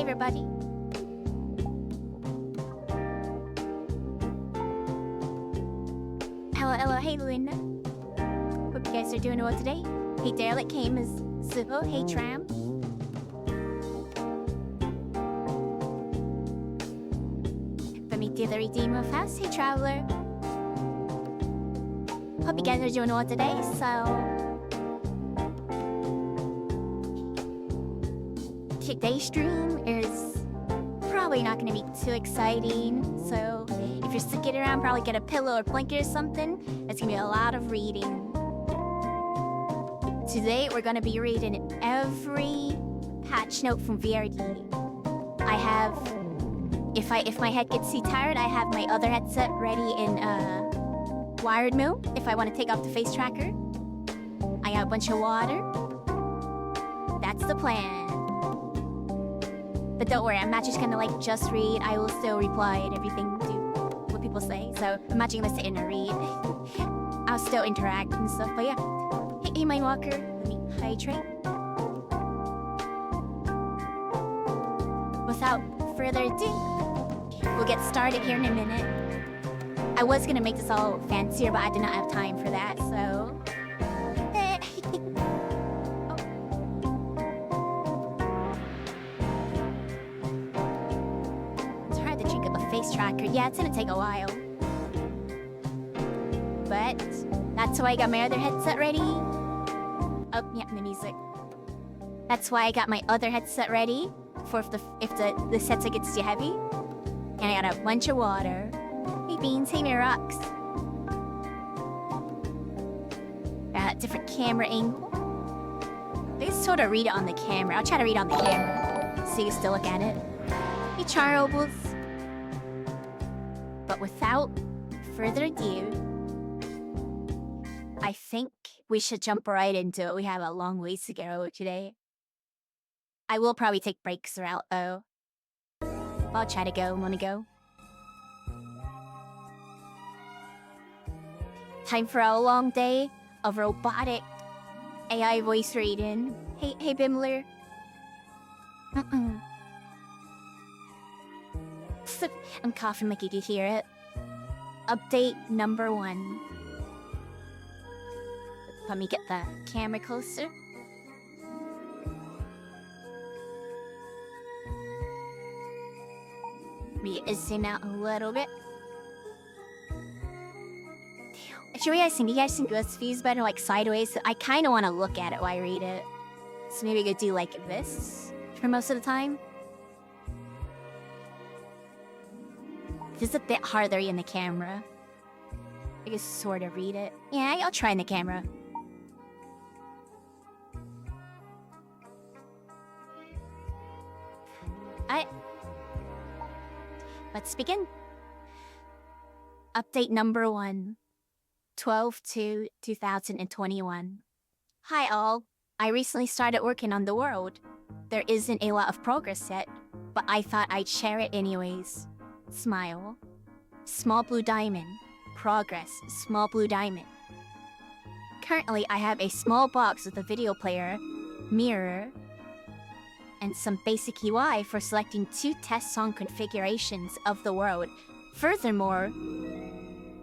everybody. Hello, hey Luna. Hope you guys are doing well today. Hey Derek, hey Ms. Suho, hey Tram. Let me do the redeem of house. Hey Traveler. Hope you guys are doing well today. So today's stream is probably not going to be too exciting. So if you're sticking around, probably get a pillow or blanket or something. It's going to be a lot of reading. Today we're going to be reading every patch note from VRD. I have, if my head gets too tired, I have my other headset ready in wired mode. If I want to take off the face tracker, I got a bunch of water. That's the plan. But don't worry, I'm not just gonna just read. I will still reply and everything, do what people say. So I'm not just gonna sit in and read. I'll still interact and stuff. But yeah, hey my walker, let me hydrate. Without further ado, we'll get started here in a minute. I was gonna make this all fancier, but I did not have time for that. So. Face tracker. Yeah, it's gonna take a while. But that's why I got my other headset ready. Oh, yeah, the music. That's why I got my other headset ready for if the headset gets too heavy. And I got a bunch of water. Hey Beans, hey my rocks. Got a different camera angle. They sort of read it on the camera. I'll try to read it on the camera so you can still look at it. Hey Charles. But without further ado, I think we should jump right into it. We have a long ways to go today. I will probably take breaks throughout though. I'll try to go, wanna go. Time for a long day of robotic AI voice reading. Hey Bimler. I'm coughing like you can hear it. Update number 1. Let me get the camera closer. Let me zoom out a little bit. Should we guys think? You guys think this view's better sideways? I kind of want to look at it while I read it. So maybe we could do this for most of the time. This is a bit harder in the camera. I can sort of read it. Yeah, I'll try in the camera. Let's begin. Update number 1. 12/2/2021. Hi all. I recently started working on the world. There isn't a lot of progress yet, but I thought I'd share it anyways. Smile. Small blue diamond. Progress. Small blue diamond. Currently, I have a small box with a video player, mirror, and some basic UI for selecting 2 test song configurations of the world. Furthermore,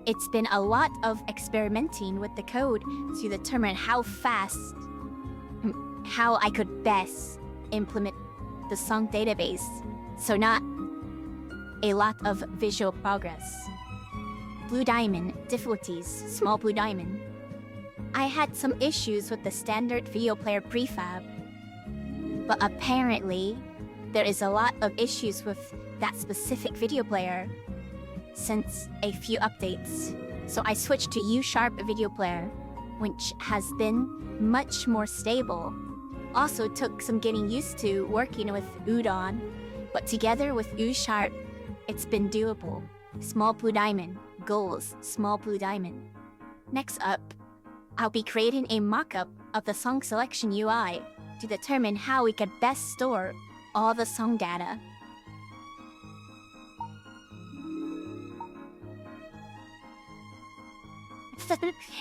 it's been a lot of experimenting with the code to determine how I could best implement the song database. So not a lot of visual progress. Blue diamond, difficulties, small blue diamond. I had some issues with the standard video player prefab, but apparently there is a lot of issues with that specific video player since a few updates. So I switched to U# video player, which has been much more stable. Also took some getting used to working with Udon, but together with U#, it's been doable. Small blue diamond. Goals. Small blue diamond. Next up, I'll be creating a mock-up of the song selection UI to determine how we could best store all the song data.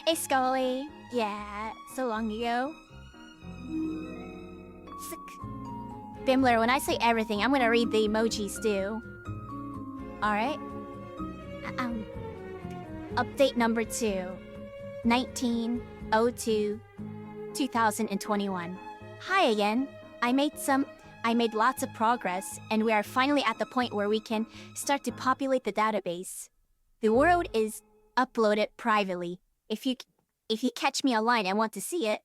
Hey Scully. Yeah, so long ago. Bimler, when I say everything, I'm gonna read the emojis too. Alright. Update number 2. 19/02/2021. Hi again. I made lots of progress, and we are finally at the point where we can start to populate the database. The world is uploaded privately. If you catch me online and want to see it,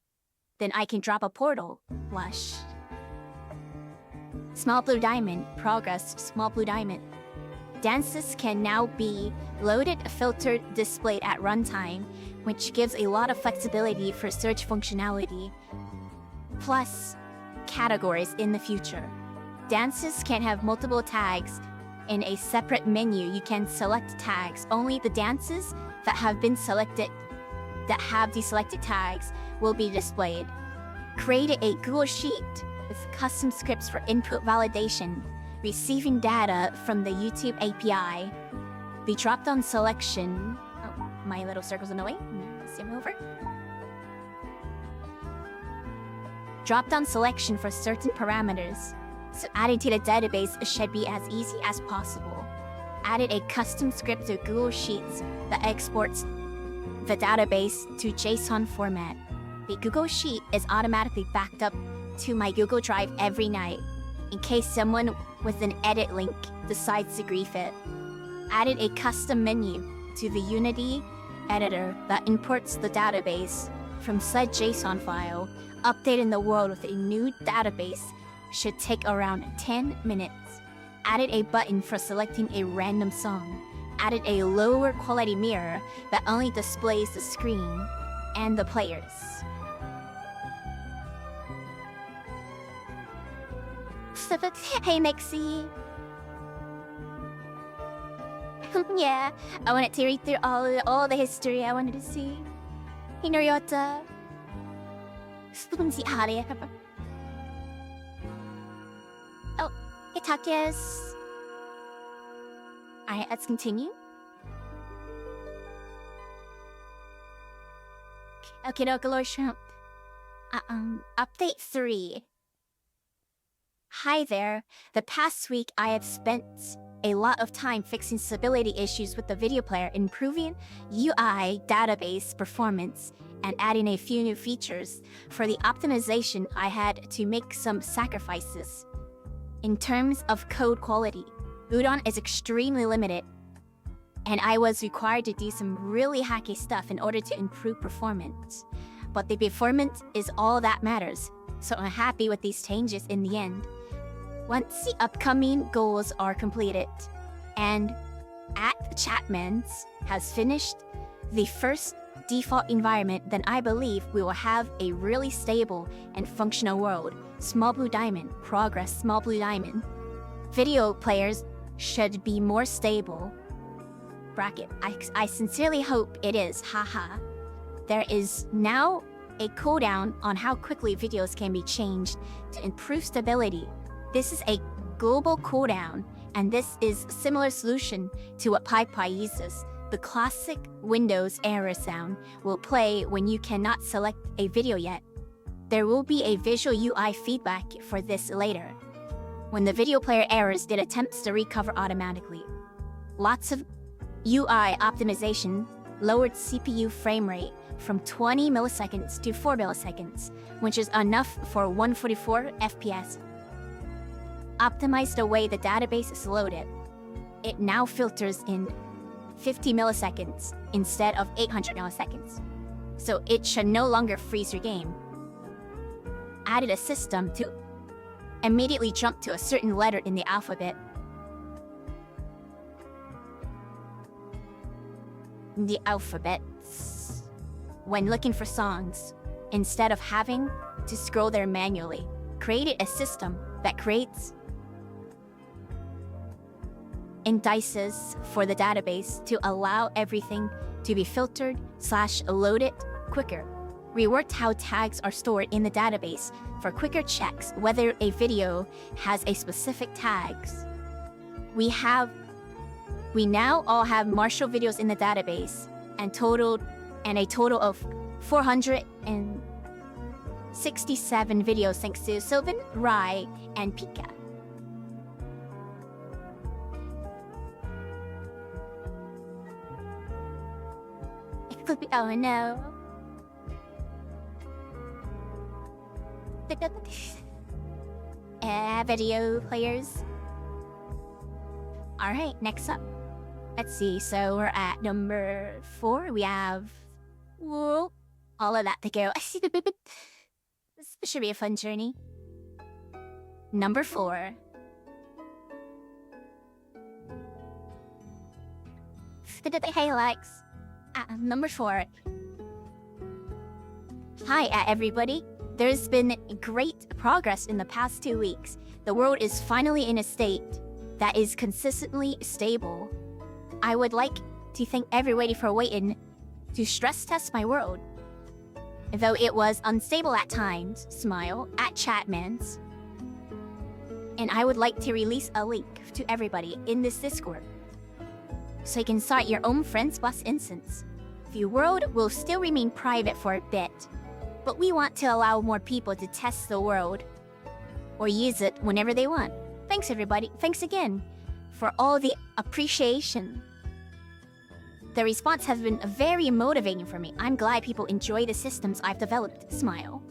then I can drop a portal. Blush. Small blue diamond. Progress. Small blue diamond. Dances can now be loaded, filtered, displayed at runtime, which gives a lot of flexibility for search functionality. Plus, categories in the future. Dances can have multiple tags. In a separate menu, you can select tags. Only the dances that have the selected tags will be displayed. Create a Google Sheet with custom scripts for input validation, receiving data from the YouTube API. The drop-down selection. Oh, my little circle's in the way. Zoom over. Drop-down selection for certain parameters. So adding to the database should be as easy as possible. Added a custom script to Google Sheets that exports the database to JSON format. The Google Sheet is automatically backed up to my Google Drive every night, in case someone with an edit link decides to grief it. Added a custom menu to the Unity editor that imports the database from said JSON file. Updating the world with a new database should take around 10 minutes. Added a button for selecting a random song. Added a lower quality mirror that only displays the screen and the players. Hey Nixie. Yeah, I wanted to read through all the history I wanted to see. Hey Noriota. Oh, hey Takis. Alright, let's continue. Okay, Lord Shrimp. Update 3. Hi there. The past week I have spent a lot of time fixing stability issues with the video player, improving UI database performance, and adding a few new features. For the optimization, I had to make some sacrifices. In terms of code quality, Udon is extremely limited, and I was required to do some really hacky stuff in order to improve performance. But the performance is all that matters, so I'm happy with these changes in the end. Once the upcoming goals are completed, and @Chatmans has finished the first default environment, then I believe we will have a really stable and functional world. Small blue diamond. Progress. Small blue diamond. Video players should be more stable. Bracket. I sincerely hope it is. Haha. There is now a cooldown on how quickly videos can be changed to improve stability. This is a global cooldown, and this is a similar solution to what PyPy uses. The classic Windows error sound will play when you cannot select a video yet. There will be a visual UI feedback for this later, when the video player errors did attempts to recover automatically. Lots of UI optimization lowered CPU frame rate from 20 milliseconds to 4 milliseconds, which is enough for 144 FPS. Optimized the way the database is loaded. It now filters in 50 milliseconds instead of 800 milliseconds, so it should no longer freeze your game. Added a system to immediately jump to a certain letter in the alphabet. The alphabets when looking for songs, instead of having to scroll there manually. Created a system that creates indices for the database to allow everything to be filtered/loaded quicker. Reworked how tags are stored in the database for quicker checks whether a video has a specific tags. We now all have Marshall videos in the database, and a total of 400 and 67 videos thanks to Sylvan, Rai, and Pika. Oh no. Video players. Alright, next up. Let's see, so we're at number 4. We have... Whoa, all of that to go. This should be a fun journey. Number 4. Hey, Alex. Number 4. Hi, everybody. There's been great progress in the past 2 weeks. The world is finally in a state that is consistently stable. I would like to thank everybody for waiting to stress test my world. Though it was unstable at times, smile, at Chatmans. And I would like to release a link to everybody in this Discord, so you can start your own Friends Plus instance. The world will still remain private for a bit, but we want to allow more people to test the world or use it whenever they want. Thanks everybody, thanks again for all the appreciation. The response has been very motivating for me. I'm glad people enjoy the systems I've developed. Smile.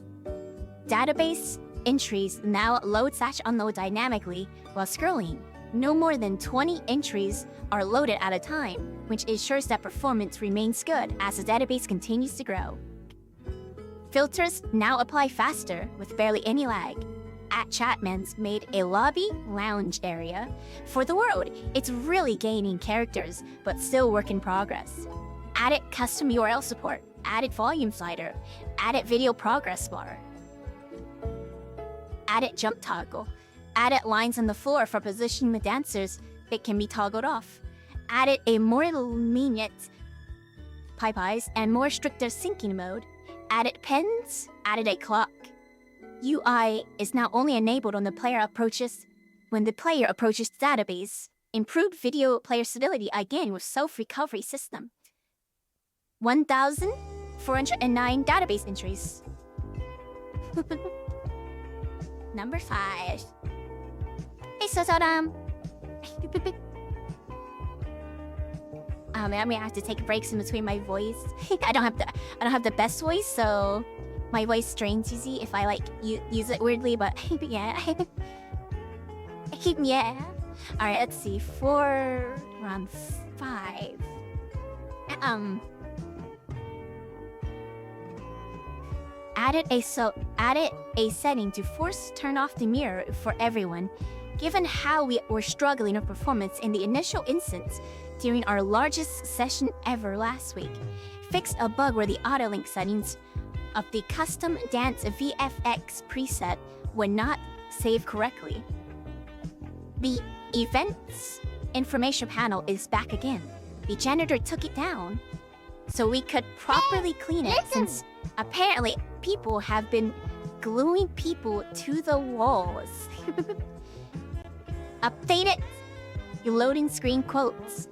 Database entries now load/unload dynamically while scrolling. No more than 20 entries are loaded at a time, which ensures that performance remains good as the database continues to grow. Filters now apply faster with barely any lag. At Chatman's made a lobby lounge area for the world. It's really gaining characters, but still work in progress. Added custom URL support, added volume slider, added video progress bar, added jump toggle, added lines on the floor for positioning the dancers that can be toggled off, added a more lenient pipes and more stricter syncing mode, added pens, added a clock. UI is now only enabled when the player approaches the database. Improved video player stability again with self-recovery system. 1,409 database entries. Number 5. Hey, Sosoram. I may have to take breaks in between my voice. I don't have the best voice, so my voice strains easy if I use it weirdly, but yeah. Yeah. Alright, let's see. 4 around 5. Added a setting to force turn off the mirror for everyone, given how we were struggling with performance in the initial instance during our largest session ever last week. Fixed a bug where the auto-link settings of the custom dance VFX preset would not save correctly. The events information panel is back again. The janitor took it down so we could properly clean it, since apparently people have been gluing people to the walls. Updated loading screen quotes.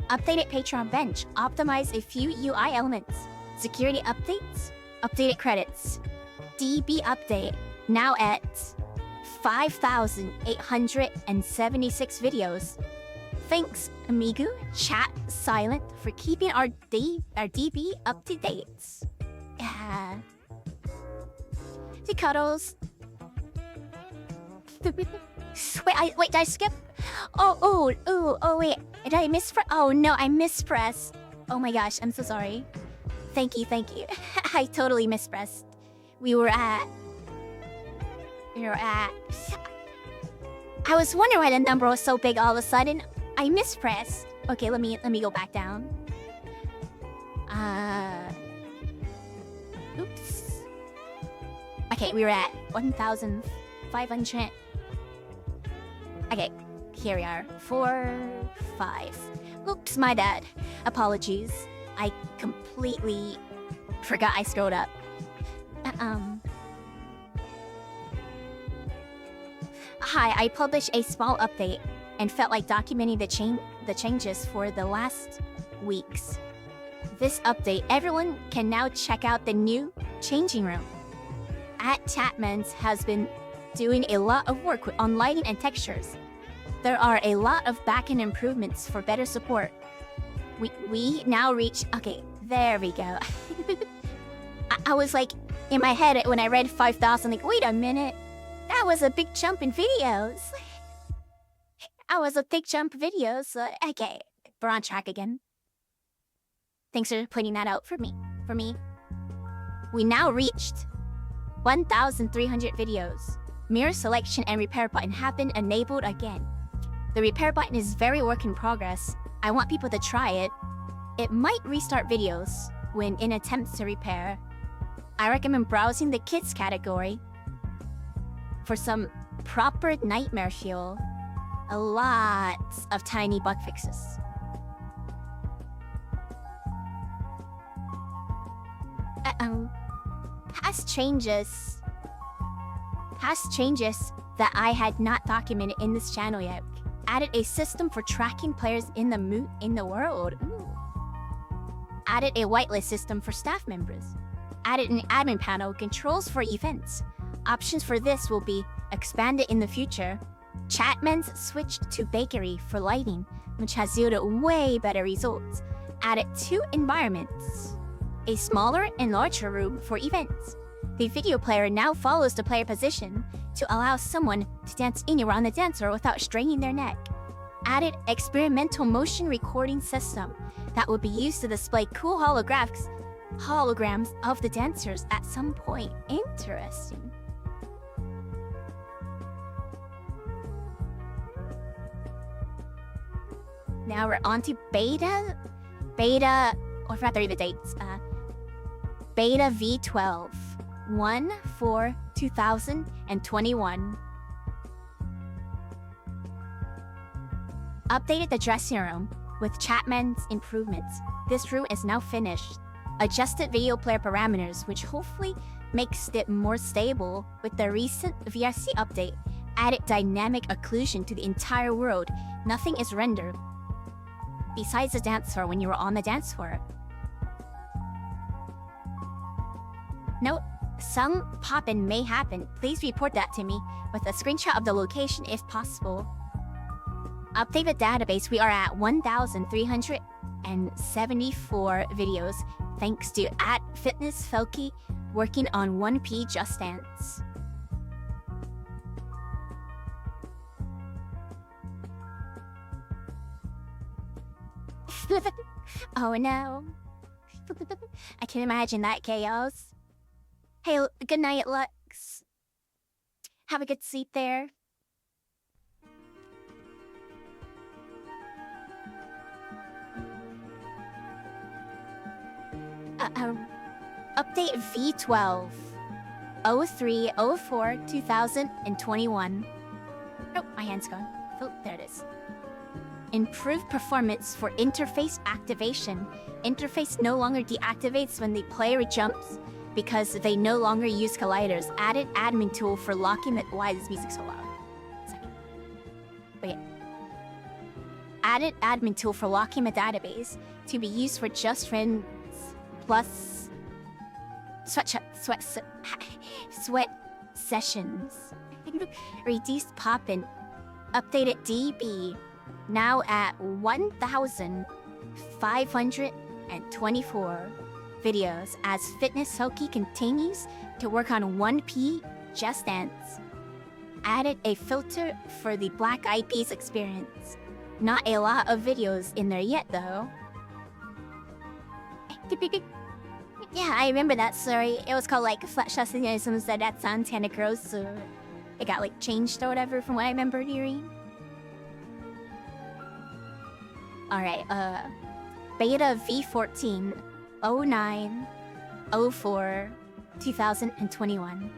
Updated Patreon bench. Optimize a few UI elements. Security updates. Updated credits. DB update. Now at 5,876 videos. Thanks, Amigu, Chat, Silent, for keeping our DB up to date. Yeah. The cuddles. Wait, did I skip? Oh, wait. Did I mispress? Oh, no, I mispressed. Oh my gosh, I'm so sorry. Thank you. I totally mispressed. We were at... I was wondering why the number was so big all of a sudden. I mispressed. Okay, let me go back down. Oops. Okay, we were at 1,500. Okay, here we are. 4, 5. Oops, my bad. Apologies. I completely forgot I scrolled up. Hi, I published a small update and felt like documenting the changes for the last weeks. This update, everyone can now check out the new changing room. @Chatmans has been doing a lot of work on lighting and textures. There are a lot of backend improvements for better support. We now reach... Okay, there we go. I was like, in my head, when I read 5,000, like, wait a minute. That was a big jump in videos. Okay, we're on track again. Thanks for pointing that out for me. We now reached 1,300 videos. Mirror selection and repair button have been enabled again. The repair button is very work in progress. I want people to try it. It might restart videos when in attempts to repair. I recommend browsing the kids category for some proper nightmare fuel. A lot of tiny bug fixes. Past changes that I had not documented in this channel yet. Added a system for tracking players in the world. Ooh. Added a whitelist system for staff members. Added an admin panel, controls for events. Options for this will be expanded in the future. Chatmans switched to bakery for lighting, which has yielded way better results. Added 2 environments. A smaller and larger room for events. The video player now follows the player position to allow someone to dance anywhere on the dance floor without straining their neck. Added experimental motion recording system that will be used to display cool holograms of the dancers at some point. Interesting. Now we're on to beta, or rather the dates. Beta V12, 1/4/2021. Updated the dressing room with Chatman's improvements. This room is now finished. Adjusted video player parameters, which hopefully makes it more stable with the recent VRC update. Added dynamic occlusion to the entire world. Nothing is rendered besides the dance floor when you were on the dance floor. Note, some pop-in may happen. Please report that to me with a screenshot of the location if possible. Update the database. We are at 1,374 videos thanks to @FitnessFelky working on 1P Just Dance. Oh no. I can imagine that chaos. Hey, good night, Lux. Have a good sleep there. Update V12, 03/04/2021. Oh, my hand's gone. Oh, there it is. Improved performance for interface activation. Interface no longer deactivates when the player jumps because they no longer use colliders. Added admin tool for locking it. Why is this music so loud? Wait. Added admin tool for locking the database to be used for Just Friends plus sweat sessions. Reduced pop-in. Updated DB. Now at 1,524 videos as FitnessFelky continues to work on 1P Just Dance. Added a filter for the Black Eyed Peas experience. Not a lot of videos in there yet though. Yeah, I remember that story. It was called like Flash Testing and someone said that sounds kinda gross, so it got like changed or whatever from what I remember hearing. Alright, beta V14, 09/04/2021.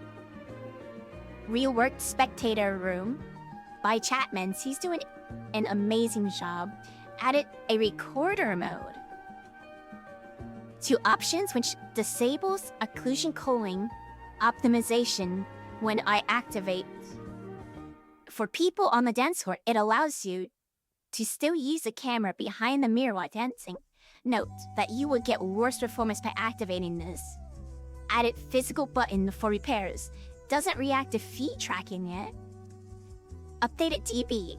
Reworked spectator room by Chatmans. He's doing an amazing job. Added a recorder mode. 2 options which disables occlusion culling optimization when I activate. For people on the dance floor, it allows you to still use the camera behind the mirror while dancing. Note that you will get worse performance by activating this. Added physical button for repairs. Doesn't react to feet tracking yet. Updated DB.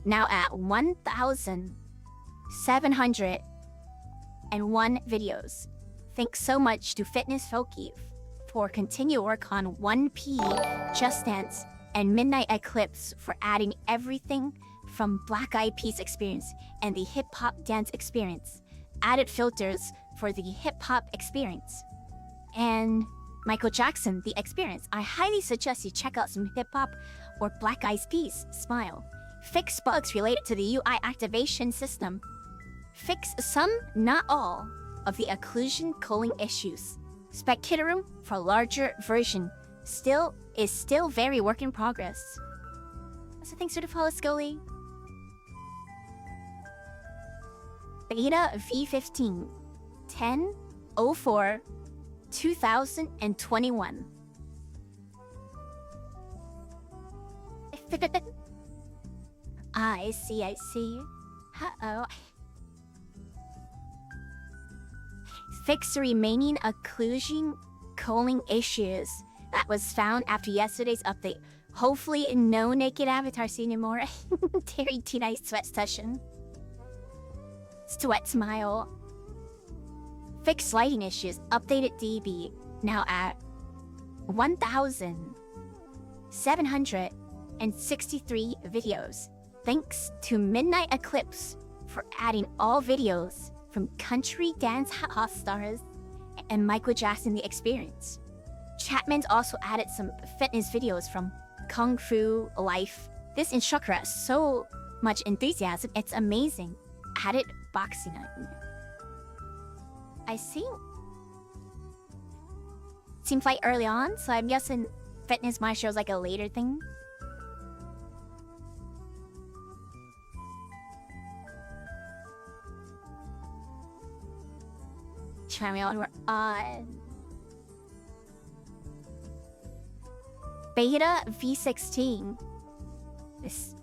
Now at 1,701 videos. Thanks so much to Fitness Foki for continued work on 1P, Just Dance, and Midnight Eclipse for adding everything from Black Eyed Peas experience and the hip-hop dance experience. Added filters for the hip-hop experience. And Michael Jackson, the experience. I highly suggest you check out some hip-hop or Black Eyed Peas, Smile. Fix bugs related to the UI activation system. Fix some, not all, of the occlusion culling issues. Spectator room for larger version is still very work in progress. So thanks for the follow, Scully. Beta V15 10/04 2021. I see. Uh-oh. Fix the remaining occlusion culling issues that was found after yesterday's update. Hopefully no naked avatars anymore. Terry T-Nice sweat session. Sweat smile. Fixed lighting issues. Updated DB. Now at 1,763 videos. Thanks to Midnight Eclipse for adding all videos from country dance hot stars and Michael Jackson the experience. Chapman's also added some fitness videos from Kung Fu Life. This instructor has so much enthusiasm, it's amazing. Added boxing night. I see. Seems like early on, so I'm guessing Fitness My Show is like a later thing. We're on Beta V16. This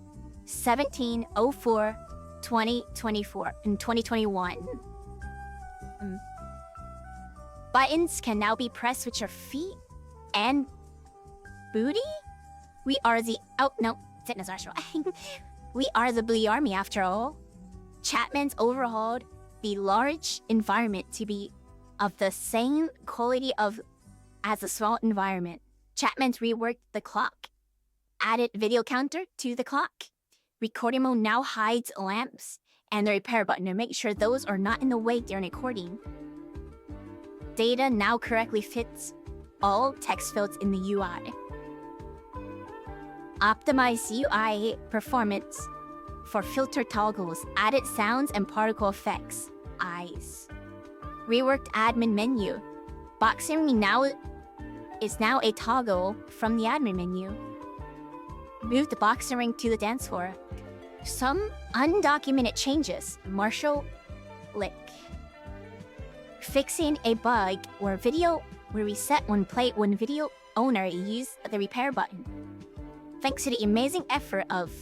17/04 2024 and 2021. Buttons can now be pressed with your feet and booty. We are the Fitness Our Show. We are the Blue Army after all. Chapman's overhauled the large environment to be of the same quality as a small environment. Chapman's reworked the clock. Added video counter to the clock. Recording mode now hides lamps and the repair button to make sure those are not in the way during recording. Data now correctly fits all text fields in the UI. Optimize UI performance for filter toggles. Added sounds and particle effects. Eyes. Reworked admin menu. Boxing is now a toggle from the admin menu. Move the boxing ring to the dance floor. Some undocumented changes. Marshall Lick. Fixing a bug where video will reset when video owner used the repair button. Thanks to the amazing effort of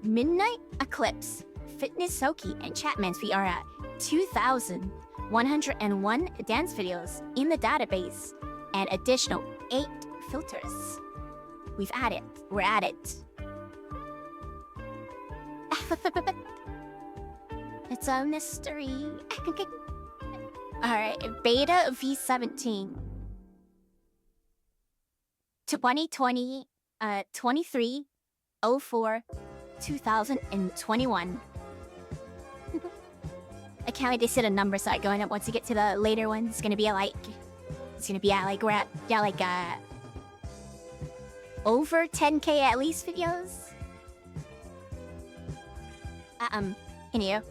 Midnight Eclipse, Fitness Soki, and Chapman's, we are at 2,101 dance videos in the database and additional 8 filters. We're at it. It's a mystery. Alright, Beta V17. 23/04 2021. I can't wait to see the numbers start going up once you get to the later ones. It's gonna be at we're at over 10K at least videos. Anyway,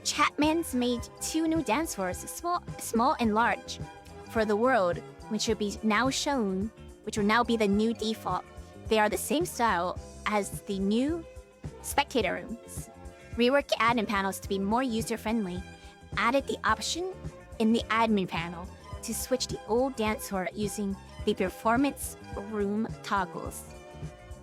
Chapman's made 2 new dance floors, small and large, for the world, which will now be the new default. They are the same style as the new spectator rooms. Reworked admin panels to be more user-friendly. Added the option in the admin panel to switch the old dance floor using the performance room toggles.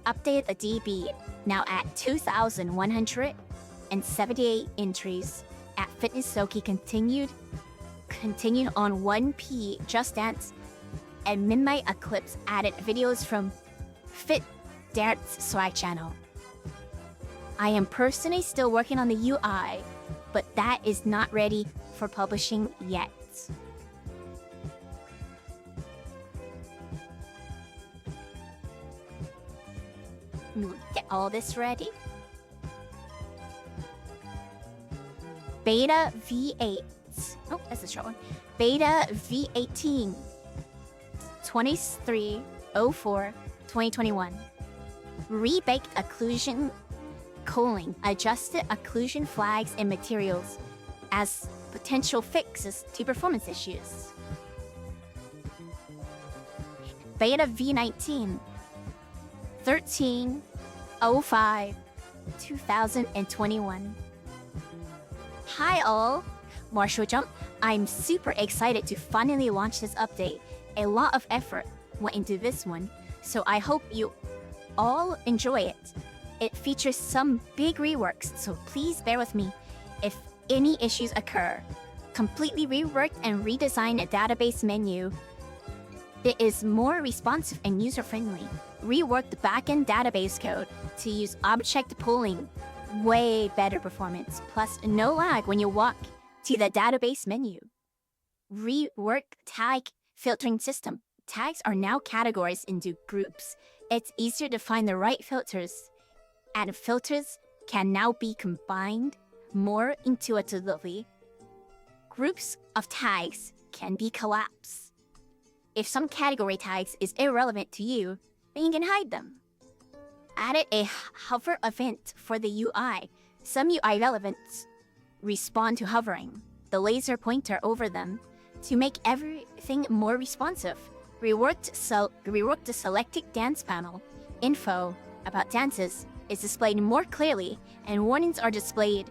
Updated the DB, now at 2,178 entries. At Fitness Soki continued on 1P Just Dance and Midnight Eclipse added videos from Fit Dance Swag channel. I am personally still working on the UI, but that is not ready for publishing yet. Get all this ready. Beta V8. Oh, that's a short one. Beta V18. 2304-2021. Rebaked occlusion cooling. Adjusted occlusion flags and materials as potential fixes to performance issues. Beta V19. 13/05/2021. Hi all, Marshall Jump. I'm super excited to finally launch this update. A lot of effort went into this one, so I hope you all enjoy it. It features some big reworks, so please bear with me if any issues occur. Completely reworked and redesigned a database menu. It is more responsive and user-friendly. Reworked the backend database code to use object pooling. Way better performance, plus no lag when you walk to the database menu. Reworked tag filtering system. Tags are now categorized into groups. It's easier to find the right filters, and filters can now be combined more intuitively. Groups of tags can be collapsed. If some category tags is irrelevant to you, then you can hide them. Added a hover event for the UI. Some UI relevants respond to hovering the laser pointer over them to make everything more responsive. Reworked the selected dance panel. Info about dances is displayed more clearly, and warnings are displayed.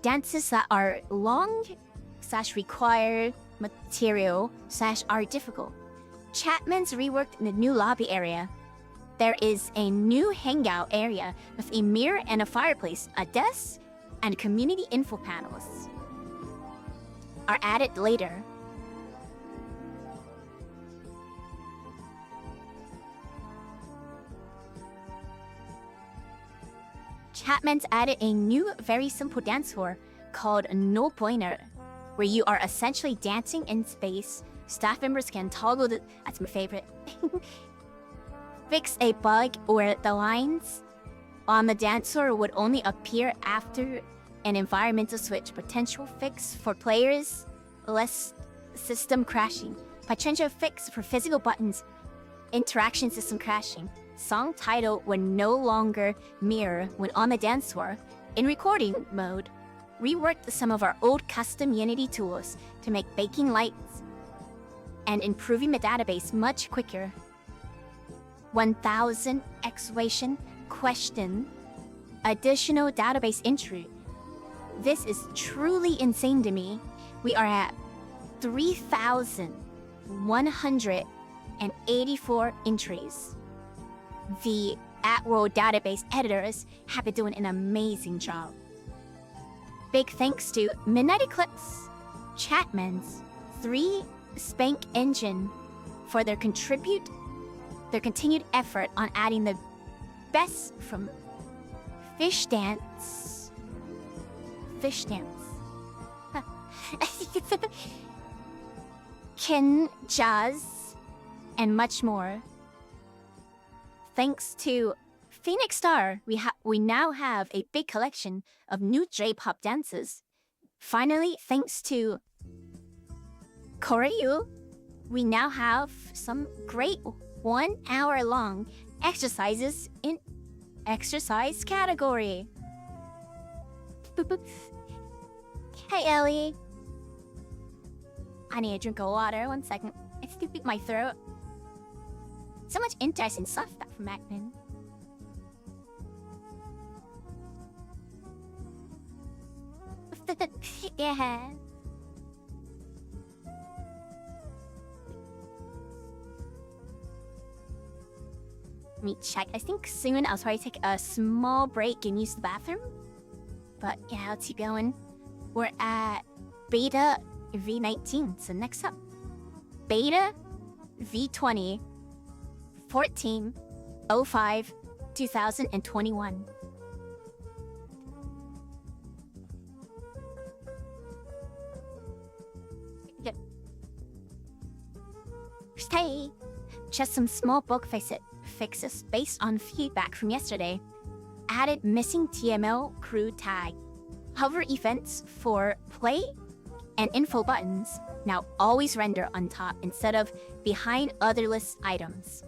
Dances that are long/require material/are difficult. Chapman's reworked the new lobby area. There is a new hangout area with a mirror and a fireplace, a desk, and community info panels are added later. Chapman's added a new, very simple dance floor called No Pointer, where you are essentially dancing in space. Staff members can toggle the... That's my favorite. Fix a bug where the lines on the dance floor would only appear after an environmental switch. Potential fix for players, less system crashing. Potential fix for physical buttons, interaction system crashing. Song title would no longer mirror when on the dance floor. In recording mode, reworked some of our old custom Unity tools to make baking lights and improving the database much quicker. 1000 exclamation question additional database entry. This is truly insane to me. We are at 3,184 entries. The at-world database editors have been doing an amazing job. Big thanks to Midnight Eclipse, Chapman's, 3Spank Engine for their continued effort on adding the best from Fish Dance, Ken Jazz, and much more. Thanks to Phoenix Star, we now have a big collection of new J-pop dances. Finally, thanks to Koryu, we now have some great 1 hour long exercises in exercise category. Boop, boop. Hey Ellie. I need a drink of water. 1 second. It's to beat my throat. So much interesting stuff from Macman. Yeah. Let me check. I think soon I'll probably take a small break and use the bathroom. But yeah, let's keep going. We're at Beta V19. So next up, Beta V20 1405 2021. Hey, just some small bug fixes based on feedback from yesterday. Added missing TML crew tag. Hover events for play and info buttons now always render on top instead of behind other list items.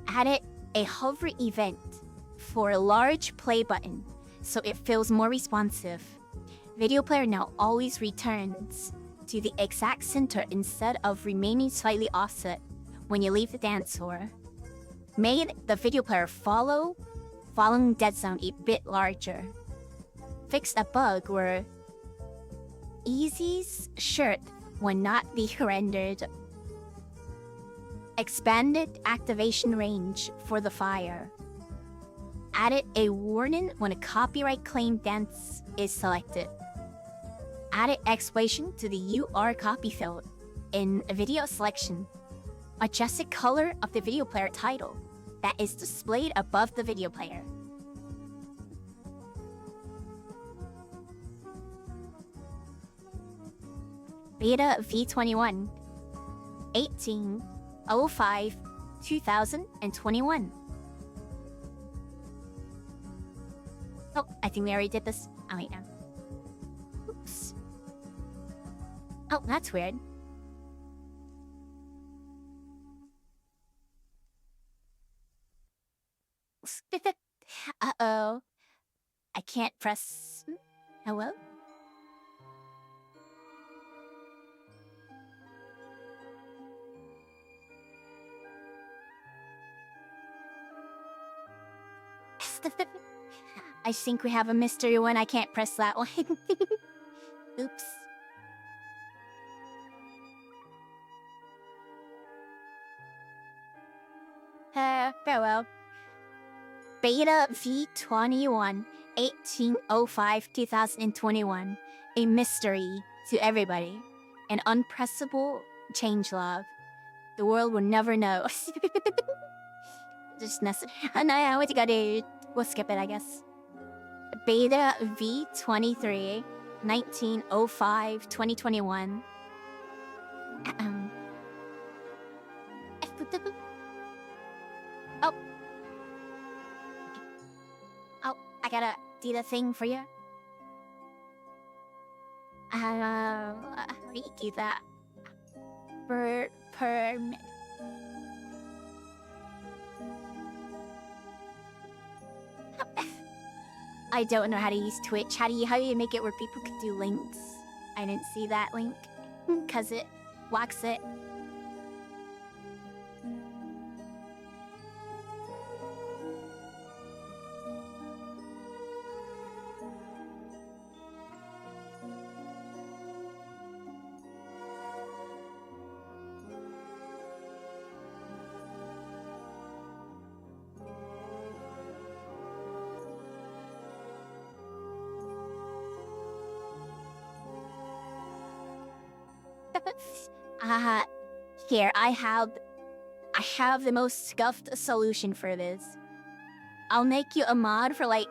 Added a hover event for a large play button so it feels more responsive. Video player now always returns to the exact center instead of remaining slightly offset when you leave the dance floor. Made the video player following dead zone a bit larger. Fixed a bug where Easy's shirt would not be rendered. Expanded activation range for the fire. Added a warning when a copyright claim dance is selected. Added explanation to the UR copy field in video selection. Adjusted color of the video player title that is displayed above the video player. Beta V21 1805 2021. Oh, I think we already did this. Oh, wait, no. Oops. Oh, that's weird. Uh-oh. I can't press... Hello? I think we have a mystery one. I can't press that one. Oops. Farewell. Beta V21 1805 2021. A mystery to everybody. An unpressable changelog. The world will never know. Just necessary. We'll skip it, I guess. Beta V23 1905 2021. Oh. Oh, I gotta do the thing for you. Do that. Permit. I don't know how to use Twitch. How do you make it where people could do links? I didn't see that link. Cause it blocks it. Here, I have the most scuffed solution for this. I'll make you a mod for like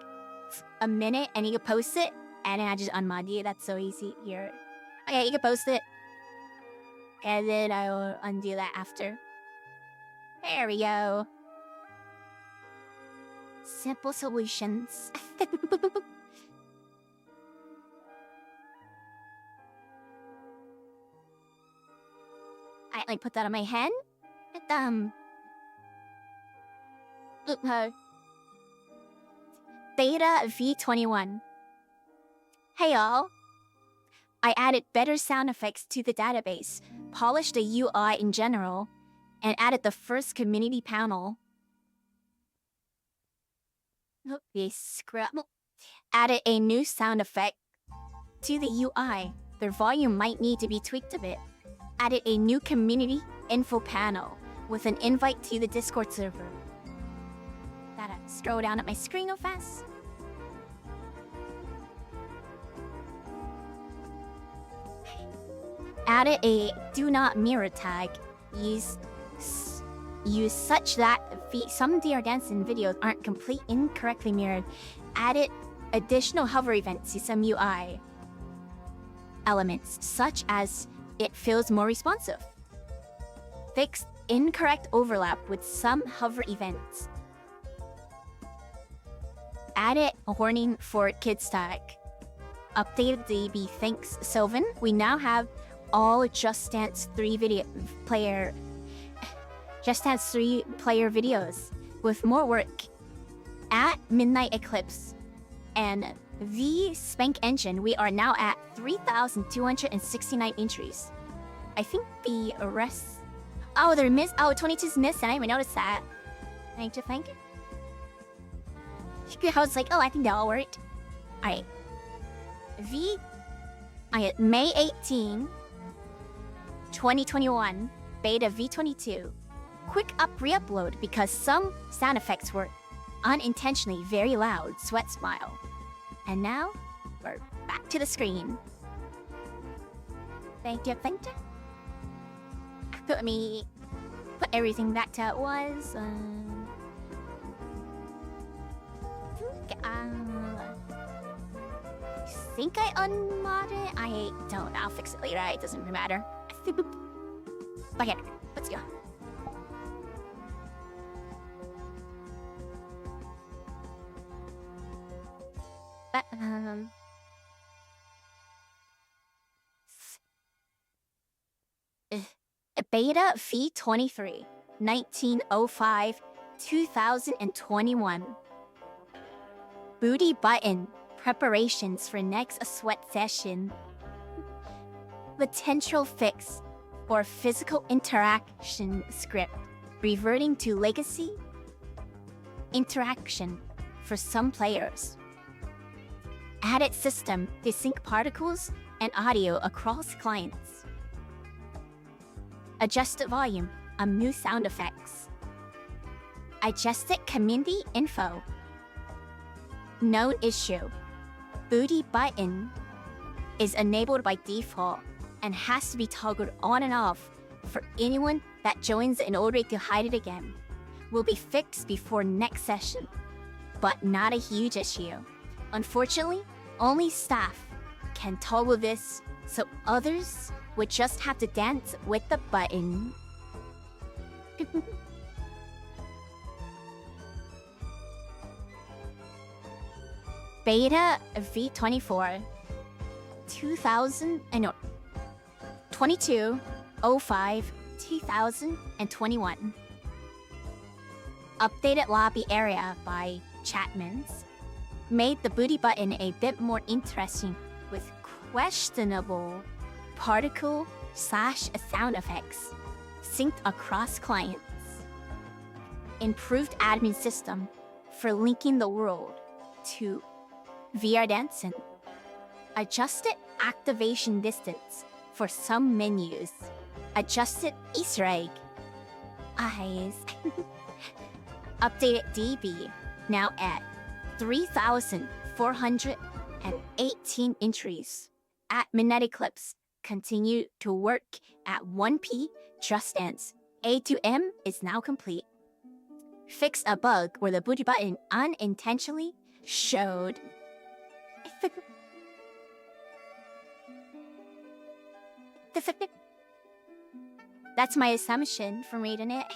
a minute and you can post it, and then I just unmod you. That's so easy. Here. Okay, you can post it. And then I will undo that after. There we go. Simple solutions. I like put that on my head. Beta V21. Hey y'all. I added better sound effects to the database, polished the UI in general, and added the first community panel. Added a new sound effect to the UI. Their volume might need to be tweaked a bit. Added a new community info panel with an invite to the Discord server. Gotta scroll down at my screen real fast. Added a do not mirror tag use such that some VR dancing videos aren't incorrectly mirrored. Added additional hover events to some UI elements, such as it feels more responsive. Fixed incorrect overlap with some hover events. Added a warning for kids tag. Updated DB. Thanks, Sylvan. We now have all Just Dance 3 player videos with more work. At Midnight Eclipse and the Spank Engine, we are now at 3,269 entries. I think the rest... Oh, they're missed. Oh, 22's missed, and I didn't even notice that. Thank you. I was like, oh, I think they all worked. Alright. May 18, 2021, beta V22. Quick re-upload because some sound effects were unintentionally very loud. Sweat smile. And now, we're back to the screen. Thank you. Let me put everything back to how it was. I think I unmodded it. I don't. I'll fix it later. It doesn't really matter. Okay, let's go. Beta V23, 1905, 2021. Booty button. Preparations for next sweat session. Potential fix for physical interaction script. Reverting to legacy interaction for some players. Added system to sync particles and audio across clients. Adjusted volume on new sound effects. Adjusted community info. Known issue. Booty button is enabled by default and has to be toggled on and off for anyone that joins in order to hide it again. Will be fixed before next session, but not a huge issue. Unfortunately, only staff can toggle this, so others would just have to dance with the button. Beta V24 2205 2021. Updated lobby area by Chatmans. Made the booty button a bit more interesting with questionable particle/sound effects synced across clients. Improved admin system for linking the world to VR dancing. Adjusted activation distance for some menus. Adjusted Easter egg. Eyes. Updated DB, now at 3,418 entries. At Midnight Eclipse, continue to work at 1P Just Dance. A to M is now complete. Fix a bug where the booty button unintentionally showed. That's my assumption from reading it.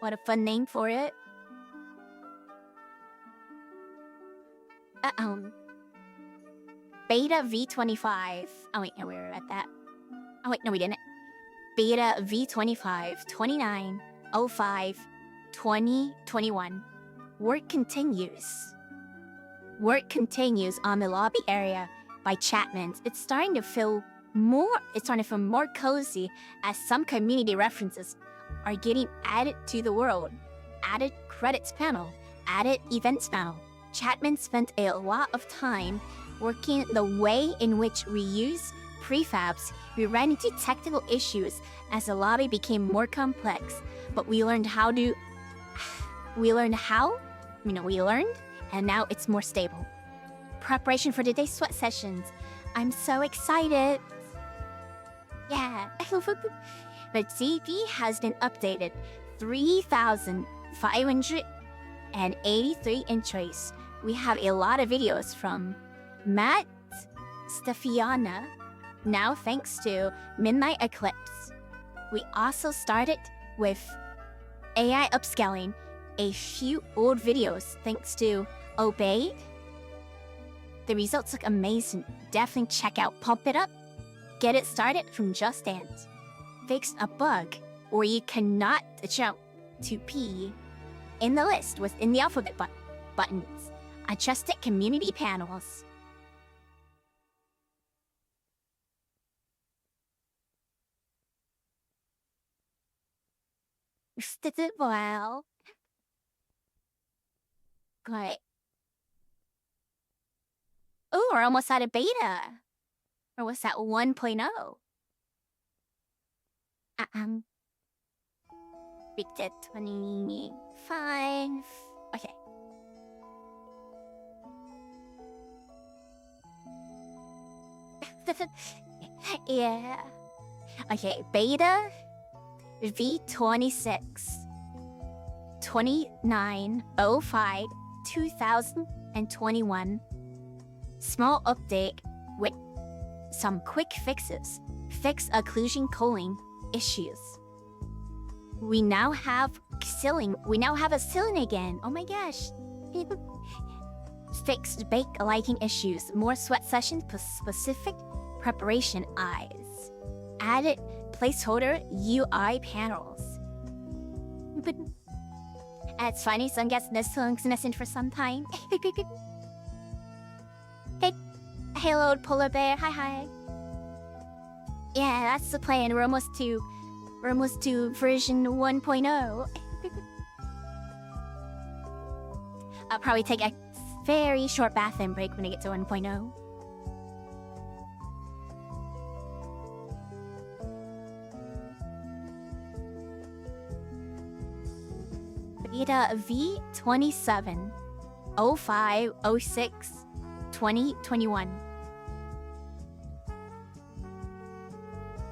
What a fun name for it. Beta V25. Oh wait, no, we were at that. Oh wait, no, we didn't. Beta V25, 2905, 2021. Work continues. Work continues on the lobby area by Chatmans. It's starting to feel more cozy as some community references are getting added to the world. Added credits panel, added events panel. Chatman spent a lot of time working the way in which we use prefabs. We ran into technical issues as the lobby became more complex, but we learned, and now it's more stable. Preparation for today's sweat sessions. I'm so excited. Yeah. But ZP has been updated 3,583 entries. We have a lot of videos from Matt Stefiana, now thanks to Midnight Eclipse. We also started with AI upscaling a few old videos thanks to Obeyed. The results look amazing. Definitely check out Pump It Up. Get it started from Just Dance. Fixed a bug where you cannot jump to P in the list within the alphabet buttons. Adjusted community panels. Did it well. Great. Oh, we're almost out of beta. Or was that 1.0? We did 25. Okay. Yeah. Okay, beta V26 2905 2021. Small update with some quick fixes. Fix occlusion cooling issues. We now have ceiling. We now have a ceiling again. Oh my gosh. Fixed bake lighting issues. More sweat session specific preparation eyes. Added placeholder UI panels. But it's funny, some gets this missing for some time. Hey, hello, polar bear. Hi. Yeah, that's the plan. We're almost to version 1.0. I'll probably take a very short bathroom break when I get to 1.0. Beta V27 05 06 2021.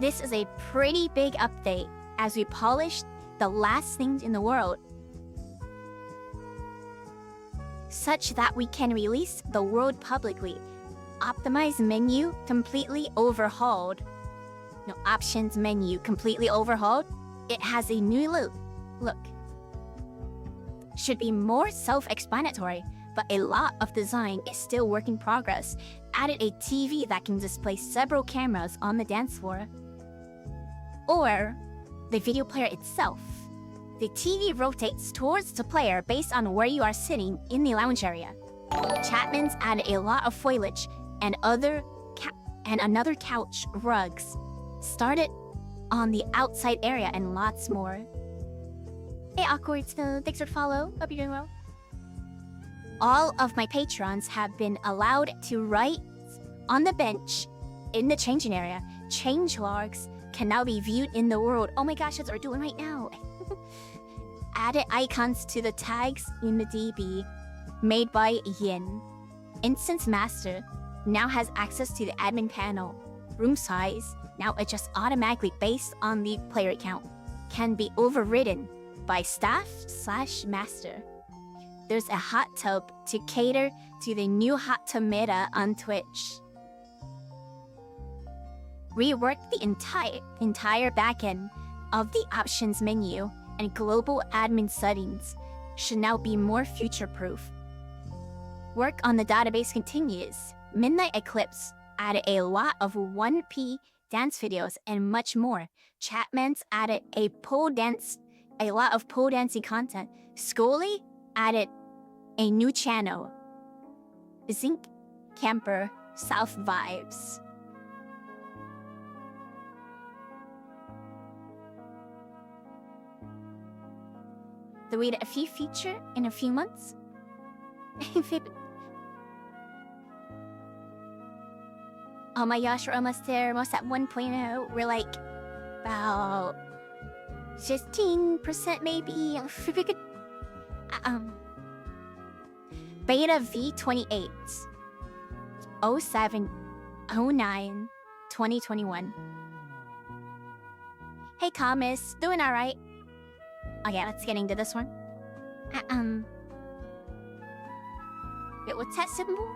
This is a pretty big update as we polished the last things in the world, such that we can release the world publicly. Optimized menu completely overhauled. No, options menu completely overhauled. It has a new look. Should be more self-explanatory, but a lot of design is still work in progress. Added a TV that can display several cameras on the dance floor. Or the video player itself. The TV rotates towards the player based on where you are sitting in the lounge area. Chapman's added a lot of foliage and another couch rugs. Started on the outside area and lots more. Hey Awkward, thanks for the follow. Hope you're doing well. All of my patrons have been allowed to write on the bench in the changing area. Change logs can now be viewed in the world. Oh my gosh, that's what we're doing right now. Added icons to the tags in the DB made by Yin. Instance Master now has access to the admin panel. Room size now adjusts automatically based on the player count. Can be overridden by staff/master. There's a hot tub to cater to the new hot tub meta on Twitch. Reworked the entire backend of the options menu and global admin settings should now be more future-proof. Work on the database continues. Midnight Eclipse added a lot of 1P dance videos and much more. Chapman's added a lot of pole dancing content. Scully added a new channel. Zinc Camper South Vibes. The wait a few feature in a few months. Oh my gosh, we're almost there, almost at 1.0. We're like about 15% maybe. Beta V28 07 09 2021. Hey, Thomas. Doing alright? Okay, let's get into this one. Wait, what's that symbol?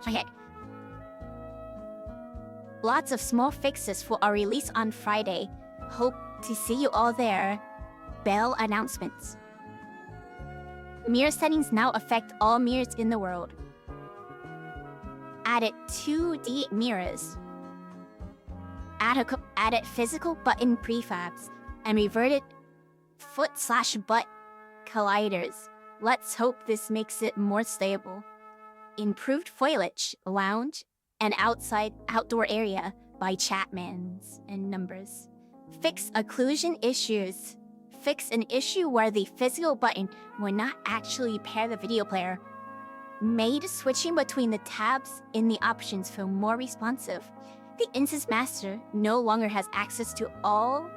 Okay. Lots of small fixes for our release on Friday. Hope to see you all there. Bell announcements. Mirror settings now affect all mirrors in the world. Added 2D mirrors. Added physical button prefabs and reverted foot/butt colliders. Let's hope this makes it more stable. Improved foliage, lounge, and outdoor area by Chapmans and numbers. Fix occlusion issues. Fix an issue where the physical button will not actually pair the video player. Made switching between the tabs in the options feel more responsive. The Instance Master no longer has access to all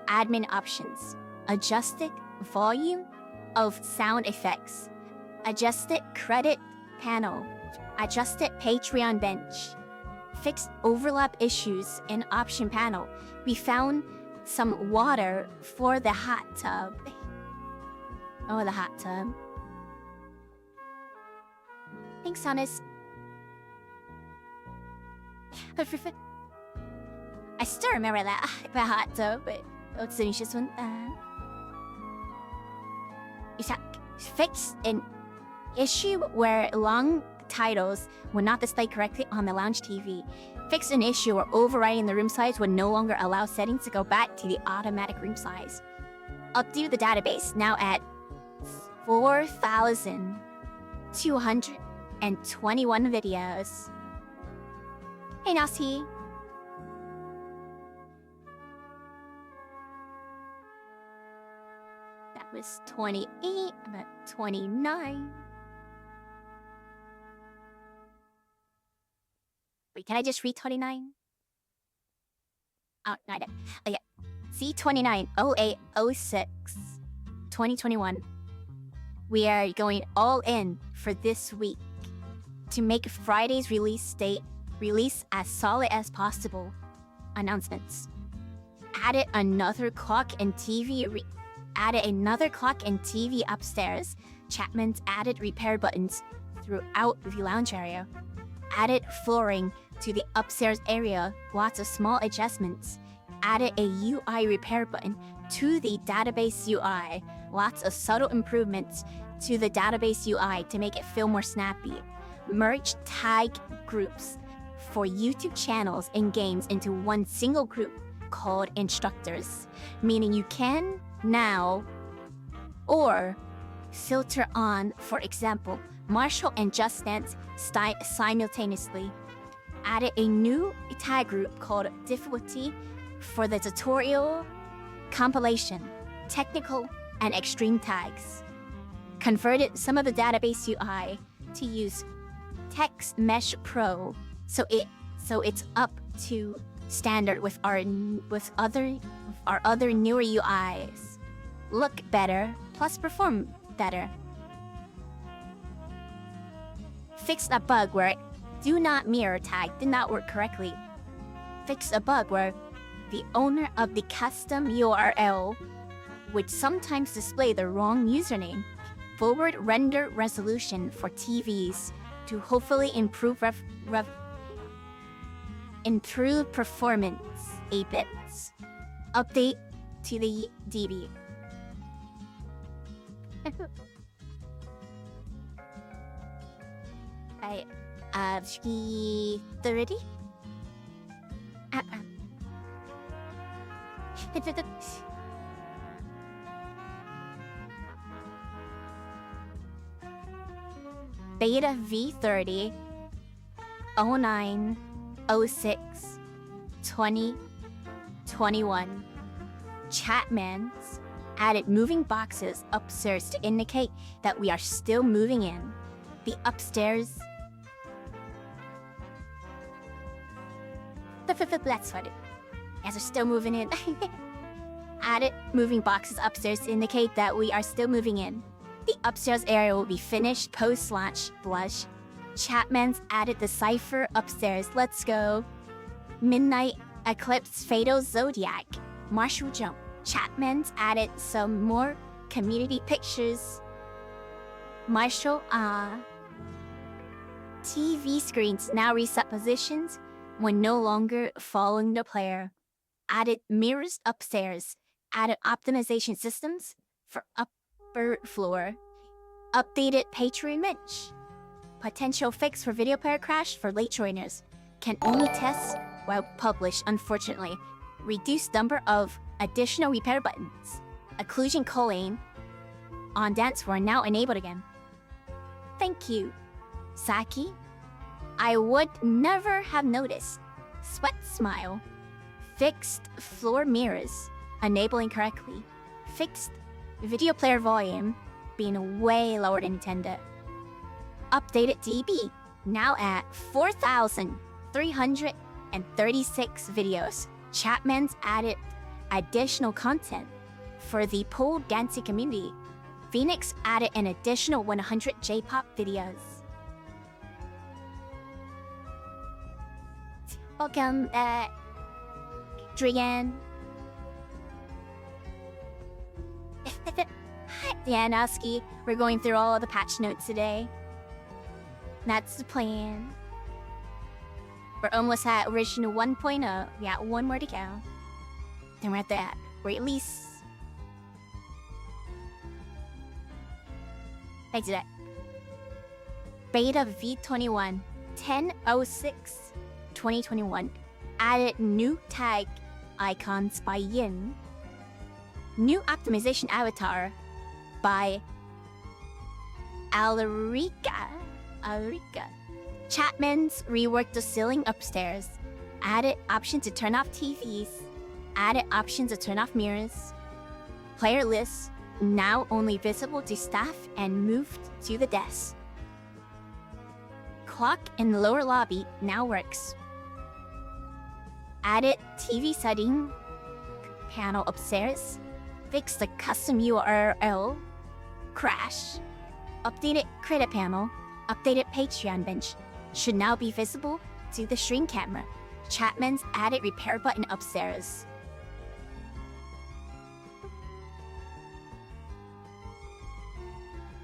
admin options. Adjusted volume of sound effects. Adjusted credit panel. Adjusted Patreon bench. Fixed overlap issues in option panel. We found some water for the hot tub. Oh, the hot tub. Thanks, Honest. I still remember that the hot tub, but let's finish this one. Fix an issue where long titles will not display correctly on the lounge TV. Fix an issue where overriding the room size would no longer allow settings to go back to the automatic room size. Update the database, now at 4,221 videos. Hey, Nasi. That was 28, about 29. Wait, can I just read 29? Oh, no, I didn't. Oh, yeah. C29 0806 2021. We are going all in for this week to make Friday's release as solid as possible. Announcements. Added another clock and TV upstairs. Chapman's added repair buttons throughout the lounge area. Added flooring to the upstairs area, lots of small adjustments. Added a UI repair button to the database UI, lots of subtle improvements to the database UI to make it feel more snappy. Merged tag groups for YouTube channels and games into one single group called instructors, meaning you can now or filter on, for example, Marshall and Just Dance simultaneously. Added a new tag group called Difficulty for the tutorial, compilation, technical, and extreme tags. Converted some of the database UI to use Text Mesh Pro, so it's up to standard with our other newer UIs. Look better, plus perform better. Fixed a bug where Do Not Mirror tag did not work correctly. Fixed a bug where the owner of the custom URL would sometimes display the wrong username. Forward render resolution for TVs to hopefully improve performance 8 bits. Update to the DB. Ski 30? Beta V30 09 06 2021. Chatmans added moving boxes upstairs to indicate that we are still moving in. The upstairs. That's funny. As we're still moving in. Added moving boxes upstairs to indicate that we are still moving in. The upstairs area will be finished post-launch blush. Chapman's added the cipher upstairs. Let's go. Midnight Eclipse Fatal Zodiac, Marshall Jump. Chapman's added some more community pictures. Marshall, TV screens now reset positions when no longer following the player. Added mirrors upstairs. Added optimization systems for upper floor. Updated Patreon Mitch. Potential fix for video player crash for late joiners. Can only test while published, unfortunately. Reduced number of additional repair buttons. Occlusion culling on dance floor now enabled again. Thank you, Saki. I would never have noticed. Sweat smile. Fixed floor mirrors, enabling correctly. Fixed video player volume, being way lower than intended. Updated DB, now at 4,336 videos. Chapman's added additional content for the pole dancing community. Phoenix added an additional 100 J-pop videos. Welcome back, Drigan. Hi, Dianoski. We're going through all of the patch notes today. That's the plan. We're almost at original 1.0. We got one more to go. Then we're at that release. Thanks to that. Beta V21 1006 2021. Added new tag icons by Yin. New optimization avatar by Alrika. Chapman's reworked the ceiling upstairs. Added option to turn off TVs. Added option to turn off mirrors. Player list now only visible to staff and moved to the desk. Clock in the lower lobby now works. Added TV setting panel upstairs. Fixed the custom URL crash. Updated credit panel. Updated Patreon bench. Should now be visible to the stream camera. Chapman's added repair button upstairs.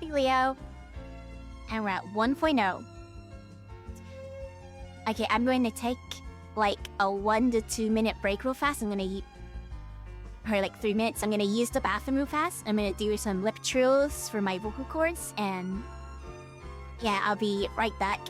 Hey Leo. And we're at 1.0. Okay, I'm going to take like a 1 to 2 minute break real fast. I'm gonna eat, or like 3 minutes. I'm gonna use the bathroom real fast. I'm gonna do some lip trills for my vocal cords, and yeah, I'll be right back.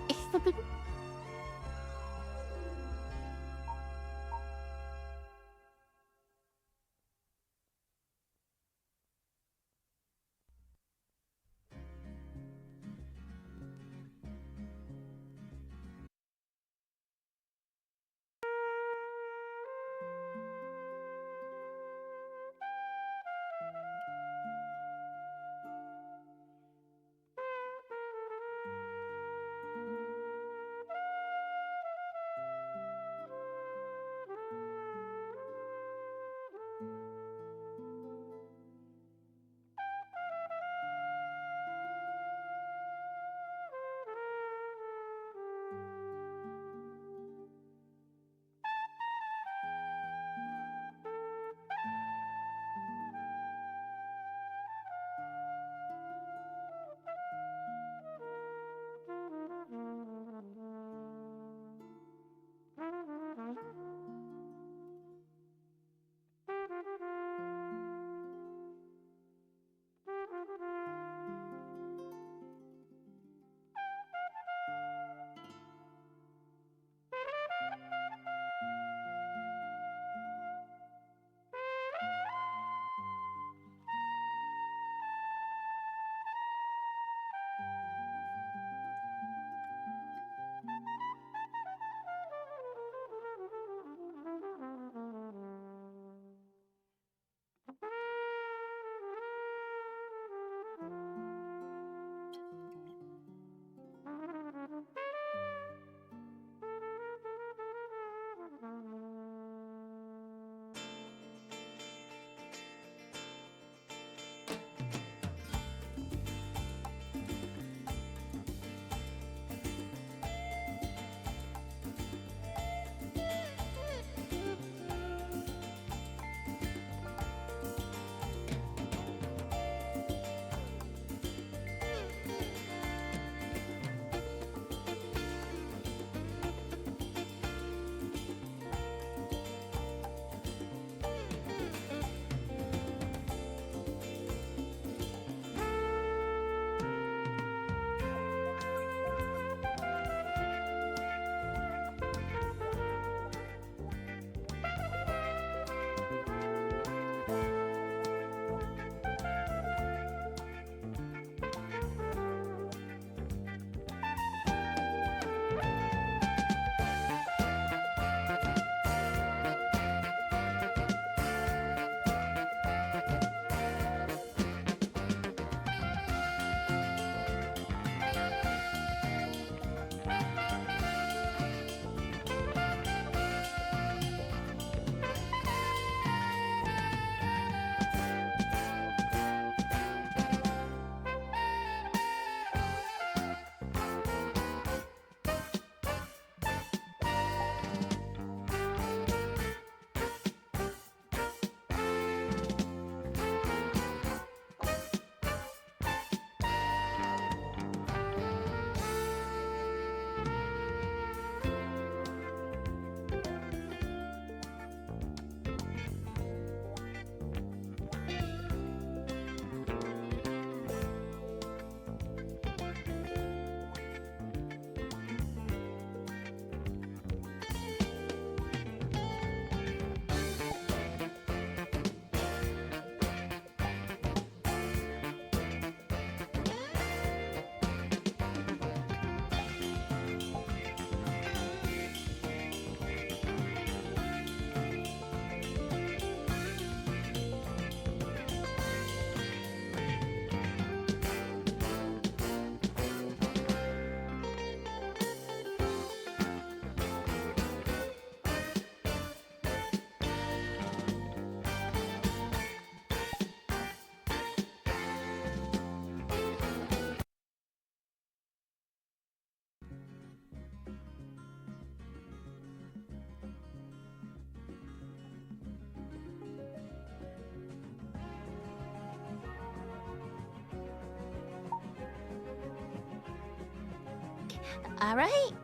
Alright.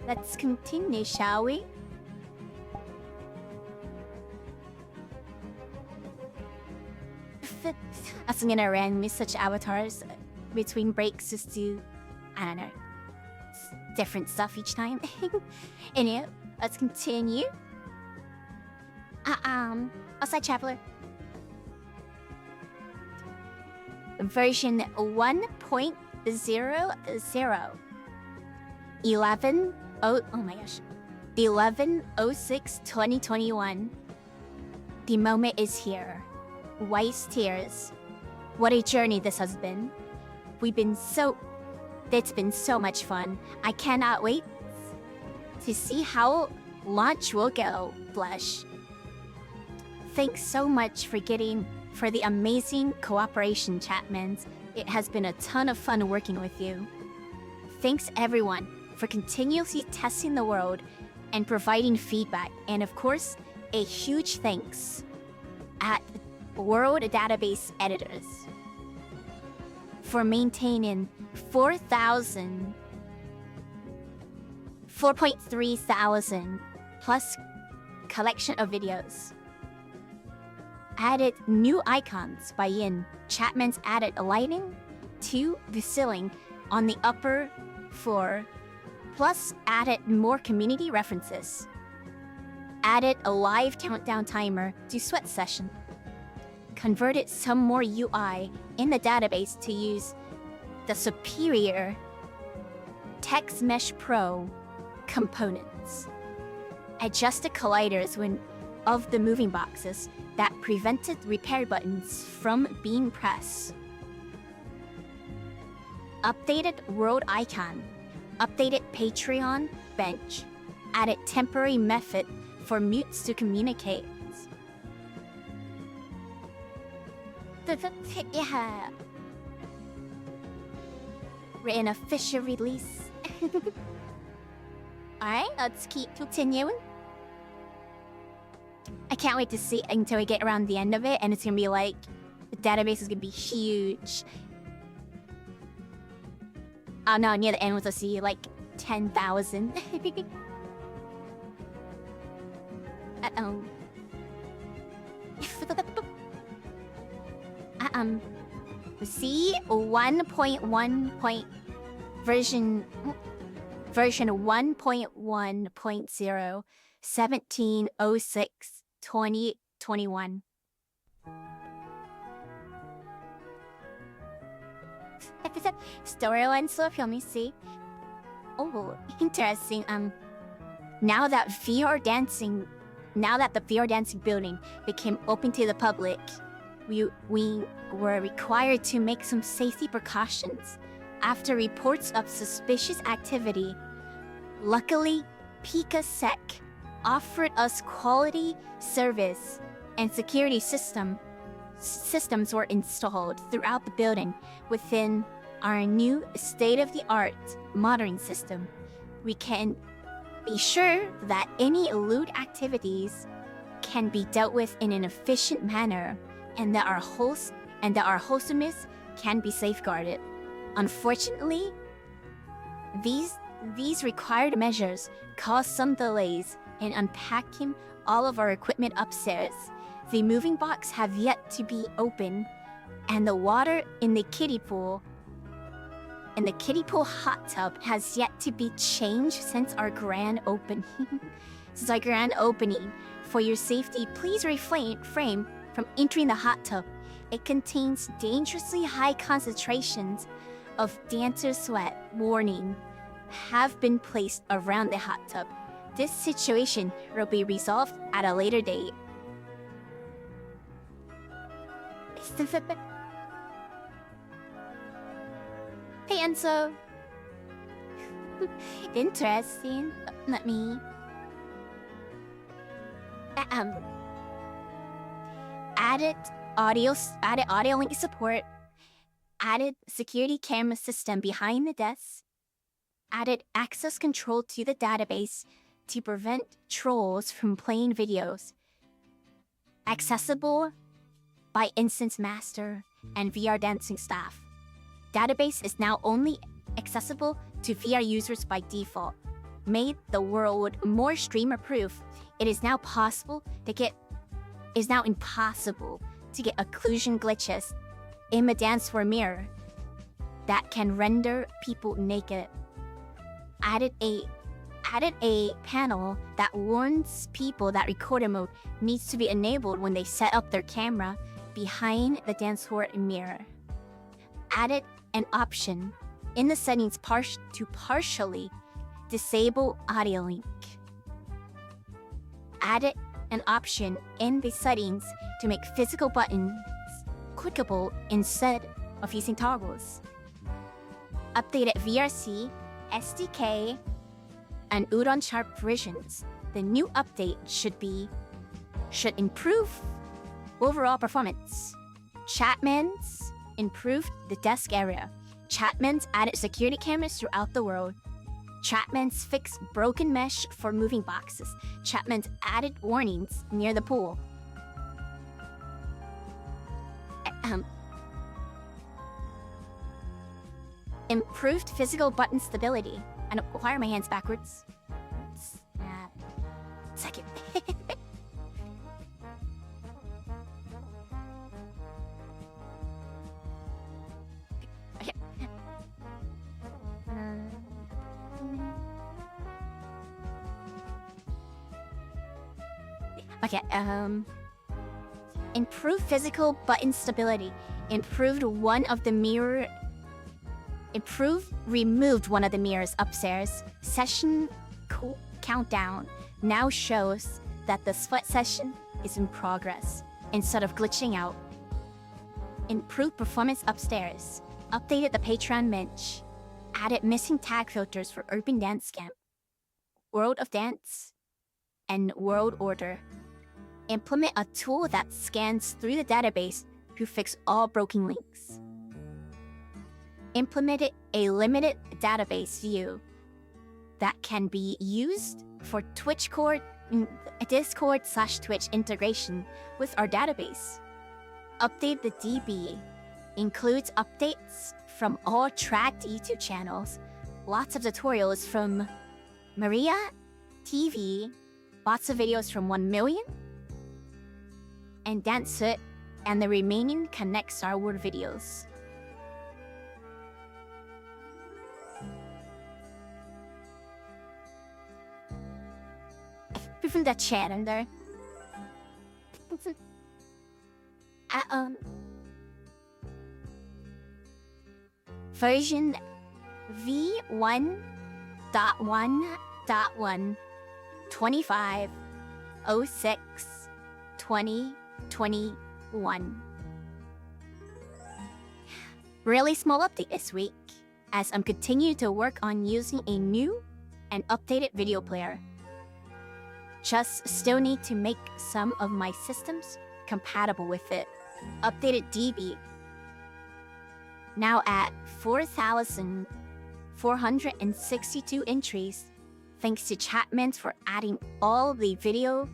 Let's continue, shall we? I was gonna randomly such avatars between breaks just to, I don't know, different stuff each time. Anyway, let's continue. Outside Traveler. Version 1.00. 11/06/2021. The moment is here. Wise tears. What a journey this has been. It's been so much fun. I cannot wait to see how launch will go. Blush. Thanks so much for the amazing cooperation, Chapmans. It has been a ton of fun working with you. Thanks everyone for continuously testing the world and providing feedback. And of course, a huge thanks at World Database Editors for maintaining 4.3 thousand plus collection of videos. Added new icons by Yin. Chapman's added lighting to the ceiling on the upper floor, plus added more community references. Added a live countdown timer to Sweat Session. Converted some more UI in the database to use the superior Text Mesh Pro components. Adjusted colliders of the moving boxes that prevented repair buttons from being pressed. Updated world icon. Updated Patreon bench. Added temporary method for mutes to communicate. Yeah. Written official release. Alright, let's keep continuing. I can't wait to see until we get around the end of it, and it's gonna be like, the database is gonna be huge. Oh no, near the end we'll see like 10,000. Uh-oh. See 1.1. Version 1.1.0 17/06/2021. Storyline stuff, let me see. Oh, interesting. Now that the VR dancing building became open to the public, we were required to make some safety precautions after reports of suspicious activity. Luckily, PikaSec offered us quality service, and security systems were installed throughout the building within our new state-of-the-art monitoring system. We can be sure that any loot activities can be dealt with in an efficient manner, and that our wholesomeness can be safeguarded. Unfortunately, these required measures caused some delays in unpacking all of our equipment upstairs. The moving box have yet to be opened, and the water in the kiddie pool hot tub has yet to be changed since our grand opening. For your safety, please refrain from entering the hot tub. It contains dangerously high concentrations of dancer sweat. Warning have been placed around the hot tub. This situation will be resolved at a later date. Hey Enzo. Interesting. Let me added audio link support, added security camera system behind the desk, added access control to the database to prevent trolls from playing videos, accessible by instance master and VR dancing staff. Database is now only accessible to VR users by default, made the world more streamer-proof. It is now impossible to get occlusion glitches in a dance floor mirror that can render people naked. Added a panel that warns people that recorder mode needs to be enabled when they set up their camera behind the dance floor mirror. Added an option in the settings to partially disable audio link. Added an option in the settings to make physical buttons clickable instead of using toggles. Updated VRC, SDK, and Udon Sharp versions. The new update should improve overall performance. Chatman's improved the desk area. Chatman's added security cameras throughout the world. Chatman's fixed broken mesh for moving boxes. Chatman's added warnings near the pool. Improved physical button stability. I don't why are my hands backwards? Second. Okay. Okay, improved physical button stability. Removed one of the mirrors upstairs. Session countdown now shows that the split session is in progress instead of glitching out. Improved performance upstairs. Updated the Patreon Minch. Added missing tag filters for Urban Dance Camp, World of Dance, and World Order. Implement a tool that scans through the database to fix all broken links. Implemented a limited database view that can be used for Discord/Twitch integration with our database. Update the DB includes updates from all tracked YouTube channels, lots of tutorials from Maria TV, lots of videos from 1 million, and Dance It, and the remaining Connect Star Wars videos. From the chat in there. Version V1.1.1 25/06/2021. Really small update this week, as I'm continuing to work on using a new and updated video player. Just still need to make some of my systems compatible with it. Updated DB. Now at 4,462 entries, thanks to Chatman for adding all the videos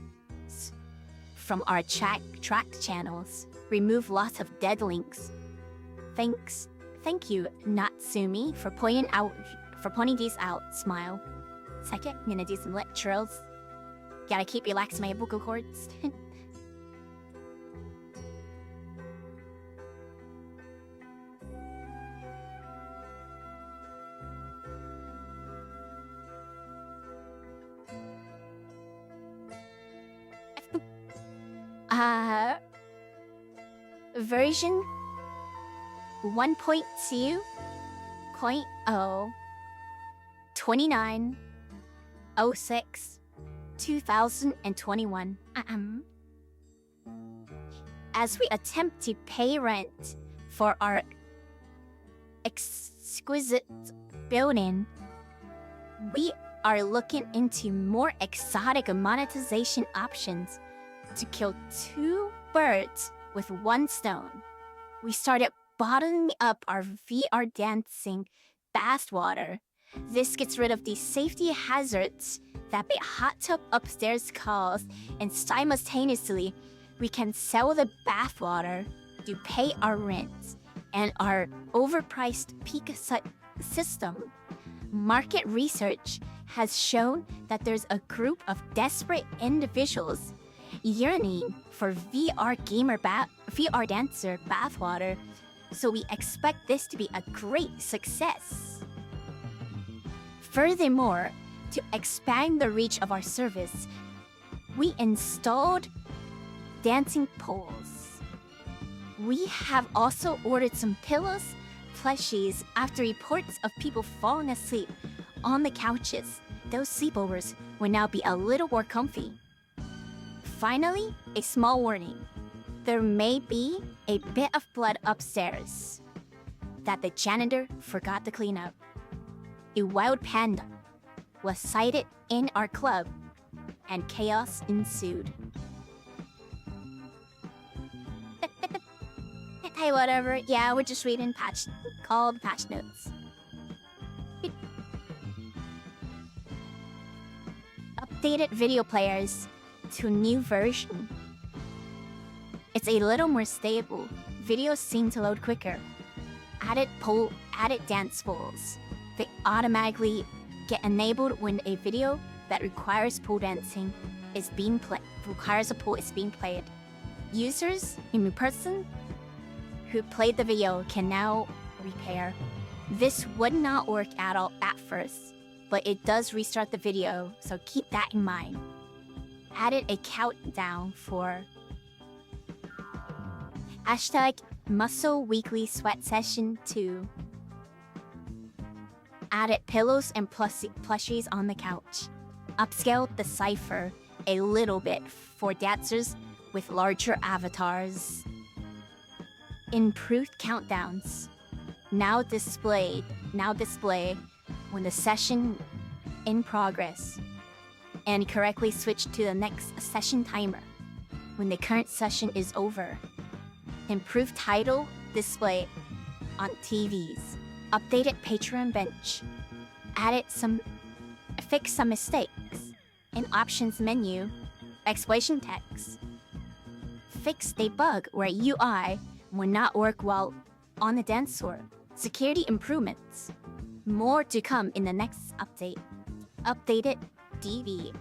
from our tracked channels. Remove lots of dead links. Thank you, Natsumi, for pointing these out. Smile. Second, I'm gonna do some lip trills. Gotta keep relaxing my vocal cords. Version 1.2.0 29/06/2021. As we attempt to pay rent for our exquisite building, we are looking into more exotic monetization options to kill 2 birds with 1 stone. We started bottling up our VR dancing bathwater. This gets rid of the safety hazards that the hot tub upstairs cause, and simultaneously, we can sell the bathwater to pay our rent and our overpriced system. Market research has shown that there's a group of desperate individuals yearning for VR dancer bathwater, so we expect this to be a great success. Furthermore, to expand the reach of our service, we installed dancing poles. We have also ordered some pillows, plushies after reports of people falling asleep on the couches. Those sleepovers will now be a little more comfy. Finally, a small warning. There may be a bit of blood upstairs that the janitor forgot to clean up. A wild panda was sighted in our club, and chaos ensued. Hey, whatever. Yeah, we're just reading called patch notes. Updated video players to new version. It's a little more stable. Videos seem to load quicker. Added dance poles. They automatically get enabled when a video that requires pole dancing is being played. Users, in person, who played the video can now repair. This would not work at all at first, but it does restart the video, so keep that in mind. Added a countdown for #Muscle Weekly Sweat Session 2. Added pillows and plushies on the couch. Upscaled the cipher a little bit for dancers with larger avatars. Improved countdowns. Now display when the session in progress, and correctly switch to the next session timer when the current session is over. Improved title display on TVs. Updated Patreon bench. Fixed some mistakes in options menu. Explanation text. Fixed a bug where UI will not work while on the dance floor. Security improvements. More to come in the next update. Updated DV.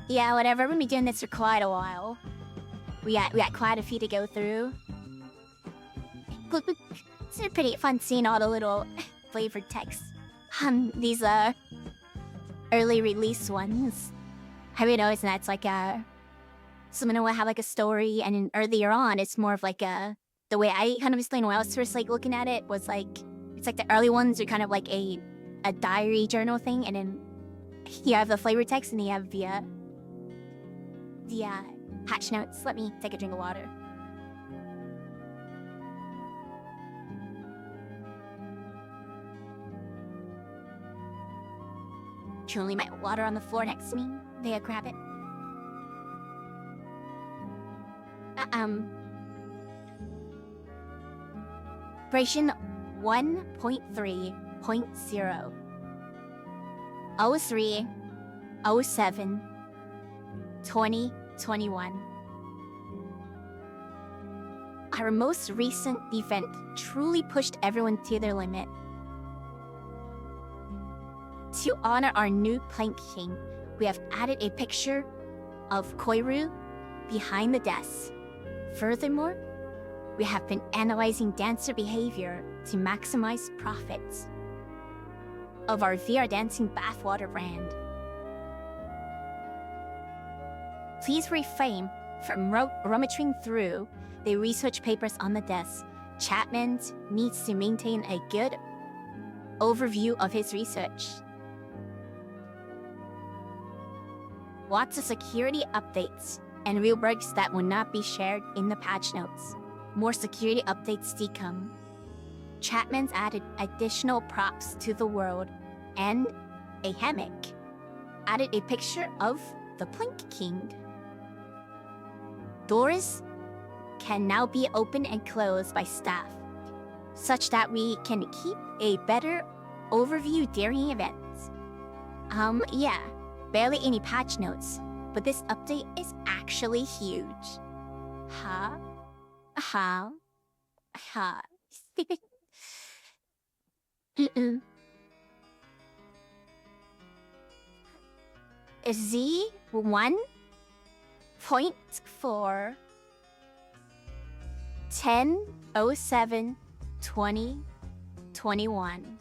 Yeah, whatever. We're gonna be doing this for quite a while. We got quite a few to go through. It's pretty fun seeing all the little flavored texts. These early release ones. Have you noticed that it's like some of them will have like a story, and then earlier on it's more of like the way I kind of explained when I was first like looking at it was like it's like the early ones are kind of like a diary journal thing, and then you have the flavor text and you have the hatch notes. Let me take a drink of water. Truly my water on the floor next to me. They grab it. Version 1.3.0 03 07 2021. Our most recent event truly pushed everyone to their limit. To honor our new Plank King, we have added a picture of Koiru behind the desk. Furthermore, we have been analyzing dancer behavior to maximize profits of our VR dancing bathwater brand. Please refrain from rummaging through the research papers on the desk. Chapman needs to maintain a good overview of his research. Lots of security updates and real bugs that will not be shared in the patch notes. More security updates to come. Chapman's added additional props to the world and a hammock. Added a picture of the Plank King. Doors can now be opened and closed by staff, such that we can keep a better overview during events. Barely any patch notes, but this update is actually huge. Ha. Ha. Ha. Z1.4 10/07 2021.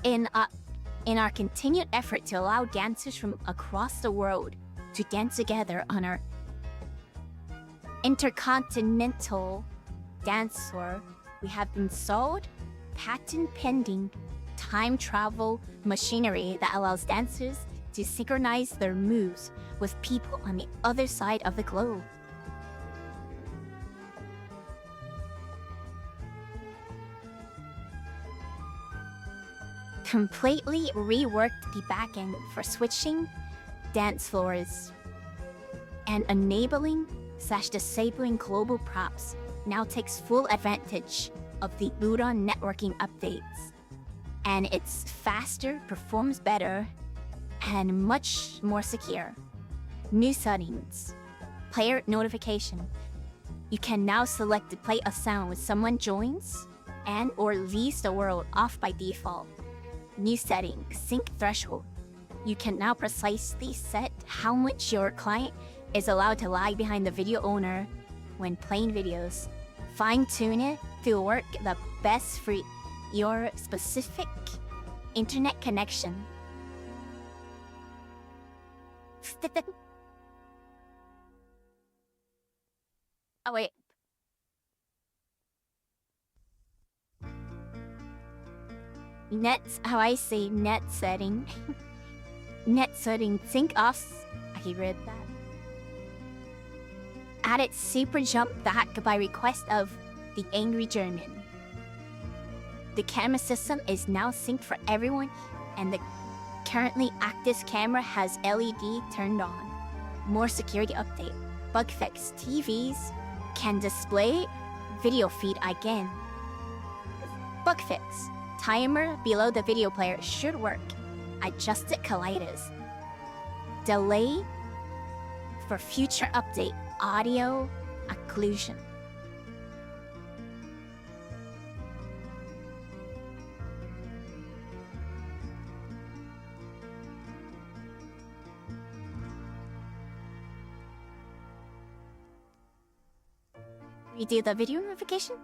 In our continued effort to allow dancers from across the world to dance together on our intercontinental dance tour, we have installed patent-pending time travel machinery that allows dancers to synchronize their moves with people on the other side of the globe. Completely reworked the backend for switching dance floors and enabling/disabling global props now takes full advantage of the Udon networking updates. And it's faster, performs better, and much more secure. New settings. Player notification. You can now select to play a sound when someone joins and or leaves the world off by default. New setting, sync threshold. You can now precisely set how much your client is allowed to lag behind the video owner when playing videos. Fine-tune it to work the best for your specific internet connection. Oh wait. How I say net setting. Net setting, sync off. I read that. Added super jump back by request of the angry German. The camera system is now synced for everyone, and the currently active camera has LED turned on. More security update. Bug fix. TVs can display video feed again. Bug fix. Timer below the video player should work. Adjusted colliders. Delay for future update. Audio occlusion. Redo the video notification?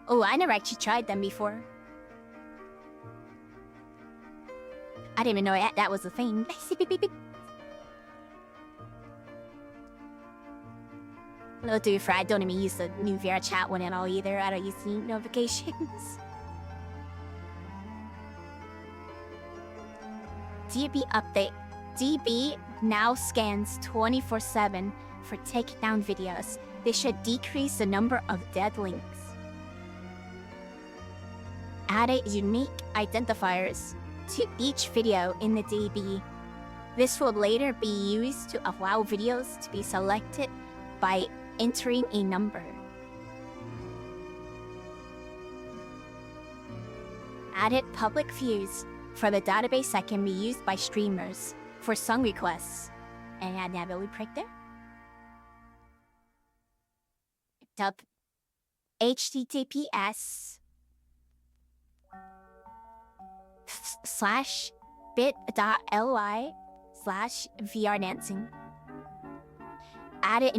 Oh, I never actually tried them before. I didn't even know that was a thing. No, to be fair, I don't even use the new VR chat one at all either. I don't use the notifications. DB update. DB now scans 24/7 for takedown videos. This should decrease the number of dead links. Added unique identifiers to each video in the DB. This will later be used to allow videos to be selected by entering a number. Added public views for the database that can be used by streamers for song requests. And add that really prick there. Dub https:/bit.ly/VRdancing. Added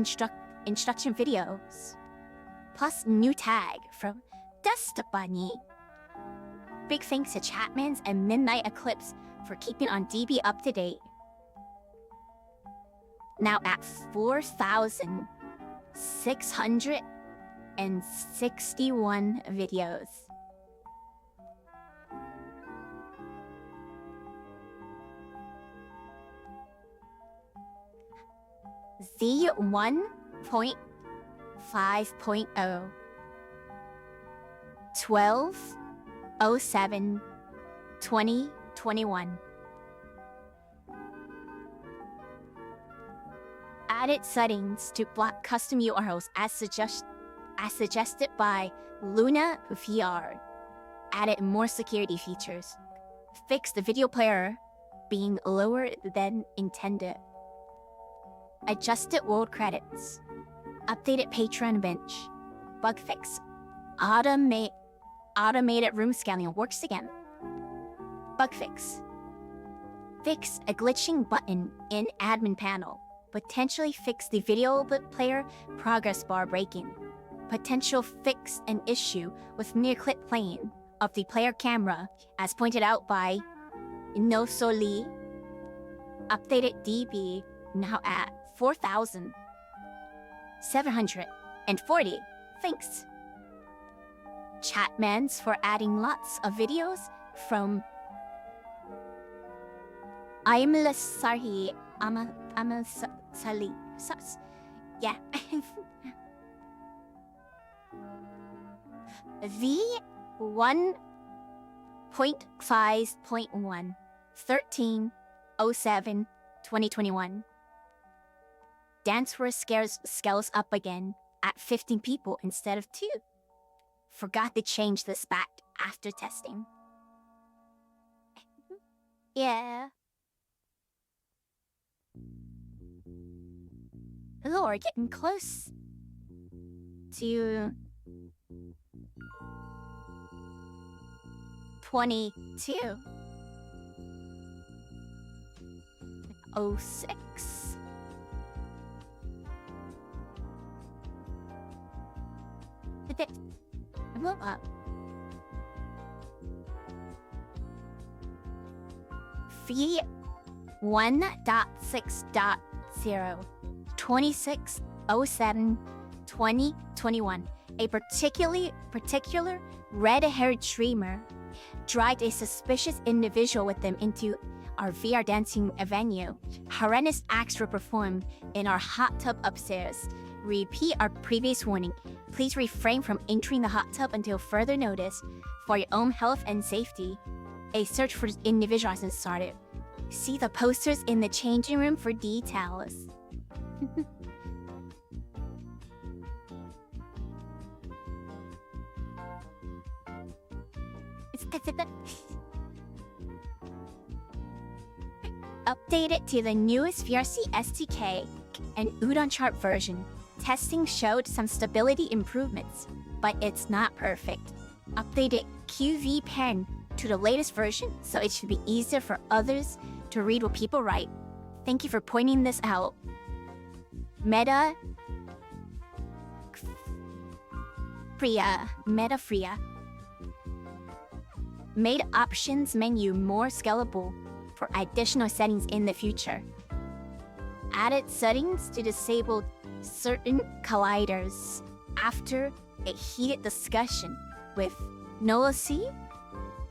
instruction videos. Plus new tag from Dustbunny. Big thanks to Chapman's and Midnight Eclipse for keeping on DB up to date. Now at 4,661 videos. Z1.5.0 12/07 2021. Added settings to block custom URLs as suggested by Luna VR. Added more security features. Fixed the video player being lower than intended. Adjusted world credits. Updated Patreon bench. Bug fix. Automated room scanning works again. Bug fix. Fix a glitching button in admin panel. Potentially fix the video player progress bar breaking. Potential fix an issue with near clip playing of the player camera, as pointed out by Inosoli. Updated DB now at 4,740. Thanks. Chatmans for adding lots of videos from Aimlasarhi Amasali. Yeah. V1.5.1 13/07/2021. Dance for scales up again at 15 people instead of 2. Forgot to change this back after testing. Yeah. Oh, we're getting close to 22. 06. Move up. V1.6.0 26/07/2021. A particular red-haired streamer dragged a suspicious individual with them into our VR dancing venue. Horrendous acts were performed in our hot tub upstairs. Repeat our previous warning. Please refrain from entering the hot tub until further notice. For your own health and safety, a search for this individual has been started. See the posters in the changing room for details. Updated to the newest VRC SDK and Udon chart version. Testing showed some stability improvements, but it's not perfect. Updated QV pen to the latest version, so it should be easier for others to read what people write. Thank you for pointing this out. Meta Freya made options menu more scalable for additional settings in the future. Added settings to disable certain colliders after a heated discussion with Nolosi,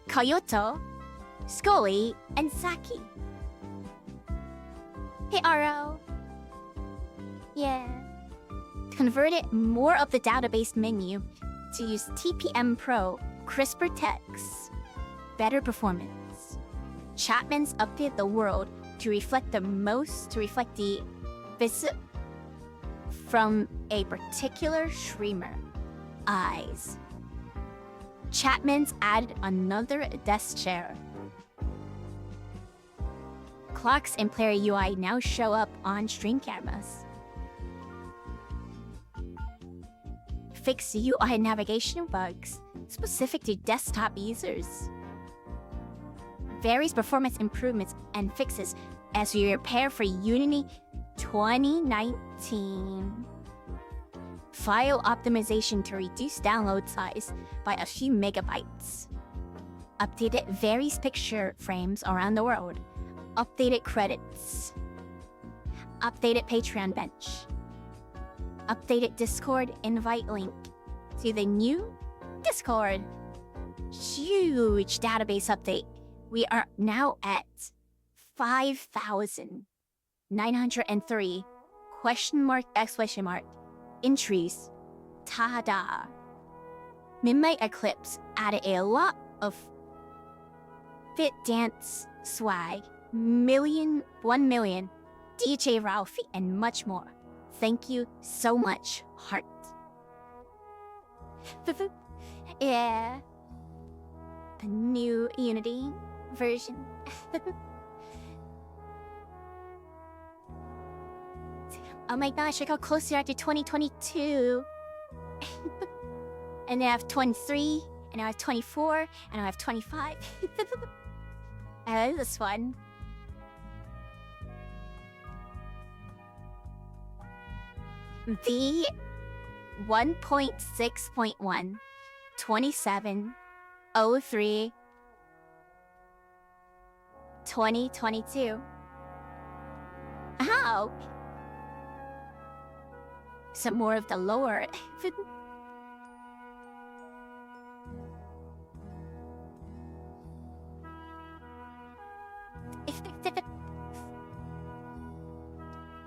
Kyoto, Scully, and Saki. Hey, RO. Yeah. Converted more of the database menu to use TPM Pro, crisper text, better performance. Chapman's updated the world to reflect the visit from a particular streamer. Eyes. Chapman's added another desk chair. Clocks and player UI now show up on stream cameras. Fix UI navigation bugs specific to desktop users. Various performance improvements and fixes as we prepare for Unity 2019. File optimization to reduce download size by a few megabytes. Updated various picture frames around the world. Updated credits. Updated Patreon bench. Updated Discord invite link to the new Discord. Huge database update. We are now at 5,903 ? Entries. Ta-da. Midnight Eclipse added a lot of fit dance swag, 1 million, DJ Ralphie, and much more. Thank you so much, heart. Yeah. The new Unity version. Oh my gosh, I got closer after 2022. And then I have 23, and now I have 24, and now I have 25. This is fun. V 1.6.1 27/03 2022. Ow! Some more of the lower.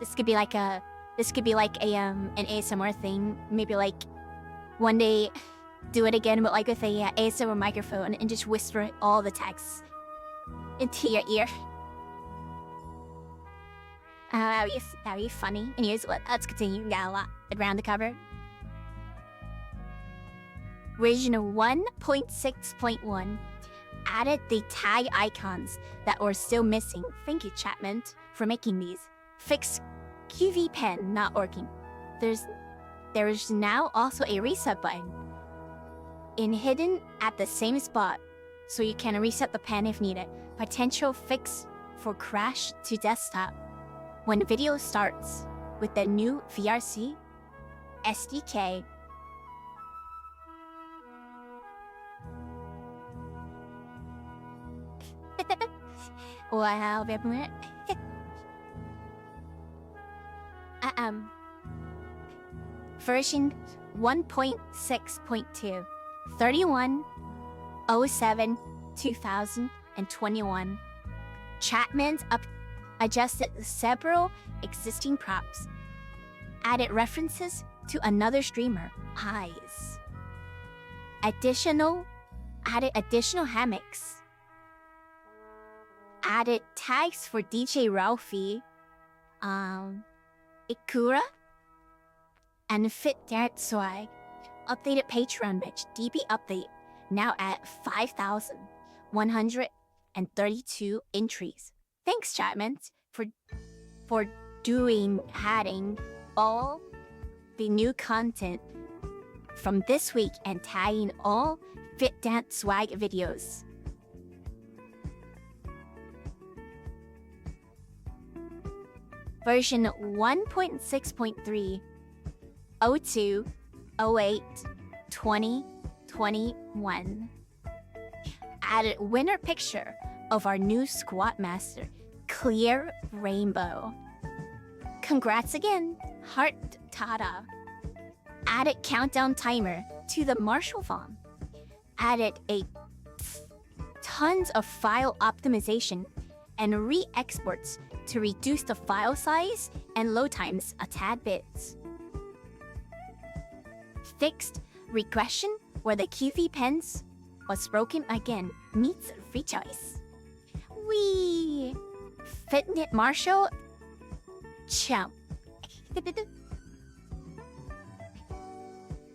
This could be like an ASMR thing. Maybe like one day do it again, but like with a ASMR microphone and just whisper all the texts into your ear. That'd be funny. Anyways, let's continue. Got a lot around the cover. Version 1.6.1 added the tag icons that were still missing. Thank you, Chapman, for making these. Fix QV pen not working. There is now also a reset button hidden at the same spot, so you can reset the pen if needed. Potential fix for crash to desktop when video starts with the new VRC SDK. Wow, version 1.6.2 31/07/2021. Chapman's adjusted several existing props, added references to another streamer, Eyes. Added additional hammocks. Added tags for DJ Ralphie, Ikura, and Fit Dance Swag. Updated Patreon bitch. DB update now at 5,132 entries. Thanks, Chapman, for adding all the new content from this week and tagging all Fit Dance Swag videos. Version 1.6.3 02/08/2021 added winner picture of our new squad master, Clear Rainbow. Congrats again, Heart Tada. Added countdown timer to the Marshall phone. Added tons of file optimization and re-exports to reduce the file size and load times a tad bit. Fixed regression where the QV pens was broken again meets rechoice. Wee! Fitnet Marshall Chump.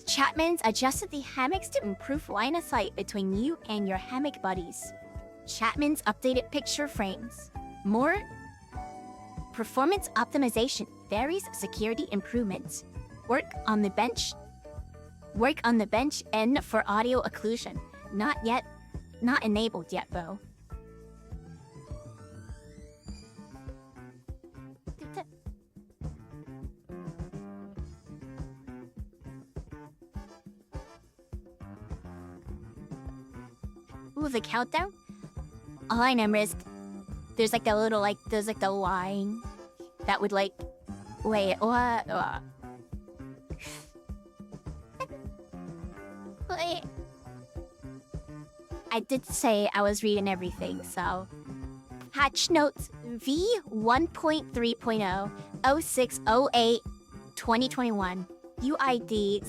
Chapman's adjusted the hammocks to improve line of sight between you and your hammock buddies. Chapman's updated picture frames. More performance optimization, various security improvements. Work on the bench and for audio occlusion. Not enabled yet though. Ooh, the countdown? All I remember is there's like the little there's like the line that would wait, what? Wait. I did say I was reading everything, so. Hatch notes V 1.3.0 06/08/2021 UID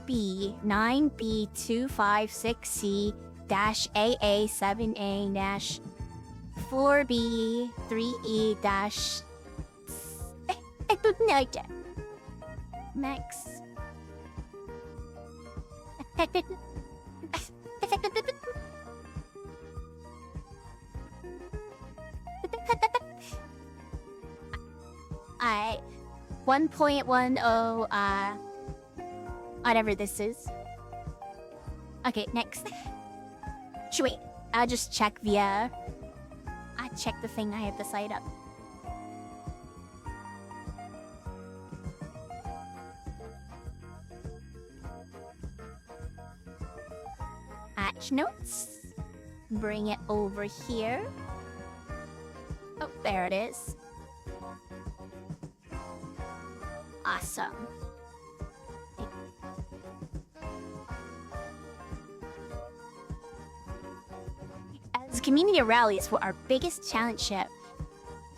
CB9B256C-AA7A-4B3E- I don't know yet. Max. 1.10, whatever this is. Okay, next. Wait, I'll just check via... I check the thing I have the site up. Patch notes. Bring it over here. Oh, there it is. Awesome. As community rallies were our biggest challenge yet,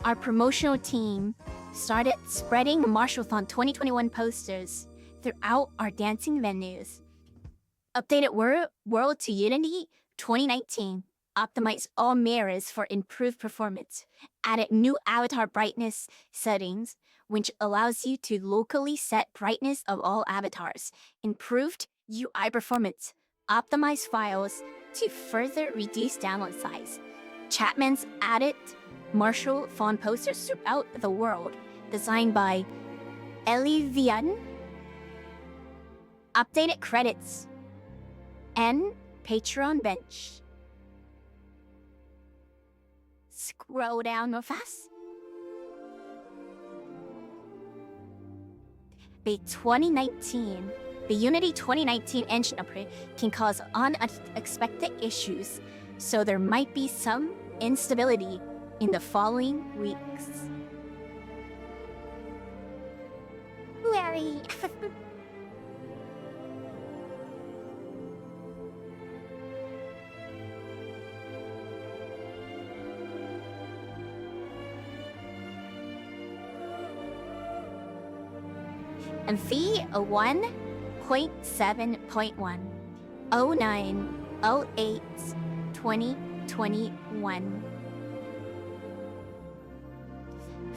our promotional team started spreading Marshalthon 2021 posters throughout our dancing venues. Updated World to Unity 2019. Optimized all mirrors for improved performance. Added new avatar brightness settings, which allows you to locally set brightness of all avatars. Improved UI performance. Optimized files to further reduce download size. Chapman's added Marshall font posters throughout the world, designed by Elivian. Updated credits and Patreon bench. Scroll down real fast. The Unity 2019 engine upgrade can cause unexpected issues, so there might be some instability in the following weeks. Larry. And V1.7.1 0908 2021.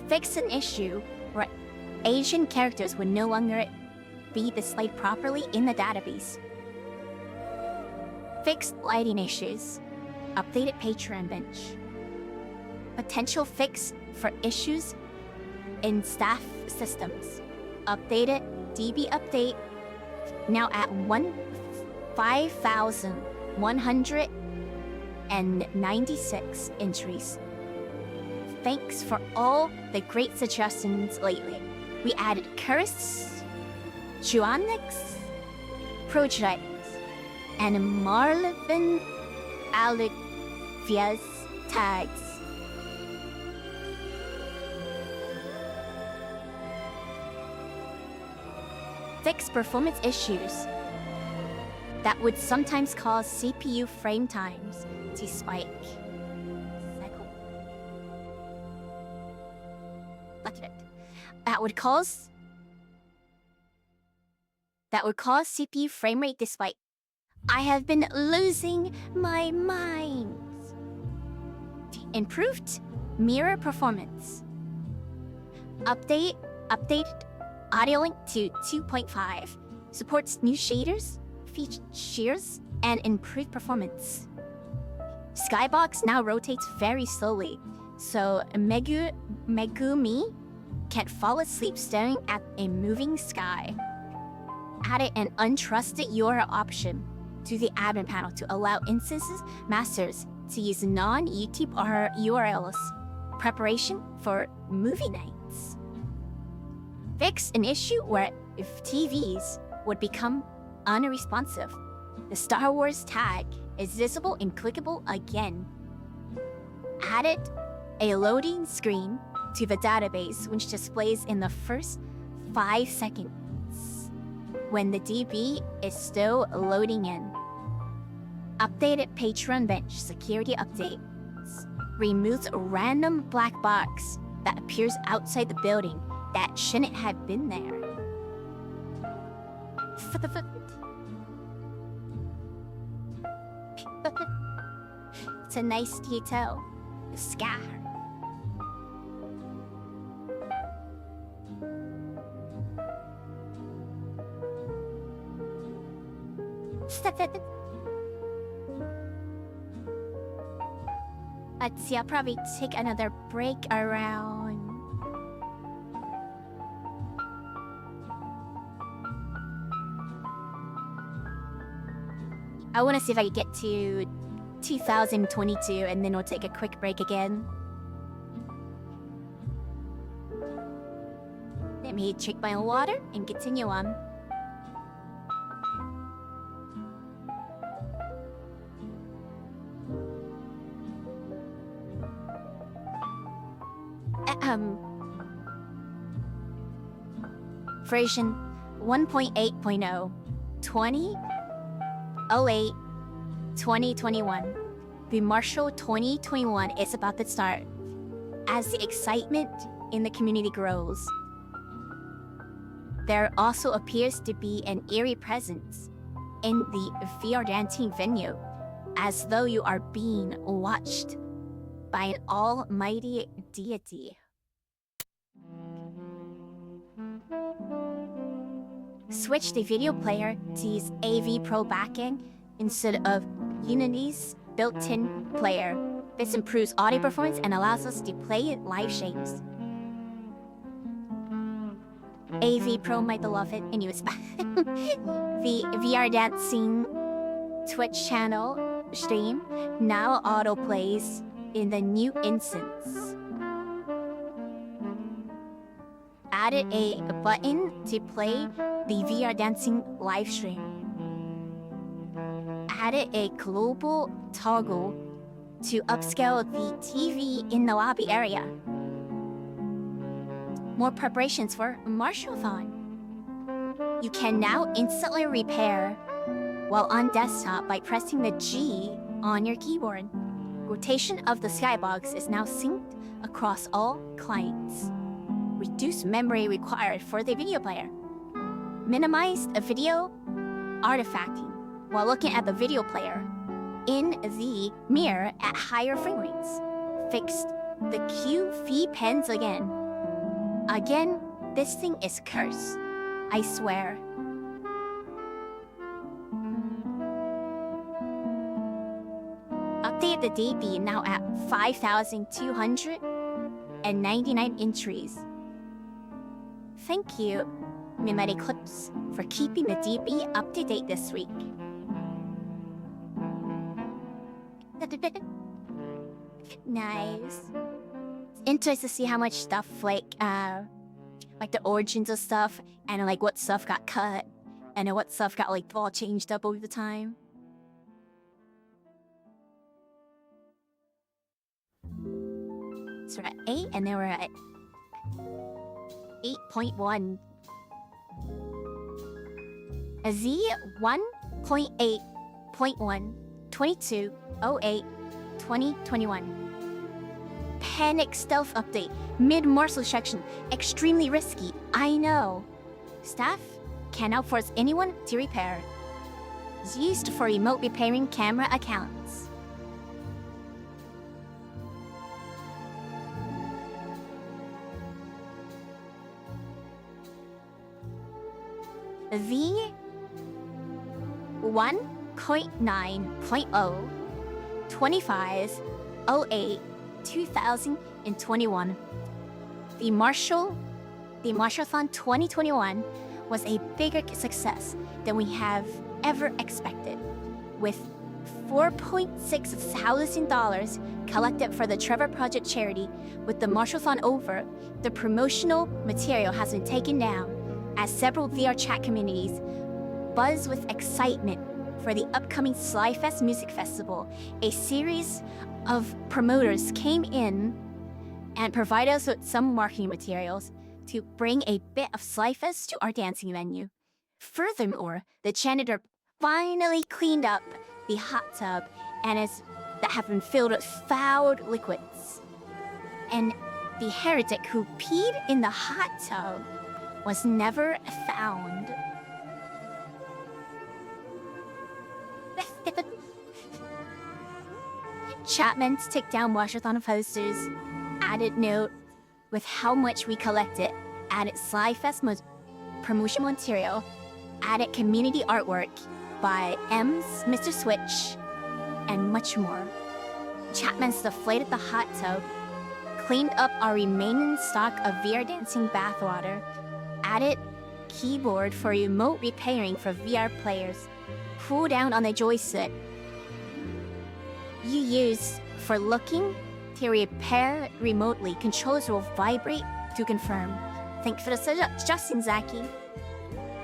Fix an issue where Asian characters would no longer be displayed properly in the database. Fixed lighting issues. Updated Patreon bench. Potential fix for issues in staff systems. Updated DB update, now at 5,196 entries. Thanks for all the great suggestions lately. We added Curse, Juanix, Project, and Marlin Alivia's tags. Fix performance issues that would sometimes cause CPU frame times to spike. That would cause CPU frame rate to spike. I have been losing my mind. Improved mirror performance. Update audio link to 2.5. Supports new shaders, features, and improved performance. Skybox now rotates very slowly, so Megumi can't fall asleep staring at a moving sky. Added an untrusted URL option to the admin panel to allow instances masters to use non-YouTube URLs. Preparation for movie nights. Fix an issue where if TVs would become unresponsive. The Star Wars tag is visible and clickable again. Added a loading screen to the database which displays in the first 5 seconds when the DB is still loading in. Updated Patreon bench security updates. Removes a random black box that appears outside the building that shouldn't have been there. It's a nice detail. The scar. Let's see, I'll probably take another break around I want to see if I can get to 2022 and then we'll take a quick break again. Let me drink my water and continue on. Version 1.8.0 2008 2021. The Marshall 2021 is about to start as the excitement in the community grows. There also appears to be an eerie presence in the VR dancing venue, as though you are being watched by an almighty deity. Switch the video player to use AV Pro backing instead of Unity's built-in player. This improves audio performance and allows us to play live streams. AV Pro might love it, and use the VR dancing Twitch channel stream now auto plays in the new instance. Added a button to play the VR dancing live stream. Added a global toggle to upscale the TV in the lobby area. More preparations for Marshallathon. You can now instantly repair while on desktop by pressing the G on your keyboard. Rotation of the skybox is now synced across all clients. Reduce memory required for the video player. Minimized a video artifacting while looking at the video player in the mirror at higher frame rates. Fixed the QV pens again. Again, this thing is cursed. I swear. Update the DB now at 5,299 entries. Thank you, Mimetic Clips, for keeping the DB up to date this week. Nice. It's interesting to see how much stuff like the origins of stuff and like what stuff got cut and what stuff got like all changed up over the time. So we're at 8 and then we're at 8.1. A Z 1.8.1 2208 2021. Panic stealth update. Mid-morsel section. Extremely risky. I know. Staff cannot force anyone to repair. Is used for remote repairing camera accounts. The 1.9.0 2508 2021. The Marshallathon 2021 was a bigger success than we have ever expected, with $4,600 collected for the Trevor Project charity. With the Marshallathon over, the promotional material has been taken down as several VR chat communities buzz with excitement for the upcoming Slyfest Music Festival. A series of promoters came in and provided us with some marketing materials to bring a bit of Slyfest to our dancing venue. Furthermore, the janitor finally cleaned up the hot tub that have been filled with foul liquids. And the heretic who peed in the hot tub was never found. Chapman's took down Washathon posters, added note with how much we collected, added Slyfest promotional material, added community artwork by M's Mr. Switch, and much more. Chapman's deflated the hot tub, cleaned up our remaining stock of VR dancing bathwater, added keyboard for remote repairing for VR players, pull down on the joystick you use for looking to repair remotely. Controls will vibrate to confirm. Thanks for the suggestion, Zaki.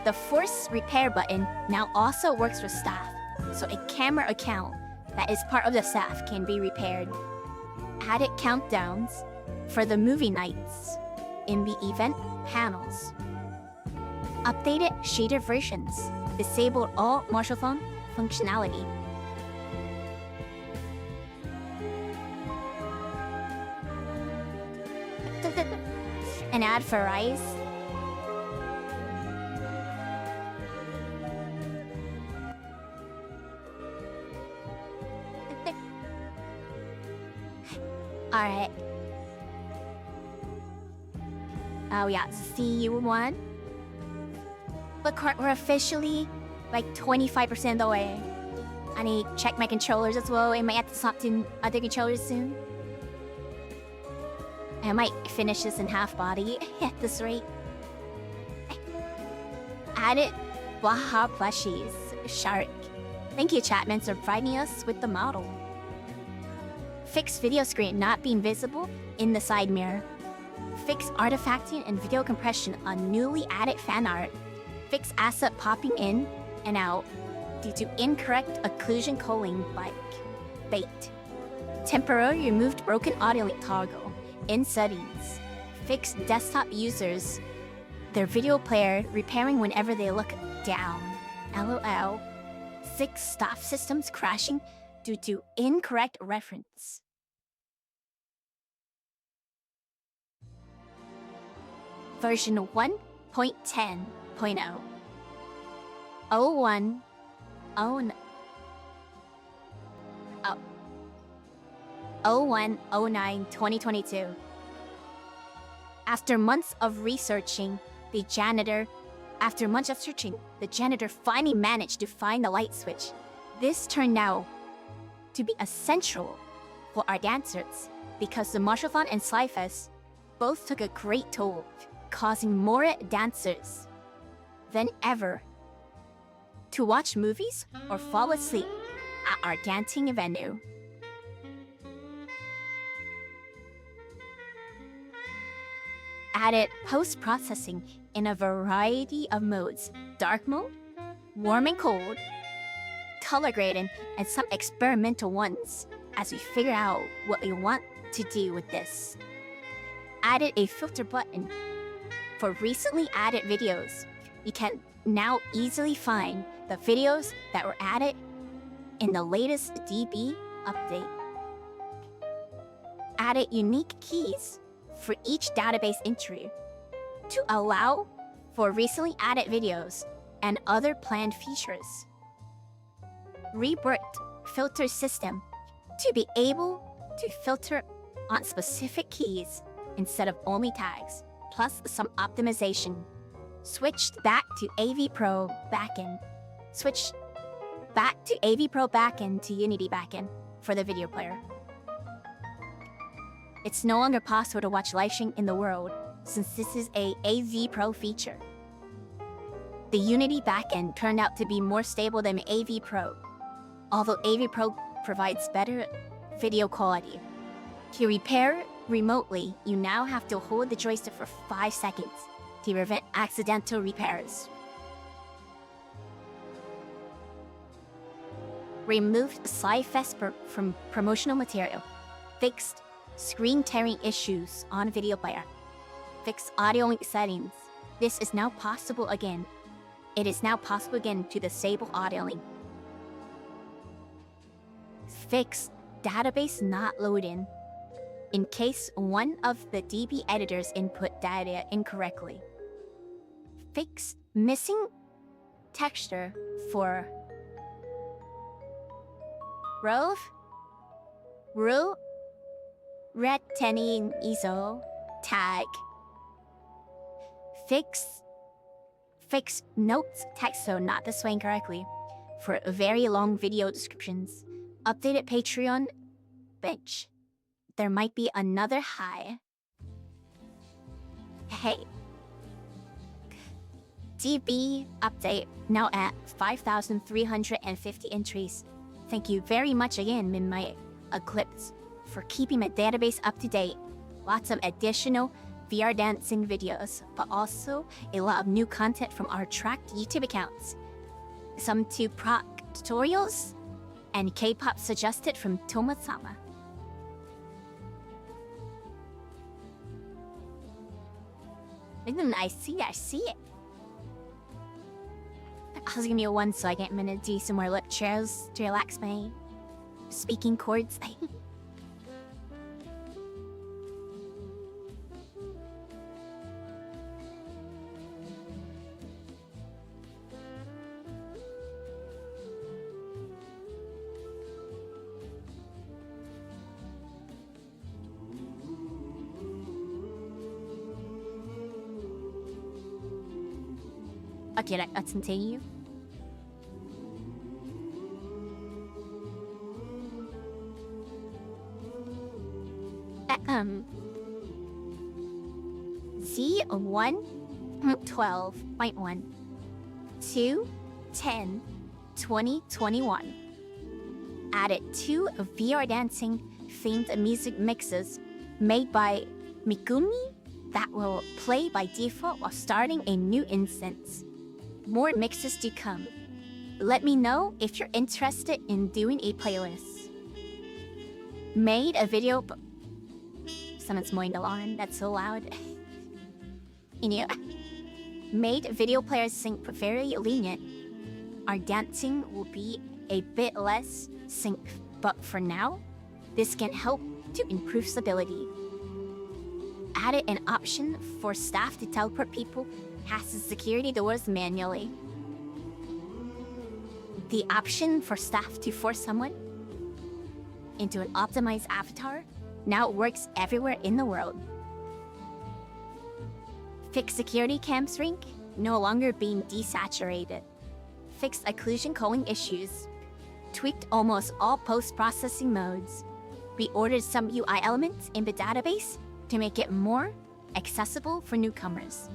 The force repair button now also works for staff, so a camera account that is part of the staff can be repaired. Added countdowns for the movie nights in the event panels. Updated shader versions. Disabled all martial phone functionality. An ad for rice. Alright. Oh yeah, CU1. Look, we're officially like 25% of the way. I need to check my controllers as well. I might have to swap to other controllers soon. I might finish this in half body at this rate. Added Baja plushies. Shark. Thank you, Chapman, for providing us with the model. Fix video screen not being visible in the side mirror. Fix artifacting and video compression on newly added fan art. Fix asset popping in and out due to incorrect occlusion culling bait. Temporarily removed broken audio link toggle in settings. Fix desktop users their video player repairing whenever they look down. LOL. 6 staff systems crashing due to incorrect reference. Version 1.10.0. 01 0109 2022. After months of searching, the janitor finally managed to find the light switch. This turned out to be essential for our dancers because the Martial-thon and Slyfest both took a great toll, causing more dancers than ever to watch movies or fall asleep at our dancing venue. Added post-processing in a variety of modes: dark mode, warm and cold, color grading, and some experimental ones as we figure out what we want to do with this. Added a filter button for recently added videos. You can now easily find the videos that were added in the latest DB update. Added unique keys for each database entry to allow for recently added videos and other planned features. Reworked filter system to be able to filter on specific keys instead of only tags, plus some optimization. Switched back to AV Pro backend. Switched back to AV Pro backend to Unity backend for the video player. It's no longer possible to watch live stream in the world since this is a AV Pro feature. The Unity backend turned out to be more stable than AV Pro, although AV Pro provides better video quality. To repair remotely, you now have to hold the joystick for 5 seconds to prevent accidental repairs. Removed Slyfest from promotional material. Fixed screen tearing issues on video player. Fixed audio link settings. This is now possible again. It is now possible again to disable audio link. Fixed database not loading in case one of the DB editors input data incorrectly. Fix missing texture for Ru Red Tenny ISO tag. Fix notes text so not displaying correctly for very long video descriptions. Updated Patreon bench. There might be another high. Hey. DB update now at 5,350 entries. Thank you very much again, Midnight Eclipse, for keeping my database up to date. Lots of additional VR dancing videos, but also a lot of new content from our tracked YouTube accounts. Some 2-proc tutorials, and K-pop suggested from Tomo-sama. I see it. I was giving me a 1 second. I'm gonna do some more lip chairs to relax my speaking cords. Okay, let's continue. Z112.1 to 10/2021 added 2 VR dancing themed music mixes made by Mikumi that will play by default while starting a new instance. More mixes to come. Let me know if you're interested in doing a playlist. Made a video. Someone's mowing the lawn. That's so loud. Made video player sync very lenient. Our dancing will be a bit less sync, but for now, this can help to improve stability. Added an option for staff to teleport people past the security doors manually. The option for staff to force someone into an optimized avatar now works everywhere in the world. Fixed security cams rink no longer being desaturated. Fixed occlusion culling issues. Tweaked almost all post-processing modes. We ordered some UI elements in the database to make it more accessible for newcomers.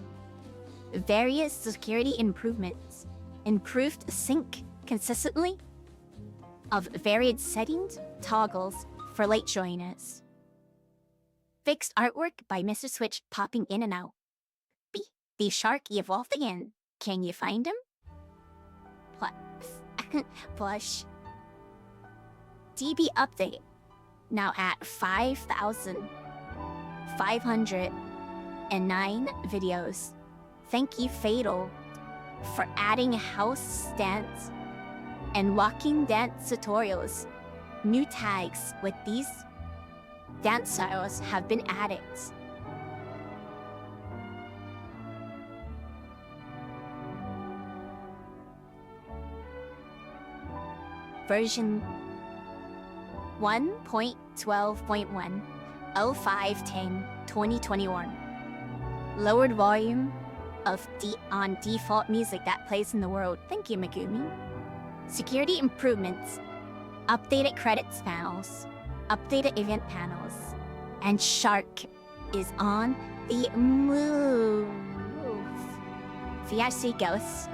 Various security improvements. Improved sync consistently of varied settings, toggles for late joiners. Fixed artwork by Mr. Switch popping in and out. The shark evolved again. Can you find him? Plush. DB update. Now at 5,509 videos. Thank you, Fatal, for adding house dance and walking dance tutorials. New tags with these dance styles have been added. Version 1.12.1 05/10/2021. Lowered volume of on default music that plays in the world. Thank you, Megumi. Security improvements. Updated credits panels. Updated event panels. And Shark is on the move. VRC Ghosts.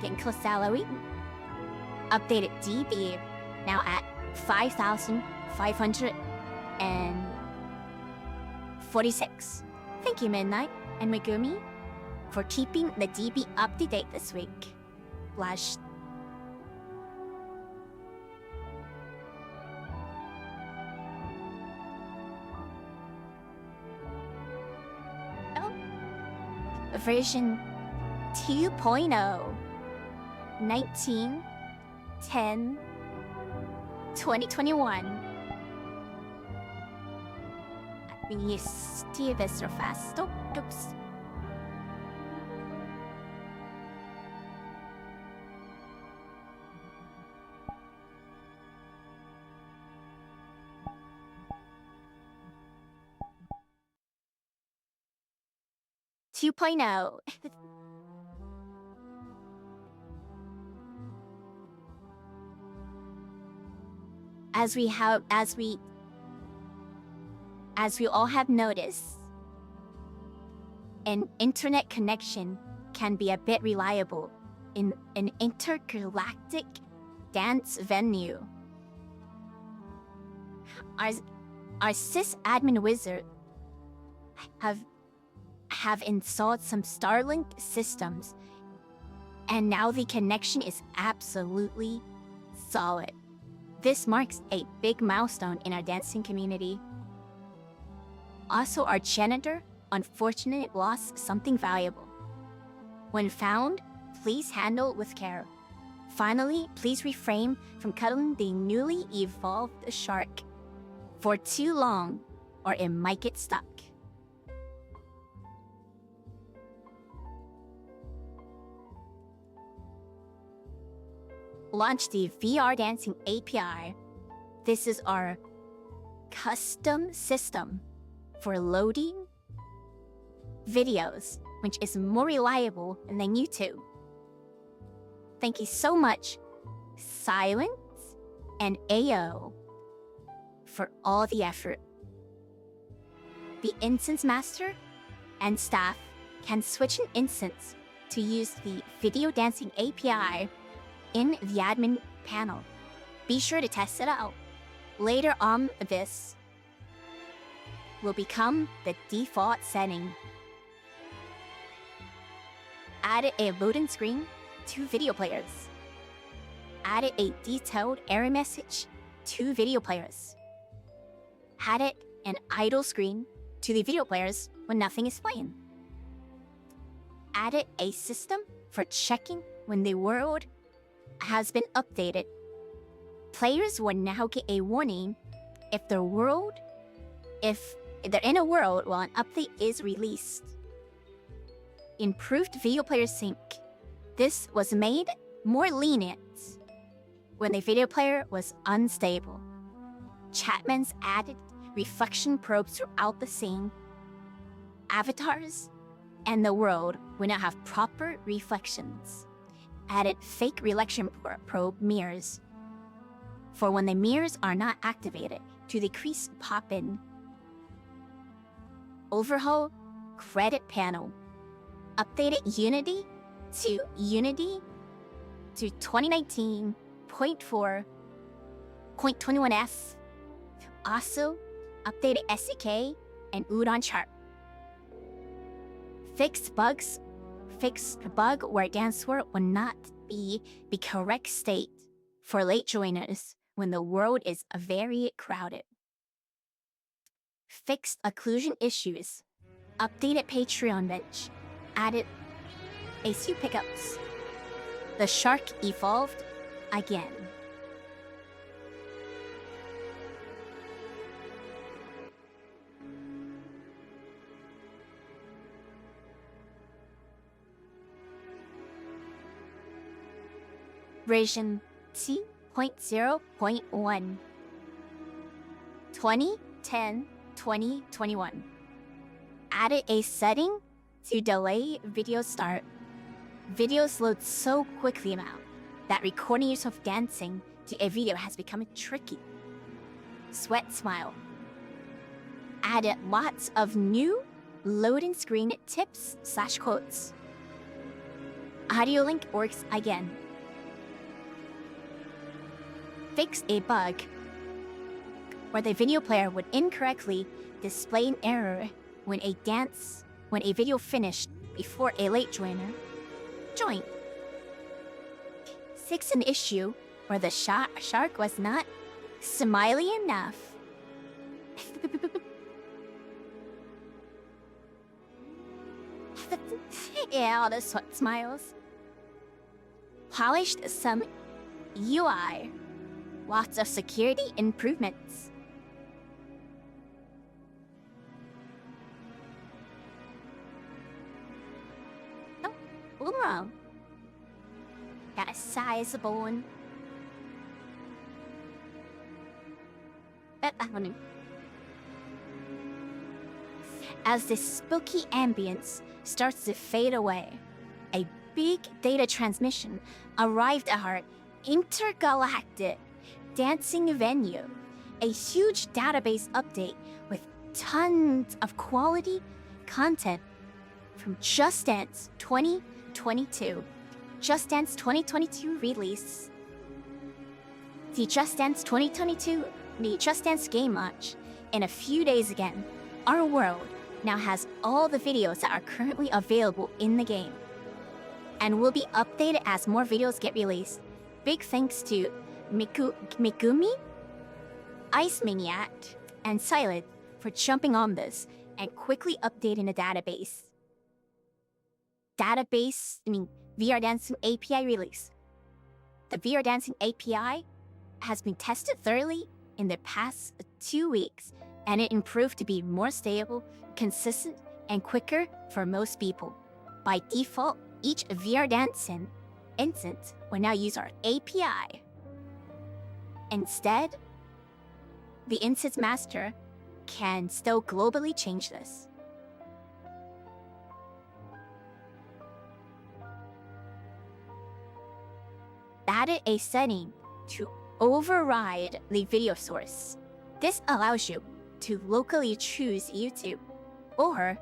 Getting close to Halloween. Updated DB now at 5,546. Thank you, Midnight and Megumi, for keeping the DB up to date this week. Blush. Version 2.0 19/10/2021. Vi styr så fast. Stopp. Oops. Two point oh. As we all have noticed, an internet connection can be a bit reliable in an intergalactic dance venue. Our sysadmin wizard have installed some Starlink systems, and now the connection is absolutely solid. This marks a big milestone in our dancing community. Also, our janitor unfortunately lost something valuable. When found, please handle with care. Finally, please refrain from cuddling the newly evolved shark for too long, or it might get stuck. Launch the VR Dancing API. This is our custom system for loading videos, which is more reliable than YouTube. Thank you so much, Silence and AO, for all the effort. The instance master and staff can switch an instance to use the Video Dancing API in the admin panel. Be sure to test it out. Later on, this will become the default setting. Added a loading screen to video players. Added a detailed error message to video players. Added an idle screen to the video players when nothing is playing. Added a system for checking when the world has been updated. Players will now get a warning if they're in a world while an update is released. Improved video player sync. This was made more lenient when the video player was unstable. Chatmans added reflection probes throughout the scene. Avatars and the world will now have proper reflections. Added fake reflection probe mirrors for when the mirrors are not activated to decrease pop-in. Overhaul credit panel. Updated Unity to 2019.4.21f. Also, updated SDK and Udon chart. Fixed bug where Danceworld will not be the correct state for late joiners when the world is very crowded. Fixed occlusion issues. Updated Patreon bench. Added ASU pickups. The shark evolved again. Version 2.0.1 2010-2021. Added a setting to delay video start. Videos load so quickly now that recording yourself dancing to a video has become tricky. Sweat smile. Added lots of new loading screen tips/quotes. Audio link works again. Fixed a bug where the video player would incorrectly display an error when a video finished before a late joiner joined. Fixed an issue where the shark was not smiley enough. Yeah, all the sweat smiles. Polished some UI. Lots of security improvements. Oh, wow. Got a sizable one. That one. As the spooky ambience starts to fade away, a big data transmission arrived at our intergalactic dancing venue. A huge database update with tons of quality content from Just Dance 20 2022. Just Dance 2022 release. The Just Dance game launch in a few days again. Our world now has all the videos that are currently available in the game and will be updated as more videos get released. Big thanks to Megumi, Ice Maniac, and Silent for jumping on this and quickly updating the database. VR Dancing API release. The VR Dancing API has been tested thoroughly in the past 2 weeks, and it improved to be more stable, consistent, and quicker for most people. By default, each VR Dancing instance will now use our API. Instead, the instance master can still globally change this. Added a setting to override the video source. This allows you to locally choose YouTube or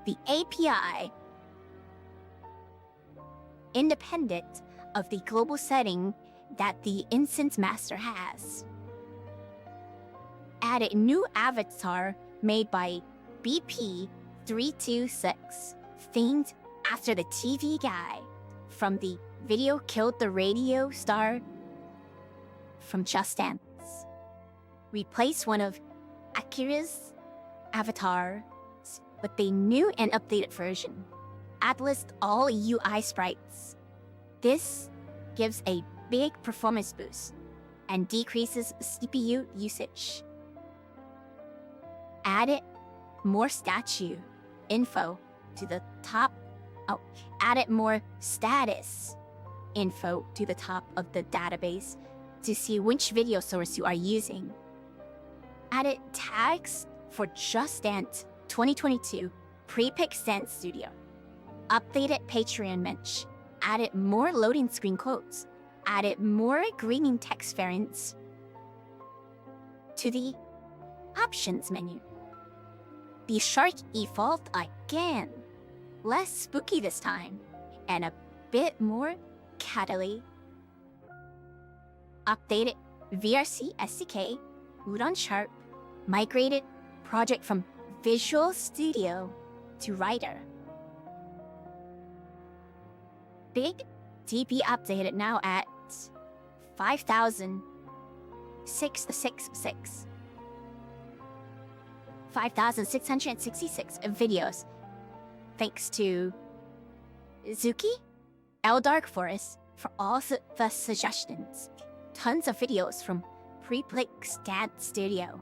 the API independent of the global setting that the instance master has. Add a new avatar made by BP326, themed after the TV guy from the Video Killed the Radio star from Just Dance. Replace one of Akira's avatars with a new and updated version. Add list all UI sprites. This gives a big performance boost and decreases CPU usage. Added more statue info to the top. Added more status info to the top of the database to see which video source you are using. Added tags for Just Dance 2022 Pre-Pick Dance Studio. Updated Patreon mensch. Added more loading screen quotes. Added more greeting text variants to the options menu. The shark evolved again. Less spooky this time, and a bit more cuddly. Updated VRC SDK, Udon Sharp, migrated project from Visual Studio to Writer. Big DB updated now at 5,666 videos. Thanks to Zuki, Dark Forest for all the suggestions. Tons of videos from Pre-Pick Dance Studio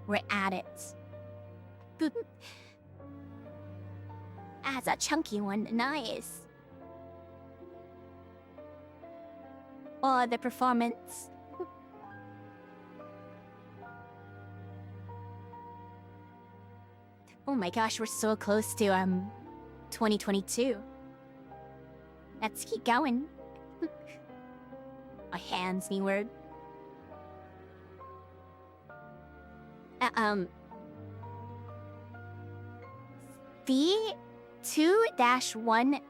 were added. As a chunky one, nice. Oh, the performance. Oh my gosh, we're so close to 2022. Let's keep going. My hands me word. V2-1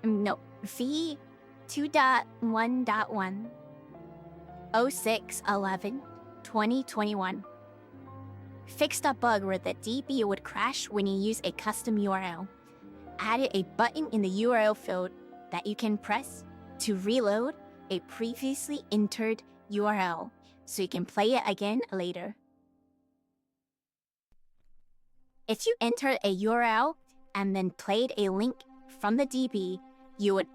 no V2.1.1 06/11 2021 fixed a bug where the DB would crash when you use a custom URL. Added a button in the URL field that you can press to reload a previously entered URL so you can play it again later. If you entered a URL and then played a link from the DB, you would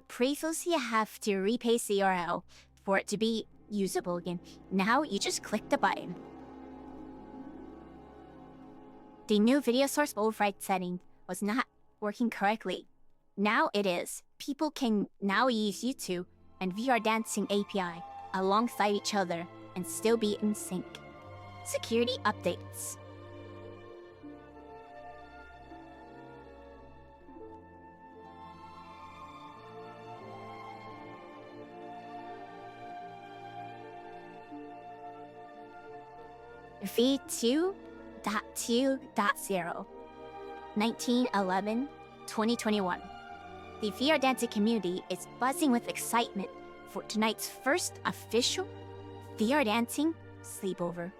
previously have to repaste the URL for it to be usable again. Now you just click the button. The new video source override setting was not working correctly. Now it is. People can now use YouTube and VR Dancing API alongside each other and still be in sync. Security updates. V2.2.0 1911 2021. The VR dancing community is buzzing with excitement for tonight's first official VR dancing sleepover.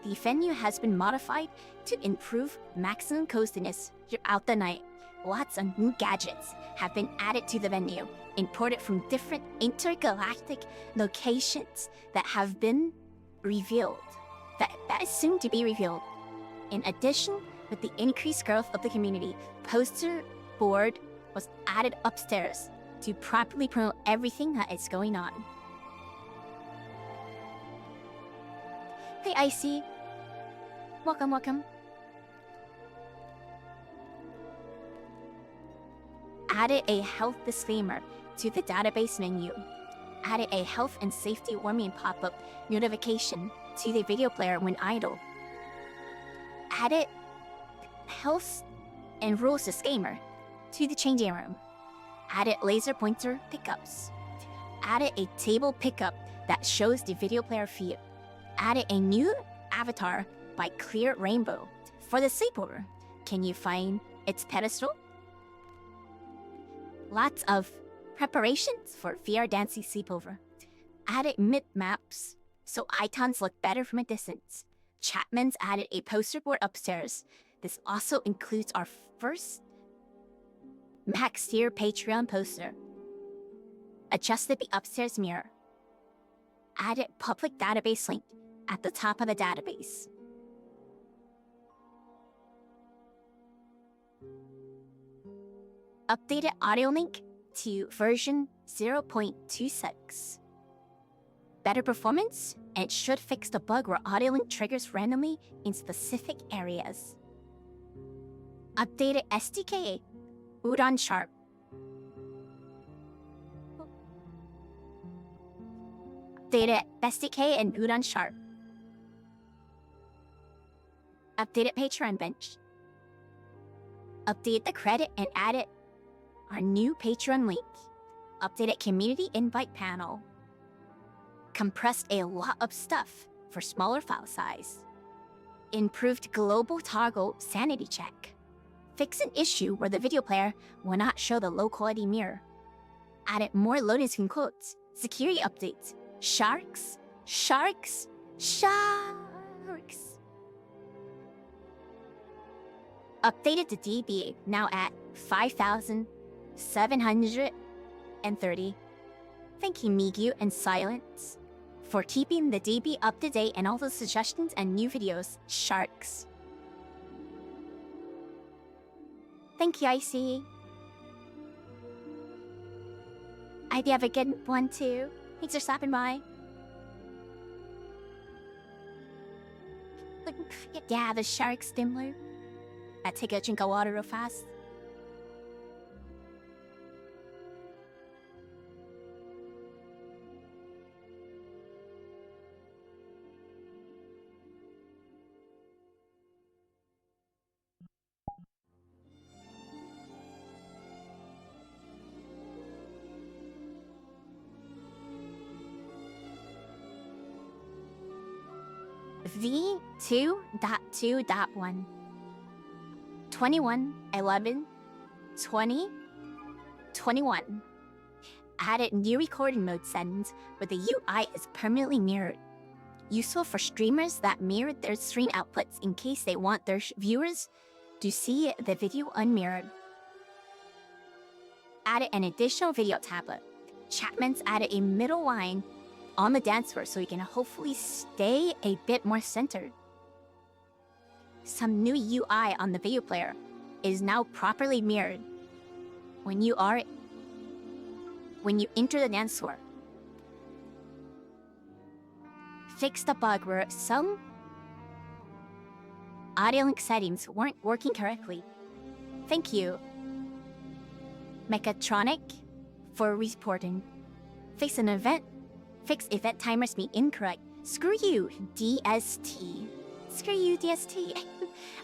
The venue has been modified to improve maximum coziness throughout the night. Lots of new gadgets have been added to the venue, imported from different intergalactic locations that have been revealed. That is soon to be revealed. In addition, with the increased growth of the community, poster board was added upstairs to properly promote everything that is going on. Hey Icy, welcome. Added a health disclaimer to the database menu. Added a health and safety warning pop-up notification to the video player when idle. Added health and rules disclaimer to the changing room. Added laser pointer pickups. Added a table pickup that shows the video player feed. Added a new avatar by Clear Rainbow. For the sleepover, can you find its pedestal? Lots of preparations for VR dancing sleepover. Added mid-maps so icons look better from a distance. Chapman's added a poster board upstairs. This also includes our first Max Tier Patreon poster. Adjusted the upstairs mirror. Added public database link at the top of the database. Updated audio link to version 0.26. Better performance, and it should fix the bug where audio link triggers randomly in specific areas. Updated SDK, Udon Sharp. Updated SDK and Udon Sharp. Updated Patreon bench. Update the credit and added our new Patreon link. Updated community invite panel. Compressed a lot of stuff for smaller file size. Improved global toggle sanity check. Fix an issue where the video player will not show the low quality mirror. Added more loading screen quotes. Security updates. Sharks. Updated the DB, now at 5,730. Thank you, Migu and Silence, for keeping the DB up to date and all the suggestions and new videos. Sharks. Thank you, Icy. I hope you have a good one too. Thanks for stopping by. Yeah, the sharks, Dimler. I take a drink of water real fast. V2.2.1 21/11/2021. Added new recording mode settings where the UI is permanently mirrored. Useful for streamers that mirror their screen outputs in case they want their viewers to see the video unmirrored. Added an additional video tablet. Chapman's added a middle line on the dance floor so you can hopefully stay a bit more centered. Some new UI on the video player is now properly mirrored when you enter the dance floor. Fix the bug where some audio link settings weren't working correctly. Thank you, Mechatronic, for reporting. Fix event timers being incorrect. Screw you, DST. Screw you, DST.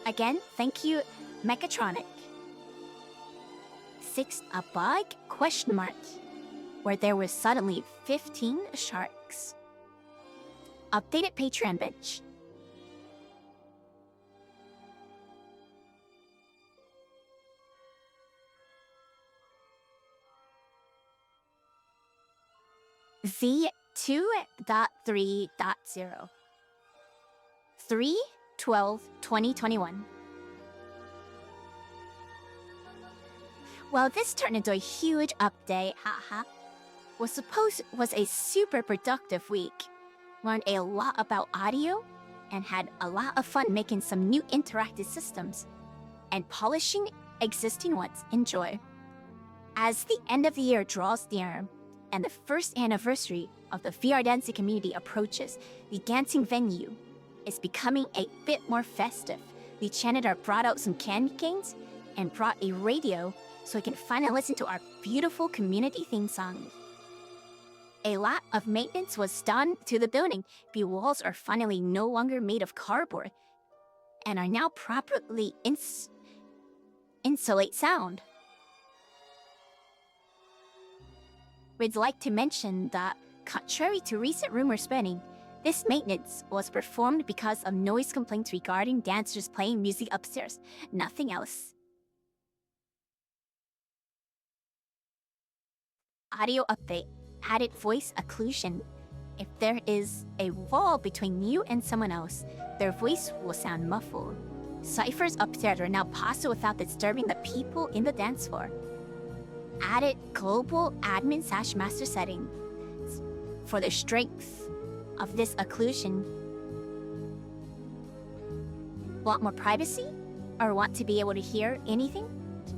Again, thank you, Mechatronic. Fixed a bug? ? Where there was suddenly 15 sharks. Updated Patreon bench. V2.3.0 3/12/2021. Well, this turned into a huge update, haha. Was a super productive week. Learned a lot about audio and had a lot of fun making some new interactive systems and polishing existing ones. Enjoy. As the end of the year draws near and the first anniversary of the VR dancing community approaches, the dancing venue is becoming a bit more festive. The janitor brought out some candy canes and brought a radio so we can finally listen to our beautiful community theme song. A lot of maintenance was done to the building. The walls are finally no longer made of cardboard and are now properly insulate sound. We'd like to mention that, contrary to recent rumor spreading, this maintenance was performed because of noise complaints regarding dancers playing music upstairs, nothing else. Audio update. Added voice occlusion. If there is a wall between you and someone else, their voice will sound muffled. Ciphers upstairs are now possible without disturbing the people in the dance floor. Added global admin/master setting. For the strength of this occlusion, want more privacy or want to be able to hear anything?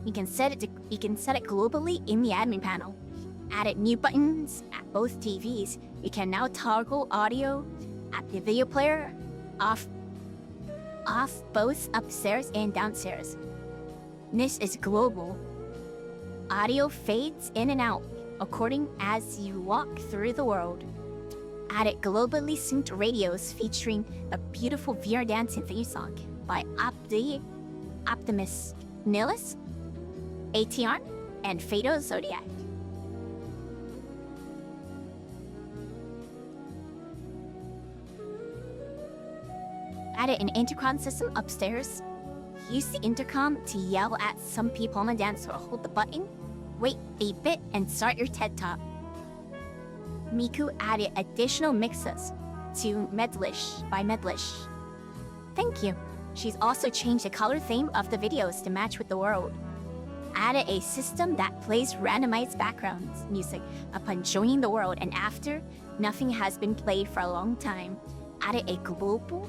You can set it globally in the admin panel. Added new buttons at both TVs. You can now toggle audio at the video player off both upstairs and downstairs. This is global. Audio fades in and out according as you walk through the world. Added globally synced radios featuring a beautiful VR dancing theme song by Optimus Nihilus, ATR, and Fado Zodiac. Added an intercom system upstairs. Use the intercom to yell at some people on the dance floor. Hold the button, wait a bit, and start your TED Talk. Miku added additional mixes to Medlish by Medlish. Thank you. She's also changed the color theme of the videos to match with the world. Added a system that plays randomized background music upon joining the world and after nothing has been played for a long time. Added a global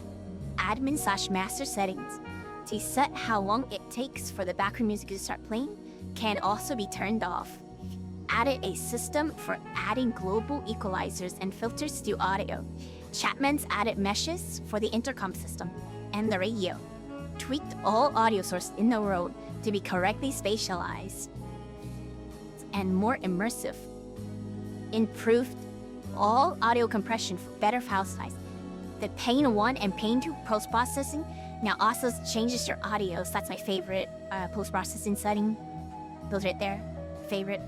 admin/master settings to set how long it takes for the background music to start playing can also be turned off. Added a system for adding global equalizers and filters to audio. Chapman's added meshes for the intercom system and the radio. Tweaked all audio sources in the world to be correctly spatialized and more immersive. Improved all audio compression for better file size. The Pain 1 and Pain 2 post-processing now also changes your audio, so that's my favorite post-processing setting. Those right there, favorite.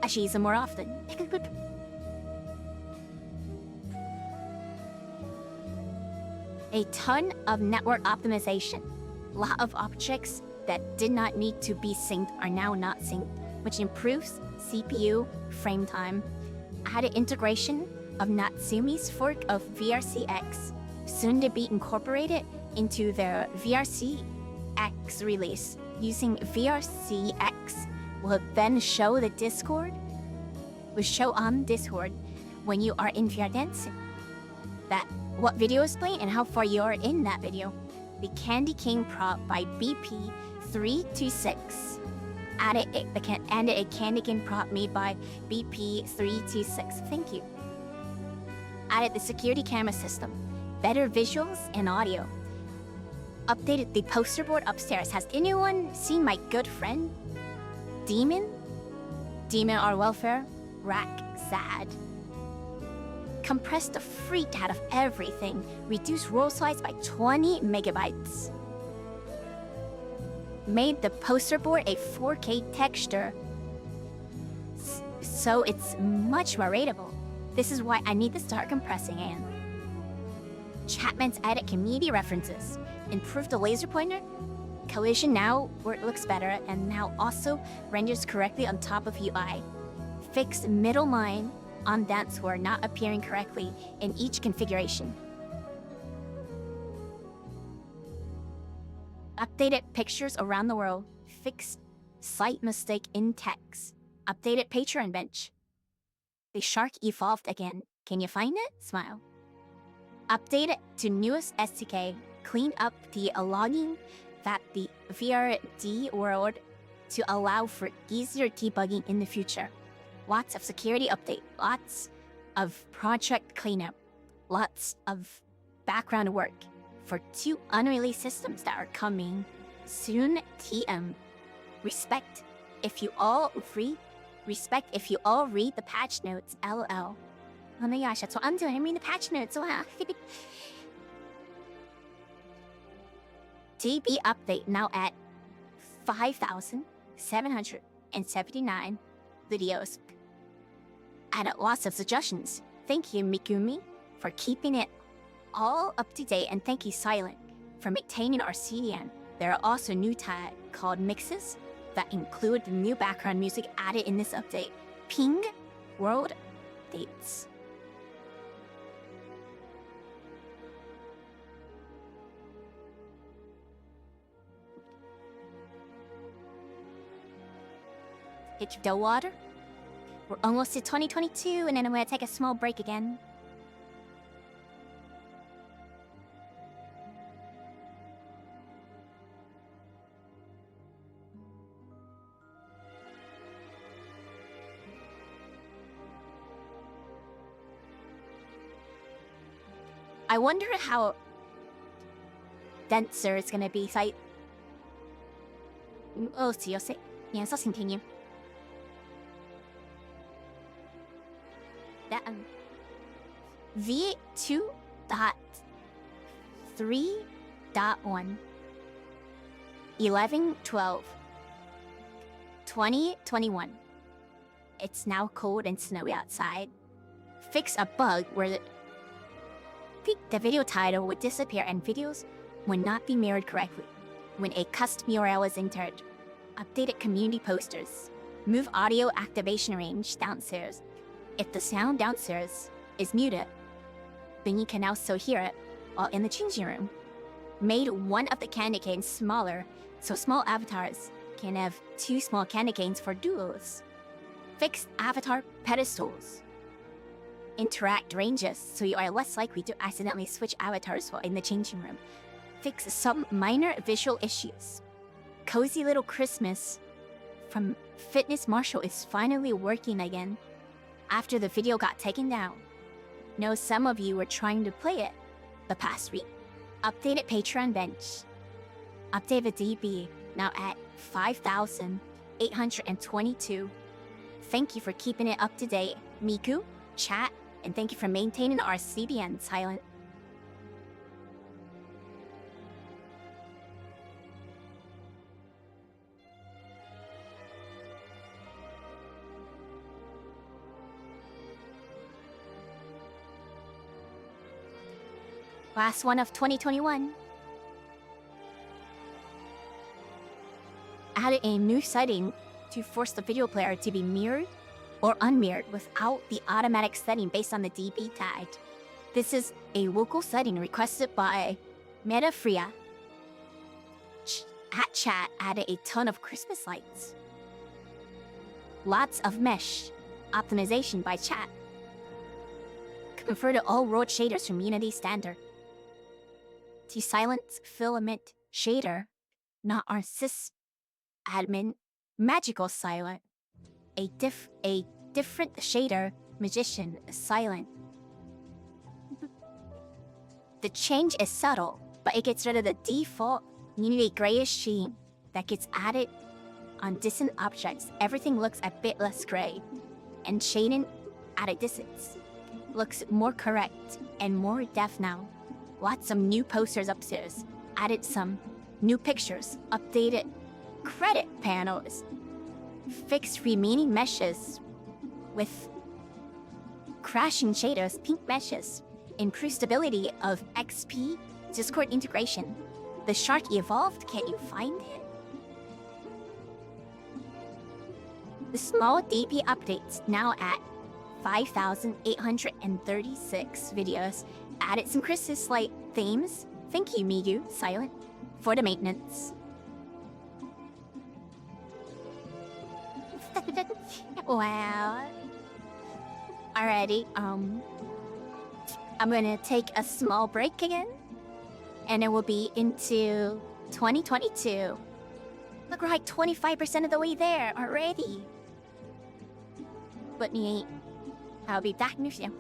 I should use them more often. A ton of network optimization. A lot of objects that did not need to be synced are now not synced, which improves CPU frame time. Added integration of Natsumi's fork of VRCX, soon to be incorporated into their VRCX release. Using VRCX will then show on Discord when you are in VR dancing that what video is playing and how far you are in that video. The Candy Cane prop by BP326. Added a Candy Cane prop made by BP326. Thank you. Added the security camera system, better visuals and audio. Updated the poster board upstairs. Has anyone seen my good friend? Demon? Demon our welfare? Rack sad. Compressed the freak out of everything. Reduced roll size by 20 megabytes. Made the poster board a 4K texture, so it's much more readable. This is why I need to start compressing in. Chapman's added community references. Improved the laser pointer. Collision now where it looks better and now also renders correctly on top of UI. Fix middle line on dance floor not appearing correctly in each configuration. Updated pictures around the world. Fix slight mistake in text. Updated Patreon bench. The shark evolved again. Can you find it? Smile. Updated to newest SDK. Clean up the logging that the VRD world to allow for easier debugging in the future. Lots of security update. Lots of project cleanup. Lots of background work for 2 unreleased systems that are coming soon. TM. Respect if you all read the patch notes. LL. Oh my gosh, that's what I'm doing. I'm reading the patch notes. Wow. DB update now at 5,779 videos. Added lots of suggestions. Thank you, Mikumi, for keeping it all up to date, and thank you, Silent, for maintaining our CDN. There are also new tags called mixes that include the new background music added in this update. Ping world dates. Hit the water. We're almost to 2022, and then I'm gonna take a small break again. I wonder how denser it's gonna be. Oh, see, you'll see. Yes, let's continue. That V2.3.1 11/12/2021. It's now cold and snowy outside. Fix a bug where the video title would disappear and videos would not be mirrored correctly when a custom URL is entered. Updated community posters. Move audio activation range downstairs. If the sound downstairs is muted, then you can now still hear it while in the changing room. Made one of the candy canes smaller so small avatars can have 2 small candy canes for duos. Fixed avatar pedestals. Interact ranges so you are less likely to accidentally switch avatars while in the changing room. Fix some minor visual issues. Cozy Little Christmas from Fitness Marshall is finally working again after the video got taken down. Know some of you were trying to play it the past week. Updated Patreon bench. Updated DB now at 5,822. Thank you for keeping it up to date, Miku, chat, and thank you for maintaining our CBN silent. Last one of 2021. Added a new setting to force the video player to be mirrored or unmirrored without the automatic setting based on the DB tag. This is a local setting requested by Metafria. At chat added a ton of Christmas lights. Lots of mesh optimization by chat. Converted all road shaders from Unity Standard to silence filament shader, not our sysadmin magical silent. A different shader magician silent. The change is subtle, but it gets rid of the default Unity grayish sheen that gets added on distant objects. Everything looks a bit less gray, and shading at a distance looks more correct and more depth now. Lots of new posters upstairs. Added some new pictures. Updated credit panels. Fixed remaining meshes with crashing shaders, pink meshes. Improved stability of XP Discord integration. The shark evolved. Can you find it? The small DP updates now at 5,836 videos. Added some Christmas light themes. Thank you, Miyu, Silent, for the maintenance. Wow. Alrighty, I'm gonna take a small break again. And it will be into 2022. Look, we're like 25% of the way there already. But I'll be back in a few.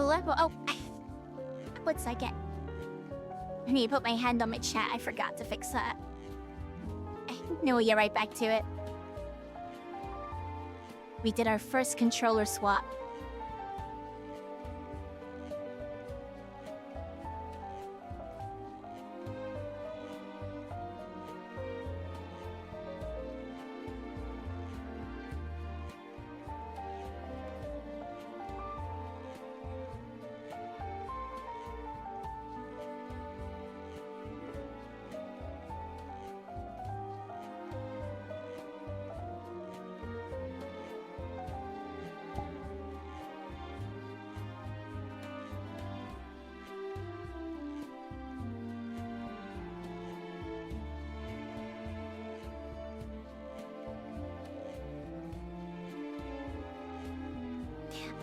level. Oh, one second. I need to put my hand on my chat. I forgot to fix that. No, you're right back to it. We did our first controller swap.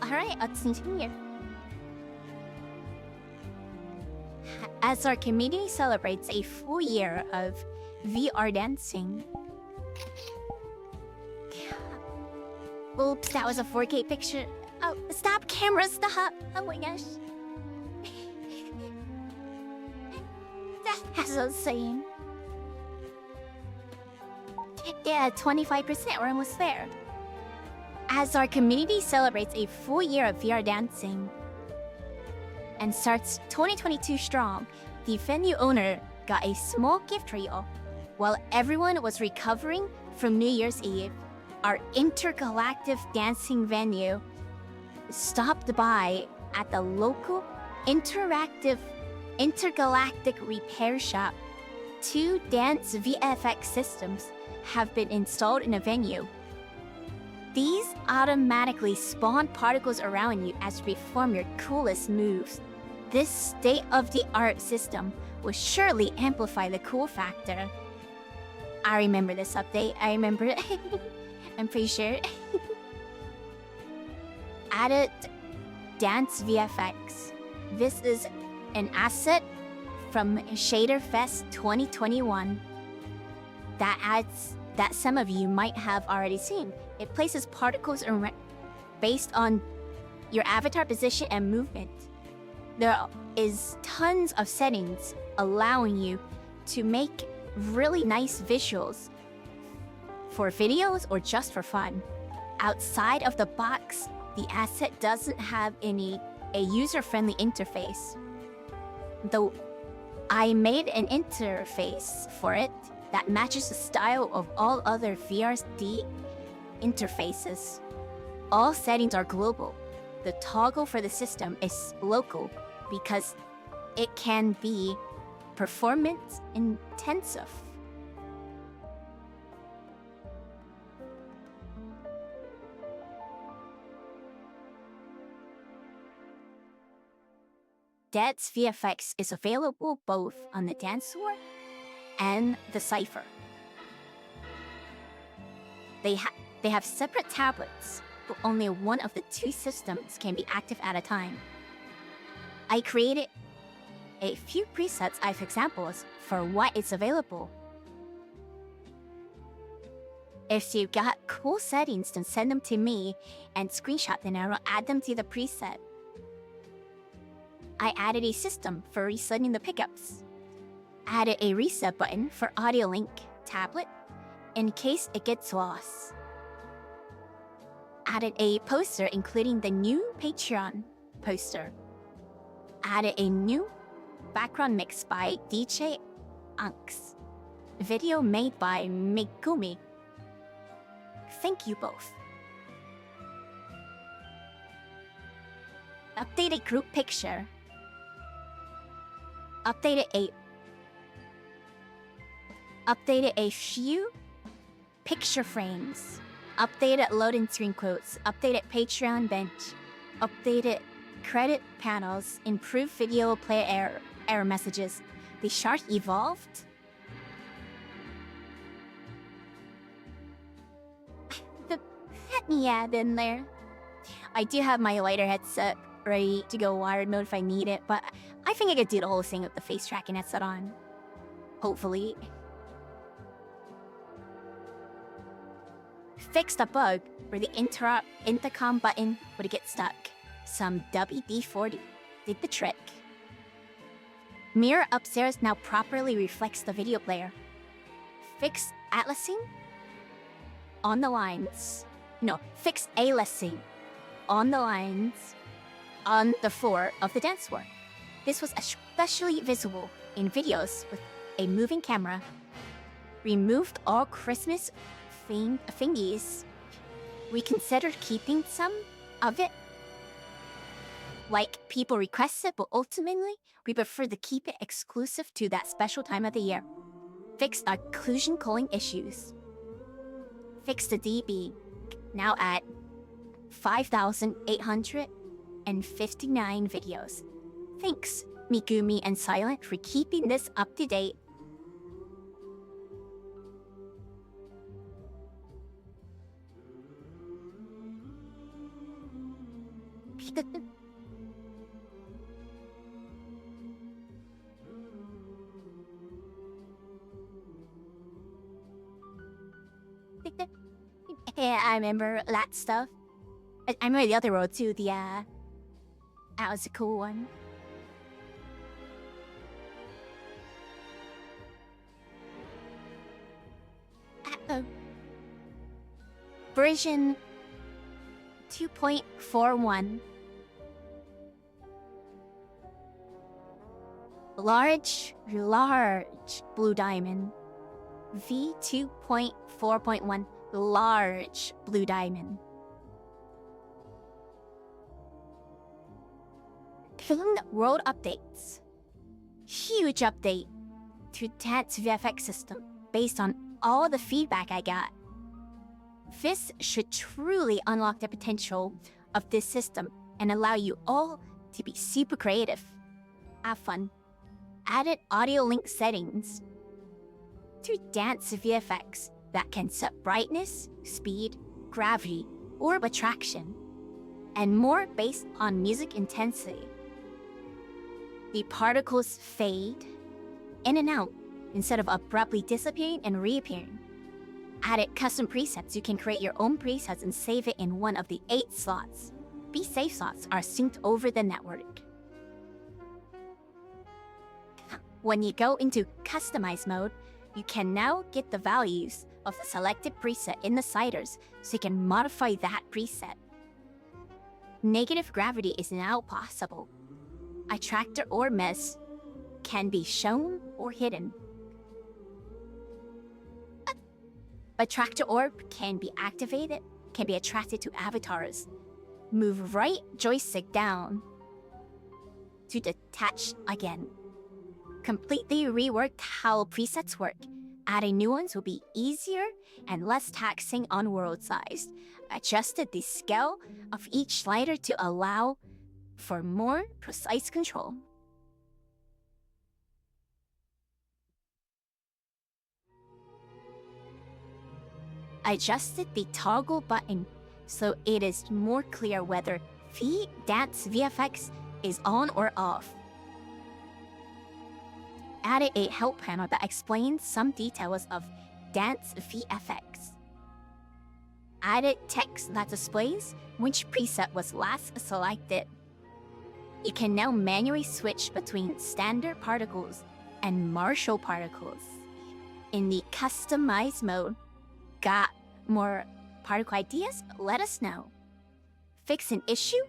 Alright, let's continue. As our community celebrates a full year of VR dancing. Oops, that was a 4K picture. Oh, stop, camera, stop! Oh my gosh. That's insane. Yeah, 25%, we're almost there. As our community celebrates a full year of VR dancing and starts 2022 strong, the venue owner got a small gift reel. While everyone was recovering from New Year's Eve, our intergalactic dancing venue stopped by at the local intergalactic repair shop. 2 dance VFX systems have been installed in the venue. These automatically spawn particles around you as you perform your coolest moves. This state-of-the-art system will surely amplify the cool factor. I remember this update. I remember it. I'm pretty sure. Added Dance VFX. This is an asset from Shader Fest 2021 that some of you might have already seen. It places particles based on your avatar position and movement. There is tons of settings allowing you to make really nice visuals for videos or just for fun. Outside of the box, the asset doesn't have a user-friendly interface. Though I made an interface for it that matches the style of all other VRD interfaces. All settings are global. The toggle for the system is local because it can be performance intensive. Dance VFX is available both on the dance floor and the cipher. They have separate tablets, but only one of the 2 systems can be active at a time. I created a few presets as examples for why it's available. If you got cool settings, then send them to me and screenshot them and I'll add them to the preset. I added a system for resetting the pickups. Added a reset button for audio link tablet in case it gets lost. Added a poster including the new Patreon poster. Added a new background mix by DJ Unks. Video made by Megumi. Thank you both. Updated group picture. Updated a few picture frames. Updated loading screen quotes. Updated Patreon bench. Updated credit panels. Improved video player error messages. The shark evolved. Let me add in there. I do have my lighter headset ready to go wired mode if I need it, but I think I could do the whole thing with the face tracking headset on. Hopefully. Fixed a bug where the intercom button would get stuck. Some WD-40 did the trick. Mirror upstairs now properly reflects the video player. Fixed atlasing on the lines. No, fixed aliasing on the lines on the floor of the dance floor. This was especially visible in videos with a moving camera. Removed all Christmas thingies. We considered keeping some of it, like people requested, but ultimately we prefer to keep it exclusive to that special time of the year. Fixed occlusion culling issues. Fixed the DB, now at 5,859 videos. Thanks, Megumi and Silent, for keeping this up to date. Yeah, I remember that stuff. I remember the other road too. That was a cool one. Version 2.41. Large blue diamond. V2.4.1 large blue diamond. Filmed world updates. Huge update to Tad's VFX system based on all the feedback I got. This should truly unlock the potential of this system and allow you all to be super creative. Have fun. Added audio link settings to Dance VFX that can set brightness, speed, gravity, orb attraction, and more based on music intensity. The particles fade in and out instead of abruptly disappearing and reappearing. Added custom presets. You can create your own presets and save it in one of the 8 slots. Be safe slots are synced over the network. When you go into customize mode, you can now get the values of the selected preset in the sliders so you can modify that preset. Negative gravity is now possible. Attractor or miss can be shown or hidden. Attractor orb can be activated, can be attracted to avatars. Move right joystick down to detach again. Completely reworked how presets work. Adding new ones will be easier and less taxing on world size. Adjusted the scale of each slider to allow for more precise control. Adjusted the toggle button so it is more clear whether Dance VFX is on or off. Added a help panel that explains some details of Dance VFX. Added text that displays which preset was last selected. You can now manually switch between standard particles and Marshall particles. In the customize mode, got more particle ideas? Let us know. Fix an issue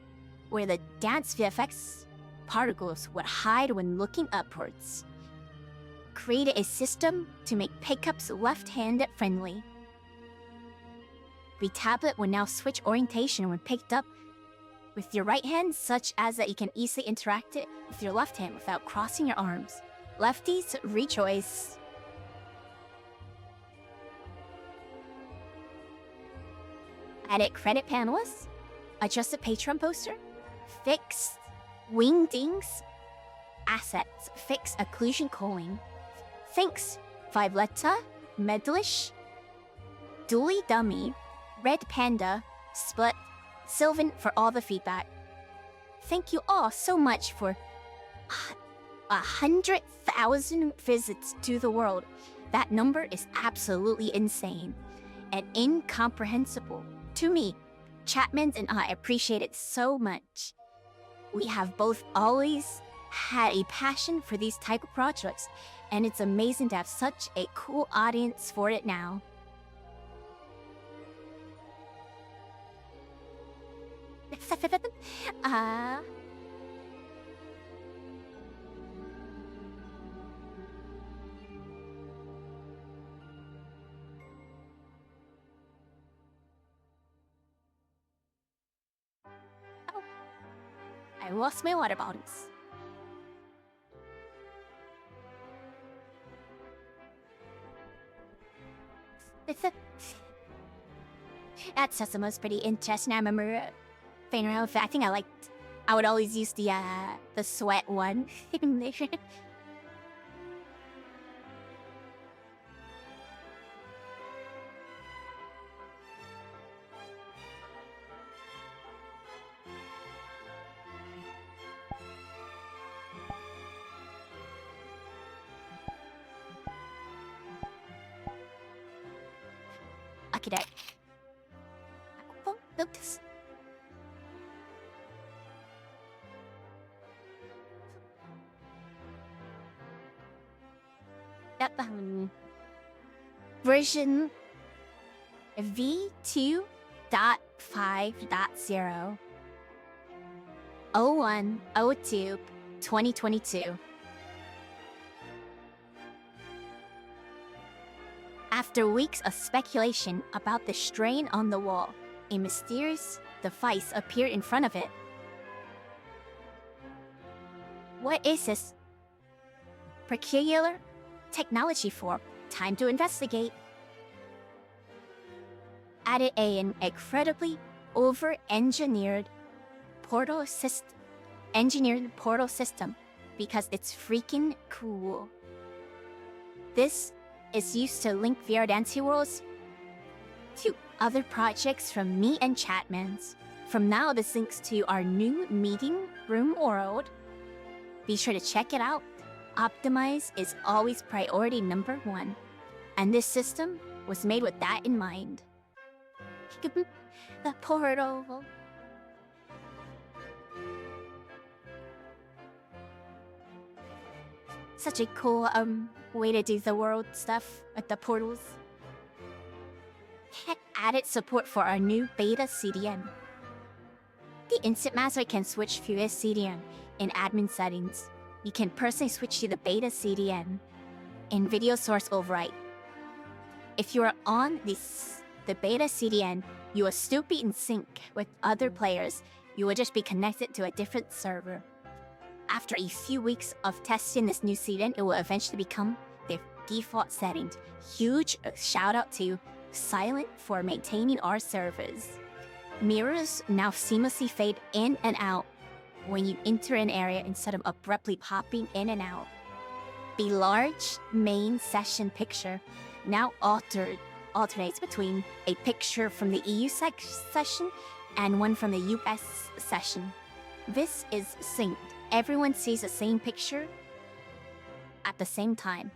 where the Dance VFX particles would hide when looking upwards. Created a system to make pickups left-handed friendly. The tablet will now switch orientation when picked up with your right hand, such as that you can easily interact it with your left hand without crossing your arms. Lefties, rejoice. Edit credit panelists, adjusted Patreon poster, fixed wingdings, assets, fixed occlusion culling. Thanks, Violetta, Medlish, Dooley Dummy, Red Panda, Split, Sylvan for all the feedback. Thank you all so much for 100,000 visits to the world. That number is absolutely insane and incomprehensible. To me, Chapman's and I appreciate it so much. We have both always had a passion for these type of projects, and it's amazing to have such a cool audience for it now. uh, oh, I lost my water bottles. That Sesamo's pretty interesting. I remember playing around with it. I think I would always use the sweat one. Okay, notice. That version V2.5.0 01/02 2022. After weeks of speculation about the strain on the wall, a mysterious device appeared in front of it. What is this peculiar technology for? Time to investigate. Added an incredibly over-engineered portal system because it's freaking cool. This is used to link VRD worlds to other projects from me and Chatmans. From now, this links to our new meeting room world. Be sure to check it out. Optimize is always priority number 1, and this system was made with that in mind. The portal. Such a cool way to do the world stuff with the portals. Added support for our new beta CDN. The Instant Master can switch to his CDN in admin settings. You can personally switch to the beta CDN in video source override. If you are on the beta CDN, you will still be in sync with other players. You will just be connected to a different server. After a few weeks of testing this new CDN, it will eventually become the default settings. Huge shout out to Silent for maintaining our servers. Mirrors now seamlessly fade in and out when you enter an area instead of abruptly popping in and out. The large main session picture now alternates between a picture from the EU session and one from the US session. This is synced. Everyone sees the same picture at the same time.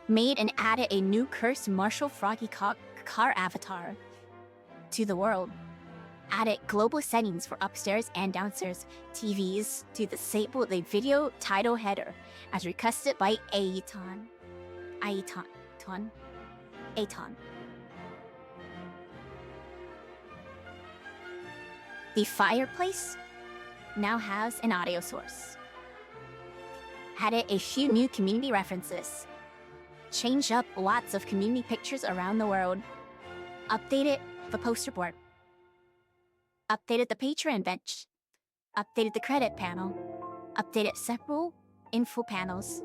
Made and added a new cursed Marshall Froggy car avatar to the world. Added global settings for upstairs and downstairs TVs to disable the video title header as requested by Aton. The fireplace now has an audio source. Added a few new community references. Changed up lots of community pictures around the world. Updated the poster board. Updated the Patreon bench. Updated the credit panel. Updated several info panels.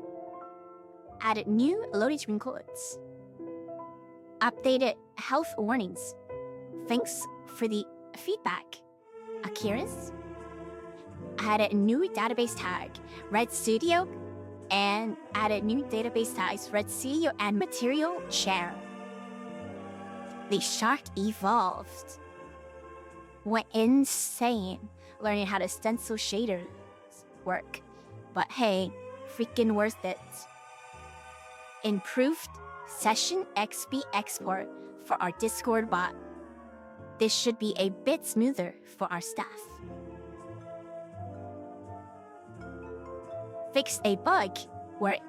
Added new loading screen codes. Updated health warnings. Thanks for the feedback, Akiris. Added a new database tag, Red Studio, and added new database tags, Red Studio and Material Share. The shark evolved. Went insane learning how to stencil shaders work. But hey, freaking worth it. Improved Session XP export for our Discord bot. This should be a bit smoother for our staff. fixed a bug where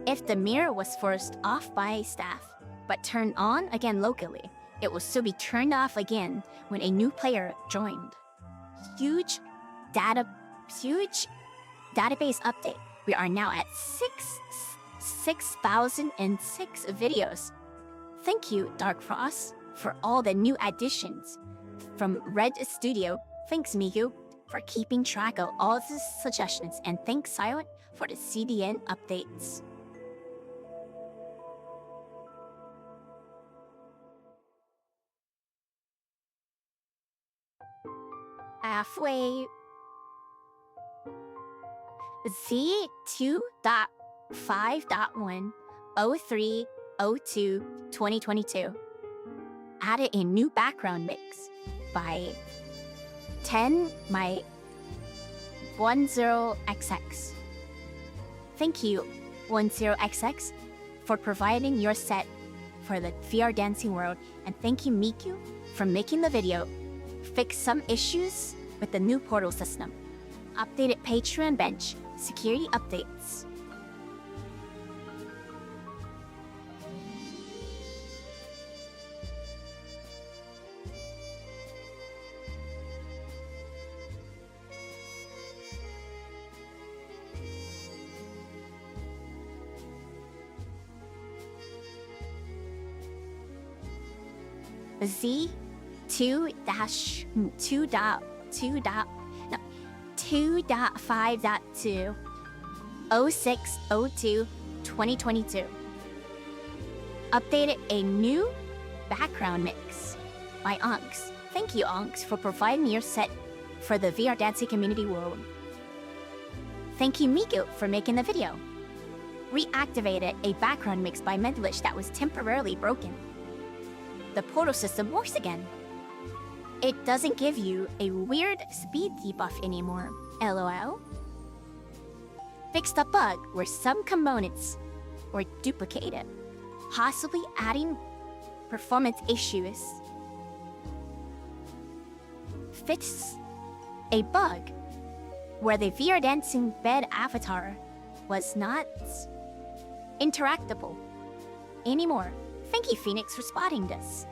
if the mirror was forced off by staff but turned on again locally, it will still be turned off again when a new player joined. Huge database update. We are now at 6,006 videos. Thank you, Dark Frost, for all the new additions. From Red Studio, thanks Miku for keeping track of all the suggestions, and thanks Silent for the CDN updates. Halfway. Z2.5.1.03.02.2022 added a new background mix by 10 my 10XX. Thank you, 10XX, for providing your set for the VR dancing world, and thank you, Miku, for making the video. Fix some issues with the new portal system. Updated Patreon bench, security updates. Z2.5.2.0602.2022 updated a new background mix by Onks. Thank you, Onks, for providing your set for the VR dancing community world. Thank you, Miku, for making the video. Reactivated a background mix by Medlish that was temporarily broken. The portal system works again. It doesn't give you a weird speed debuff anymore, LOL. Fixed a bug where some components were duplicated, possibly adding performance issues. Fixed a bug where the VR dancing bed avatar was not interactable anymore. Thank you, Phoenix, for spotting this.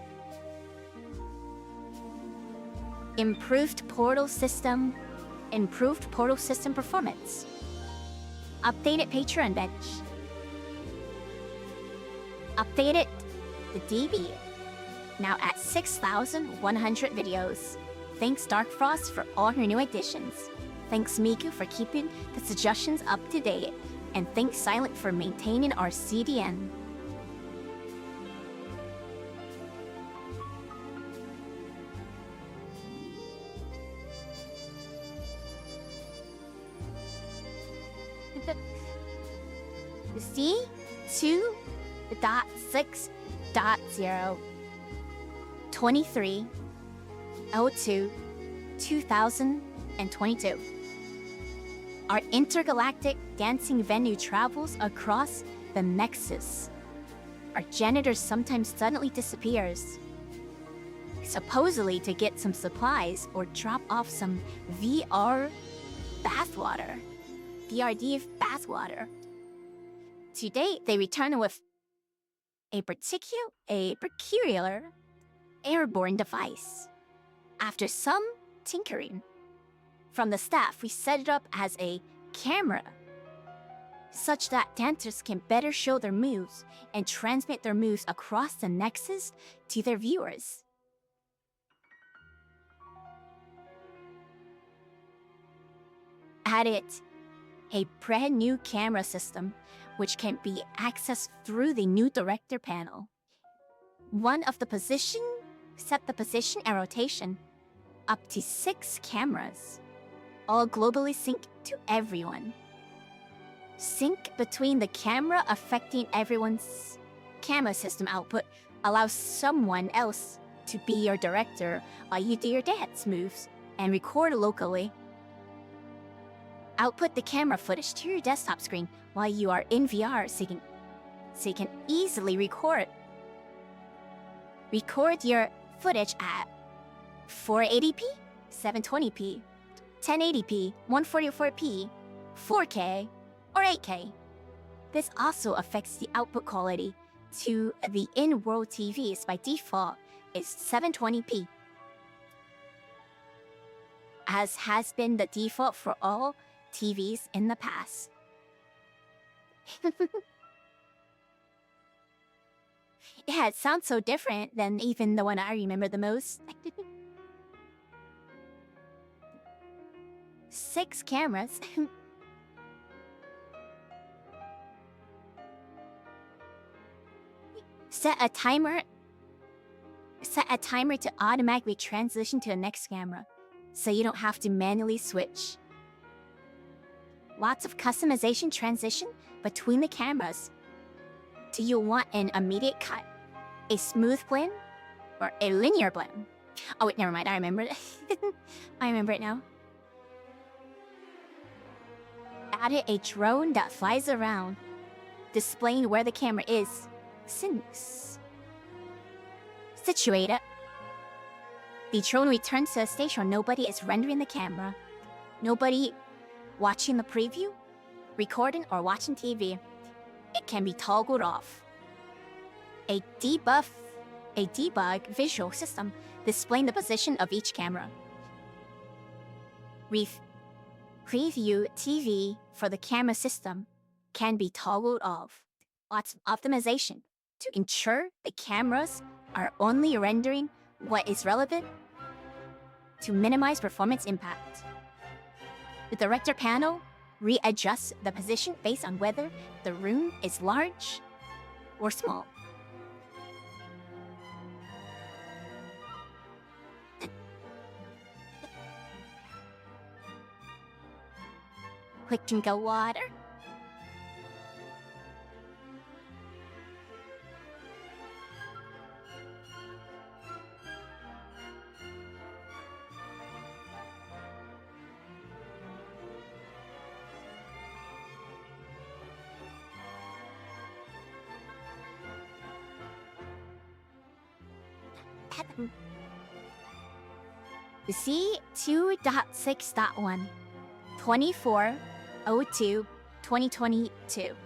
Improved portal system performance. Updated Patreon bench. Updated the DB, now at 6,100 videos. Thanks Dark Frost for all her new additions. Thanks Miku for keeping the suggestions up to date. And thanks Silent for maintaining our CDN. Z2.6.0 23/02/2022. Our intergalactic dancing venue travels across the Nexus. Our janitor sometimes suddenly disappears, supposedly to get some supplies or drop off some VRD bathwater. Today, they return with a peculiar airborne device. After some tinkering from the staff, we set it up as a camera, such that dancers can better show their moves and transmit their moves across the Nexus to their viewers. Added a brand new camera system which can be accessed through the new director panel. Set the position and rotation up to 6 cameras, all globally synced to everyone. Sync between the camera affecting everyone's camera system output allows someone else to be your director while you do your dance moves and record locally. Output the camera footage to your desktop screen while you are in VR so you can easily record your footage at 480p, 720p, 1080p, 144p, 4K, or or 8K. This also affects the output quality to the in-world TVs. By default is 720p, as has been the default for all TVs in the past. Yeah, it sounds so different than even the one I remember the most. 6 cameras. Set a timer to automatically transition to the next camera, so you don't have to manually switch. Lots of customization transition between the cameras. Do you want an immediate cut, a smooth blend, or a linear blend? Oh wait, never mind, I remember it. I remember it now. Added a drone that flies around, displaying where the camera is situated. The drone returns to a station where nobody is rendering the camera, nobody watching the preview, recording, or watching TV. It can be toggled off. A debug visual system displaying the position of each camera. Preview TV for the camera system can be toggled off. Lots of optimization to ensure the cameras are only rendering what is relevant to minimize performance impact. The director panel readjusts the position based on whether the room is large or small. Quick drink of water. The C2.6.1 24/02/2022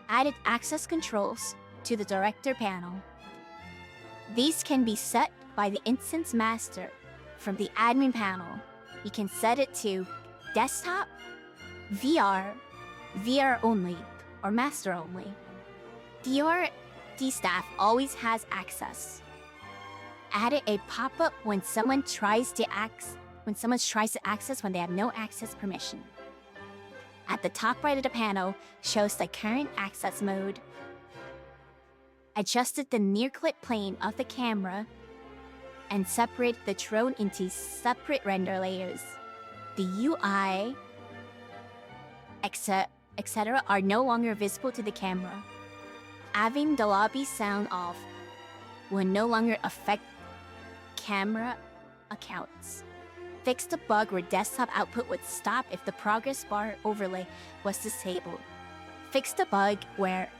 added access controls to the director panel. These can be set by the instance master from the admin panel. You can set it to desktop, VR, VR only, or master only. The VRD staff always has access. Added a pop-up when someone tries to access when they have no access permission. At the top right of the panel shows the current access mode. Adjusted the near clip plane of the camera and separated the drone into separate render layers. The UI, etc. are no longer visible to the camera. Having the lobby sound off will no longer affect camera accounts. Fixed a bug where desktop output would stop if the progress bar overlay was disabled. Fixed a bug where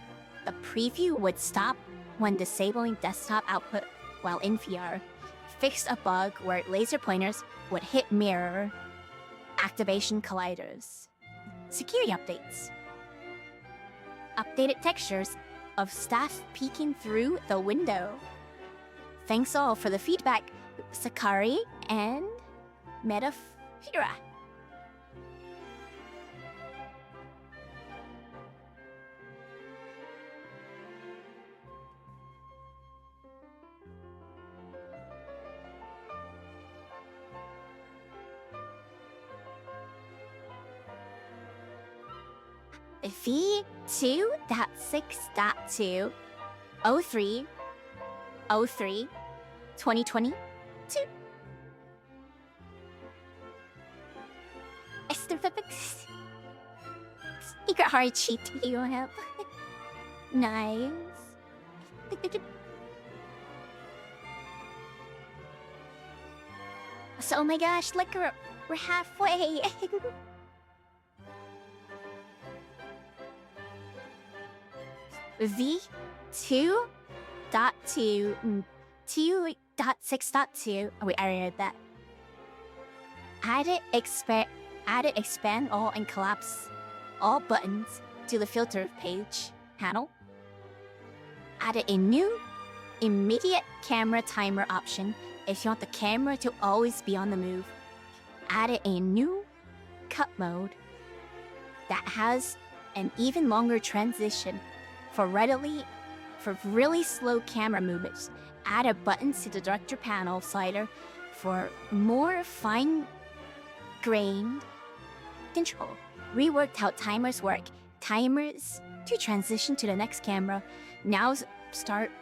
the preview would stop when disabling desktop output while in VR. Fixed a bug where laser pointers would hit mirror activation colliders. Security updates. Updated textures of staff peeking through the window. Thanks all for the feedback, Sakari and Metafira. V2.6.2 03/03/2022. Secret heart cheat you have. Nice. So, oh my gosh, look, we're halfway. V2.2 2.6.2. Oh wait, I already read that. Added Added expand all and collapse all buttons to the filter page panel. Added a new immediate camera timer option if you want the camera to always be on the move. Added a new cut mode that has an even longer transition for really slow camera movements. Added buttons to the director panel slider for more fine-grained control. Reworked how timers work. Timers to transition to the next camera now starts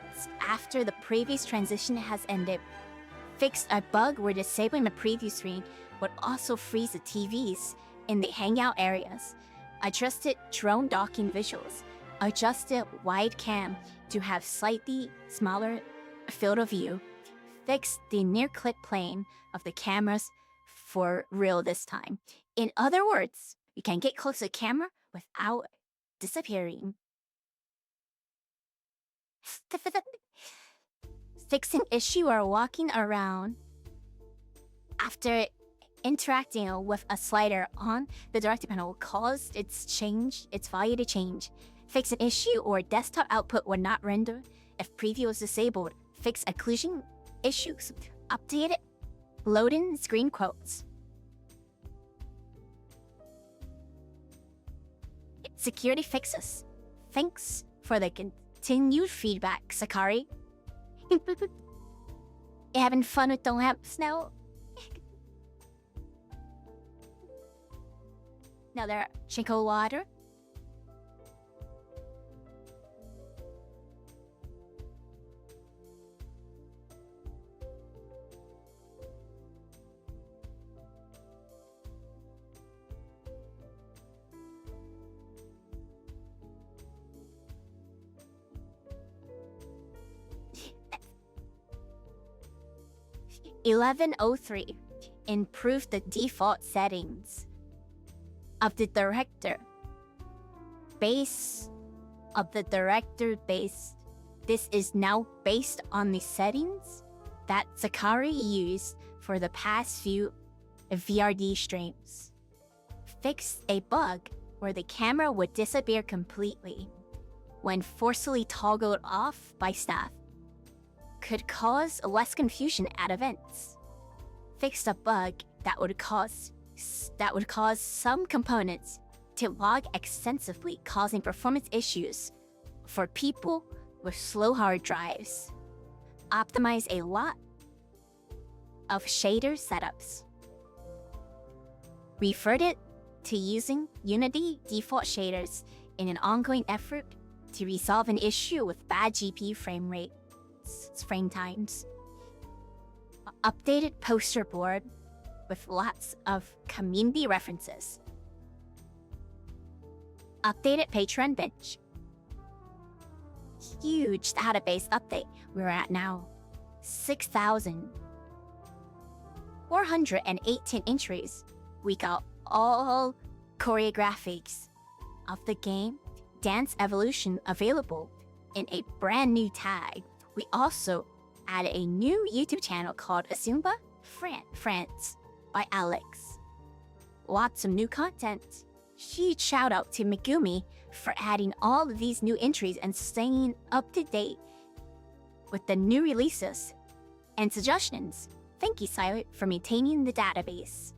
after the previous transition has ended. Fixed a bug where disabling the preview screen would also freeze the TVs in the hangout areas. Adjusted drone docking visuals. Adjusted wide cam to have slightly smaller field of view. Fixed the near clip plane of the cameras for real this time. In other words, you can get close to the camera without disappearing. Fix an issue or walking around after interacting with a slider on the director panel will cause its value to change. Fix an issue or desktop output will not render if preview is disabled. Fix occlusion issues. Updated loading screen quotes. Security fixes. Thanks for the continued feedback, Sakari. You having fun with the lamps now? Another chico water. (1103) Improve the default settings of the director base. This is now based on the settings that Sakari used for the past few VRD streams. Fixed a bug where the camera would disappear completely when forcibly toggled off by staff. Could cause less confusion at events. Fixed a bug that would cause some components to log extensively, causing performance issues for people with slow hard drives. Optimize a lot of shader setups. Reverted to using Unity default shaders in an ongoing effort to resolve an issue with bad GPU frame times. Updated poster board with lots of community references. Updated Patreon bench. Huge database update. We're at now 6,418 entries. We got all choreographics of the game Dance Evolution available in a brand new tag. We also added a new YouTube channel called Zumba France by Alex. Lots of new content. Huge shout out to Megumi for adding all of these new entries and staying up to date with the new releases and suggestions. Thank you, Silent, for maintaining the database.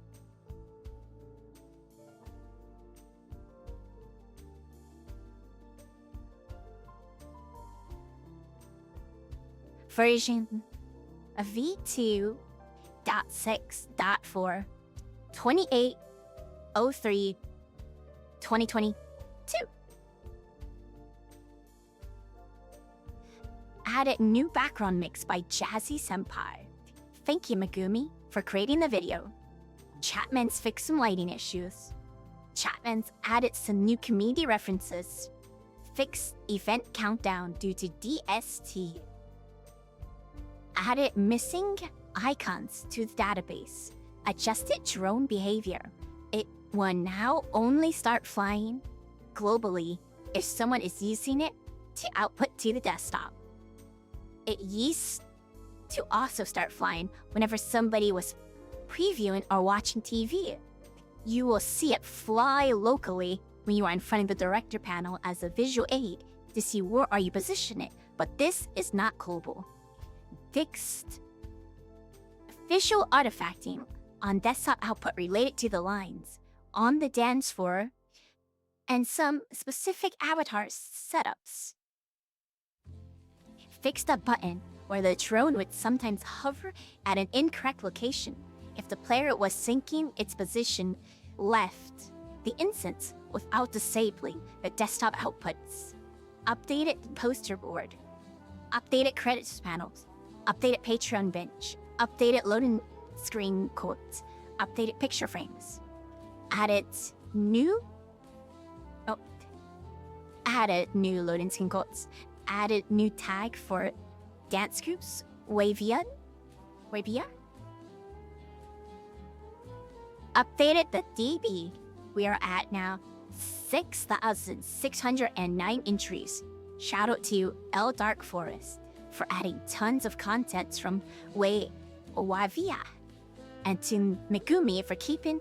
Version V2.6.4 2803/2022. Added new background mix by Jazzy Senpai. Thank you, Megumi, for creating the video. Chapman's fixed some lighting issues. Chapman's added some new community references. Fixed event countdown due to DST. Added missing icons to the database. Adjusted drone behavior. It will now only start flying globally if someone is using it to output to the desktop. It used to also start flying whenever somebody was previewing or watching TV. You will see it fly locally when you are in front of the director panel as a visual aid to see where are you position it, but this is not global. Fixed visual artifacting on desktop output related to the lines on the dance floor and some specific avatar setups. Fixed a button where the drone would sometimes hover at an incorrect location if the player was syncing its position left the instance without disabling the desktop outputs. Updated poster board. Updated credits panels. Updated Patreon bench. Updated loading screen quotes. Updated picture frames. Added new loading screen quotes. Added new tag for dance groups. Wavia. Updated the DB. We are at now 6,609 entries. Shout out to L Dark Forest for adding tons of content from Wavia, and to Megumi for keeping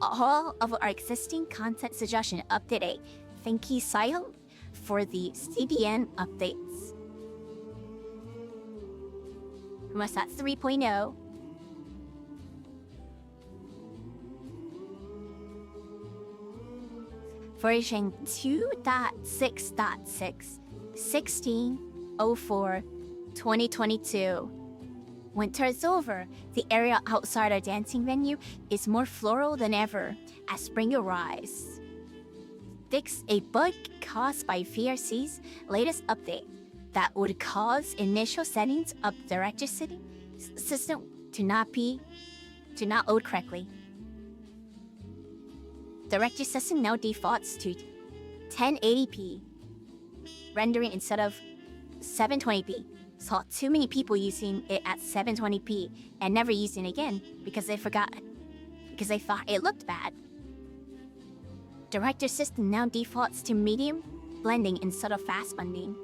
all of our existing content suggestion up to date. Thank you, Sile, for the CDN updates. What's that? 3.0. Version 2.6.6, 16/04/2022. Winter is over. The area outside our dancing venue is more floral than ever as spring arrives. Fix a bug caused by VRC's latest update that would cause initial settings of the director system to not load correctly. Director system now defaults to 1080p rendering instead of 720p. Saw too many people using it at 720p and never using it again because they thought it looked bad. Director system now defaults to medium blending instead of fast blending.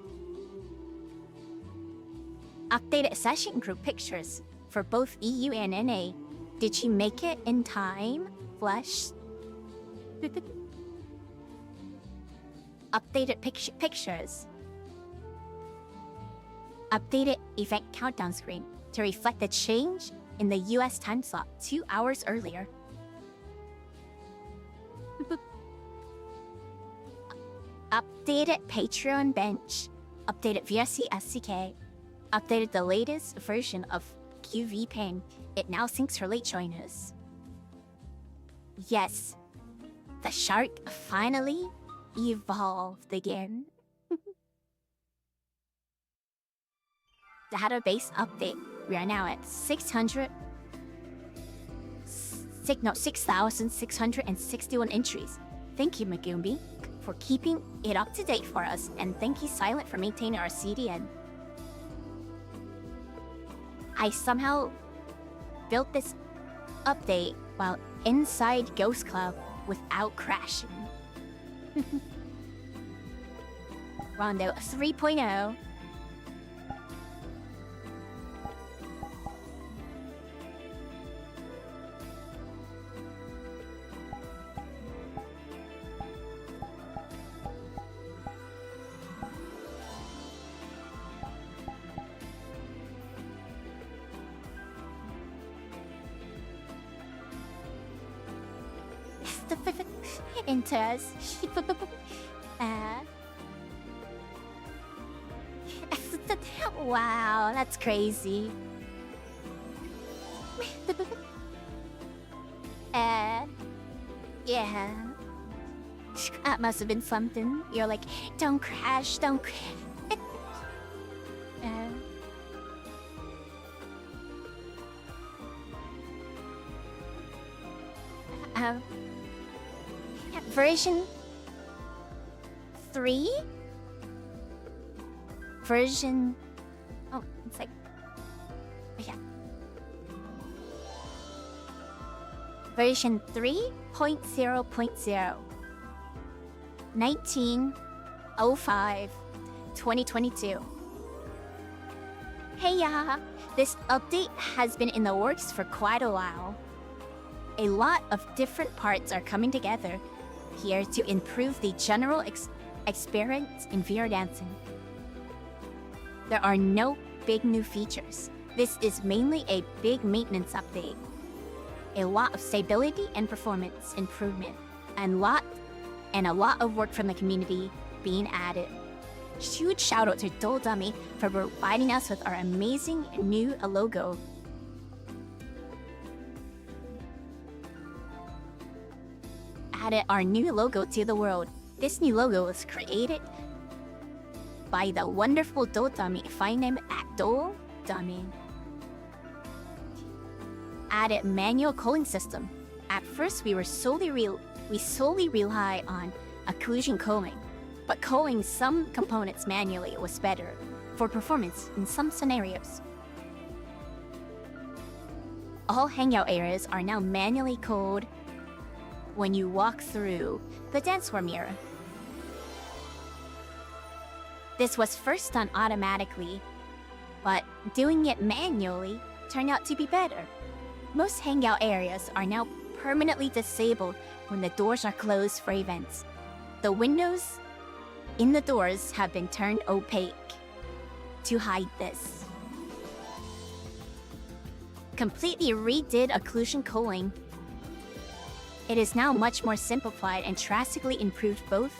Updated session group pictures for both EU and NA. Did you make it in time? Flash. Updated pictures. Updated event countdown screen to reflect the change in the US time slot 2 hours earlier. Updated Patreon bench. Updated VRC SDK. Updated the latest version of QV Pain. It now syncs for late joiners. Yes, the shark finally evolved again. Database update. We are now at 6,661 entries. Thank you, Megumi, for keeping it up to date for us, and thank you, Silent, for maintaining our CDN. I somehow built this update while inside Ghost Club without crashing. Rondo 3.0. Interest. Wow, that's crazy. Yeah. That must have been something. You're like, don't crash, don't crash. Version 3? Version... Oh, it's like... Yeah. Version 3.0.0. 19/05/2022. Hey ya! This update has been in the works for quite a while. A lot of different parts are coming together here to improve the general experience in VR dancing. There are no big new features. This is mainly a big maintenance update. A lot of stability and performance improvement, and a lot of work from the community being added. Huge shout out to Dole Dummy for providing us with our amazing new logo. Added our new logo to the world. This new logo was created by the wonderful Dole Dummy, fine name at Dole Dummy. Added manual culling system. At first, we solely rely on occlusion culling, but culling some components manually was better for performance in some scenarios. All hangout areas are now manually culled when you walk through the dance floor mirror. This was first done automatically, but doing it manually turned out to be better. Most hangout areas are now permanently disabled when the doors are closed for events. The windows in the doors have been turned opaque to hide this. Completely redid occlusion culling. It is now much more simplified and drastically improved both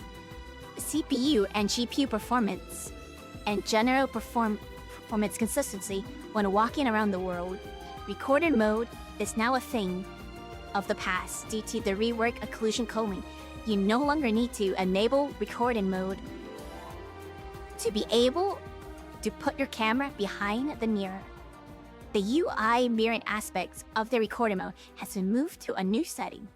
CPU and GPU performance and general performance consistency when walking around the world. Recorded mode is now a thing of the past due to the rework occlusion culling. You no longer need to enable recording mode to be able to put your camera behind the mirror. The UI mirroring aspects of the recording mode has been moved to a new setting.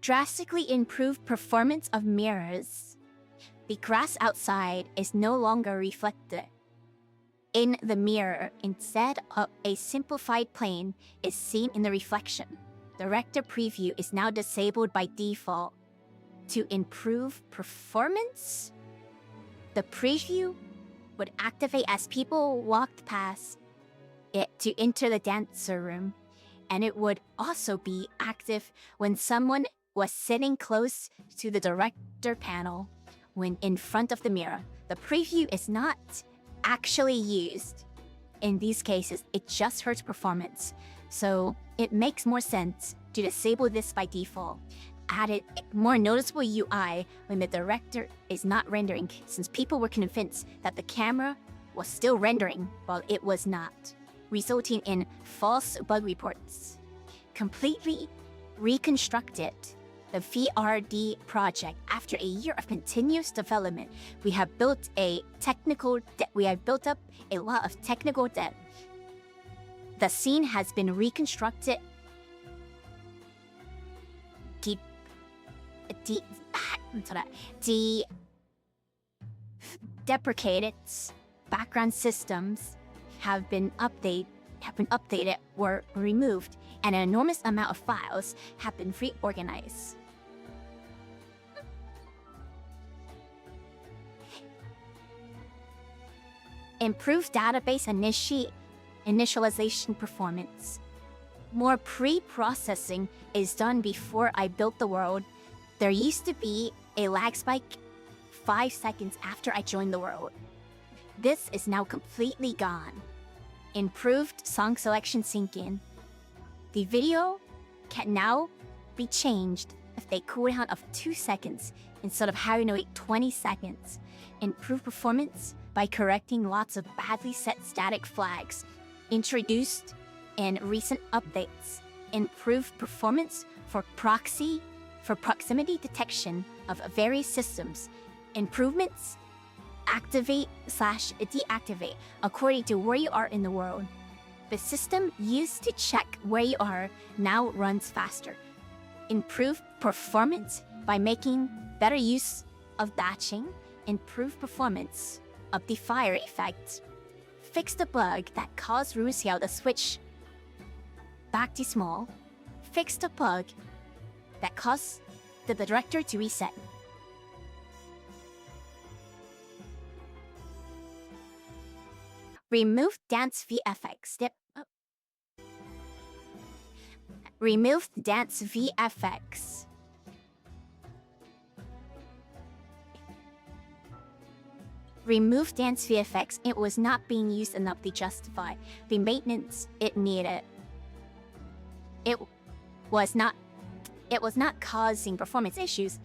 Drastically improved performance of mirrors. The grass outside is no longer reflected in the mirror. Instead of a simplified plane is seen in the reflection. The Rector preview is now disabled by default. To improve performance, the preview would activate as people walked past it to enter the dancer room, and it would also be active when someone was sitting close to the director panel when in front of the mirror. The preview is not actually used. In these cases, it just hurts performance. So it makes more sense to disable this by default. Added more noticeable UI when the director is not rendering, since people were convinced that the camera was still rendering while it was not, resulting in false bug reports. Completely reconstructed the VRD project after a year of continuous development. We have built up a lot of technical debt. The scene has been reconstructed, deprecated. Background systems have been updated or removed, and an enormous amount of files have been reorganized. Improved database initialization performance. More pre-processing is done before I built the world. There used to be a lag spike 5 seconds after I joined the world. This is now completely gone. Improved song selection sync-in. The video can now be changed with a cooldown of 2 seconds instead of having to wait 20 seconds. Improved performance by correcting lots of badly set static flags introduced in recent updates. Improved performance for proximity detection of various systems. Improvements activate/deactivate according to where you are in the world. The system used to check where you are now runs faster. Improved performance by making better use of batching. Improved performance of the fire effect. Fix the bug that caused Rusiao to switch back to small. Fix the bug that caused the director to reset. Remove dance VFX. Remove dance VFX. Remove dance VFX. It was not being used enough to justify the maintenance it needed. It was not causing performance issues.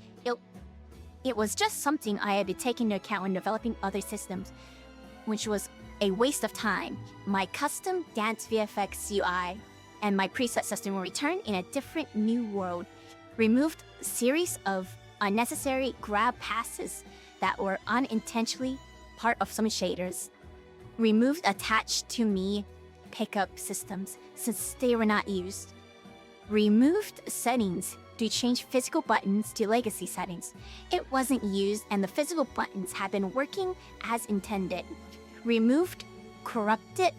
It was just something I had to take into account when developing other systems, which was a waste of time. My custom dance VFX UI and my preset system will return in a different new world. Removed a series of unnecessary grab passes that were unintentionally part of some shaders. Removed attached to me pickup systems since they were not used. Removed settings to change physical buttons to legacy settings. It wasn't used and the physical buttons had been working as intended. Removed corrupted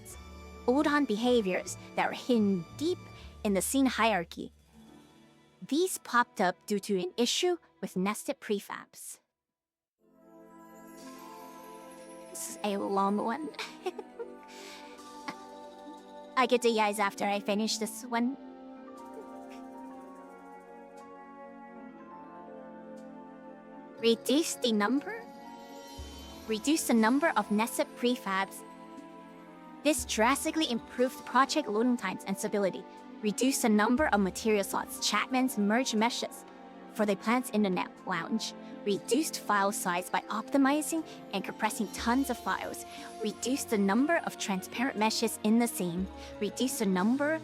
hold-on behaviors that were hidden deep in the scene hierarchy. These popped up due to an issue with nested prefabs. This is a long one. I get to you guys after I finish this one. Reduce the number of nested prefabs. This drastically improved project loading times and stability. Reduce the number of material slots, Chapman's merge meshes for the plants in the net lounge. Reduced file size by optimizing and compressing tons of files. Reduce the number of transparent meshes in the scene. Reduce the number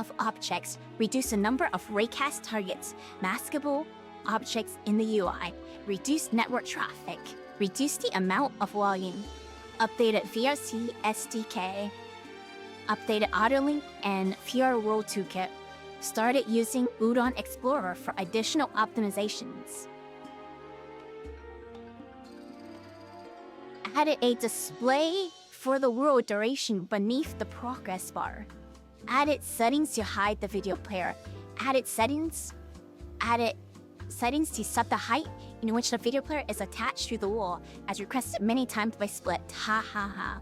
of objects. Reduce the number of raycast targets, maskable objects in the UI. Reduce network traffic. Reduce the amount of volume. Updated VRC SDK. Updated AutoLink and VR World Toolkit. Started using Udon Explorer for additional optimizations. Added a display for the world duration beneath the progress bar. Added settings to hide the video player. Added settings to set the height in which the video player is attached to the wall, as requested many times by Split. Ha ha ha.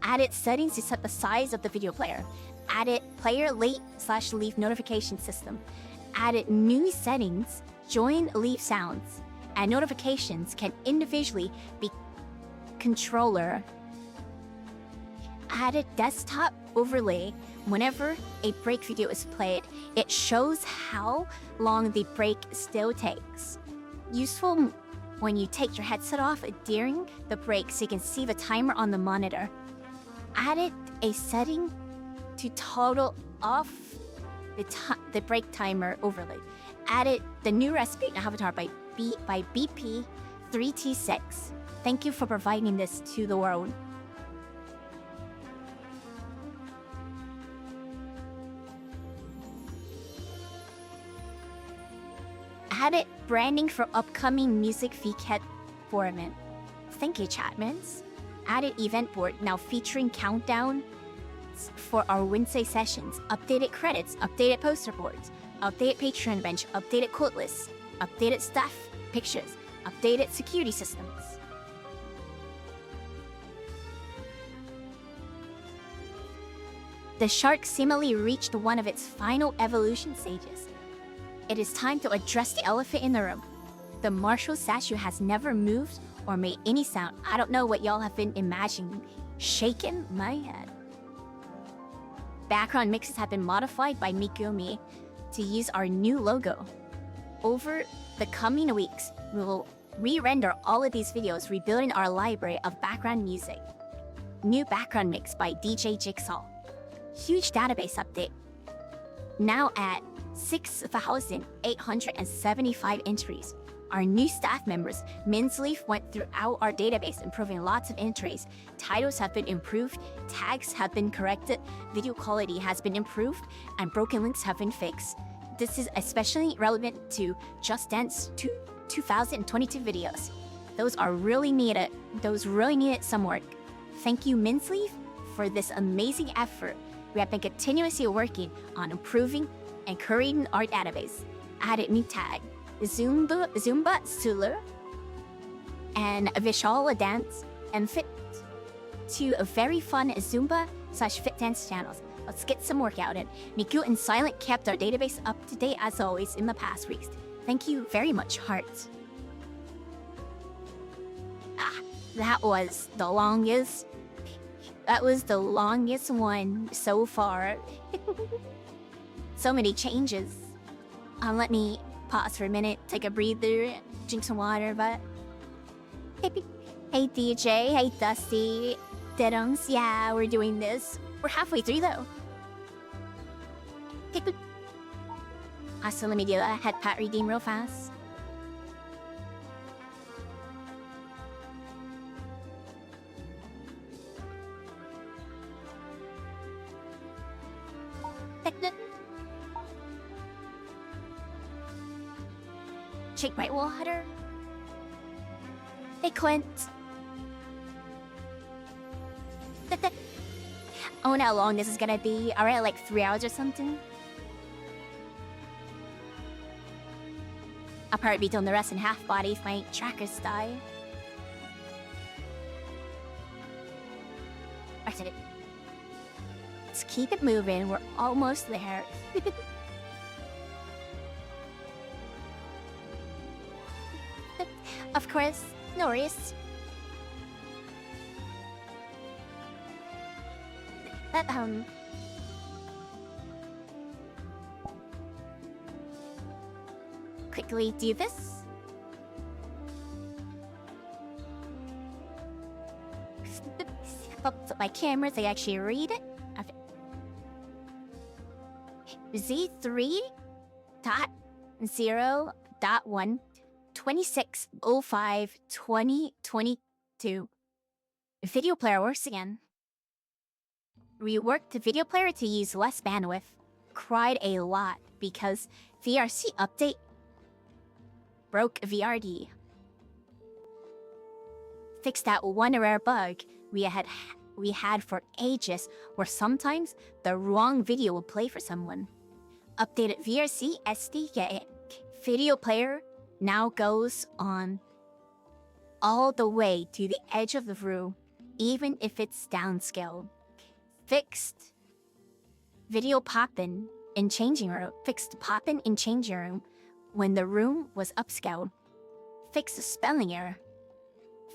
Added settings to set the size of the video player. Added player late/leave notification system. Added new settings, join leave sounds, and notifications can individually be controller. Added desktop overlay. Whenever a break video is played, it shows how long the break still takes. Useful when you take your headset off during the break so you can see the timer on the monitor. Added a setting to toggle off the break timer overlay. Added the new recipe avatar by BP3T6. Thank you for providing this to the world. Added branding for upcoming music feed format. Thank you, Chatmans. Added event board now featuring countdown for our Wednesday sessions. Updated credits, updated poster boards, updated Patreon bench, updated quote lists, updated staff pictures, updated security systems. The shark seemingly reached one of its final evolution stages. It is time to address the elephant in the room. The Marshall statue has never moved or made any sound. I don't know what y'all have been imagining. Shaking my head. Background mixes have been modified by Mikumi to use our new logo. Over the coming weeks, we will re-render all of these videos, rebuilding our library of background music. New background mix by DJ Jigsaw. Huge database update. Now at 6,875 entries. Our new staff members, Minsleaf, went throughout our database, improving lots of entries. Titles have been improved, tags have been corrected, video quality has been improved, and broken links have been fixed. This is especially relevant to Just Dance 2022 videos. Those really needed some work. Thank you, Minsleaf, for this amazing effort. We have been continuously working on improving and Korean art database. Added new tag, Zumba Sulu, and visual dance and fit to a very fun Zumba/fit dance channels. Let's get some workout in. Miku and Silent kept our database up to date as always in the past weeks. Thank you very much, Heart. That was the longest. That was the longest one so far. So many changes. Let me pause for a minute, take a breather, drink some water, but... Hey DJ, hey Dusty, Diddums, yeah, we're doing this. We're halfway through though. So let me do a head pat redeem real fast. Shake my water. Hey Quint. I wonder how long this is gonna be. Alright, like 3 hours or something. I'll probably be doing the rest in half body if my trackers die. Alright, let's keep it moving. We're almost there. Of course, no worries. That, quickly do this. My camera, they actually read it. Z3.0.1 2605-2022. Video player works again. Reworked the video player to use less bandwidth. Cried a lot because VRC update broke VRD. Fixed that one rare bug we had for ages where sometimes the wrong video will play for someone. Updated VRC SDK. Video player now goes on all the way to the edge of the room, even if it's downscaled. Fixed video poppin' in changing room. Fixed poppin' in changing room when the room was upscaled. Fixed a spelling error.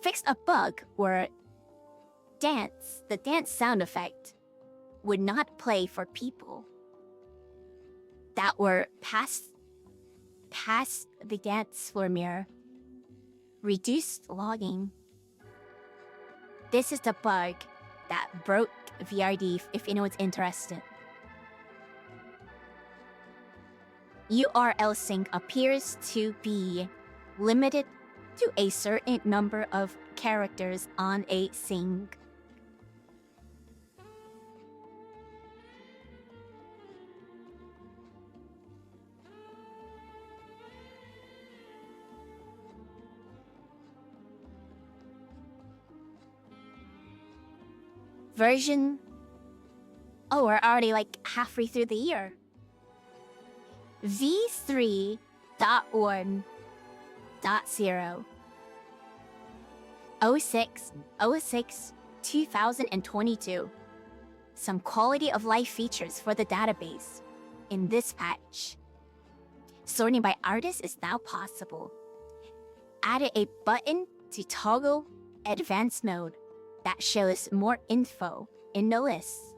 Fixed a bug where the dance sound effect would not play for people that were past the dance floor mirror. Reduced logging. This is the bug that broke VRD if anyone's interested. URL sync appears to be limited to a certain number of characters on a sync. Version... Oh, we're already like halfway through the year. V3.1.0 06 2022. Some quality of life features for the database in this patch. Sorting by artist is now possible. Added a button to toggle advanced mode that shows more info in the list.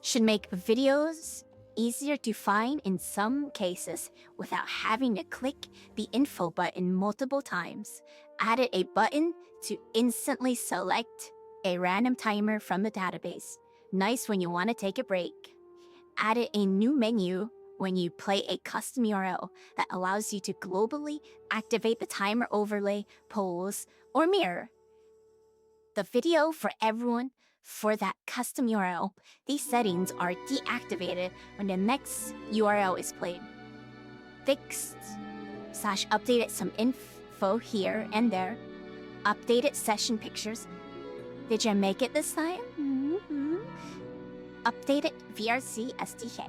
Should make videos easier to find in some cases without having to click the info button multiple times. Added a button to instantly select a random timer from the database. Nice when you want to take a break. Added a new menu when you play a custom URL that allows you to globally activate the timer overlay, pose, or mirror the video for everyone for that custom URL. These settings are deactivated when the next URL is played. Fixed/updated some info here and there. Updated session pictures. Did you make it this time? Updated VRC SDK.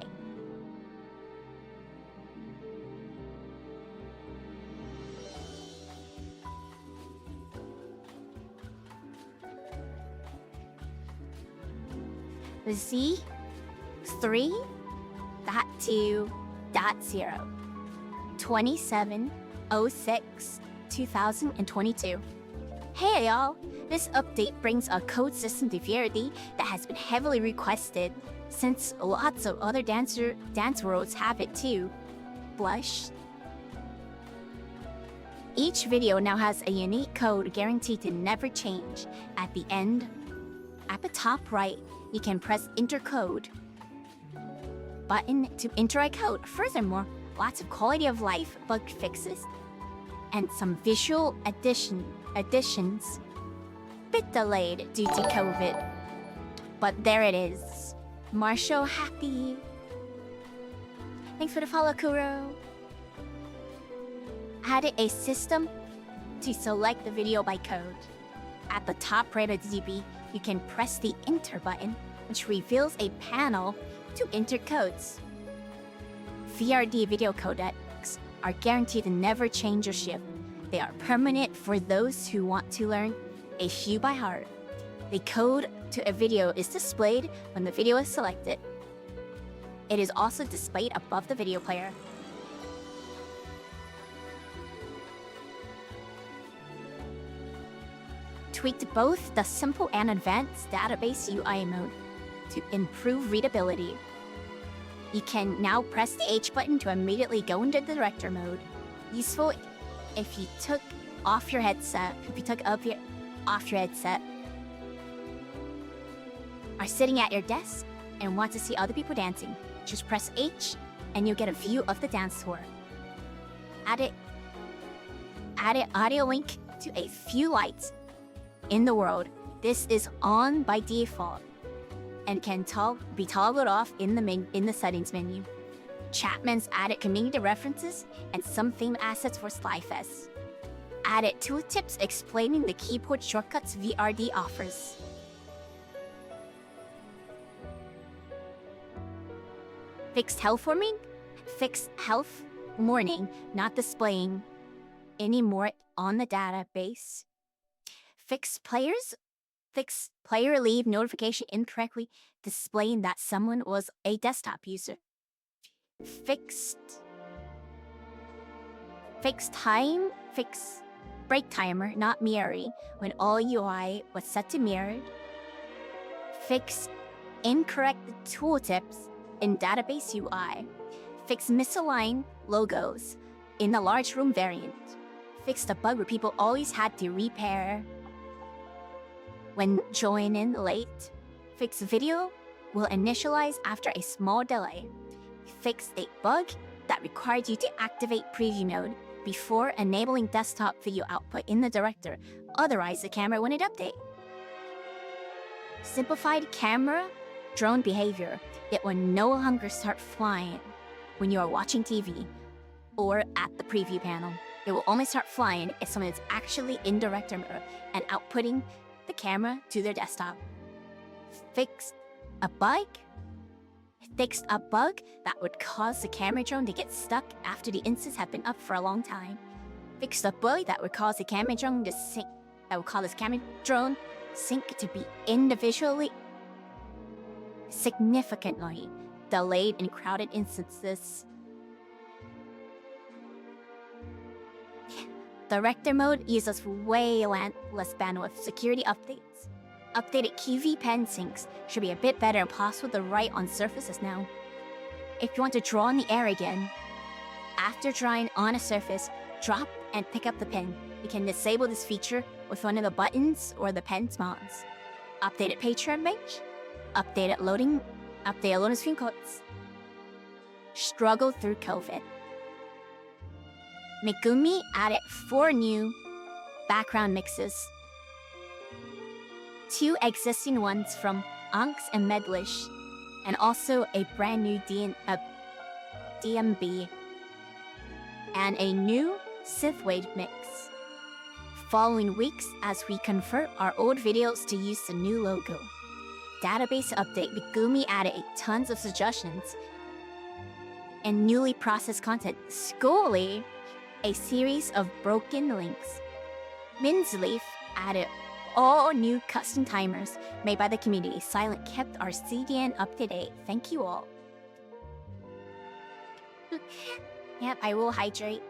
Z3.2.0 27/06/2022. Hey y'all! This update brings a code system to VRD that has been heavily requested since lots of other dance worlds have it too. Blush. Each video now has a unique code guaranteed to never change. At the end, at the top right, you can press Enter Code button to enter a code. Furthermore, lots of quality of life bug fixes and some visual additions. Bit delayed due to COVID, but there it is. Marshall happy. Thanks for the follow, Kuro. Added a system to select the video by code. At the top right of the DB, you can press the Enter button, which reveals a panel to enter codes. VRD video codecs are guaranteed to never change or shift. They are permanent for those who want to learn a few by heart. The code to a video is displayed when the video is selected. It is also displayed above the video player. Tweaked both the simple and advanced database UI mode to improve readability. You can now press the H button to immediately go into the director mode. Useful if you took off your headset, are sitting at your desk and want to see other people dancing. Just press H and you'll get a view of the dance floor. Added audio link to a few lights in the world. This is on by default and can be toggled off in the settings menu. Chapman's added community references and some theme assets for Slyfest. Added tooltips explaining the keyboard shortcuts VRD offers. Fixed health warming? Fixed health warning not displaying anymore on the database. Fixed player leave notification incorrectly displaying that someone was a desktop user. Fixed break timer not mirroring when all UI was set to mirrored. Fixed incorrect tooltips in database UI. Fixed misaligned logos in the large room variant. Fixed a bug where people always had to repair when joining late. Fixed video will initialize after a small delay. Fixed a bug that required you to activate preview mode before enabling desktop video output in the director, otherwise the camera wouldn't update. Simplified camera drone behavior. It will no longer start flying when you are watching TV or at the preview panel. It will only start flying if someone is actually in director mode and outputting the camera to their desktop. Fixed a bug that would cause the camera drone to get stuck after the instance had been up for a long time. Fixed a bug that would cause the camera drone to sync. That would cause this camera drone sync to be individually significantly delayed in crowded instances. Director mode uses way less bandwidth. Security updates. Updated QV pen syncs should be a bit better and possible to write on surfaces now. If you want to draw in the air again, after drawing on a surface, drop and pick up the pen. You can disable this feature with one of the buttons or the pen's mods. Updated Patreon page. Updated loading screen codes. Struggle through COVID. Megumi added 4 new background mixes. 2 existing ones from Anx and Medlish, and also a brand new DMB, and a new synthwave mix. Following weeks as we convert our old videos to use the new logo. Database update. Megumi added tons of suggestions and newly processed content. Scully, a series of broken links. Minsleaf added All new custom timers made by the community. Silent kept our CDN up to date. Thank you all. Yep, I will hydrate.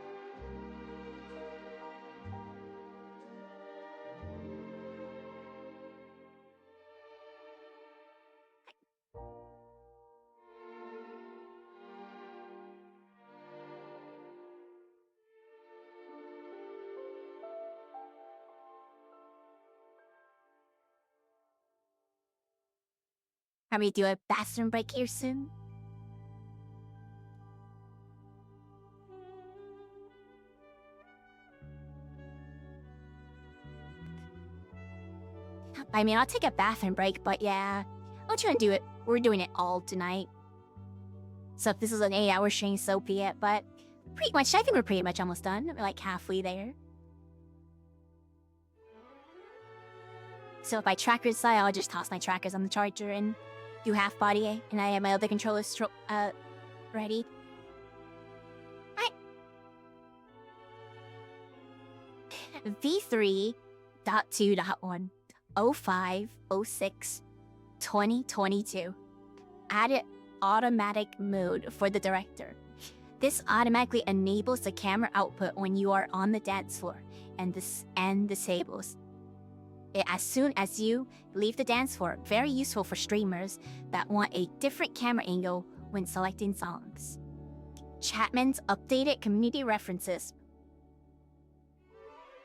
Can we do a bathroom break here soon? I mean, I'll take a bathroom break, but yeah, I'll try and do it. We're doing it all tonight. So if this is an 8-hour stream, so be it. But pretty much, I think we're pretty much almost done. We're like halfway there. So if my trackers die, I'll just toss my trackers on the charger and do half body, and I have my other controllers ready. Alright. V3.2.1 0506 2022 added automatic mode for the director. This automatically enables the camera output when you are on the dance floor and disables it as soon as you leave the dance floor. Very useful for streamers that want a different camera angle when selecting songs. Chapman's updated community references.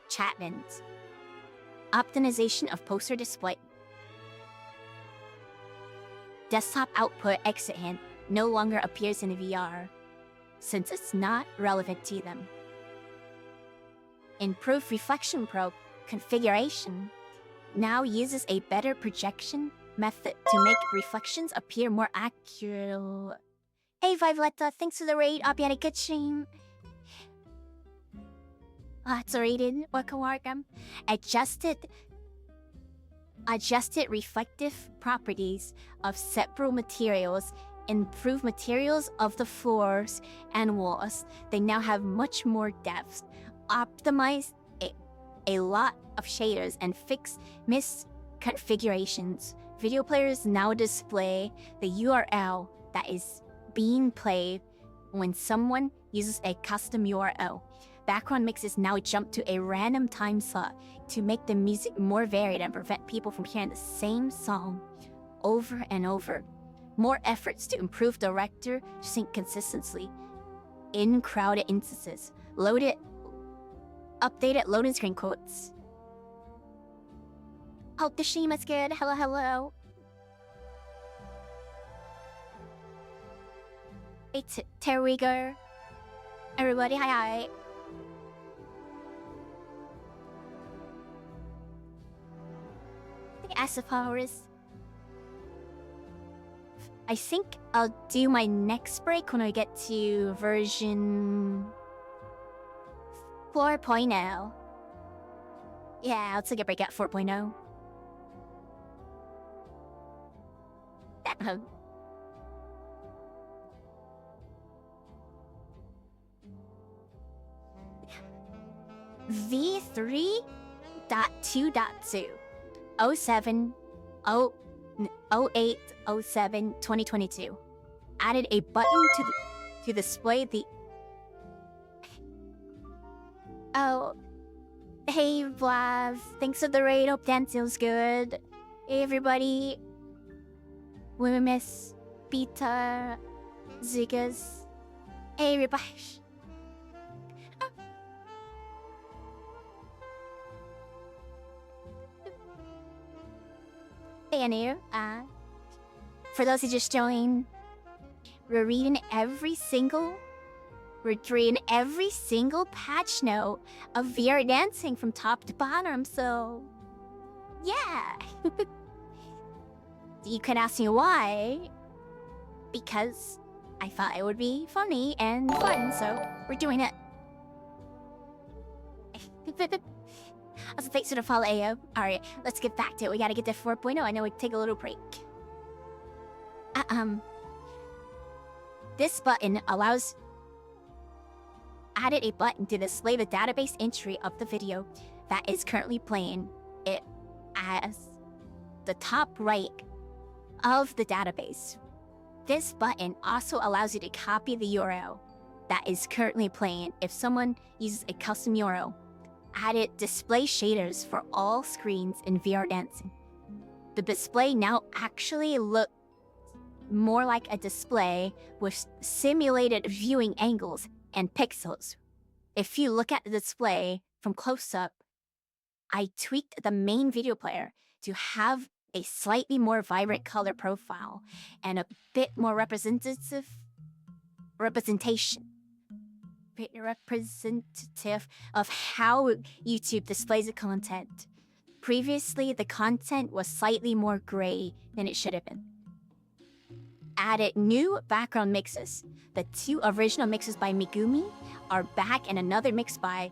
Chapman's optimization of poster display. Desktop output exit hint no longer appears in VR since it's not relevant to them. Improved Reflection Pro configuration now uses a better projection method to make reflections appear more accurate. Hey Violetta, thanks for the raid. I'll be at a good stream. It's rated. Welcome. Adjusted reflective properties of several materials, improved materials of the floors and walls. They now have much more depth, optimized a lot of shaders, and fix misconfigurations. Video players now display the URL that is being played when someone uses a custom URL. Background mixes now jump to a random time slot to make the music more varied and prevent people from hearing the same song over and over. More efforts to improve director sync consistency in crowded instances. Updated loading screen quotes. Hope the stream is good. Hello. It's Terwiger. Everybody, hi. Asapowers. I think I'll do my next break when I get to version 4.0. Yeah, I'll take a break at 4.0. V3.2.2 08/07/2022 added a button to display the. Oh, hey Vlav, thanks for the raid. Hope dance feels good. Hey everybody, we miss Peter, Ziggers. Hey everybody. Hey Anu, for those who just joined, we're reading every single patch note of VR dancing from top to bottom, so yeah. You could ask me why. Because I thought it would be funny and fun, so we're doing it. Also, thanks for the follow, AO. Alright, let's get back to it. We gotta get to 4.0. I know we take a little break. This button added a button to display the database entry of the video that is currently playing. It as the top right of the database. This button also allows you to copy the URL that is currently playing if someone uses a custom URL. Added display shaders for all screens in VR Dancing. The display now actually looks more like a display with simulated viewing angles and pixels. If you look at the display from close up, I tweaked the main video player to have a slightly more vibrant color profile and a bit more representative of how YouTube displays the content. Previously, the content was slightly more gray than it should have been. Added new background mixes. The 2 original mixes by Megumi are back, and another mix by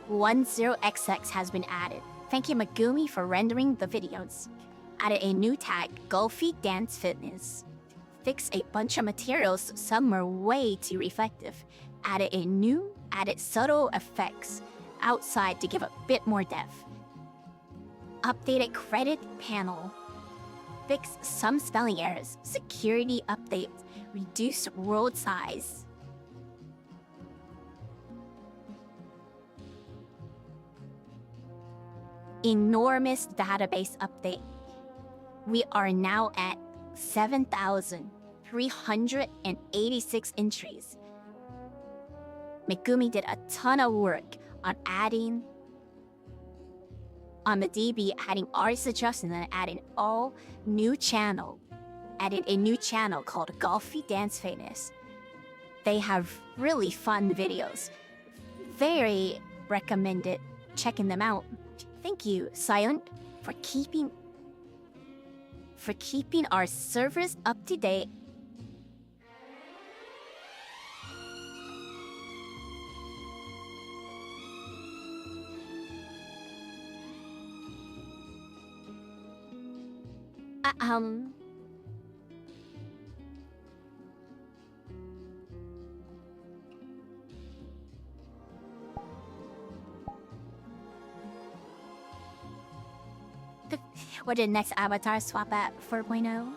10XX has been added. Thank you, Megumi, for rendering the videos. Added a new tag, Golfy Dance Fitness. Fix a bunch of materials, some were way too reflective. Added subtle effects outside to give a bit more depth. Updated credit panel. Fix some spelling errors. Security updates. Reduce world size. Enormous database update. We are now at 7,386 entries. Megumi did a ton of work on the DB, adding artist adjustment and adding a new channel called Golfy Dance Fitness. They have really fun videos. Very recommended checking them out. Thank you, Silent, for keeping our servers up to date. What did next avatar swap at 4.0?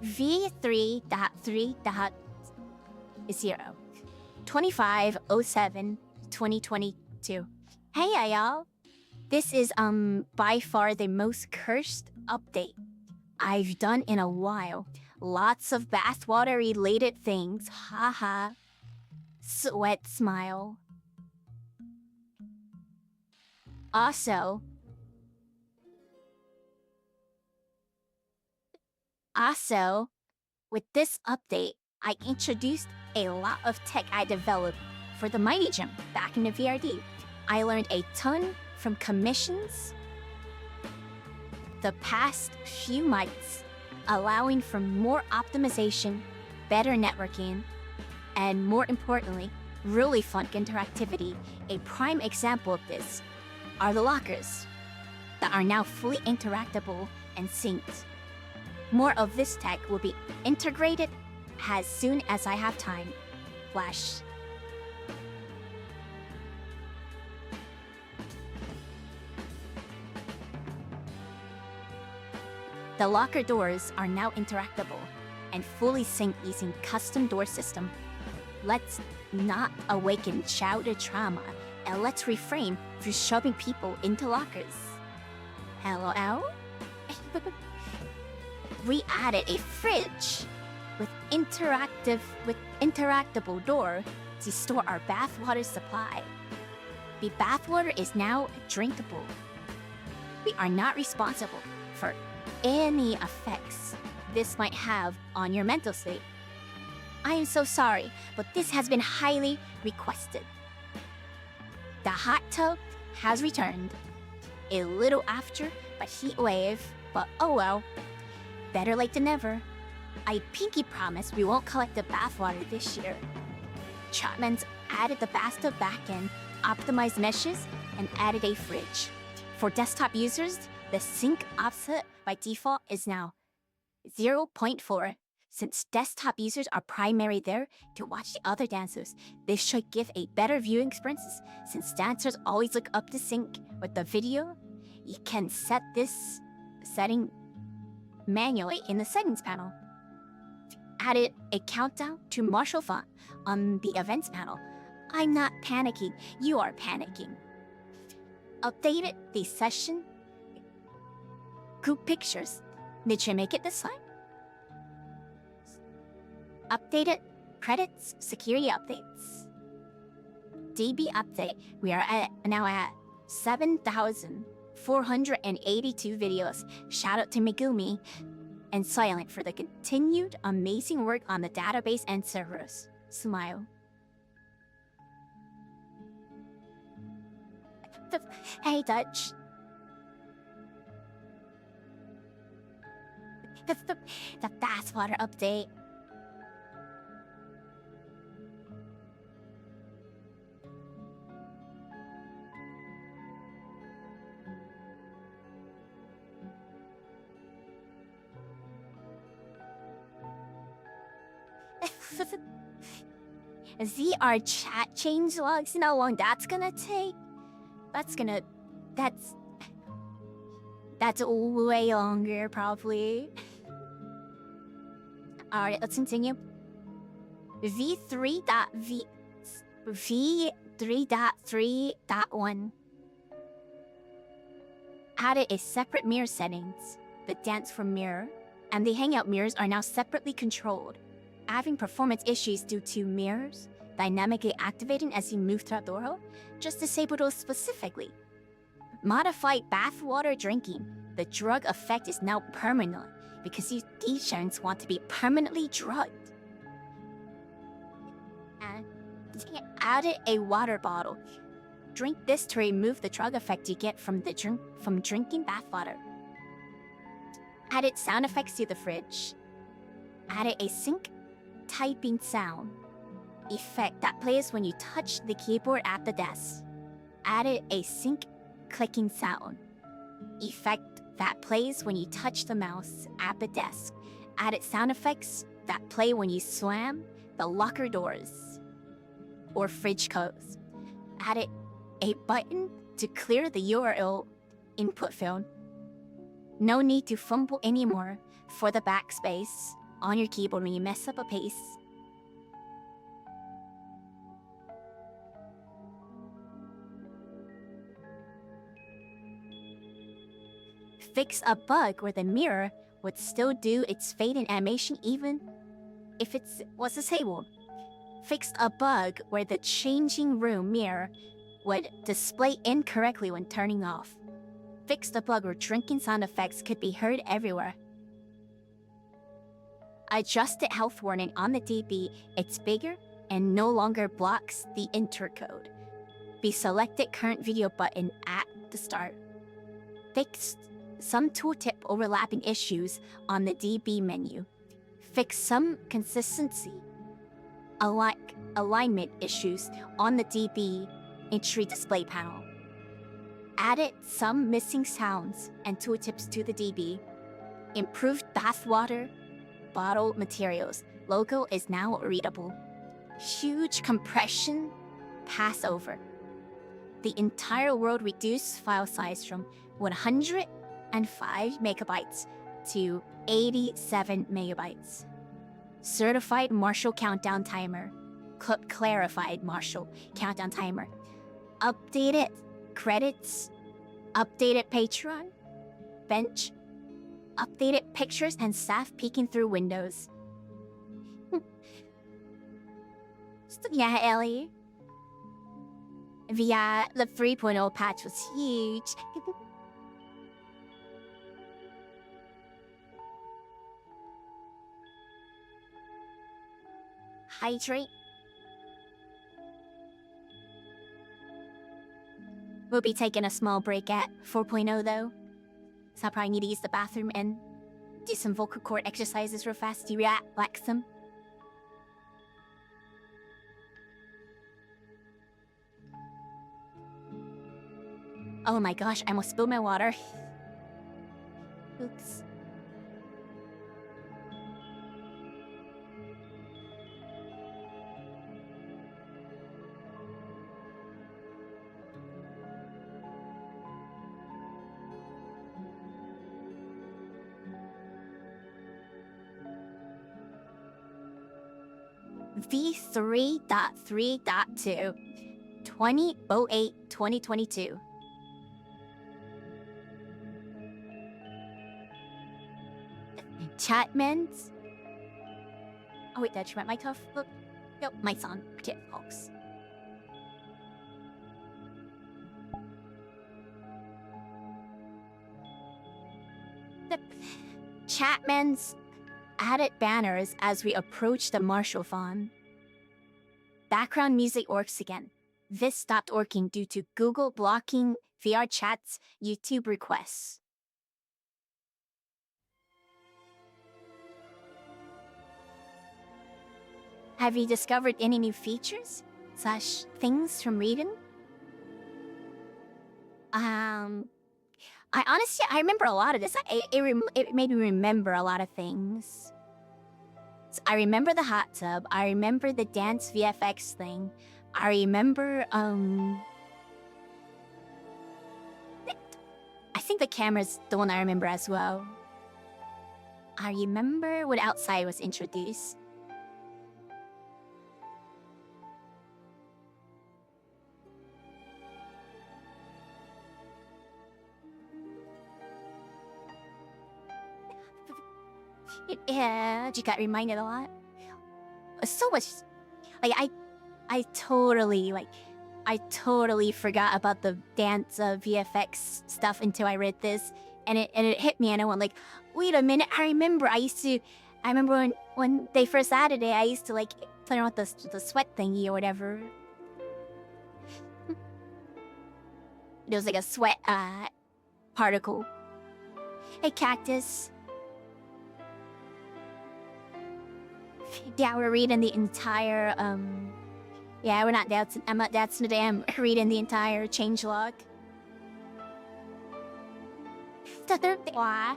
V3.3.0 25/07/2022. Hey y'all! This is by far the most cursed update I've done in a while. Lots of bathwater related things. Haha. Sweat smile. Also, with this update, I introduced a lot of tech I developed for the Mighty Gym back in the VRD. I learned a ton from commissions the past few months, allowing for more optimization, better networking, and more importantly, really fun interactivity. A prime example of this are the lockers that are now fully interactable and synced. More of this tech will be integrated as soon as I have time. Flash. The locker doors are now interactable and fully synced using custom door system. Let's not awaken childhood trauma, and let's refrain from shoving people into lockers. LOL? We added a fridge with interactable door to store our bathwater supply. The bathwater is now drinkable. We are not responsible for any effects this might have on your mental state. I am so sorry, but this has been highly requested. The hot tub has returned. A little after the heat wave, but oh well. Better late than never. I pinky promise we won't collect the bathwater this year. Chapman's added the bathtub backend, optimized meshes, and added a fridge. For desktop users, the sync offset by default is now 0.4. Since desktop users are primarily there to watch the other dancers, this should give a better viewing experience. Since dancers always look up to sync with the video, you can set this setting manually in the settings panel. Added a countdown to martial font on the events panel. I'm not panicking, you are panicking. Updated the session group pictures. Did you make it this time? Updated credits, security updates. DB update. We are now at 7,482 videos. Shout out to Megumi and Silent for the continued amazing work on the database and servers. Smile. Hey, Dutch. The fast water update. ZR chat change logs, you know how long that's gonna take? That's way longer, probably. Alright, let's continue. V3.3.1 added a separate mirror settings. The dance for mirror and the hangout mirrors are now separately controlled. Having performance issues due to mirrors dynamically activating as you move throughout the world, just disable those specifically. Modified bathwater drinking. The drug effect is now permanent because you D-Shans want to be permanently drugged. And added a water bottle. Drink this to remove the drug effect you get from drinking bathwater. Added sound effects to the fridge. Added a sync typing sound effect that plays when you touch the keyboard at the desk. Added a sync clicking sound effect that plays when you touch the mouse at the desk. Added sound effects that play when you slam the locker doors or fridge codes. Added a button to clear the URL input field. No need to fumble anymore for the backspace on your keyboard when you mess up a pace. Fix a bug where the mirror would still do its fading animation even if it was disabled. Fixed a bug where the changing room mirror would display incorrectly when turning off. Fixed a bug where drinking sound effects could be heard everywhere. Adjusted health warning on the DB, it's bigger and no longer blocks the intercode. The selected current video button at the start. Fixed some tooltip overlapping issues on the DB menu. Fixed some consistency alignment issues on the DB entry display panel. Added some missing sounds and tooltips to the DB. Improved bathwater bottle materials. Logo is now readable. Huge compression passover. The entire world reduced file size from 105 megabytes to 87 megabytes. Certified Marshall countdown timer. Clarified Marshall countdown timer. Updated credits. Updated Patreon. Bench. Updated pictures and staff peeking through windows. Yeah, Ellie. The 3.0 patch was huge. Hydrate. We'll be taking a small break at 4.0 though. So I probably need to use the bathroom and do some vocal cord exercises real fast to relax them. Oh my gosh, I almost spilled my water. Oops. V3.3.2, 2008-2022. Chatmans. Oh wait, did I turn my tough look? Nope, my son. Okay, folks. The Chapman's added banners as we approach the Marshall Farm. Background music works again. This stopped working due to Google blocking VR chat's YouTube requests. Have you discovered any new features / things from reading? I honestly, I remember a lot of this. It made me remember a lot of things. So I remember the hot tub. I remember the dance VFX thing. I remember, I think the camera's the one I remember as well. I remember when outside was introduced. Yeah, you got reminded a lot. So much, like I totally forgot about the dance VFX stuff until I read this, and it hit me, and I went like, wait a minute, I remember when they first added it, I used to like play around with the sweat thingy or whatever. It was like a sweat particle. Hey, cactus. Yeah, we're reading the entire, yeah, we're not doubting, I'm not doubting today, I'm reading the entire changelog. The third thing, I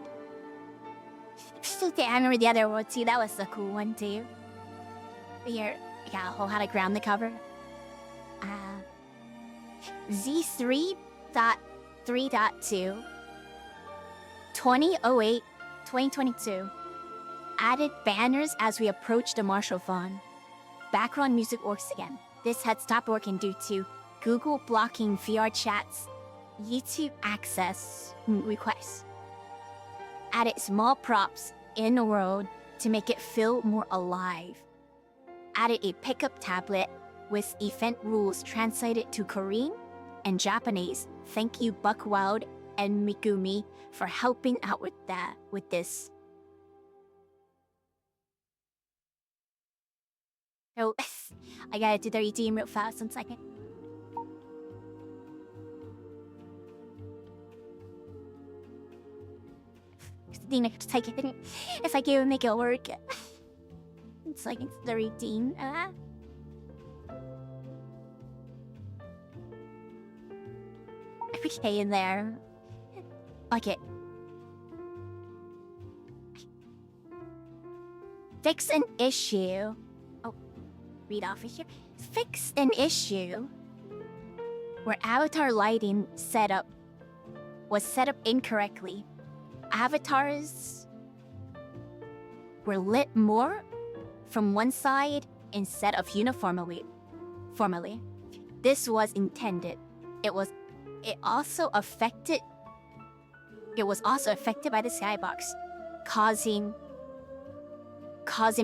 remember the other one too, that was a cool one too. Here, I got a whole hologram to cover. Z3.3.2, 2008-2022. Added banners as we approach the Marshall Farm. Background music works again. This had stopped working due to Google blocking VR chat's YouTube access requests. Added small props in the world to make it feel more alive. Added a pickup tablet with event rules translated to Korean and Japanese. Thank you, Buckwild and Mikumi, for helping out with this. Oh, I gotta do the redeem real fast, 1 second. Take it. If I can make it work. It's like it's the redeem. Okay, in there. Okay. Fix an issue. Read off of here. Fix an issue where avatar lighting was set up incorrectly. Avatars were lit more from one side instead of uniformly. This was intended. It was also affected by the skybox, causing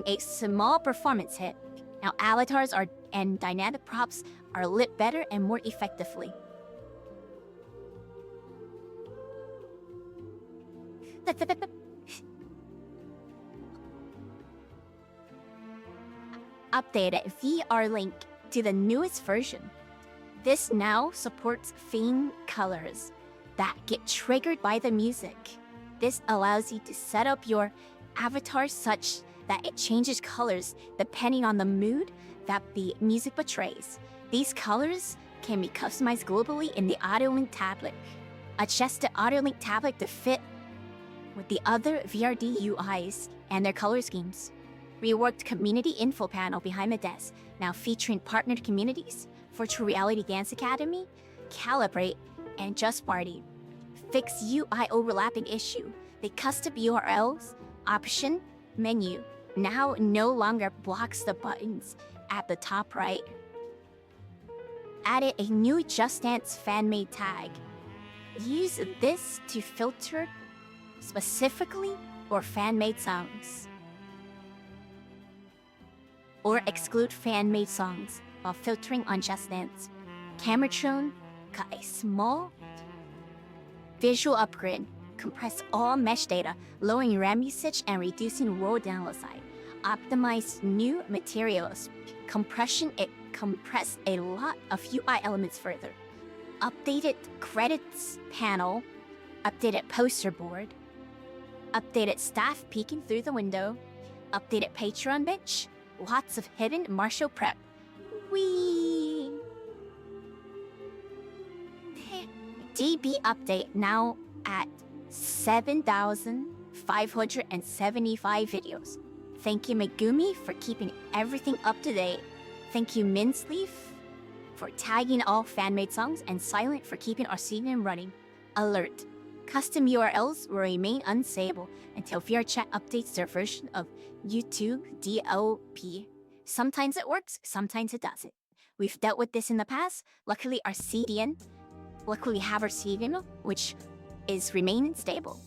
a small performance hit. Now avatars and dynamic props are lit better and more effectively. Updated VR link to the newest version. This now supports theme colors that get triggered by the music. This allows you to set up your avatar such that it changes colors depending on the mood that the music portrays. These colors can be customized globally in the AudioLink tablet. Adjust the AudioLink tablet to fit with the other VRD UIs and their color schemes. Reworked community info panel behind the desk, now featuring partnered communities, Virtual Reality Dance Academy, Calibrate, and Just Party. Fix UI overlapping issue. The custom URLs, option, menu, now no longer blocks the buttons at the top right. Added a new Just Dance fan-made tag. Use this to filter specifically for fan-made songs. Or exclude fan-made songs while filtering on Just Dance. Cameratron got a small visual upgrade. Compress all mesh data, lowering RAM usage and reducing raw download side. Optimize new materials. Compression, it compressed a lot of UI elements further. Updated credits panel. Updated poster board. Updated staff peeking through the window. Updated Patreon bench. Lots of hidden Marshall prep. Whee! DB update now at 7,575 videos. Thank you Megumi for keeping everything up to date. Thank you Minsleaf for tagging all fan-made songs, and Silent for keeping our CDN running. Alert. Custom URLs will remain unstable until VRChat updates their version of YouTube DLP. Sometimes it works, sometimes it doesn't. We've dealt with this in the past. Luckily we have our CDN, which is remaining stable.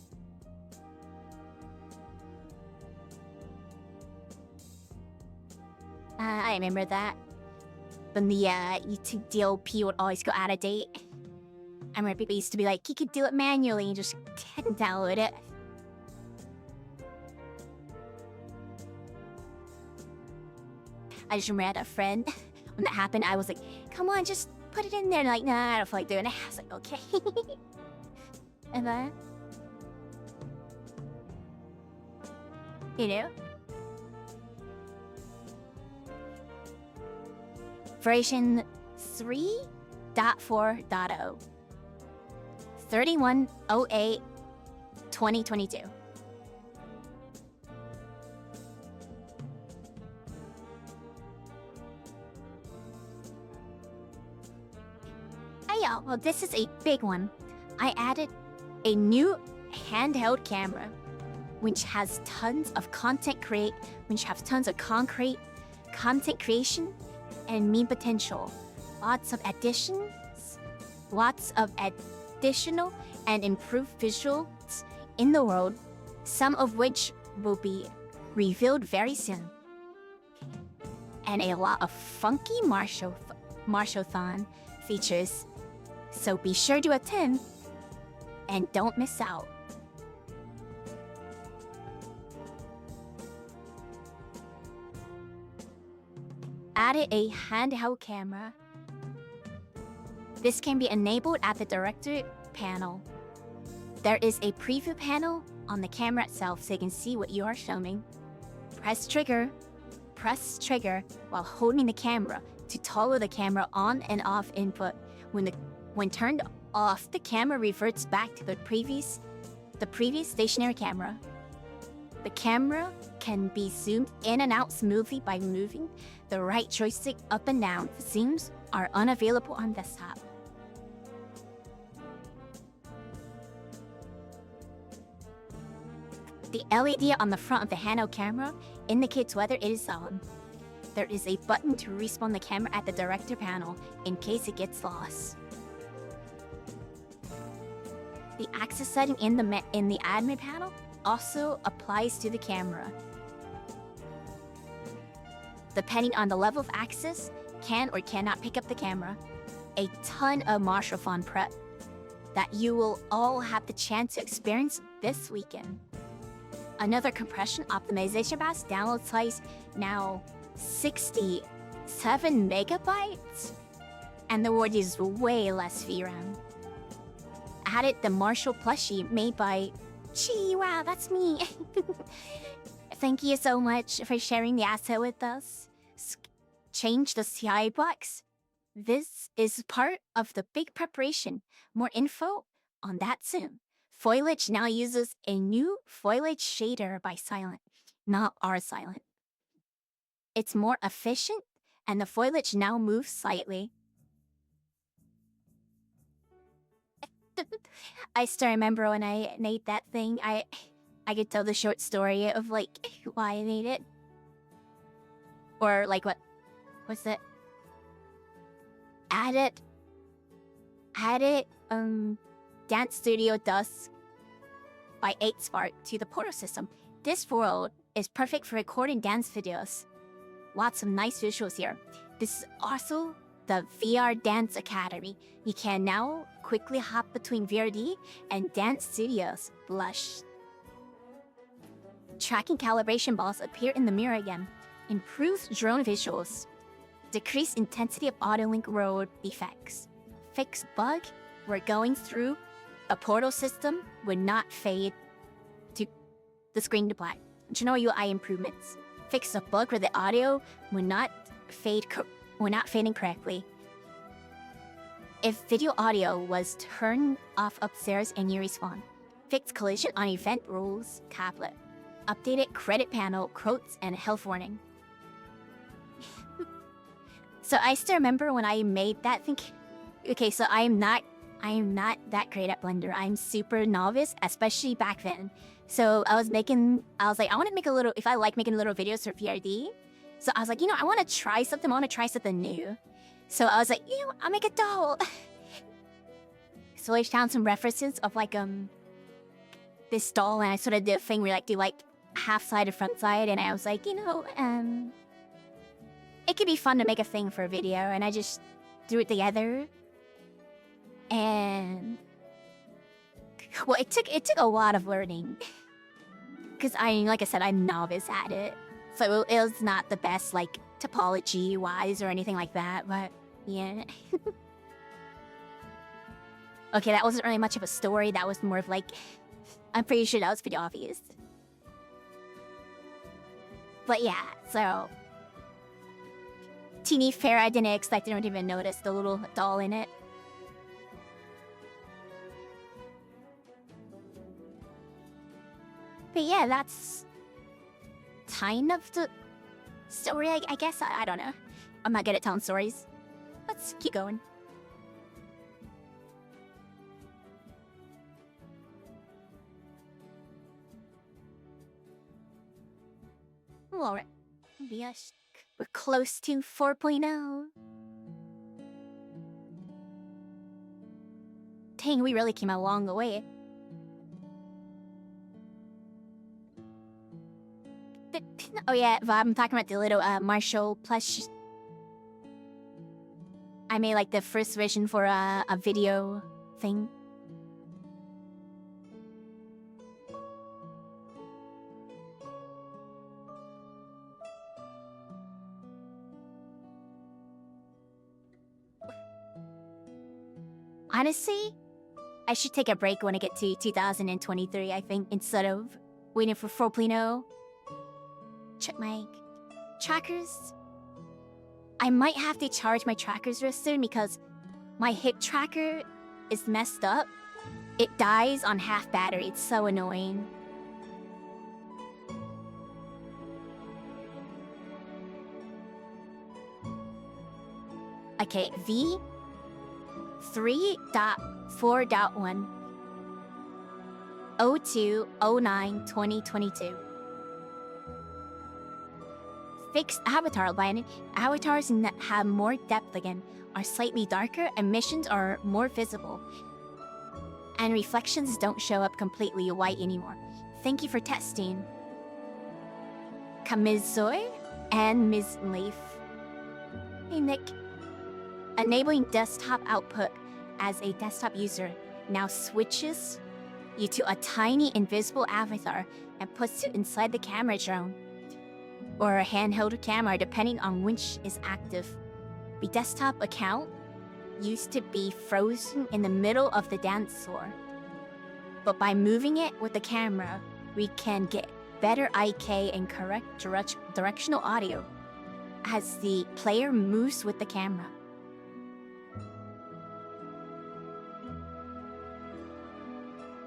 I remember that. When the YouTube DLP would always go out of date. I remember people used to be like, you could do it manually and just download it. I just remember I had a friend, when that happened, I was like, come on, just put it in there. And like, nah, I don't feel like doing it. I was like, okay. And then, you know? Version 3.4.0. 31/08/2022. Hey y'all, well this is a big one. I added a new handheld camera, which has tons of concrete content creation and meme potential. Lots of additional and improved visuals in the world, some of which will be revealed very soon. And a lot of funky Marshall-thon features, so be sure to attend and don't miss out. Added a handheld camera. This can be enabled at the director panel. There is a preview panel on the camera itself so you can see what you are showing. Press trigger while holding the camera to toggle the camera on and off input. When turned off, the camera reverts back to the previous stationary camera. The camera can be zoomed in and out smoothly by moving the right joystick up and down. Zooms are unavailable on desktop. The LED on the front of the handheld camera indicates whether it is on. There is a button to respawn the camera at the director panel in case it gets lost. The access setting in the admin panel also applies to the camera. Depending on the level of access, can or cannot pick up the camera. A ton of Marshall-thon prep that you will all have the chance to experience this weekend. Another compression optimization pass, download size now 67 megabytes, and the word is way less VRAM. Added the Marshall plushie made by Chi. Wow, that's me. Thank you so much for sharing the asset with us. Change the CI box. This is part of the big preparation. More info on that soon. Foliage now uses a new foliage shader by Silent, not our Silent. It's more efficient, and the foliage now moves slightly. I still remember when I made that thing, I could tell the short story of like why I made it. Or like what's it? Added Dance Studio does by 8Spark to the Portal system. This world is perfect for recording dance videos. Lots of nice visuals here. This is also the VR Dance Academy. You can now quickly hop between VRD and Dance Studios. Blush. Tracking calibration balls appear in the mirror again. Improves drone visuals. Decreased intensity of auto-link road effects. Fix bug where going through a portal system would not fade to the screen to black. General UI improvements. Fix a bug where the audio would not fading correctly. If video audio was turned off upstairs and you respawn. Fix collision on event rules caplet. Updated credit panel, quotes, and health warning. So I still remember when I made that thing. Okay, so I am not that great at Blender. I'm super novice, especially back then. So I was like, I want to make a little, if I like making little videos for VRD. So I was like, I want to try something. I want to try something new. So I was like, I'll make a doll. So I found some references of like, this doll, and I sort of did a thing where do like half side or front side. And I was like, it could be fun to make a thing for a video. And I just threw it together. And well, it took a lot of learning because like I said, I'm novice at it, so it was not the best like topology wise or anything like that. But yeah, okay, that wasn't really much of a story. That was more of like, I'm pretty sure that was pretty obvious. But yeah, so teeny fair. I didn't expect anyone to even notice the little doll in it. But yeah, that's kind of the story, I guess. I don't know. I'm not good at telling stories. Let's keep going. Alright. Yes, we're close to 4.0. Dang, we really came a long way. Oh yeah, I'm talking about the little Marshall plush. I made like the first version for a video thing. Honestly, I should take a break when I get to 2023, I think, instead of waiting for 4.0. Check my trackers. I might have to charge my trackers real soon because my hip tracker is messed up. It dies on half battery. It's so annoying. Okay, V 3.4.1 02/09/2022. Fixed avatar lighting. Avatars have more depth again, are slightly darker, emissions are more visible, and reflections don't show up completely white anymore. Thank you for testing. Kamizoy and Ms. Leaf. Hey Nick. Enabling desktop output as a desktop user now switches you to a tiny invisible avatar and puts you inside the camera drone or a handheld camera depending on which is active. The desktop account used to be frozen in the middle of the dance floor, but by moving it with the camera, we can get better IK and correct directional audio as the player moves with the camera.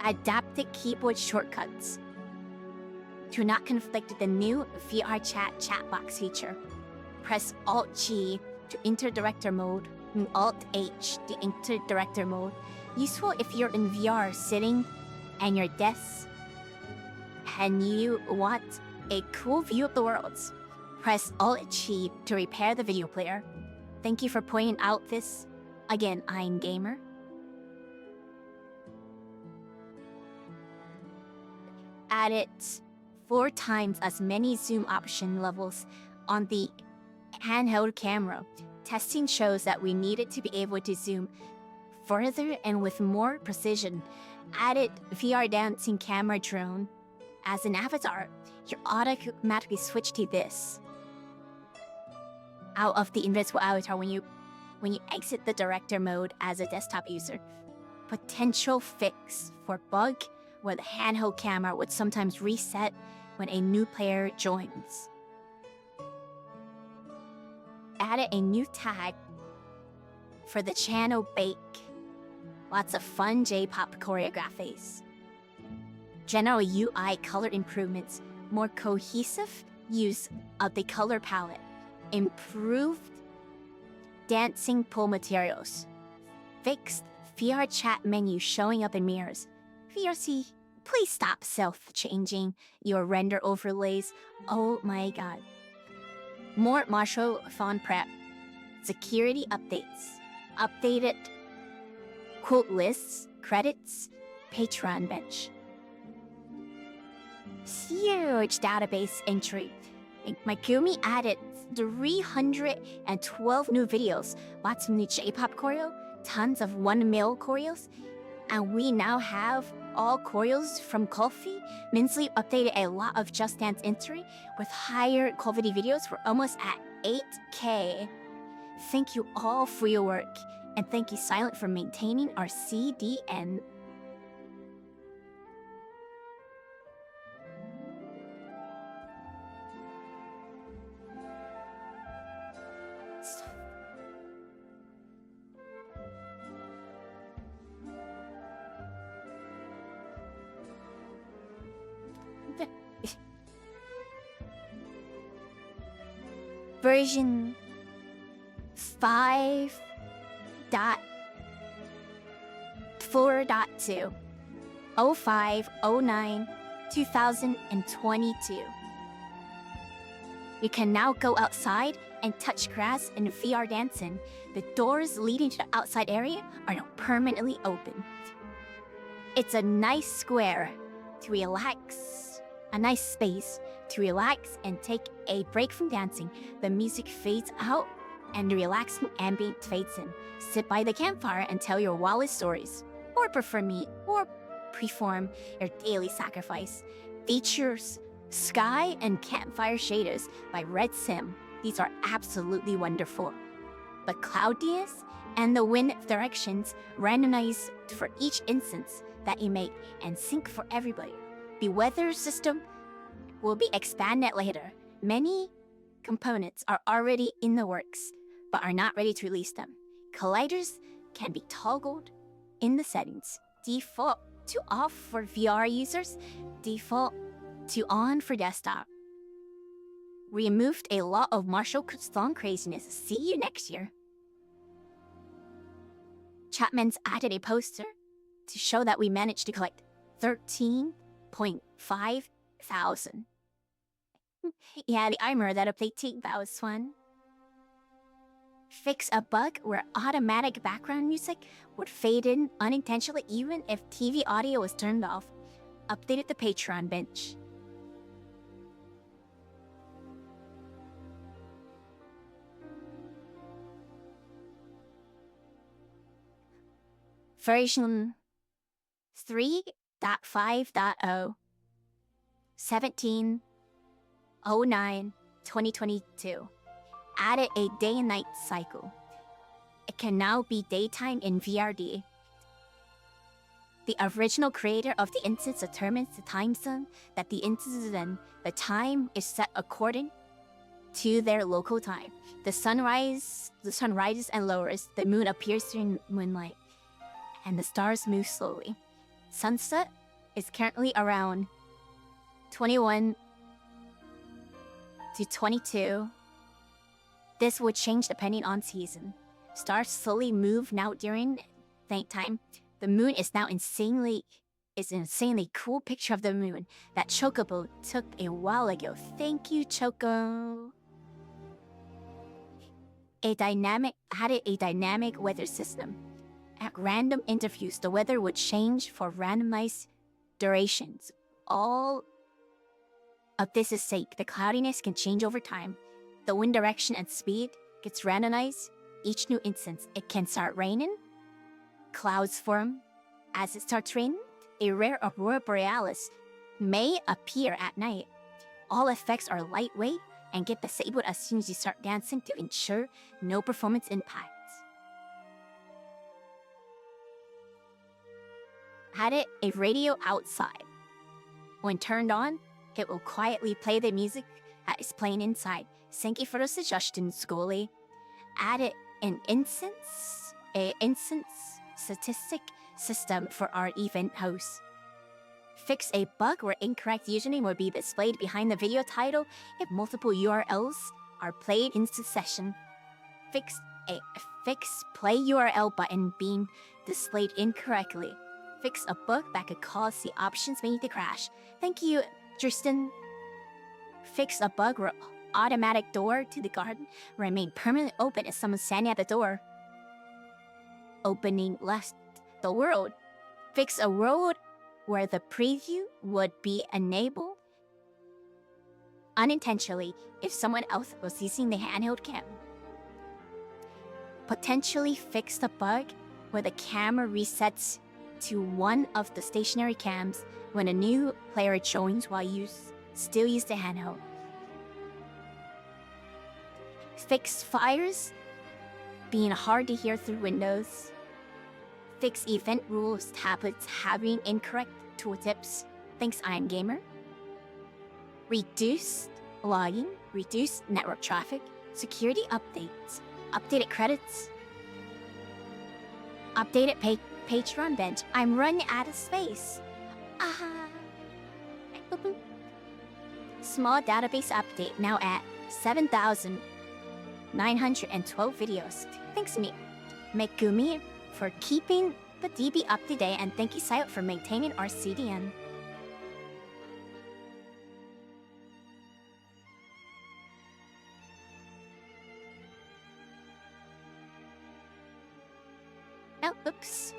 Adapted keyboard shortcuts to not conflict with the new VR chat box feature. Press Alt-G to enter director mode and Alt-H to enter director mode. Useful if you're in VR sitting at your desk and you want a cool view of the world. Press Alt-G to repair the video player. Thank you for pointing out this. Again, I'm Gamer. Added 4 times as many zoom option levels on the handheld camera. Testing shows that we needed to be able to zoom further and with more precision. Added VR dancing camera drone. As an avatar, you automatically switch to this out of the invisible avatar when you exit the director mode as a desktop user. Potential fix for bug where the handheld camera would sometimes reset when a new player joins. Added a new tag for the channel Bake. Lots of fun J-pop choreographies. General UI color improvements, more cohesive use of the color palette, improved dancing pool materials, fixed VR chat menu showing up in mirrors. VRC, please stop self-changing your render overlays. Oh my god. More Marshall font prep, security updates, updated quote lists, credits, Patreon bench. Huge database entry. Megumi added 312 new videos, lots of new J-pop choreo, tons of 1 mil choreos, and we now have all choreos from Coffee. Minsley updated a lot of Just Dance entry with higher quality videos. We're almost at 8K. Thank you all for your work, and thank you Silent for maintaining our CDN. Version 5.4.2 05/09/2022. You can now go outside and touch grass in VR dancing. The doors leading to the outside area are now permanently open. It's a nice square to relax, a nice space to relax and take a break from dancing. The music fades out and the relaxing ambient fades in. Sit by the campfire and tell your wildest stories, or perform your daily sacrifice. Features Sky and Campfire Shaders by Red Sim. These are absolutely wonderful. The cloudiness and the wind directions randomized for each instance that you make and sync for everybody. The weather system will be expanded later. Many components are already in the works, but are not ready to release them. Colliders can be toggled in the settings. Default to off for VR users, default to on for desktop. Removed a lot of Marshall song craziness. See you next year. Chapman's added a poster to show that we managed to collect 13.5 thousand. Yeah, the armor that updated, that was fun. Fix a bug where automatic background music would fade in unintentionally even if TV audio was turned off. Updated the Patreon bench. Version 3.5.0 17/09/2022 added a day and night cycle. It can now be daytime in VRD. The original creator of the instance determines the time zone that the instance is in. The time is set according to their local time. The sun rises and lowers, the moon appears during moonlight, and the stars move slowly. Sunset is currently around 21 to 22. This would change depending on season. Stars slowly move now during nighttime. The moon is now an insanely cool picture of the moon that Chocobo took a while ago. Thank you, Choco. added a dynamic weather system. At random interviews, the weather would change for randomized durations. All of this is sake, the cloudiness can change over time. The wind direction and speed gets randomized. Each new instance, it can start raining. Clouds form. As it starts raining, a rare aurora borealis may appear at night. All effects are lightweight and get disabled as soon as you start dancing to ensure no performance impacts. Added a radio outside. When turned on, it will quietly play the music that is playing inside. Thank you for the suggestion, Schoolie. Added an instance statistic system for our event host. Fix a bug where incorrect username will be displayed behind the video title if multiple URLs are played in succession. Fix play URL button being displayed incorrectly. Fix a bug that could cause the options menu to crash. Thank you, Tristan. Fix a bug where automatic door to the garden remain permanently open if someone's standing at the door. Opening left the world. Fix a world where the preview would be enabled unintentionally if someone else was using the handheld cam. Potentially fix the bug where the camera resets to one of the stationary cams when a new player joins while you still use the handheld. Fix fires being hard to hear through windows. Fix event rules tablets having incorrect tooltips. Thanks, I am Gamer. Reduced logging, reduced network traffic, security updates, updated credits, updated Patreon bench. I'm running out of space. Small database update now at 7,912 videos. Thanks, Megumi, for keeping the DB up to date, and thank you, Sayot, for maintaining our CDN. Oh, oops.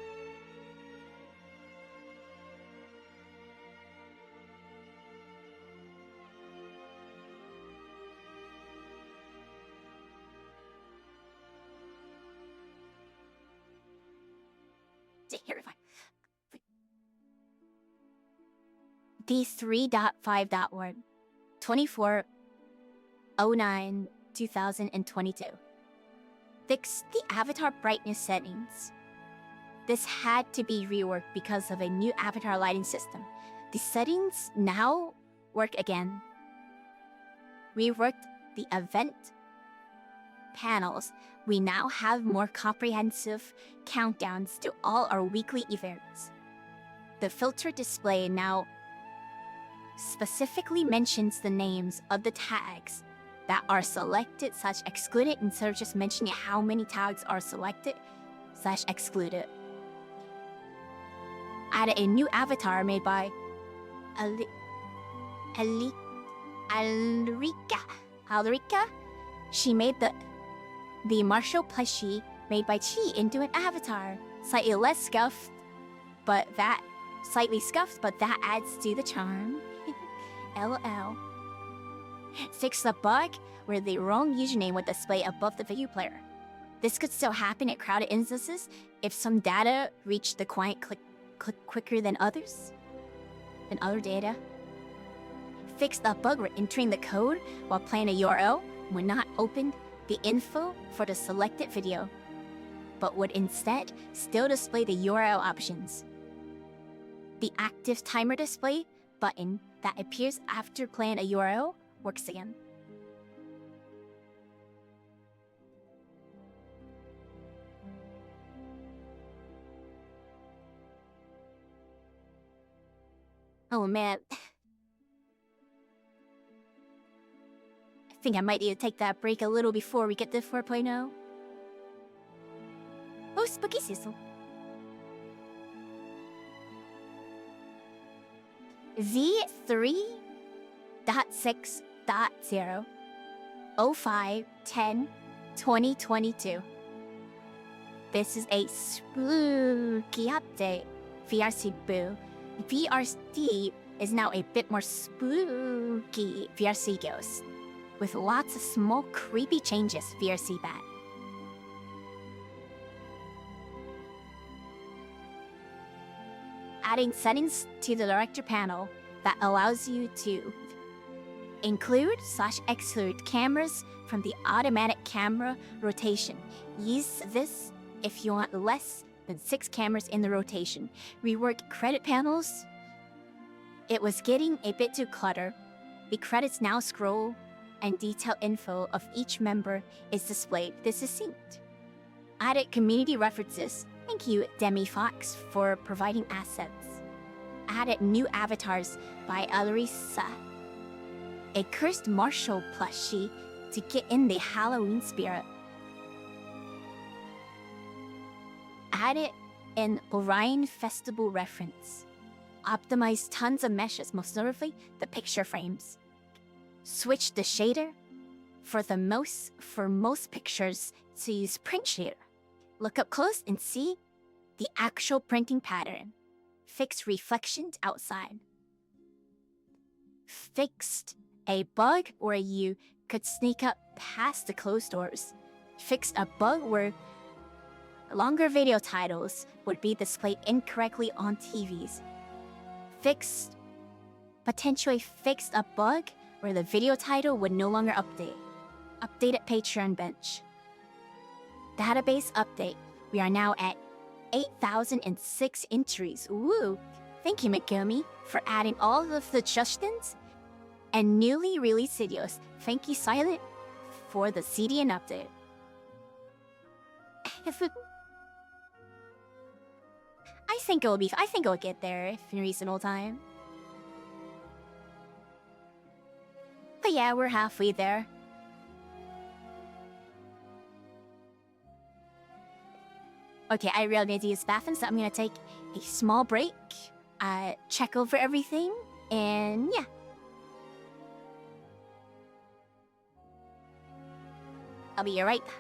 D3.5.1 24/09/2022. Fix the avatar brightness settings. This had to be reworked because of a new avatar lighting system. The settings now work again. Reworked the event panels. We now have more comprehensive countdowns to all our weekly events. The filter display now specifically mentions the names of the tags that are selected / excluded instead of just mentioning how many tags are selected / excluded. Added a new avatar made by Alrika. She made the Marshall plushie made by Chi into an avatar. Slightly scuffed, but that adds to the charm. LOL. Fix the bug where the wrong username would display above the video player. This could still happen at crowded instances if some data reached the client quicker than other data. Fix the bug where entering the code while playing a URL would not open the info for the selected video, but would instead still display the URL options. The active timer display button that appears after playing a URL works again. Oh man. I think I might need to take that break a little before we get to 4.0. Oh, spooky sizzle. V3.6.0 0510 2022. This is a spooky update. VRC boo. VRD is now a bit more spooky VRC ghost, with lots of small creepy changes VRC bad. Adding settings to the director panel that allows you to include/exclude cameras from the automatic camera rotation. Use this if you want less than 6 cameras in the rotation. Rework credit panels. It was getting a bit too cluttered. The credits now scroll and detailed info of each member is displayed. This is synced. Added community references. Thank you, Demi Fox, for providing assets. Added new avatars by Alarissa. A cursed Marshall plushie to get in the Halloween spirit. Added an Orion Festival reference. Optimized tons of meshes, most notably the picture frames. Switch the shader for most pictures to use print shader. Look up close and see the actual printing pattern. Fix reflections outside. Fixed a bug where you could sneak up past the closed doors. Fixed a bug where longer video titles would be displayed incorrectly on TVs. Potentially fixed a bug where the video title would no longer update. Updated Patreon bench. Database update. We are now at 8,006 entries. Woo! Thank you, Mikumi, for adding all of the adjustments and newly released videos. Thank you, Silent, for the CDN update. I think it'll get there if in reasonable time. But yeah, we're halfway there. Okay, I really need to use the bathroom, so I'm gonna take a small break, check over everything, and yeah. I'll be right back.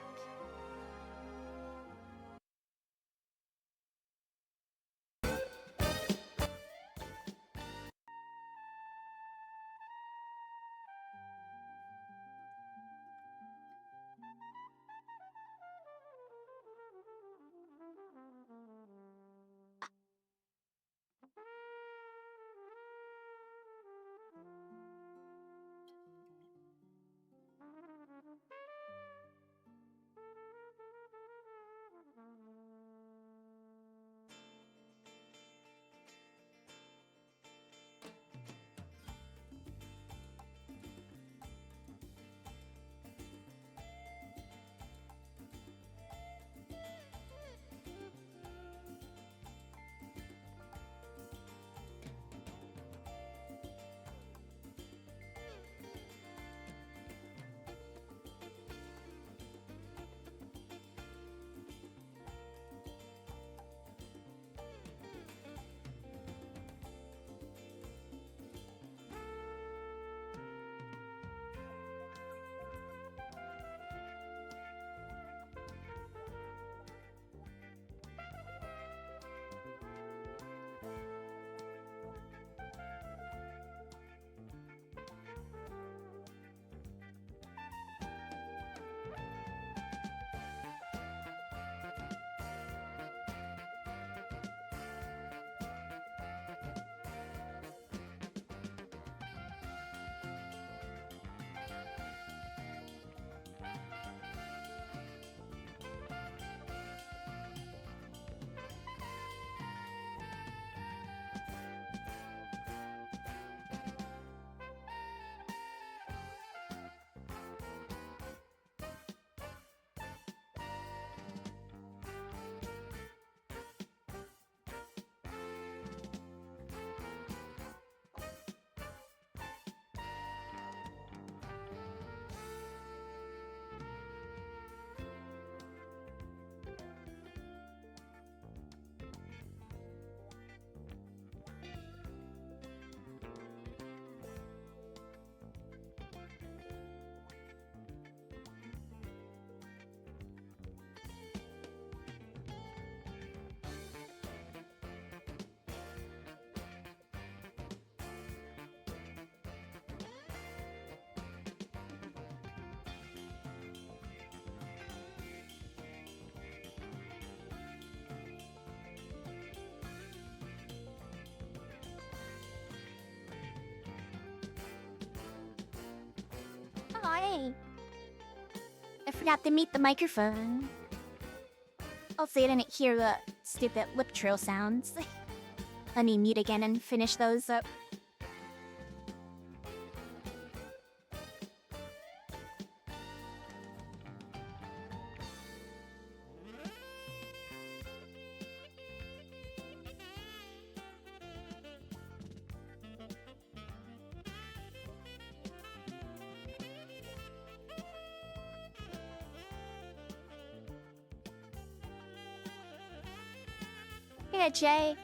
Hey. I forgot to mute the microphone. Hopefully I didn't hear the stupid lip trill sounds. Let me mute again and finish those up. Hey, Jay.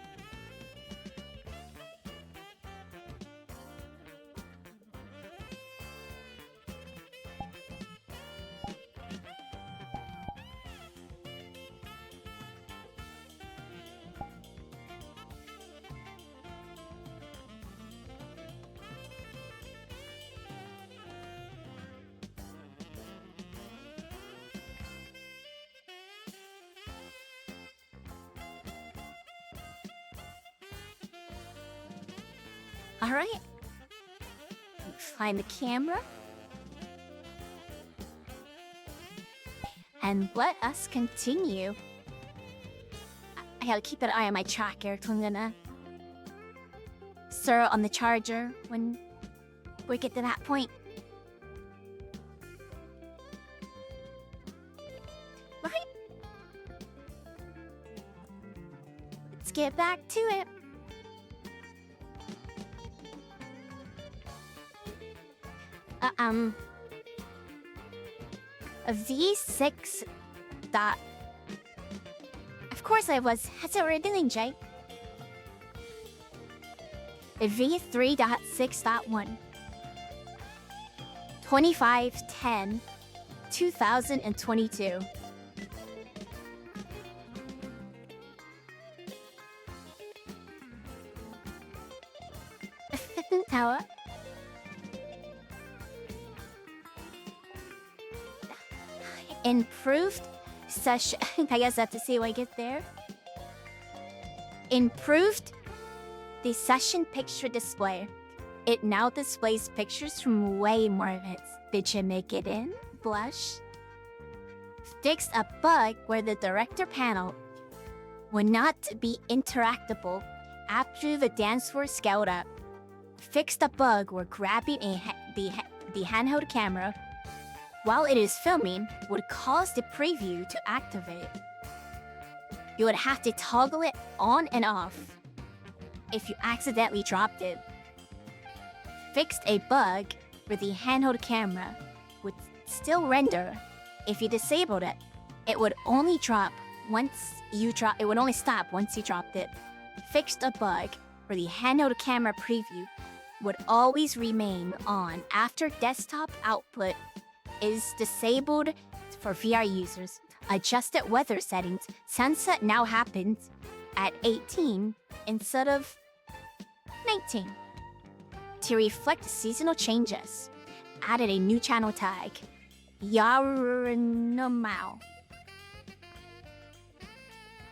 All right. Find the camera. And let us continue. I gotta keep an eye on my tracker. I'm gonna stir on the charger when we get to that point. Right? Let's get back to it. A V6 dot. Of course I was. That's what we're doing, Jay. A V3.6.1. 25/10/2022. Tower. Improved session. I guess I have to see when I get there. Improved the session picture display. It now displays pictures from way more events. Did you make it in? Blush. Fixed a bug where the director panel would not be interactable after the dance floor scaled up. Fixed a bug where grabbing the handheld camera while it is filming would cause the preview to activate. You would have to toggle it on and off if you accidentally dropped it. Fixed a bug where the handheld camera would still render if you disabled it. It would only stop once you dropped it. Fixed a bug where the handheld camera preview would always remain on after desktop output is disabled for VR users. Adjusted weather settings. Sunset now happens at 18 instead of 19. To reflect seasonal changes, added a new channel tag. Yarunomao.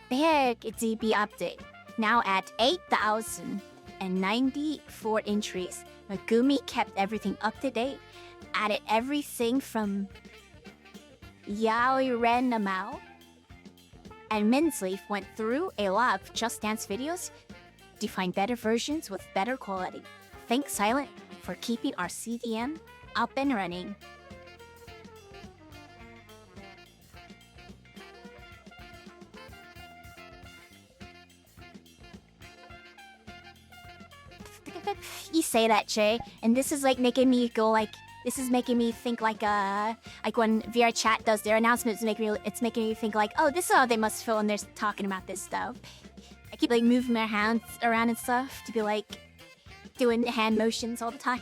Big DB update. Now at 8,094 entries. Megumi kept everything up to date. Added everything from Yaoirenamao. And Minsleaf went through a lot of Just Dance videos to find better versions with better quality. Thanks Silent for keeping our CDM up and running. You say that, Jay, and this is like making me go like, this is making me think like when VR Chat does their announcements, it's making me think like, oh, this is how they must feel when they're talking about this stuff. I keep like moving my hands around and stuff to be like doing hand motions all the time.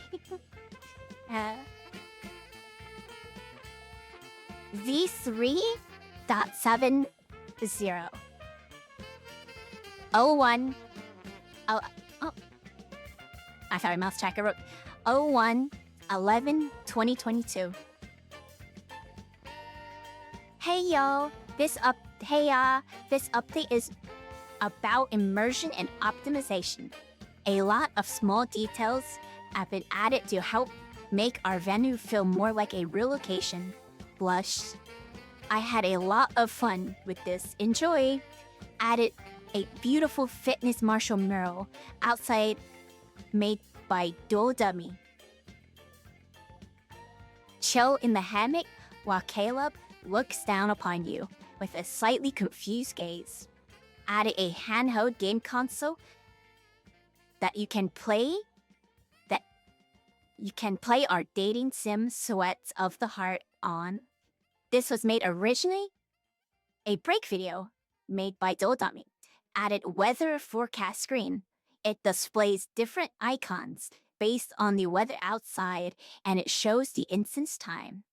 V3.70. 01. Oh. I thought my mouse tracker wrote 01/11/2022. Hey y'all, this update is about immersion and optimization. A lot of small details have been added to help make our venue feel more like a real location. Blush. I had a lot of fun with this. Enjoy. Added a beautiful fitness martial mural outside made by Dual Dummy. Chill in the hammock while Caleb looks down upon you with a slightly confused gaze. Added a handheld game console that you can play our dating sim Sweats of the Heart on. This was made originally a break video made by Dodami. Added weather forecast screen. It displays different icons based on the weather outside, and it shows the instance time.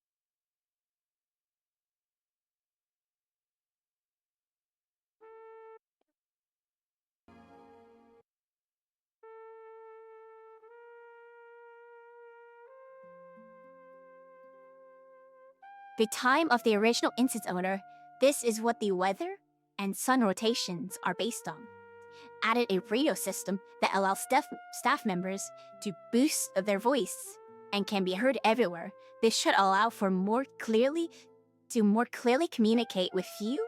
The time of the original instance owner, this is what the weather and sun rotations are based on. Added a radio system that allows staff members to boost their voice and can be heard everywhere. This should allow for more clearly communicate with you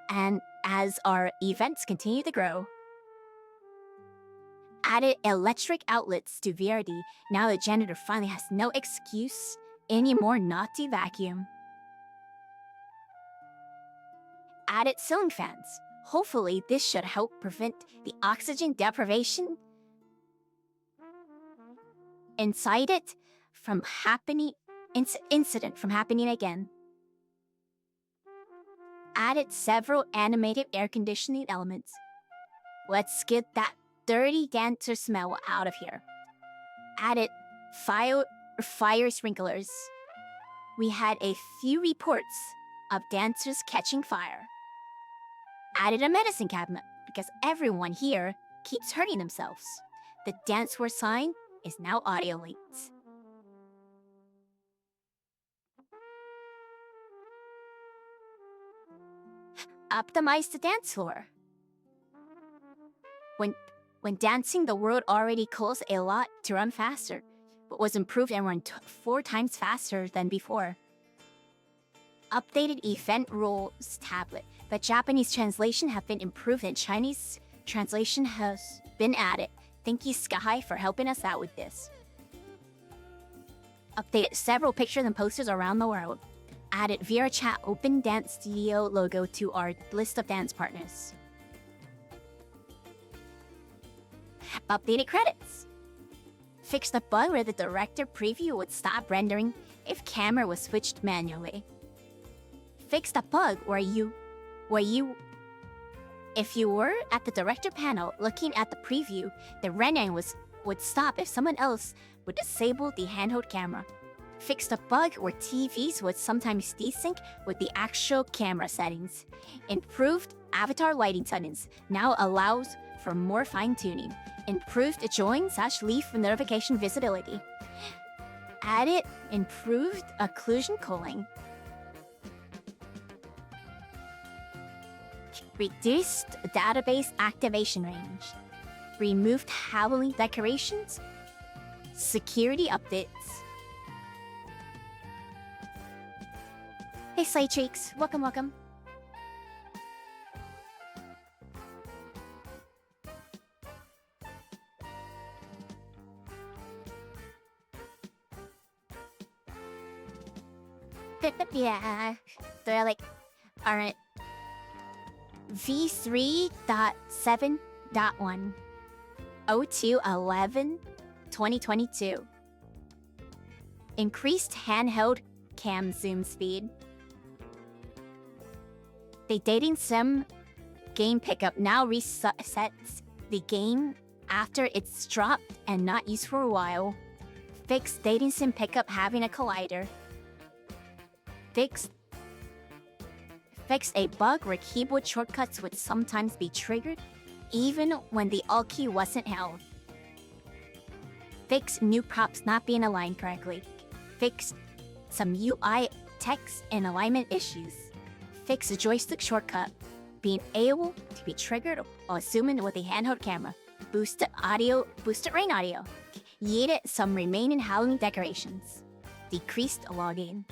and as our events continue to grow. Added electric outlets to VRD. Now the janitor finally has no excuse anymore not to vacuum. Added ceiling fans. Hopefully, this should help prevent the oxygen deprivation inside it from happening, incident from happening again. Added several animated air conditioning elements. Let's get that dirty dancer smell out of here. Added fire sprinklers. We had a few reports of dancers catching fire. Added a medicine cabinet because everyone here keeps hurting themselves. The dance floor sign is now audio linked. Optimize the dance floor. When dancing, the world already costs a lot to run faster, but was improved and run 4 times faster than before. Updated event rules tablet. The Japanese translation have been improved and Chinese translation has been added. Thank you, Sky, for helping us out with this. Updated several pictures and posters around the world. Added VR Chat Open Dance Studio logo to our list of dance partners. Updated credits. Fixed a bug where the director preview would stop rendering if camera was switched manually. Fixed a bug where if you were at the director panel looking at the preview, the rendering would stop if someone else would disable the handheld camera. Fixed a bug where TVs would sometimes desync with the actual camera settings. Improved avatar lighting settings now allows for more fine-tuning. Improved join/leave notification visibility. Added improved occlusion cooling. Reduced database activation range. Removed Halloween decorations. Security updates. Hey Slay Cheeks, welcome. Yeah, they're like, alright. V3.7.1 02/11/2022. Increased handheld cam zoom speed. The dating sim game pickup now resets the game after it's dropped and not used for a while. Fixed dating sim pickup having a collider. Fixed a bug where keyboard shortcuts would sometimes be triggered even when the Alt key wasn't held. Fixed new props not being aligned correctly. Fixed some UI text and alignment issues. Fixed a joystick shortcut being able to be triggered while zooming with a handheld camera. Boosted rain audio. Yeeted some remaining Halloween decorations. Decreased logging.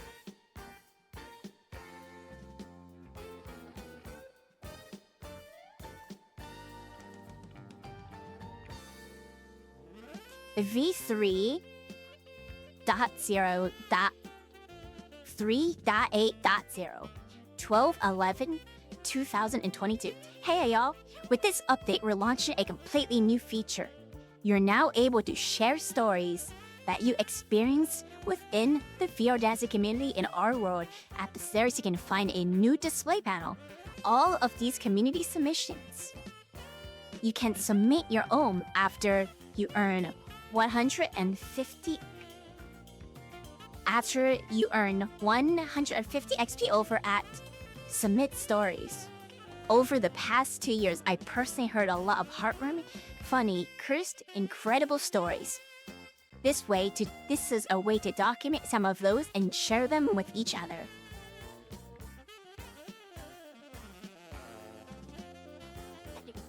V3.0.3.8.0 12/11/2022. Hey y'all, with this update we're launching a completely new feature. You're now able to share stories that you experience within the VRD community in our world. At the stairs you can find a new display panel. All of these community submissions. You can submit your own after you earn 150 XP over at Submit Stories. Over the past 2 years, I personally heard a lot of heartwarming, funny, cursed, incredible stories. This is a way to document some of those and share them with each other.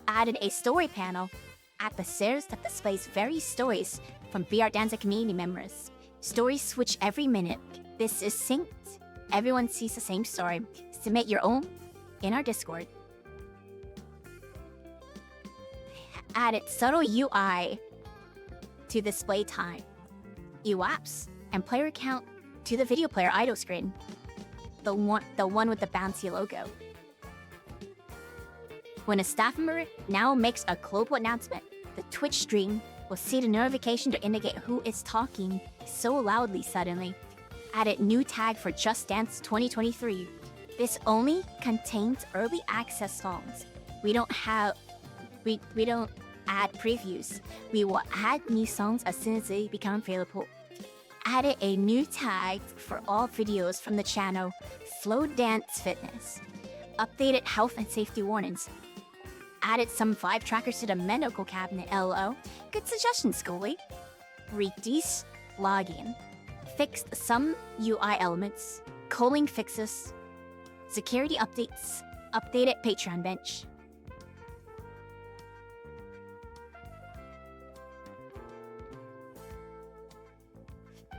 Added a story panel at the stairs that displays various stories from VR Dancer community members. Stories switch every minute. This is synced. Everyone sees the same story. Submit your own in our Discord. Added subtle UI to display time, UAPs, and player count to the video player idle screen. The one with the bouncy logo. When a staff member now makes a global announcement, the Twitch stream will see the notification to indicate who is talking so loudly suddenly. Added new tag for Just Dance 2023. This only contains early access songs. We don't add previews. We will add new songs as soon as they become available. Added a new tag for all videos from the channel, Flow Dance Fitness. Updated health and safety warnings. Added some vibe trackers to the medical cabinet, LO. Good suggestion, Schoolie. Reduced login. Fixed some UI elements. Calling fixes. Security updates. Updated Patreon bench.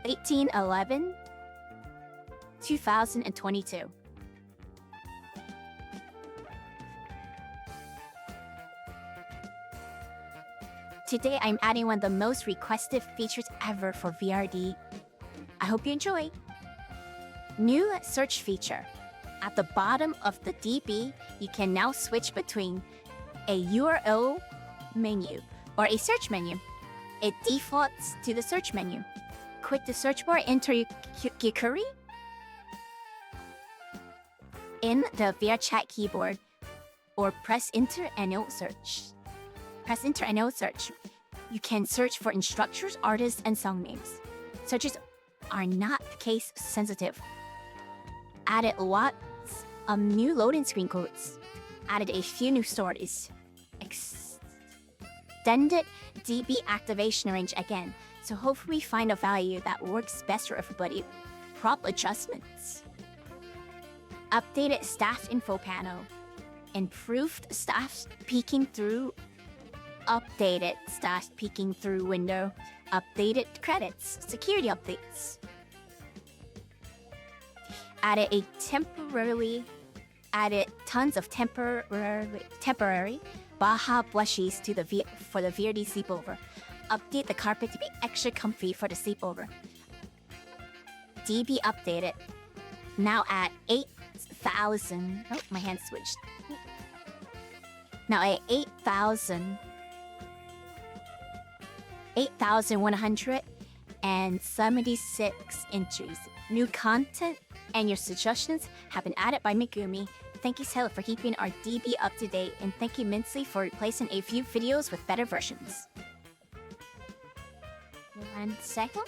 (18/11/2022). Today, I'm adding one of the most requested features ever for VRD. I hope you enjoy. New search feature. At the bottom of the DB, you can now switch between a URL menu or a search menu. It defaults to the search menu. Click the search bar, enter your query in the VR chat keyboard, or press enter and it'll search. Press enter and it'll search. You can search for instructors, artists, and song names. Searches are not case sensitive. Added lots of new loading screen codes. Added a few new stories. Extended DB activation range again. So hopefully find a value that works best for everybody. Prop adjustments. Updated staff info panel. Improved staff peeking through. Updated staff peeking through window. Updated credits. Security updates. Added tons of temporary Baja plushies to for the VRD sleepover. Update the carpet to be extra comfy for the sleepover. DB updated. Now at 8,000. Oh, my hand switched. Now at 8,176 inches. New content and your suggestions have been added by Megumi. Thank you, Taylor, for keeping our DB up to date, and thank you immensely for replacing a few videos with better versions. 1 second.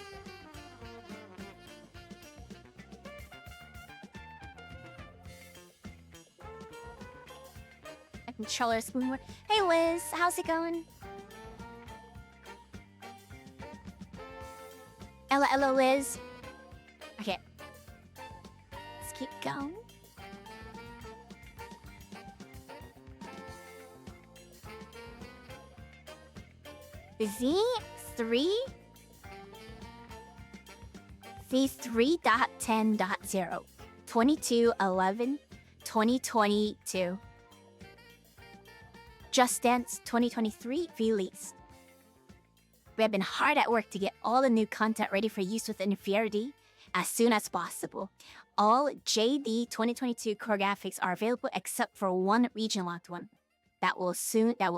Controller spoon. Hey Liz, how's it going? Hello Liz. Okay. Let's keep going. Z3 V3.10.0, 22/11/2022. Just Dance 2023 release. We have been hard at work to get all the new content ready for use within VRD as soon as possible. All JD 2022 choreographics are available except for one region locked one that will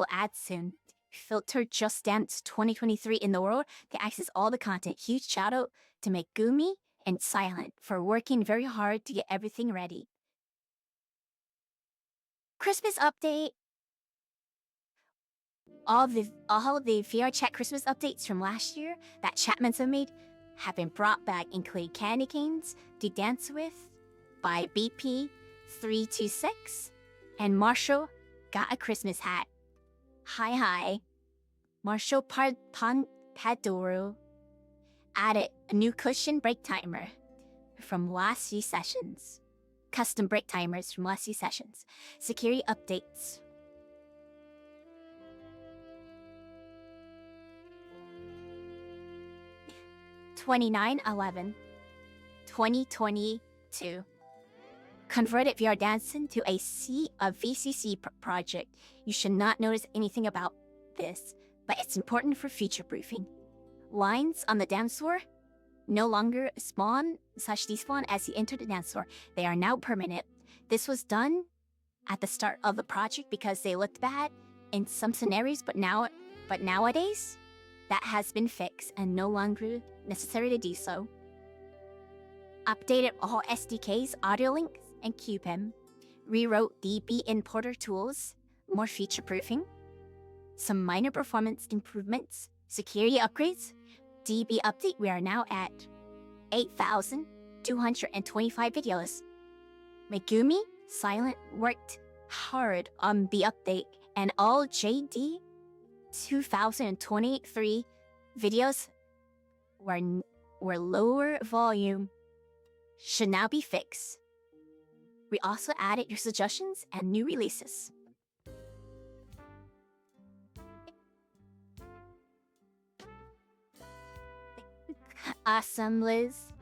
add soon. Filter Just Dance 2023 in the world to access all the content. Huge shout out to Megumi and Silent for working very hard to get everything ready. Christmas update. All the VR chat Christmas updates from last year that Chapmans have made have been brought back, including Candy Canes to Dance With by BP326 and Marshall Got a Christmas Hat. Hi. Marshall Padoro added a new cushion break timer from last few sessions. Custom break timers from last few sessions. Security updates. (29/11/2022). Converted VR Dancing to a VCC project. You should not notice anything about this, but it's important for future proofing. Lines on the dance floor no longer spawn/despawn as you enter the dance floor. They are now permanent. This was done at the start of the project because they looked bad in some scenarios, but nowadays that has been fixed and no longer necessary to do so. Updated all SDKs, audio links, and QPIM. Rewrote DB importer tools, more feature proofing. Some minor performance improvements, security upgrades. DB update, we are now at 8,225 videos. Megumi Silent worked hard on the update, and all JD 2023 videos were lower volume should now be fixed. We also added your suggestions and new releases. Awesome, Liz.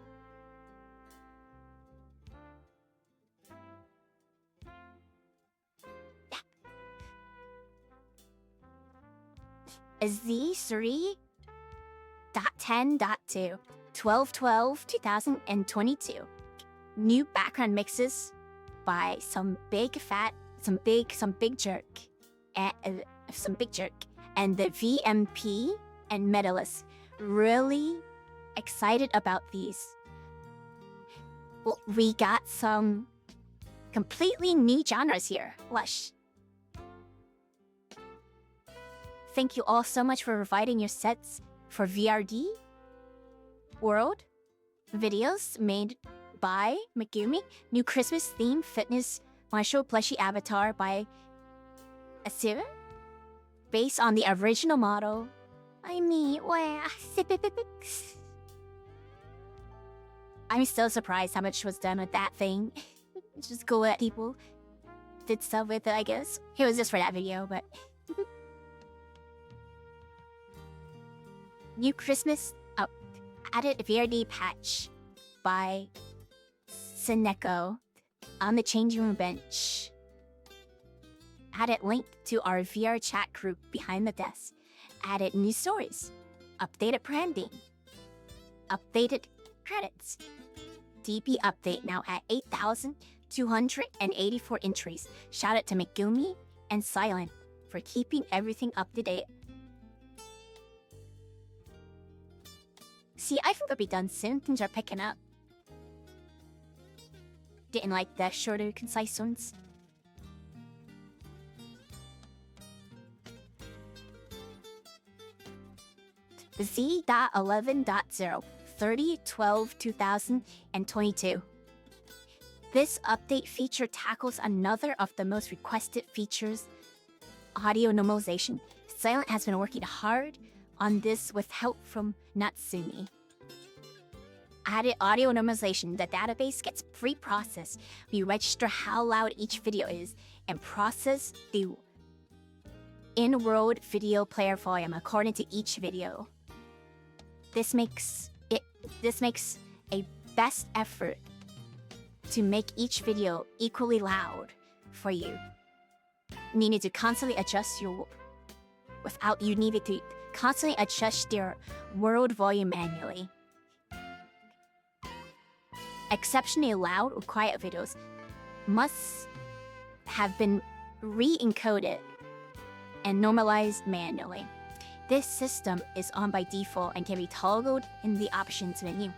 Z3.10.2, 12/12/2022. New background mixes by some big jerk, and the VMP and medalists. Really excited about these. Well, we got some completely new genres here. Lush. Thank you all so much for providing your sets for VRD World videos made by Megumi. New Christmas theme fitness Marshall plushie avatar by Asira, based on the original model. I'm still surprised how much was done with that thing. It's just cool that people did stuff with it, I guess. It was just for that video, but... New Christmas added VRD patch by Seneko on the changing room bench. Added link to our VR chat group behind the desk. Added new stories. Updated branding. Updated credits. DB update now at 8,284 entries. Shout out to Megumi and Silent for keeping everything up to date. See, I think they'll be done soon. Things are picking up. Didn't like the shorter, concise ones. Z.11.0, 30/12/2022. This update feature tackles another of the most requested features, audio normalization. Silent has been working hard on this with help from Natsumi. Added audio normalization. The database gets pre-processed. We register how loud each video is and process the in-world video player volume according to each video. This makes a best effort to make each video equally loud for you. You needed to constantly adjust your you needed to constantly adjust your world volume manually. Exceptionally loud or quiet videos must have been re-encoded and normalized manually. This system is on by default and can be toggled in the options menu.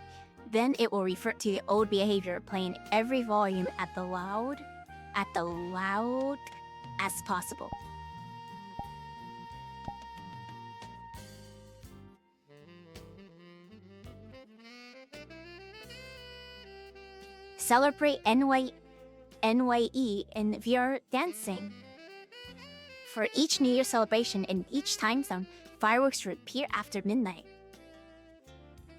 Then it will revert to the old behavior, playing every volume at the loud as possible. Celebrate NYE in VR dancing. For each New Year celebration in each time zone, fireworks will appear after midnight.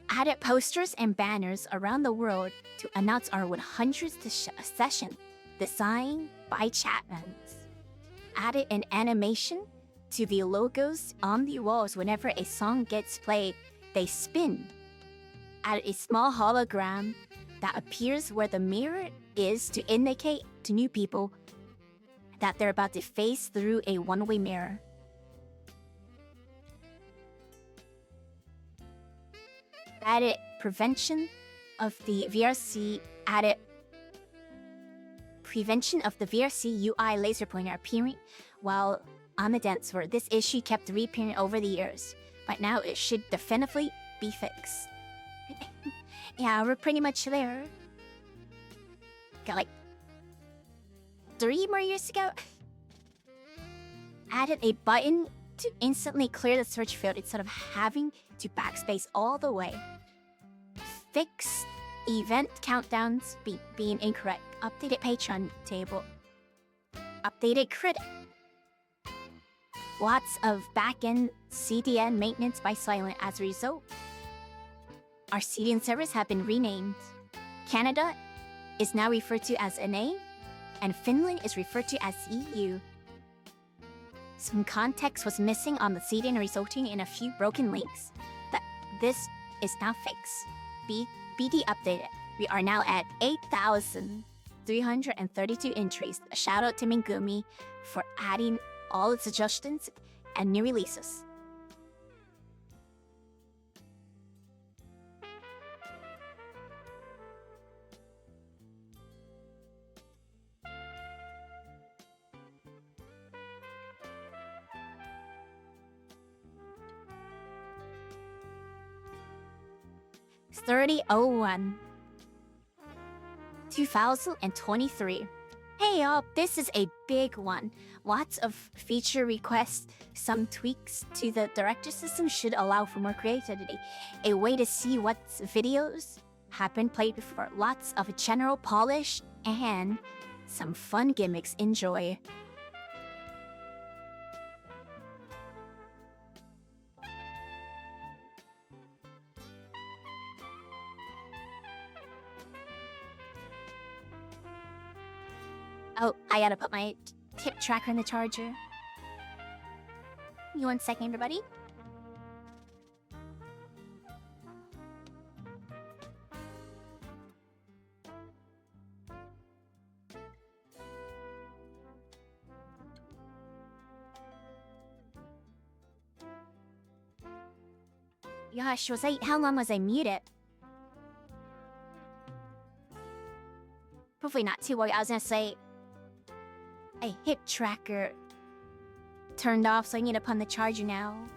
Added posters and banners around the world to announce our 100th session, designed by Chapmans. Added an animation to the logos on the walls whenever a song gets played, they spin. Added a small hologram that appears where the mirror is to indicate to new people that they're about to face through a one-way mirror. Added prevention of the VRC UI laser pointer appearing while on the dance floor. This issue kept reappearing over the years, but now it should definitively be fixed. Yeah, we're pretty much there. Got like 3 more years to go. Added a button to instantly clear the search field instead of having to backspace all the way. Fixed event countdowns being incorrect. Updated Patreon table. Updated crit. Lots of backend CDN maintenance by Silent as a result. Our CDN servers have been renamed. Canada is now referred to as NA, and Finland is referred to as EU. Some context was missing on the CDN, resulting in a few broken links. This is now fixed. BD updated. We are now at 8,332 entries. A shout out to Mingumi for adding all its suggestions and new releases. It's 3001 2023. Hey y'all, this is a big one. Lots of feature requests. Some tweaks to the director system should allow for more creativity. A way to see what videos have been played before. Lots of general polish and some fun gimmicks. Enjoy. Oh, I gotta put my tip tracker in the charger. Give me 1 second, everybody. Gosh, how long was I muted? Hopefully not too long. I was gonna say, a hip tracker turned off, so I need to put on the charger now.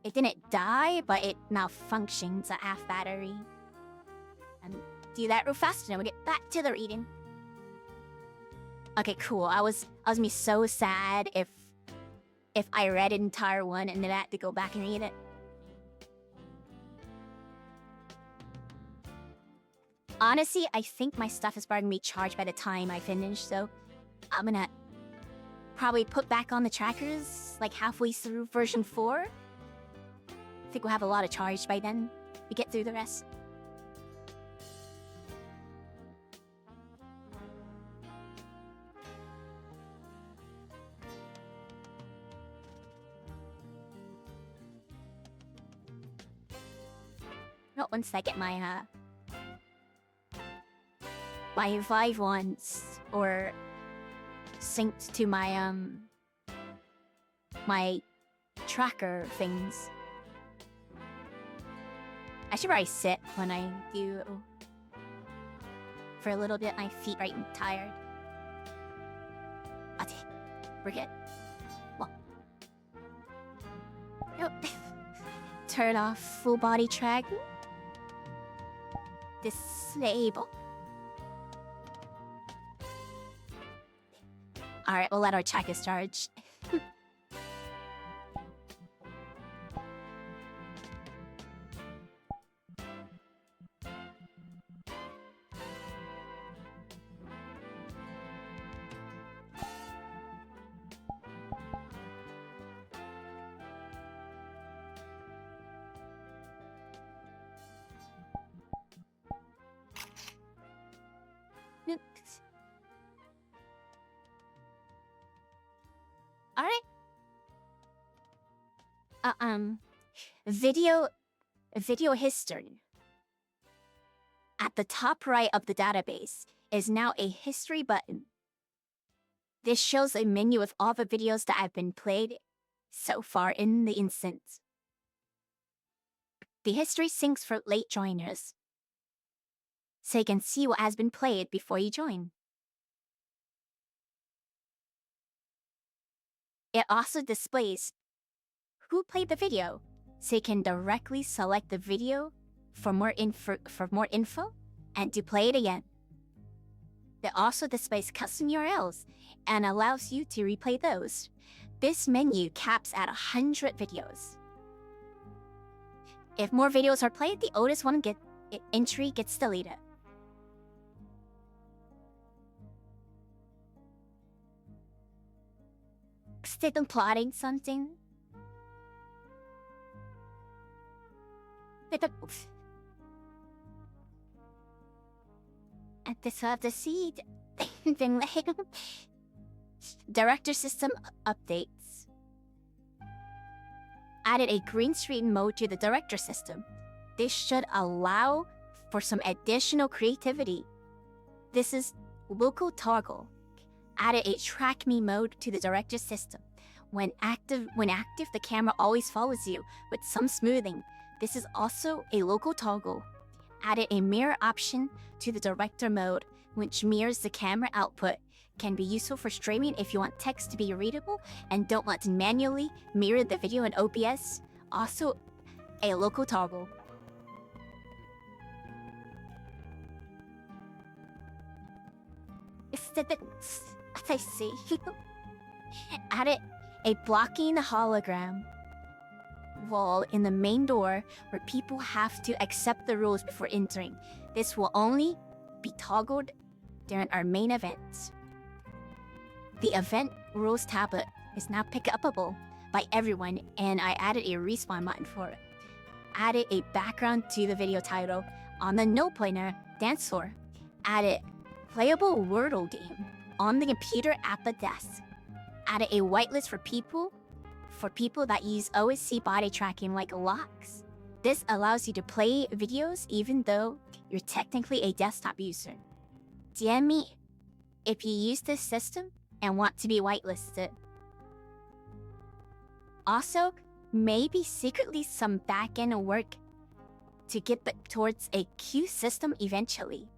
It didn't die, but it malfunctions at half battery. And do that real fast, and then we'll get back to the reading. Okay, cool. I was gonna be so sad if I read an entire one and then I had to go back and read it. Honestly, I think my stuff is probably gonna be charged by the time I finish, so I'm gonna probably put back on the trackers like halfway through version 4. I think we'll have a lot of charge by then. We get through the rest. Not once I get my my Vive ones or synced to my my tracker things. I should probably sit when I do. For a little bit, my feet are tired. Okay, we're good. Well, nope. Turn off full body tracking. Disable. Alright, we'll let our trackers charge. Alright. Video history. At the top right of the database is now a history button. This shows a menu of all the videos that have been played so far in the instance. The history syncs for late joiners, so you can see what has been played before you join. It also displays who played the video, so you can directly select the video for more info and to play it again. It also displays custom URLs and allows you to replay those. This menu caps at 100 videos. If more videos are played, the oldest entry gets deleted. Still plotting something? At the top of the seed, Director system updates. Added a green screen mode to the director system. This should allow for some additional creativity. This is local toggle. Added a track me mode to the director system. When active, the camera always follows you with some smoothing. This is also a local toggle. Added a mirror option to the director mode, which mirrors the camera output. Can be useful for streaming if you want text to be readable and don't want to manually mirror the video in OBS. Also, a local toggle. I see. Added a blocking hologram wall in the main door where people have to accept the rules before entering. This will only be toggled during our main events. The event rules tablet is now pick-upable by everyone, and I added a respawn button for it. Added a background to the video title on the no pointer dance floor. Added playable Wordle game on the computer at the desk. Added a whitelist for people that use OSC body tracking like locks. This allows you to play videos even though you're technically a desktop user. DM me if you use this system and want to be whitelisted. Also, maybe secretly some back-end work to get towards a queue system eventually.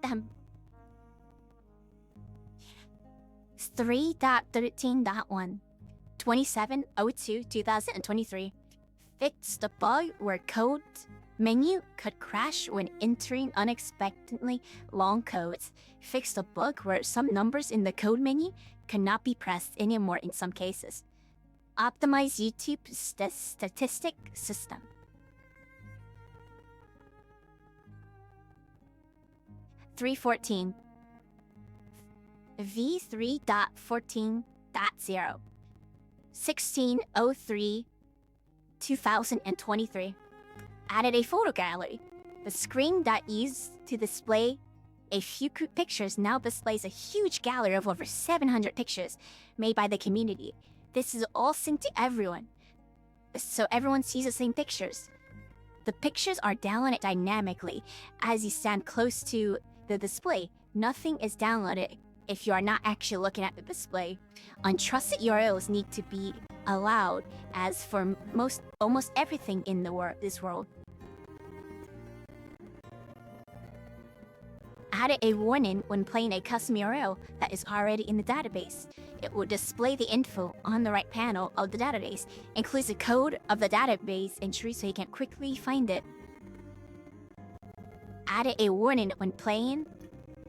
Damn. 3.13.1 27/02/2023 fixed the bug where code menu could crash when entering unexpectedly long codes. Fixed the bug where some numbers in the code menu could not be pressed anymore in some cases. Optimize YouTube statistic system. V3.14.0 16/03/2023 added a photo gallery. The screen that used to display a few pictures now displays a huge gallery of over 700 pictures made by the community. This is all synced to everyone, so everyone sees the same pictures. The pictures are downloaded dynamically as you stand close to the display. Nothing is downloaded if you are not actually looking at the display. Untrusted URLs need to be allowed, as for almost everything in this world. Added a warning when playing a custom URL that is already in the database. It will display the info on the right panel of the database, includes the code of the database entry so you can quickly find it. Added a warning when playing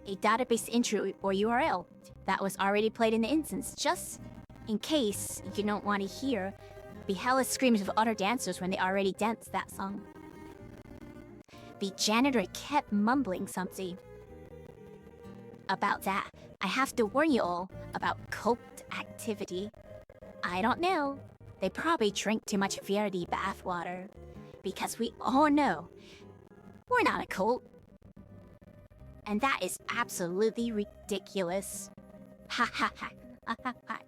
a database entry or URL that was already played in the instance, just in case you don't want to hear the hella screams of other dancers when they already danced that song. The janitor kept mumbling something about that. I have to warn you all about cult activity. I don't know. They probably drink too much VRD bathwater. Because we all know we're not a cult. And that is absolutely ridiculous. Ha ha ha. Ha ha ha.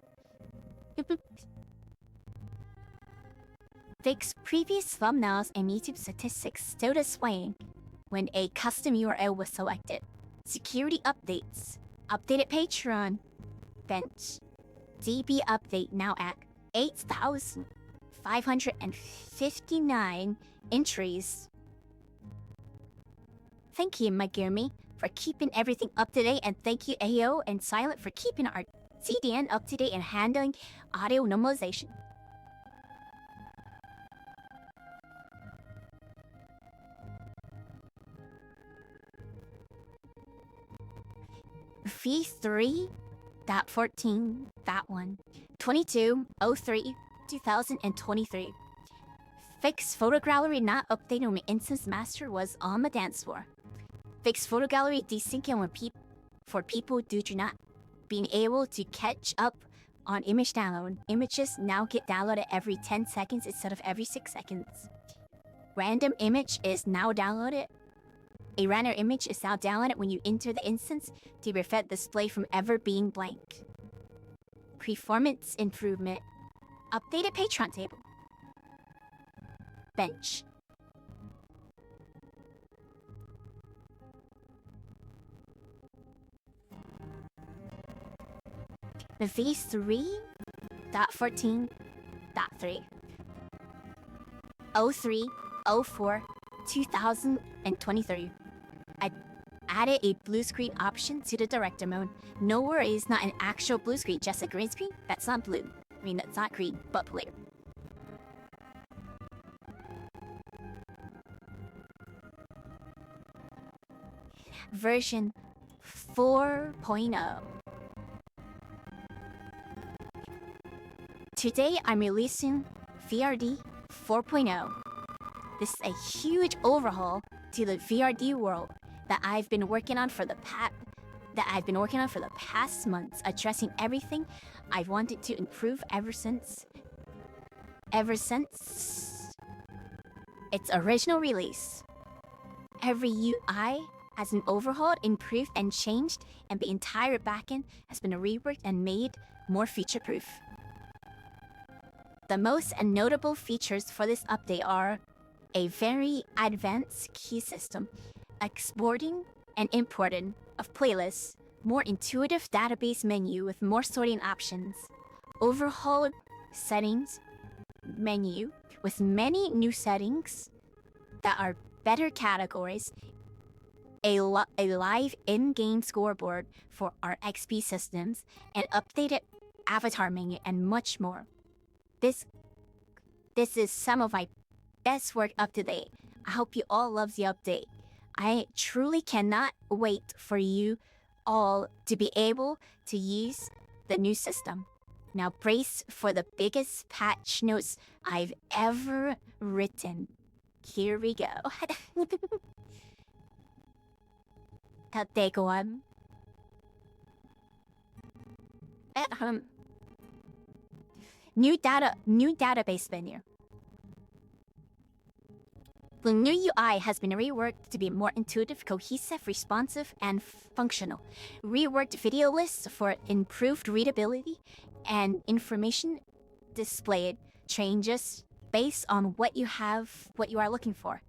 Fix previous thumbnails and YouTube statistics still displaying when a custom URL was selected. Security updates. Updated Patreon. Bench. DB update now at 8,559 entries. Thank you, Magirmi, for keeping everything up to date, and thank you, AO and Silent, for keeping our CDN up to date and handling audio normalization. V3.14.1 22/03/2023. Fix photo gallery not updated when instance master was on the dance floor. Fix photo gallery desyncing when for people who do not being able to catch up on image download. Images now get downloaded every 10 seconds instead of every 6 seconds. Random image is now downloaded. A random image is now downloaded when you enter the instance to prevent display from ever being blank. Performance improvement. Updated Patreon table. Bench. The V3.14.3 03/04/2023. I added a blue screen option to the director mode. No worries, not an actual blue screen, just a green screen. That's not blue. I mean, that's not green, but blue. Version 4.0. Today I'm releasing VRD 4.0. This is a huge overhaul to the VRD world that I've been working on for the past months, addressing everything I've wanted to improve ever since its original release. Every UI has been overhauled, improved, and changed, and the entire backend has been reworked and made more feature-proof. The most notable features for this update are a very advanced key system, exporting and importing of playlists, more intuitive database menu with more sorting options, overhauled settings menu with many new settings that are better categories, a live in-game scoreboard for our XP systems, and updated avatar menu, and much more. This is some of my best work up to date. I hope you all love the update. I truly cannot wait for you all to be able to use the new system. Now brace for the biggest patch notes I've ever written. Here we go. Take one. New database menu. The new UI has been reworked to be more intuitive, cohesive, responsive, and functional. Reworked video lists for improved readability and information displayed changes based on what you are looking for.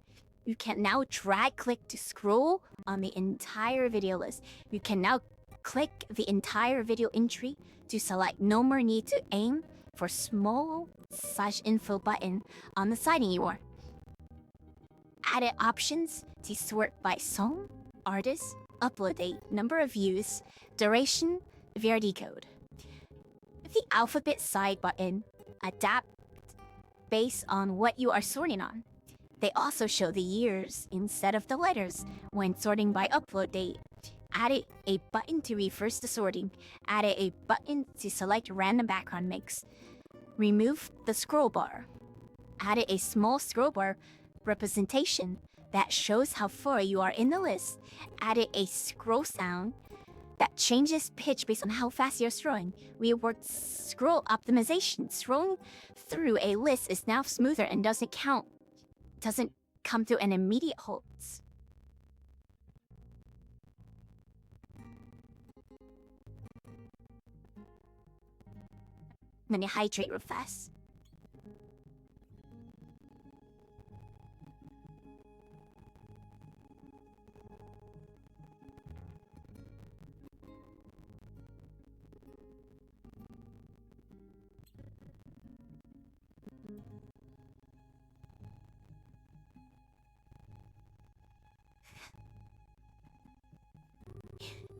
You can now drag click to scroll on the entire video list. You can now click the entire video entry to select. No more need to aim for small/info button on the side anymore. Added options to sort by song, artist, upload date, number of views, duration, VRD code. The alphabet side button adapt based on what you are sorting on. They also show the years instead of the letters when sorting by upload date. Added a button to reverse the sorting. Added a button to select random background mix. Remove the scroll bar. Added a small scroll bar representation that shows how far you are in the list. Added a scroll sound that changes pitch based on how fast you're scrolling. We worked scroll optimization. Scrolling through a list is now smoother and doesn't come to an immediate halt. Then you hydrate real fast.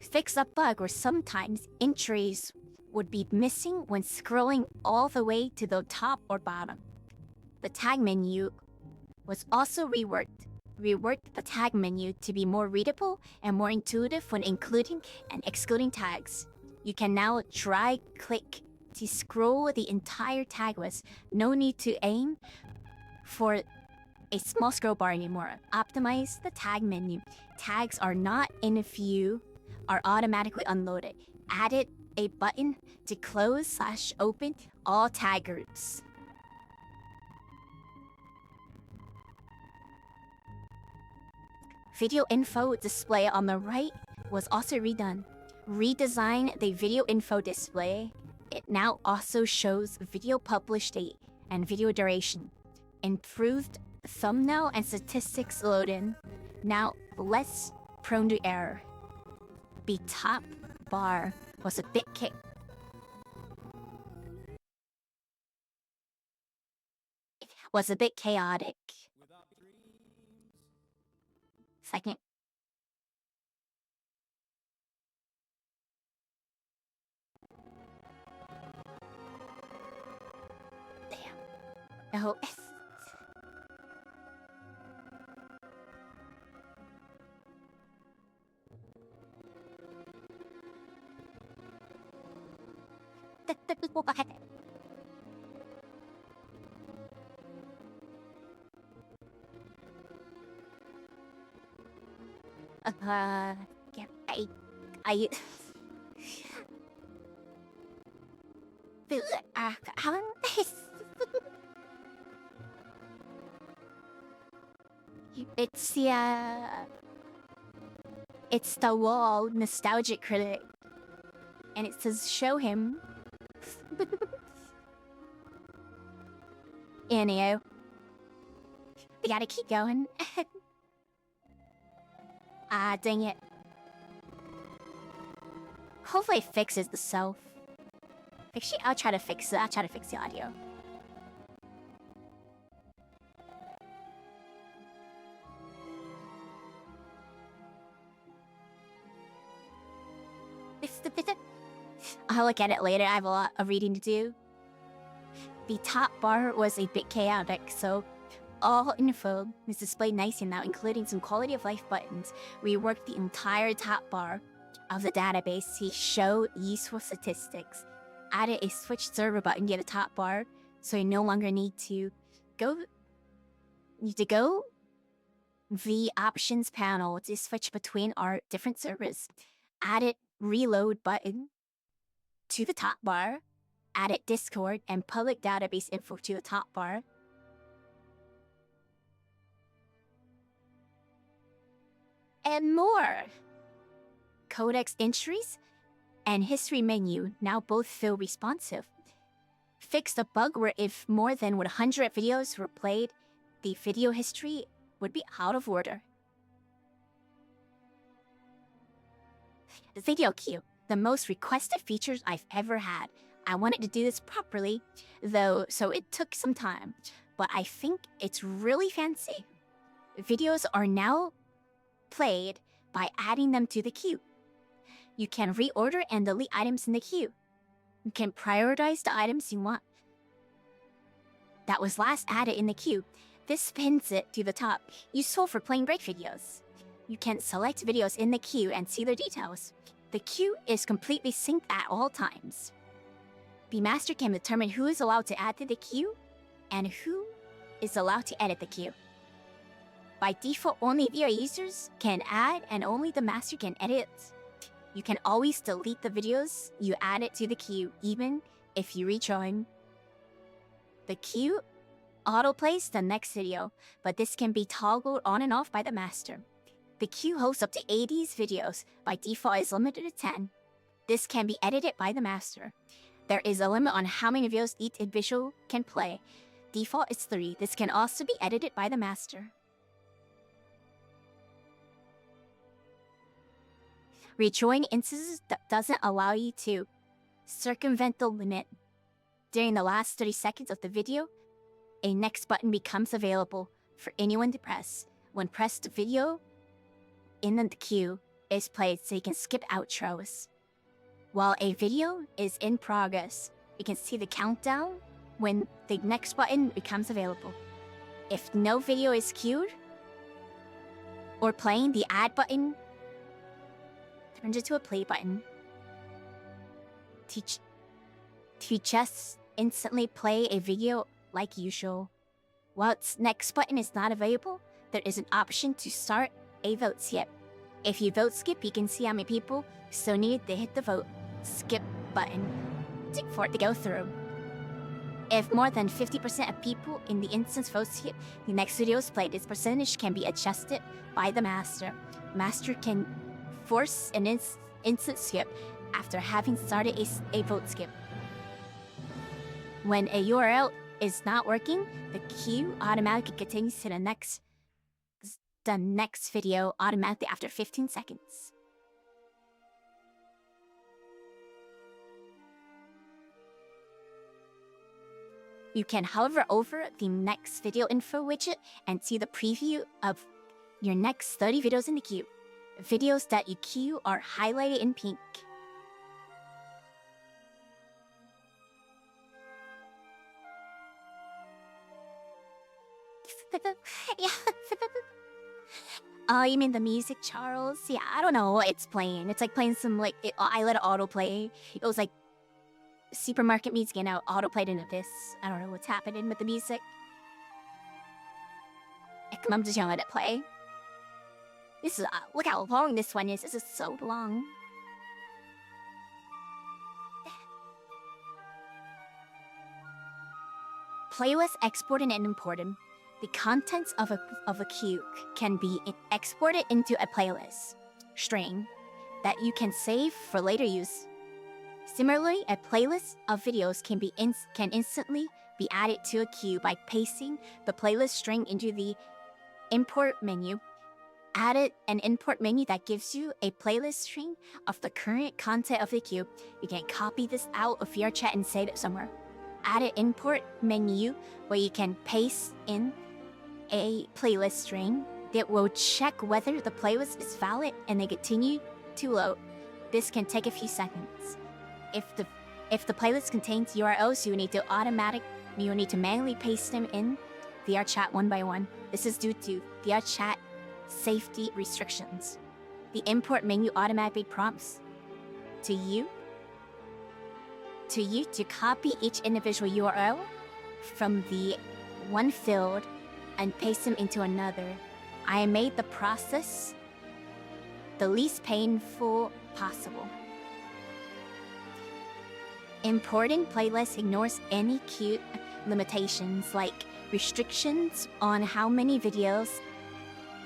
Fix a bug where sometimes entries would be missing when scrolling all the way to the top or bottom. The tag menu was also reworked. Reworked the tag menu to be more readable and more intuitive when including and excluding tags. You can now drag click to scroll the entire tag list. No need to aim for a small scroll bar anymore. Optimize the tag menu. Tags are not in view, are automatically unloaded. Added a button to close/open all tag groups. Video info display on the right was also redone. Redesign the video info display. It now also shows video publish date and video duration. Improved thumbnail and statistics load-in. Now less prone to error. The top bar was a bit chaotic. Second. Damn. Oh. Yeah, I it's the wall nostalgic critic, and it says show him. Anywho, we gotta keep going. Ah, dang it. Hopefully it fixes the self. Actually, I'll try to fix it. I'll try to fix the audio. I'll look at it later. I have a lot of reading to do. The top bar was a bit chaotic, so all info is displayed nicely now, including some quality of life buttons. We worked the entire top bar of the database to show useful statistics. Added a switch server button near the top bar, so you no longer need to go the options panel to switch between our different servers. Added reload button to the top bar. Added Discord and public database info to the top bar. And more. Codex entries and history menu now both feel responsive. fixed a bug where if more than 100 videos were played, the video history would be out of order. The video queue, the most requested features I've ever had. I wanted to do this properly, though, so it took some time, but I think it's really fancy. Videos are now played by adding them to the queue. You can reorder and delete items in the queue. You can prioritize the items you want that was last added in the queue. This pins it to the top, useful for playing break videos. You can select videos in the queue and see their details. The queue is completely synced at all times. The master can determine who is allowed to add to the queue and who is allowed to edit the queue. By default, only VRD users can add and only the master can edit. You can always delete the videos you added to the queue, even if you rejoin. The queue autoplays the next video, but this can be toggled on and off by the master. The queue hosts up to 80 videos. By default, is limited to 10. This can be edited by the master. There is a limit on how many videos each individual can play. Default is 3. This can also be edited by the master. Rejoin instances doesn't allow you to circumvent the limit. During the last 30 seconds of the video, a next button becomes available for anyone to press. When pressed, the video in the queue is played so you can skip outros. While a video is in progress, you can see the countdown when the next button becomes available. If no video is queued or playing, the add button turns into a play button. To just instantly play a video like usual. While its next button is not available, there is an option to start a vote skip. If you vote skip, you can see how many people still need to hit the vote skip button for it to go through. If more than 50% of people in the instance vote skip, the next video is played. This percentage can be adjusted by the master. Master can force an instant skip after having started a vote skip. When a URL is not working, the queue automatically continues to the next video automatically after 15 seconds. You can hover over the next video info widget and see the preview of your next 30 videos in the queue. Videos that you queue are highlighted in pink. Yeah. Oh, you mean the music, Charles? Yeah, I don't know what it's playing. It's like playing some, I let it autoplay. It was like supermarket music and now autoplayed into this. I don't know what's happening with the music. I'm just gonna let it play. This is, look how long this one is. This is so long. Playlist exported and imported. The contents of a queue can be exported into a playlist string that you can save for later use. Similarly, a playlist of videos can instantly be added to a queue by pasting the playlist string into the import menu. Add an import menu that gives you a playlist string of the current content of the queue. You can copy this out of your chat and save it somewhere. Add an import menu where you can paste in a playlist string that will check whether the playlist is valid and then continue to load. This can take a few seconds. If the playlist contains URLs, you need to manually paste them in VR chat one by one. This is due to VR chat safety restrictions. The import menu automatically prompts to you to copy each individual URL from the one field and paste them into another. I made the process the least painful possible. Importing playlists ignores any queue limitations like restrictions on how many videos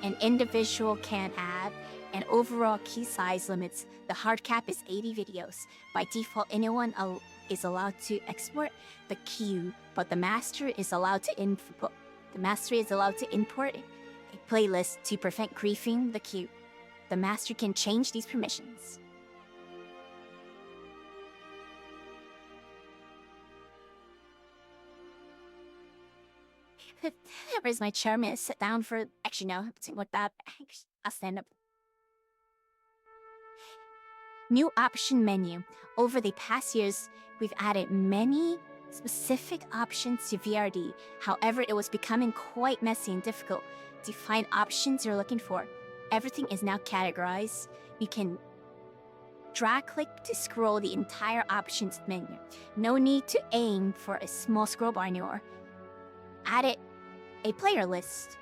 an individual can add and overall queue size limits. The hard cap is 80 videos. By default, anyone is allowed to export the queue, but the master is allowed to import a playlist to prevent griefing the queue. The master can change these permissions. Where's my chair? I'm gonna sit down for. Actually, no, something like that. I'll stand up. New option menu. Over the past years, we've added many specific options to VRD. However, it was becoming quite messy and difficult to find options you're looking for. Everything is now categorized. You can drag-click to scroll the entire options menu. No need to aim for a small scroll bar anymore. Added a player list.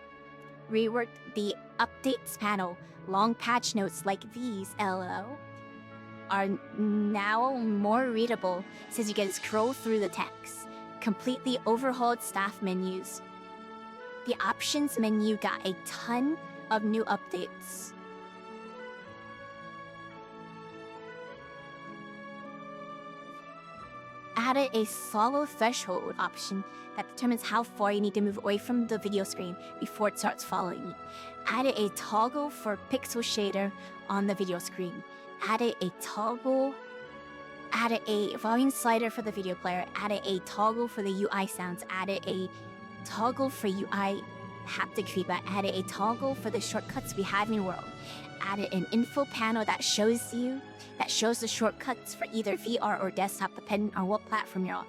Reworked the updates panel. Long patch notes like these, LO, are now more readable since you can scroll through the text. Completely overhauled staff menus. The options menu got a ton of new updates. Added a solo threshold option that determines how far you need to move away from the video screen before it starts following you. Added a toggle for pixel shader on the video screen. Added a volume slider for the video player. Added a toggle for the UI sounds. Added a toggle for UI haptic feedback. Added a toggle for the shortcuts we have in World. Added an info panel that shows the shortcuts for either VR or desktop depending on what platform you're on.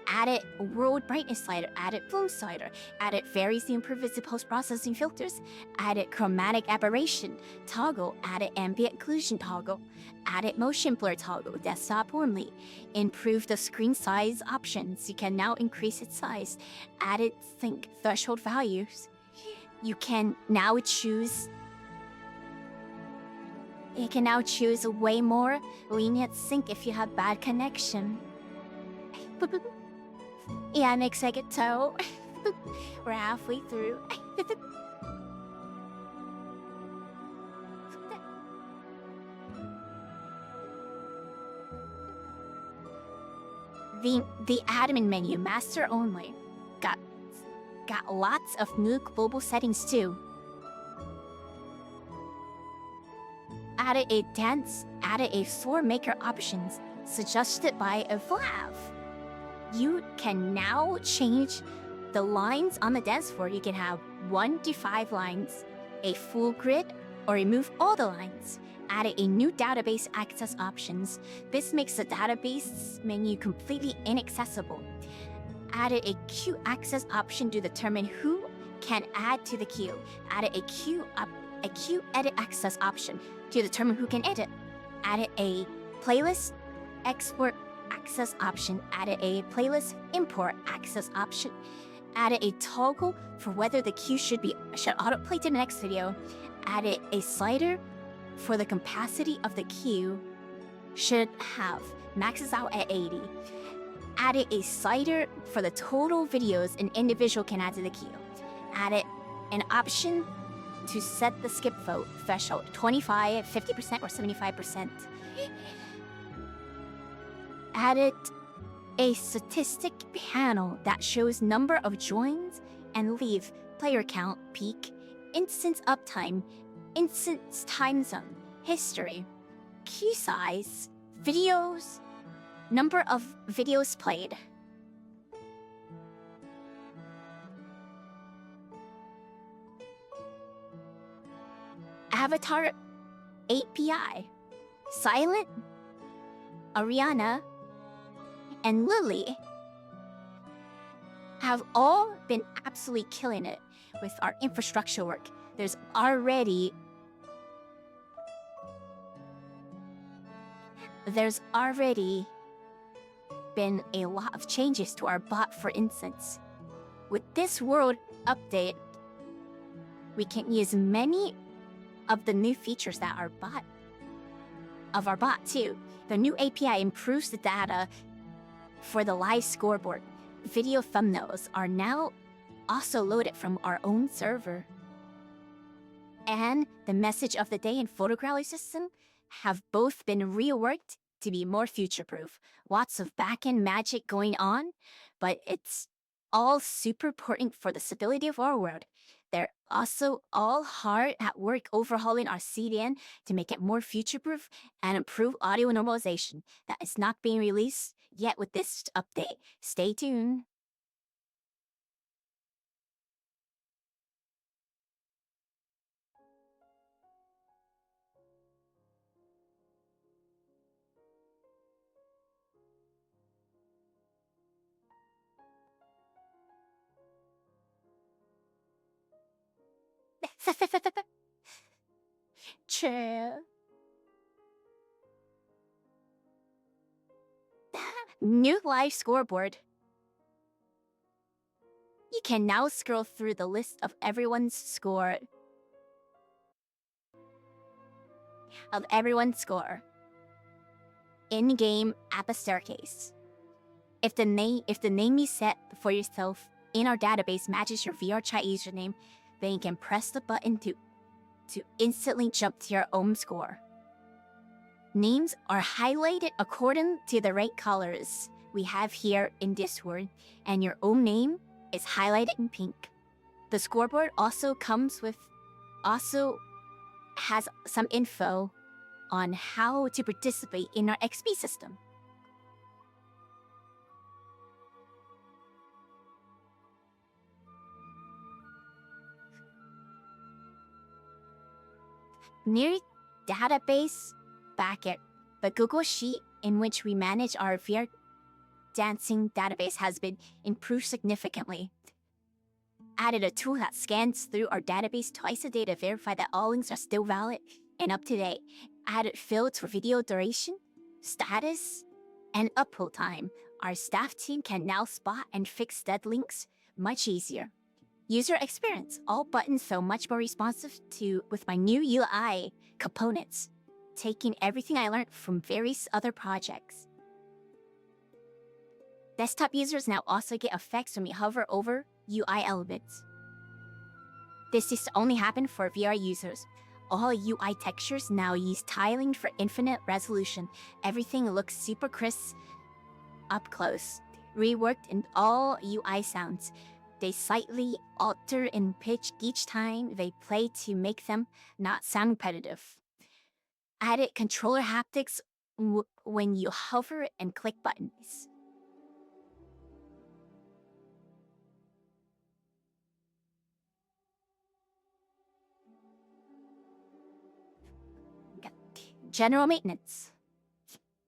Added world brightness slider, added bloom slider, added various improvised post-processing filters, added chromatic aberration toggle, added ambient occlusion toggle, added motion blur toggle, desktop only, improved the screen size options. You can now increase its size, added sync threshold values. You can now choose a way more lenient sync if you have bad connection. Yeah, next I get toe. We're halfway through. The admin menu, master only, got lots of new global settings too. Added a floor maker options suggested by a Vlav. You can now change the lines on the dance floor. You can have 1 to 5 lines, a full grid, or remove all the lines. Added a new database access options. This makes the database menu completely inaccessible. Added a queue access option to determine who can add to the queue. Added a queue edit access option to determine who can edit. Added a playlist export access option. Added a playlist import access option. Added a toggle for whether the queue should autoplay to the next video. Added a slider for the capacity of the queue should have maxes out at 80. Added a slider for the total videos an individual can add to the queue. Added an option to set the skip vote threshold, 25, 50%, or 75%. Added a statistic panel that shows number of joins and leave, player count, peak, instance uptime, instance time zone, history, queue size, videos, number of videos played. Avatar API, Silent, Ariana, and Lily have all been absolutely killing it with our infrastructure work. There's already been a lot of changes to our bot, for instance. With this world update, we can use many of the new features that our bot too. The new API improves the data for the live scoreboard. Video thumbnails are now also loaded from our own server. And the message of the day and photo gallery system have both been reworked to be more future-proof. Lots of back-end magic going on, but it's all super important for the stability of our world. They're also all hard at work overhauling our CDN to make it more future-proof and improve audio normalization. That is not being released yet with this update. Stay tuned. True. New live scoreboard. You can now scroll through the list of everyone's score. In-game app a staircase. If the name you set for yourself in our database matches your VR chat username, then you can press the button to instantly jump to your own score. Names are highlighted according to the right colors we have here in Discord, and your own name is highlighted in pink. The scoreboard also has some info on how to participate in our XP system. Near database backend, the Google Sheet in which we manage our VR dancing database has been improved significantly. Added a tool that scans through our database twice a day to verify that all links are still valid and up to date. Added fields for video duration, status, and upload time. Our staff team can now spot and fix dead links much easier. User experience. All buttons feel much more responsive with my new UI components, taking everything I learned from various other projects. Desktop users now also get effects when we hover over UI elements. This used to only happen for VR users. All UI textures now use tiling for infinite resolution. Everything looks super crisp up close. Reworked in all UI sounds. They slightly alter in pitch each time they play to make them not sound repetitive. Added controller haptics when you hover and click buttons. General maintenance.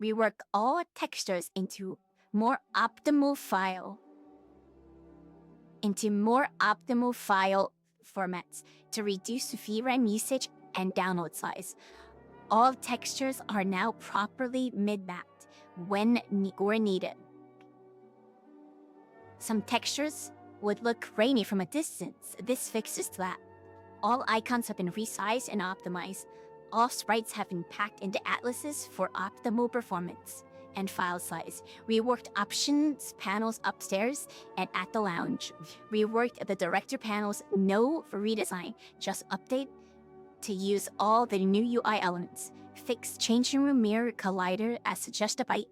Rework all textures into more optimal file formats to reduce VRAM usage and download size. All textures are now properly mid-mapped when needed. Some textures would look grainy from a distance. This fixes that. All icons have been resized and optimized. All sprites have been packed into atlases for optimal performance and file size. Reworked options panels upstairs and at the lounge. Reworked the director panels, no redesign, just update to use all the new UI elements. Fixed changing room mirror collider as suggested by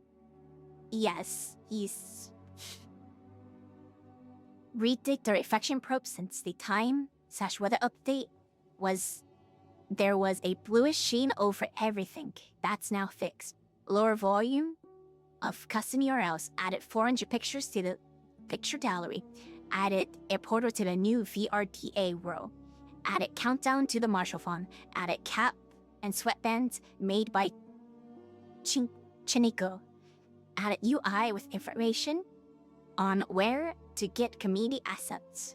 yes. Redig the reflection probe since the time/weather update there was a bluish sheen over everything. That's now fixed. Lower volume of custom URLs. Added 400 pictures to the picture gallery. Added a portal to the new VRDA world. Added countdown to the Marshall font. Added cap and sweatbands made by Chinico. Added UI with information on where to get community assets.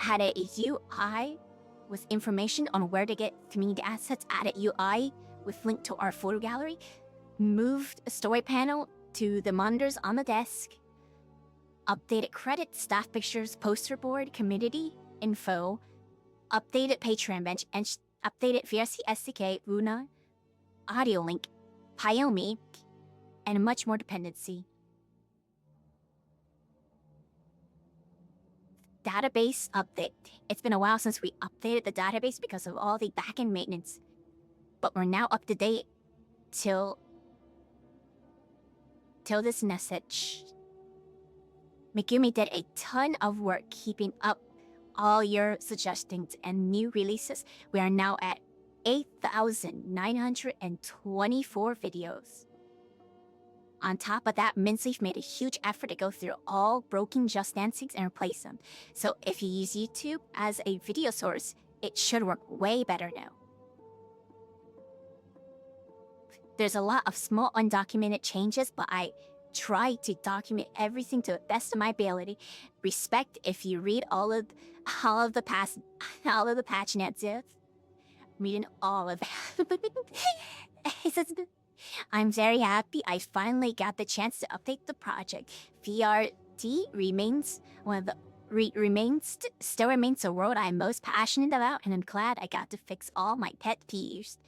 Added a UI with information on where to get community assets. Added UI with link to our photo gallery. Moved a story panel to the monitors on the desk. Updated credits, staff pictures, poster board, community info. Updated Patreon bench and updated VRC SDK, Luna, audio link, Pyomi, and much more dependency. Database update. It's been a while since we updated the database because of all the backend maintenance. but we're now up to date till this message. Megumi did a ton of work keeping up all your suggestions and new releases. We are now at 8,924 videos. On top of that, Minsleaf made a huge effort to go through all broken Just Dancings and replace them. So if you use YouTube as a video source, it should work way better now. There's a lot of small undocumented changes, but I try to document everything to the best of my ability. Respect if you read all of the patch notes. Reading all of it. I'm very happy I finally got the chance to update the project. VRD remains one of the still remains the world I'm most passionate about, and I'm glad I got to fix all my pet peeves.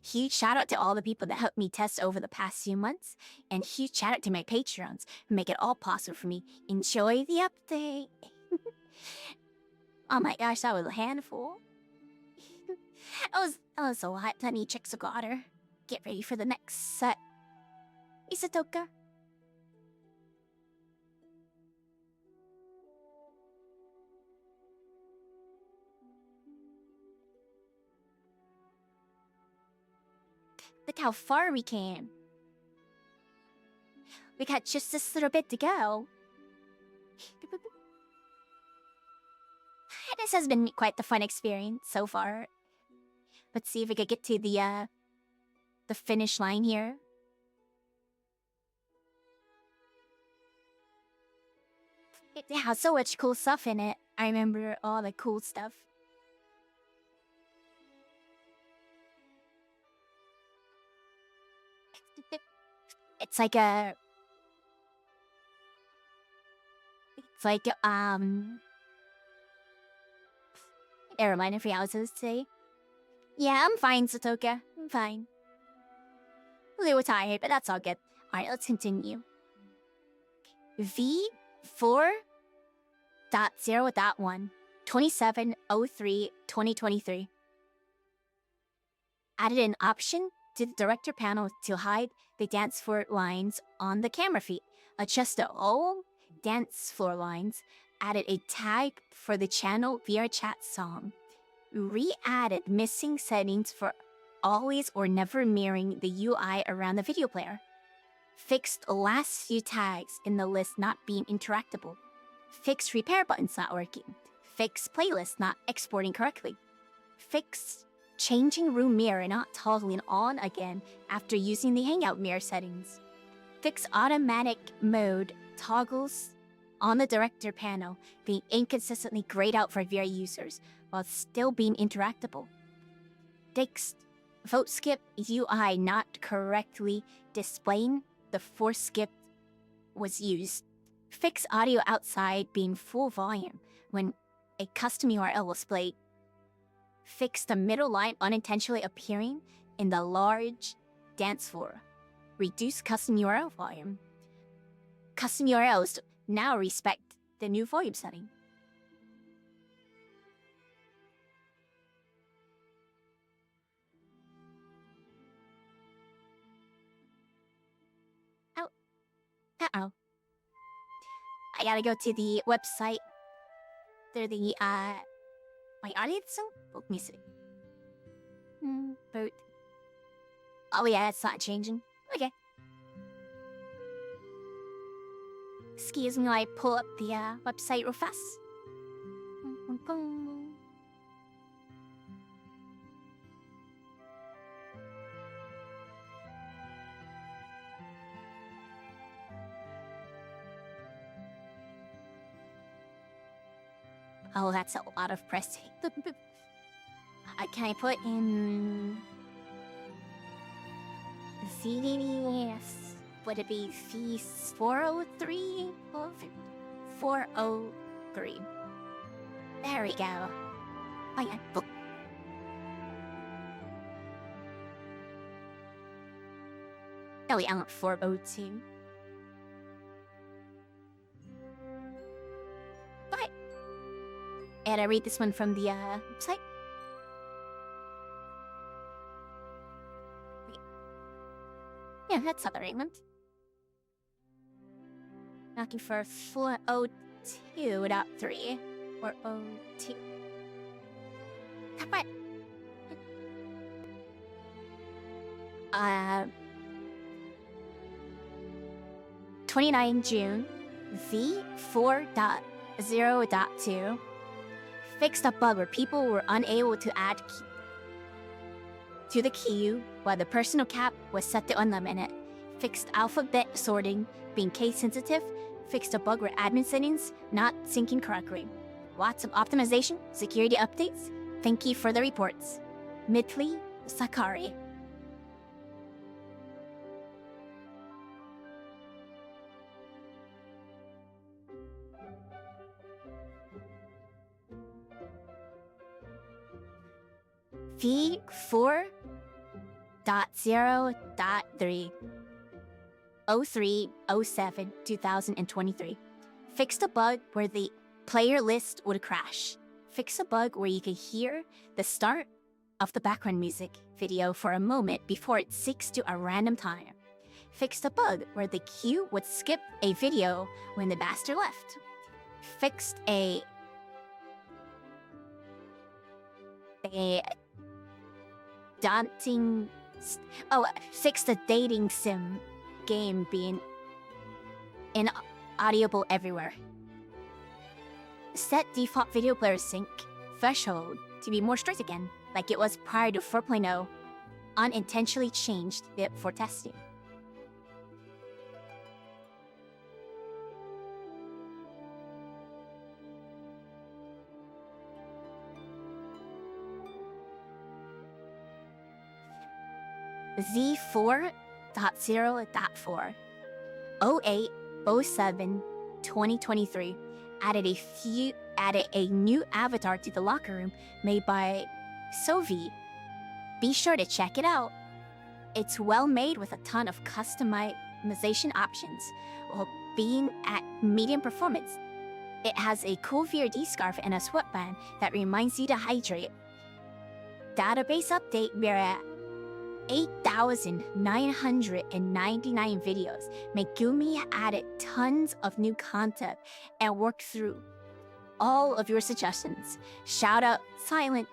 Huge shout out to all the people that helped me test over the past few months, and huge shout out to my patrons who make it all possible for me. Enjoy the update. Oh my gosh, that was a handful. That was a lot. I need chicks of water. Get ready for the next set. Isatoka. Look how far we came. We got just this little bit to go. This has been quite the fun experience so far. Let's see if we could get to the finish line here. It has so much cool stuff in it. I remember all the cool stuff. It's like a a reminder for you, I was supposed to say. Yeah, I'm fine, Satoka. I'm fine. A little tired, but that's all good. Alright, let's continue. V4.0.1 27/03/2023 added an option to the director panel to hide the dance floor lines on the camera feed. Adjust the all dance floor lines. Added a tag for the channel VR chat song. Re-added missing settings for always or never mirroring the UI around the video player. Fixed the last few tags in the list not being interactable. Fixed repair buttons not working. Fixed playlists not exporting correctly. Fixed changing room mirror not toggling on again after using the hangout mirror settings. Fix automatic mode toggles on the director panel being inconsistently grayed out for VR users while still being interactable. Fixed vote skip UI not correctly displaying the force skip was used. Fix audio outside being full volume when a custom URL was played. Fix the middle line unintentionally appearing in the large dance floor. Reduce custom URL volume. Custom URLs now respect the new volume setting. Uh-oh. I gotta go to the website. They're the, my audience? Let me see. Vote. Oh yeah, it's not changing. Okay. Excuse me while I pull up the, website real fast. Oh, that's a lot of pressing. Can I put in... VS... Would it be fees 403? 403. There we go. Oh yeah. Oh yeah, I want 402. But... And I read this one from the website. That's other England. Looking for 402.3 or 02. What? 29 June, V4.0.2 fixed a bug where people were unable to add to the queue while the personal cap was set to unlimited. Fixed alphabet sorting being case sensitive. Fixed a bug where admin settings not syncing correctly. Lots of optimization, security updates. Thank you for the reports. Midley Sakari. V4.0.3 03/07/2023 fixed a bug where the player list would crash. Fix a bug where you could hear the start of the background music video for a moment before it syncs to a random time. Fixed a bug where the queue would skip a video when the master left. Fixed fixed the dating sim game being inaudible everywhere. Set default video player sync threshold to be more strict again, like it was prior to 4.0. Unintentionally changed it for testing. Z4.0.4 08/07/2023 added a new avatar to the locker room made by Sovi. Be sure to check it out. It's well made with a ton of customization options while being at medium performance. It has a cool VRD scarf and a sweatband that reminds you to hydrate. Database update, we're at 8,999 videos. Megumi added tons of new content and worked through all of your suggestions. Shout out Silent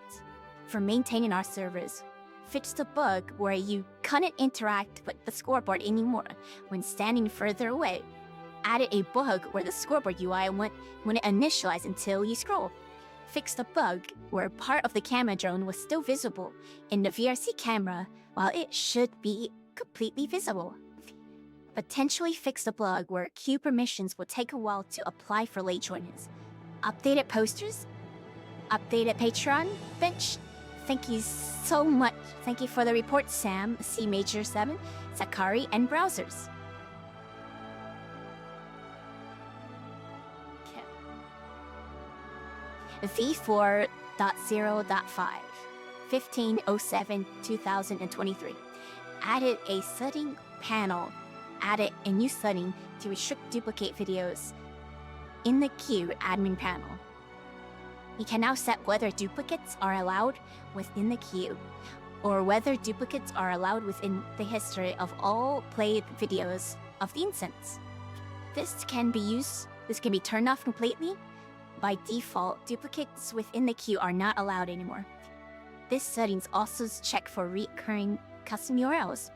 for maintaining our servers. Fixed a bug where you couldn't interact with the scoreboard anymore when standing further away. Added a bug where the scoreboard UI wouldn't initialize until you scroll. Fixed a bug where part of the camera drone was still visible in the VRC camera while it should be completely visible. Potentially fixed a bug where queue permissions will take a while to apply for late joiners. Updated posters, updated Patreon bench. Thank you so much. Thank you for the report, Sam, C Major 7, Sakari, and browsers. V4.0.5 15/07/2023 added a setting panel. Added a new setting to restrict duplicate videos in the queue admin panel. You can now set whether duplicates are allowed within the queue or whether duplicates are allowed within the history of all played videos of the instance. This can be turned off completely. By default, duplicates within the queue are not allowed anymore. This settings also check for recurring custom URLs.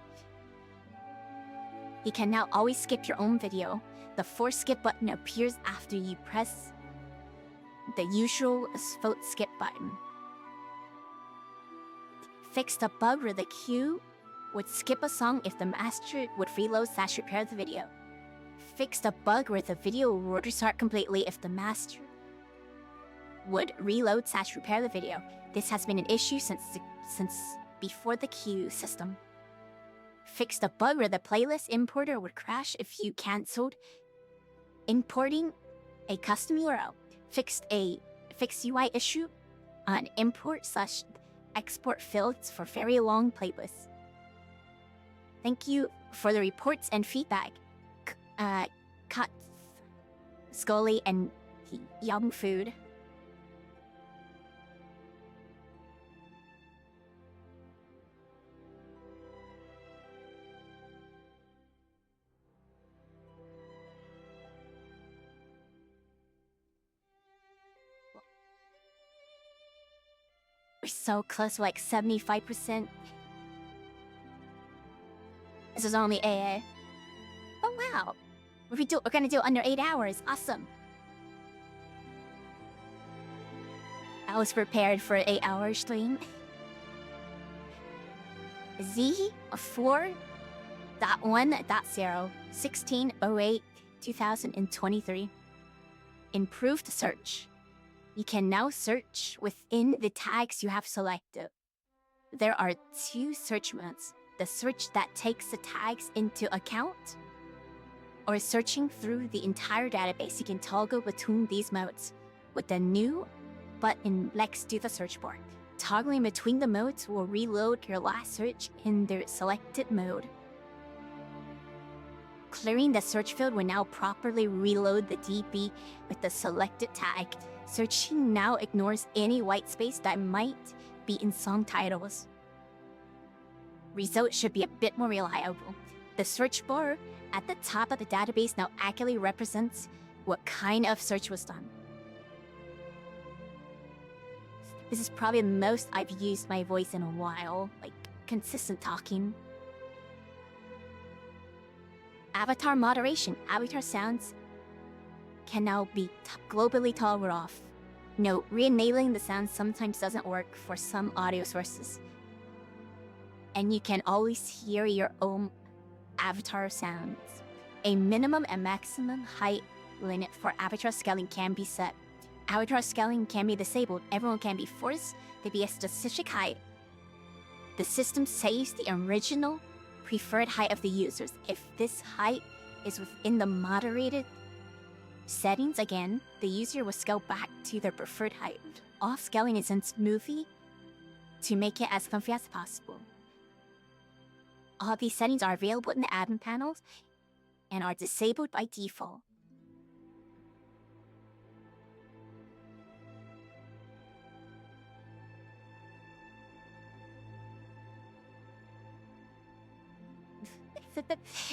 You can now always skip your own video. The force skip button appears after you press the usual vote skip button. Fixed a bug where the queue would skip a song if the master would reload/repair the video. Fixed a bug where the video would restart completely if the master would reload/repair the video. This has been an issue since before the queue system. Fixed a bug where the playlist importer would crash if you cancelled importing a custom URL. Fixed UI issue on import/export fields for very long playlists. Thank you for the reports and feedback, Cut, Scully, and Young Food. so close, like 75%. This is only AA. Oh wow. We're gonna do under 8 hours. Awesome. I was prepared for an 8-hour stream. Z4.1.0 16/08/2023. Improved search. You can now search within the tags you have selected. There are 2 search modes. The search that takes the tags into account, or searching through the entire database. You can toggle between these modes with the new button next to the search bar. Toggling between the modes will reload your last search in the selected mode. Clearing the search field will now properly reload the DB with the selected tag. Searching now ignores any white space that might be in song titles. Results should be a bit more reliable. The search bar at the top of the database now accurately represents what kind of search was done. This is probably the most I've used my voice in a while, like consistent talking. Avatar moderation. Avatar sounds can now be globally toggled off. Note, re-enabling the sound sometimes doesn't work for some audio sources. And you can always hear your own avatar sounds. A minimum and maximum height limit for avatar scaling can be set. Avatar scaling can be disabled. Everyone can be forced to be a specific height. The system saves the original preferred height of the users. If this height is within the moderated settings, again, the user will scale back to their preferred height. Off scaling is done smoothly to make it as comfy as possible. All these settings are available in the admin panels and are disabled by default.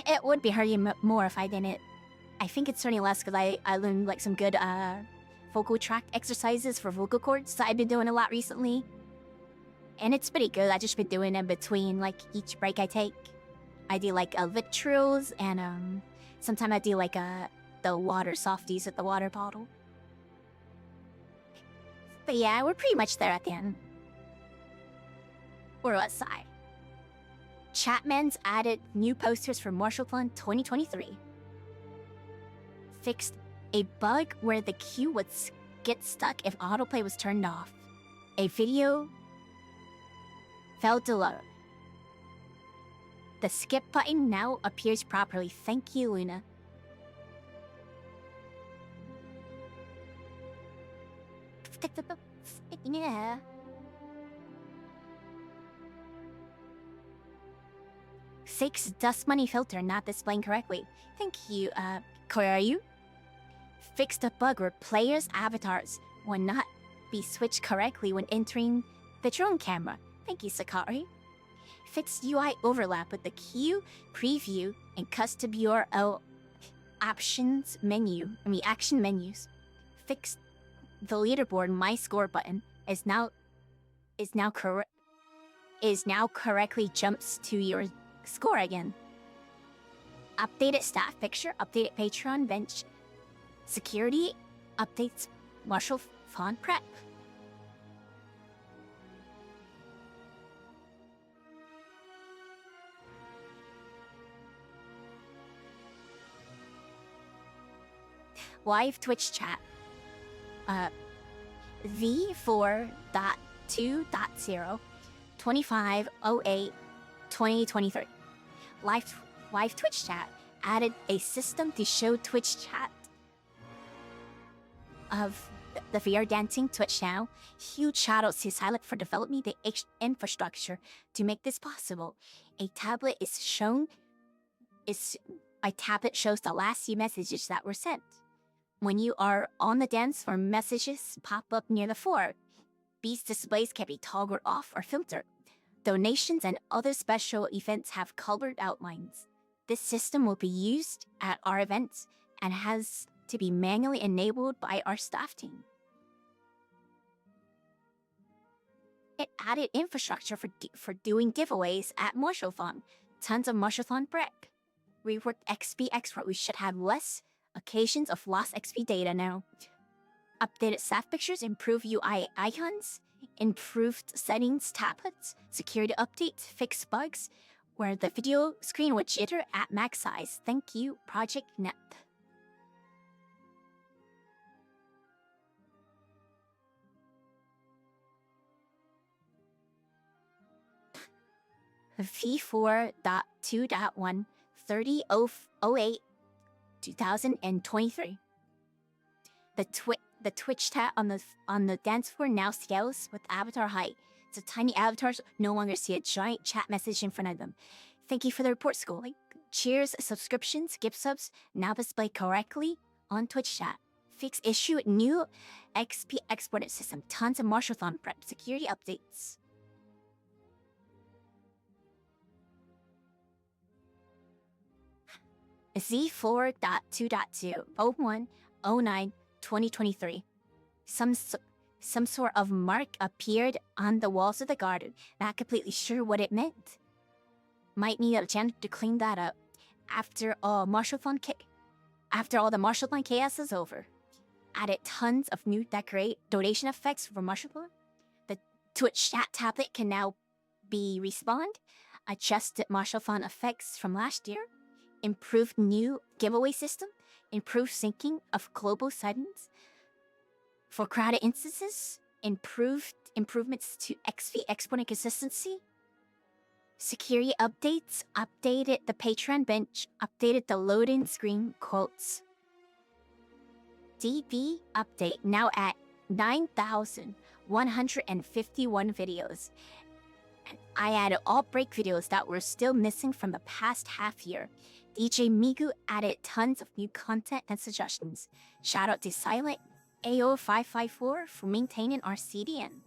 It would be hurting more if I didn't. I think it's turning less because I learned like some good vocal tract exercises for vocal cords that I've been doing a lot recently. And it's pretty good. I just been doing in between like each break I take. I do like lip trills and sometimes I do like the water softies at the water bottle. But yeah, we're pretty much there at the end. Or what side? Chapman's added new posters for Marshall Fund 2023. Fixed a bug where the queue would get stuck if autoplay was turned off. A video failed to load. The skip button now appears properly. Thank you, Luna. Yeah. Six dust money filter not displaying correctly. Thank you, Koyaru. Fixed a bug where players' avatars will not be switched correctly when entering the drone camera. Thank you, Sakari. Fixed UI overlap with the queue, preview, and custom URL action menus. Fixed the leaderboard my score button is now correctly jumps to your score again. Updated staff picture, updated Patreon bench security, updates Marshall Font prep. Live Twitch chat. V4.2.0 25/08/2023. Live Twitch chat added a system to show Twitch chat of the VR dancing Twitch channel. Huge shout out to Silent for developing the infrastructure to make this possible. A tablet shows the last few messages that were sent. When you are on the dance floor, messages pop up near the floor. These displays can be toggled off or filtered. Donations and other special events have colored outlines. This system will be used at our events and has to be manually enabled by our staff team. It added infrastructure for doing giveaways at Marshalthon. Tons of Marshalthon brick. Reworked XP export. We should have less occasions of lost XP data now. Updated staff pictures, improved UI icons, improved settings tablets, security update, fixed bugs, where the video screen would jitter at max size. Thank you, Project Nep. V4.2.1 3008 2023. The Twitch chat on the dance floor now scales with avatar height. So tiny avatars no longer see a giant chat message in front of them. Thank you for the report, school. Cheers, subscriptions, gift subs now display correctly on Twitch chat. Fix issue, new XP exported system. Tons of Marshalthon prep, security updates. Z4.2.2 0109 2023. Some sort of mark appeared on the walls of the garden. Not completely sure what it meant. Might need a janitor to clean that up after all the Marshalthon chaos is over. Added tons of new donation effects for Marshalthon. The Twitch chat tablet can now be respawned. Adjusted Marshalthon effects from last year. Improved new giveaway system. Improved syncing of global settings. For crowded instances, improvements to XP exporting consistency. Security updates, updated the Patreon bench, updated the loading screen quotes. DB update now at 9,151 videos. I added all break videos that were still missing from the past half year. DJ Migu added tons of new content and suggestions. Shout out to Silent AO554 for maintaining our CDN.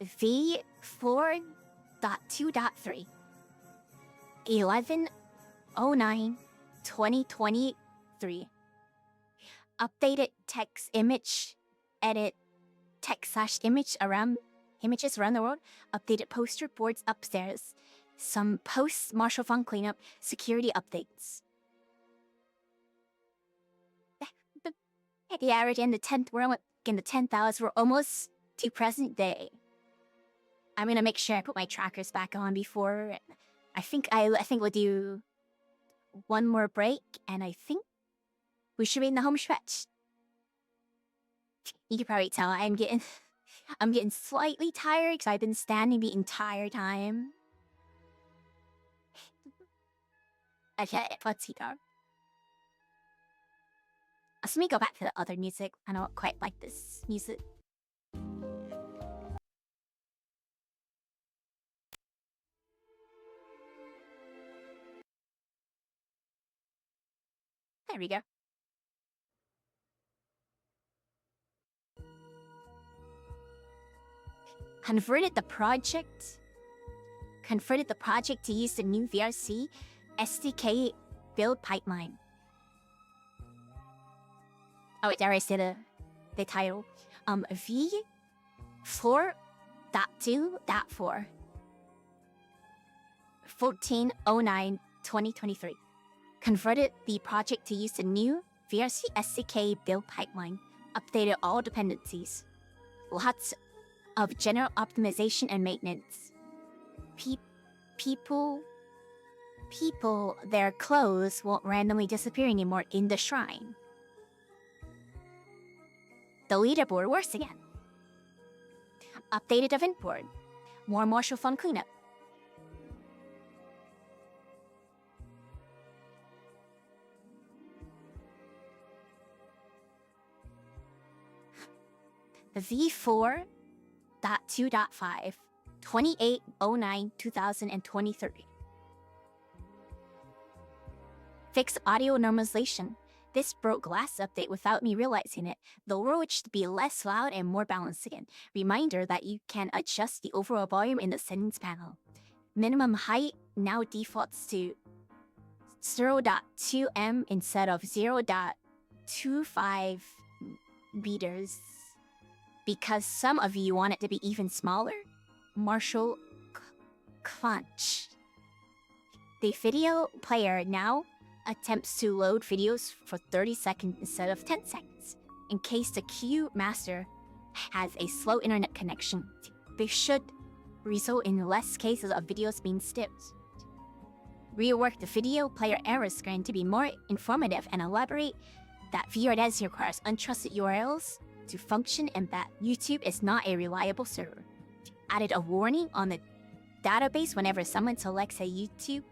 V4.2.3 1109 2023. Updated text image edit text/image around images around the world. Updated poster boards upstairs. Some post Marshalthon cleanup security updates. The average in the 10th in the 10,000 we're almost to present day. I'm gonna make sure I put my trackers back on before. I think we'll do one more break, and I think we should be in the home stretch. You can probably tell I'm getting slightly tired because I've been standing the entire time. Okay, let's see though. Let me go back to the other music. I don't quite like this music. There we go. Converted the project to use the new VRC SDK build pipeline. Oh wait, there I said the title. V4.2.4 1409 2023. Converted the project to use the new VRC SDK build pipeline. Updated all dependencies. Lots of general optimization and maintenance. People, their clothes won't randomly disappear anymore in the shrine. The leaderboard works again. Updated event board. More Marshalthon cleanup. The V4.2.5 2809 2023. Fix audio normalization. This broke last update without me realizing it. The world should be less loud and more balanced again. Reminder that you can adjust the overall volume in the settings panel. Minimum height now defaults to 0.2 m instead of 0.25 meters. Because some of you want it to be even smaller. Marshall Crunch. The video player now attempts to load videos for 30 seconds instead of 10 seconds. In case the queue master has a slow internet connection, this should result in less cases of videos being skipped. Rework the video player error screen to be more informative and elaborate that VRD requires untrusted URLs to function and that YouTube is not a reliable server. Added a warning on the database whenever someone selects a YouTube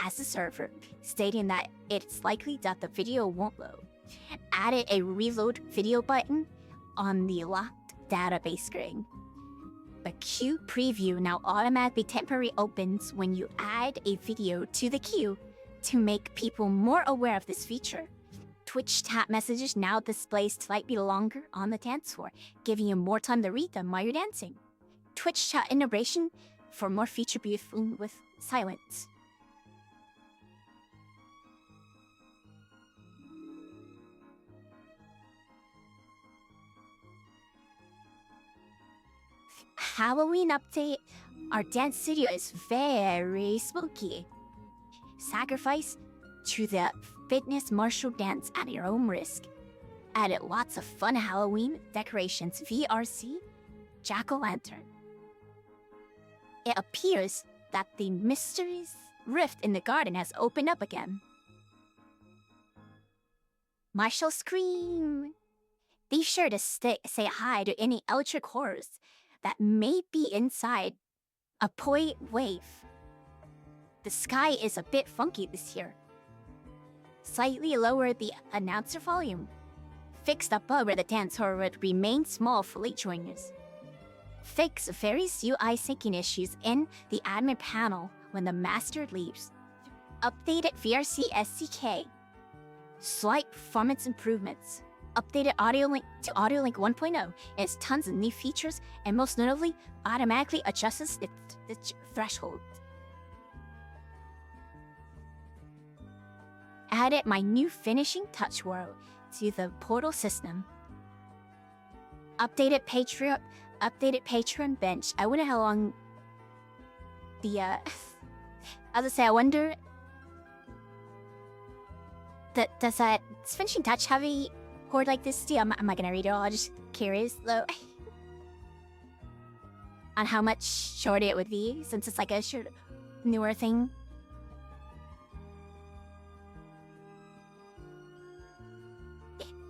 as a server, stating that it's likely that the video won't load. Added a reload video button on the locked database screen. The queue preview now automatically temporarily opens when you add a video to the queue to make people more aware of this feature. Twitch chat messages now display slightly longer on the dance floor, giving you more time to read them while you're dancing. Twitch chat integration for more feature beautiful with silence. Halloween update. Our dance studio is very spooky. Sacrifice to the fitness martial dance at your own risk. Added lots of fun Halloween decorations, VRC, jack-o'-lantern. It appears that the mysterious rift in the garden has opened up again. Marshall scream! Be sure to say hi to any electric horrors that may be inside a point wave. The sky is a bit funky this year. Slightly lower the announcer volume. Fix the bug where the dance floor would remain small for late joiners. Fix various UI syncing issues in the admin panel when the master leaves. Updated VRC SDK. Slight performance improvements. Updated audio link to audio link 1.0 is tons of new features and most notably automatically adjusts the threshold. Added my new finishing touch world to the portal system. Updated Patreon bench. I wonder how long the I was gonna say, I wonder that does that finishing touch have a horde like this? I'm not gonna read it all. I'm just curious though on how much shorter it would be since it's like a newer thing.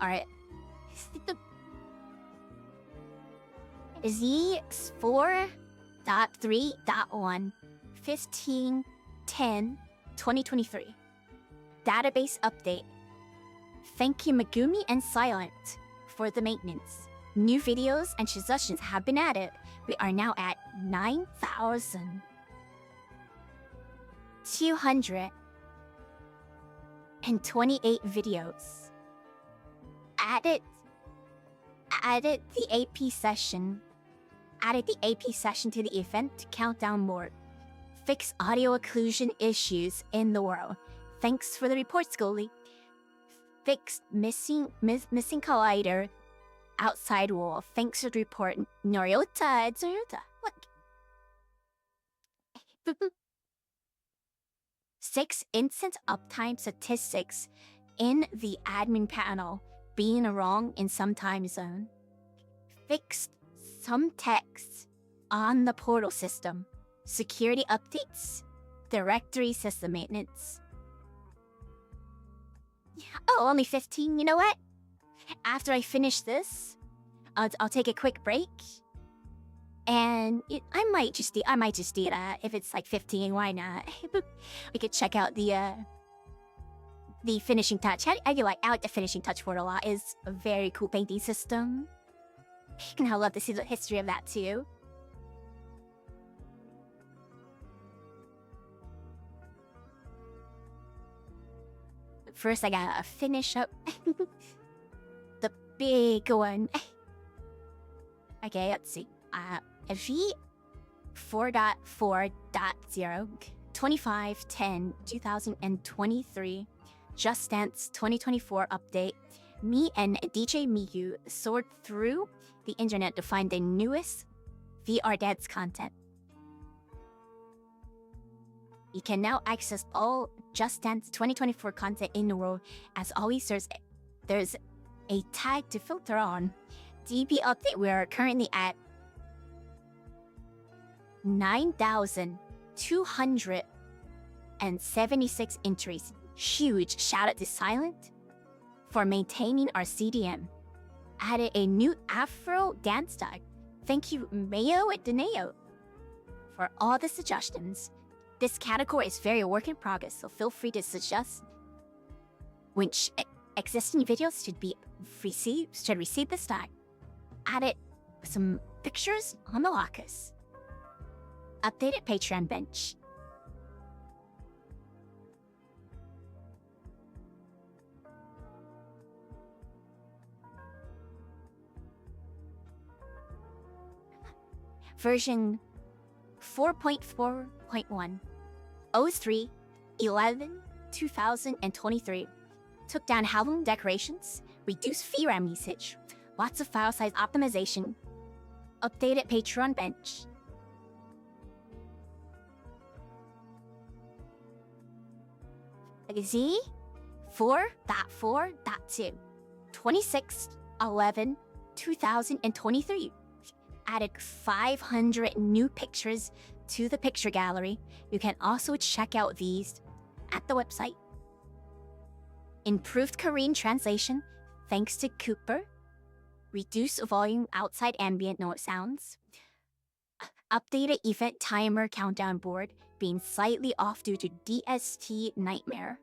Alright. Z4.3.1 15/10/2023 Database update. Thank you Megumi and Silent for the maintenance. New videos and suggestions have been added. We are now at 9,228 videos. Added the AP session. Added the AP session to the event countdown board. Fix audio occlusion issues in the world. Thanks for the report, Scully. Fixed missing collider outside wall. Thanks for the report, Noriota. Look. 6 instant uptime statistics in the admin panel being wrong in some time zone. Fixed some text on the portal system. Security updates. Directory system maintenance. Oh, only 15. You know what? After I finish this, I'll take a quick break. And I might just do that. If it's like 15, why not? We could check out the finishing touch. I like the finishing touch for it a lot. It's a very cool painting system. And I love to see the history of that too. First, I gotta finish up the big one. Okay, let's see. V4.4.0 25/10/2023 Just Dance 2024 update. Me and DJ Miyu sort through the internet to find the newest VR dance content. You can now access all Just Dance 2024 content in the world. As always, there's a tag to filter on. DB update, we are currently at 9,276 entries. Huge shout out to Silent for maintaining our CDM. Added a new Afro dance tag. Thank you, Mayo Deneo, for all the suggestions. This category is very work in progress, so feel free to suggest which existing videos should receive this tag. Added some pictures on the lockers. Updated Patreon bench. Version 4.4.1 03/11/2023 took down album decorations, reduced VRAM usage, lots of file size optimization, updated Patreon bench. Z 4.4.2 26/11/2023 added 500 new pictures to the picture gallery. You can also check out these at the website. Improved Korean translation thanks to Cooper. Reduced volume outside ambient noise sounds. Updated event timer countdown board being slightly off due to DST nightmare.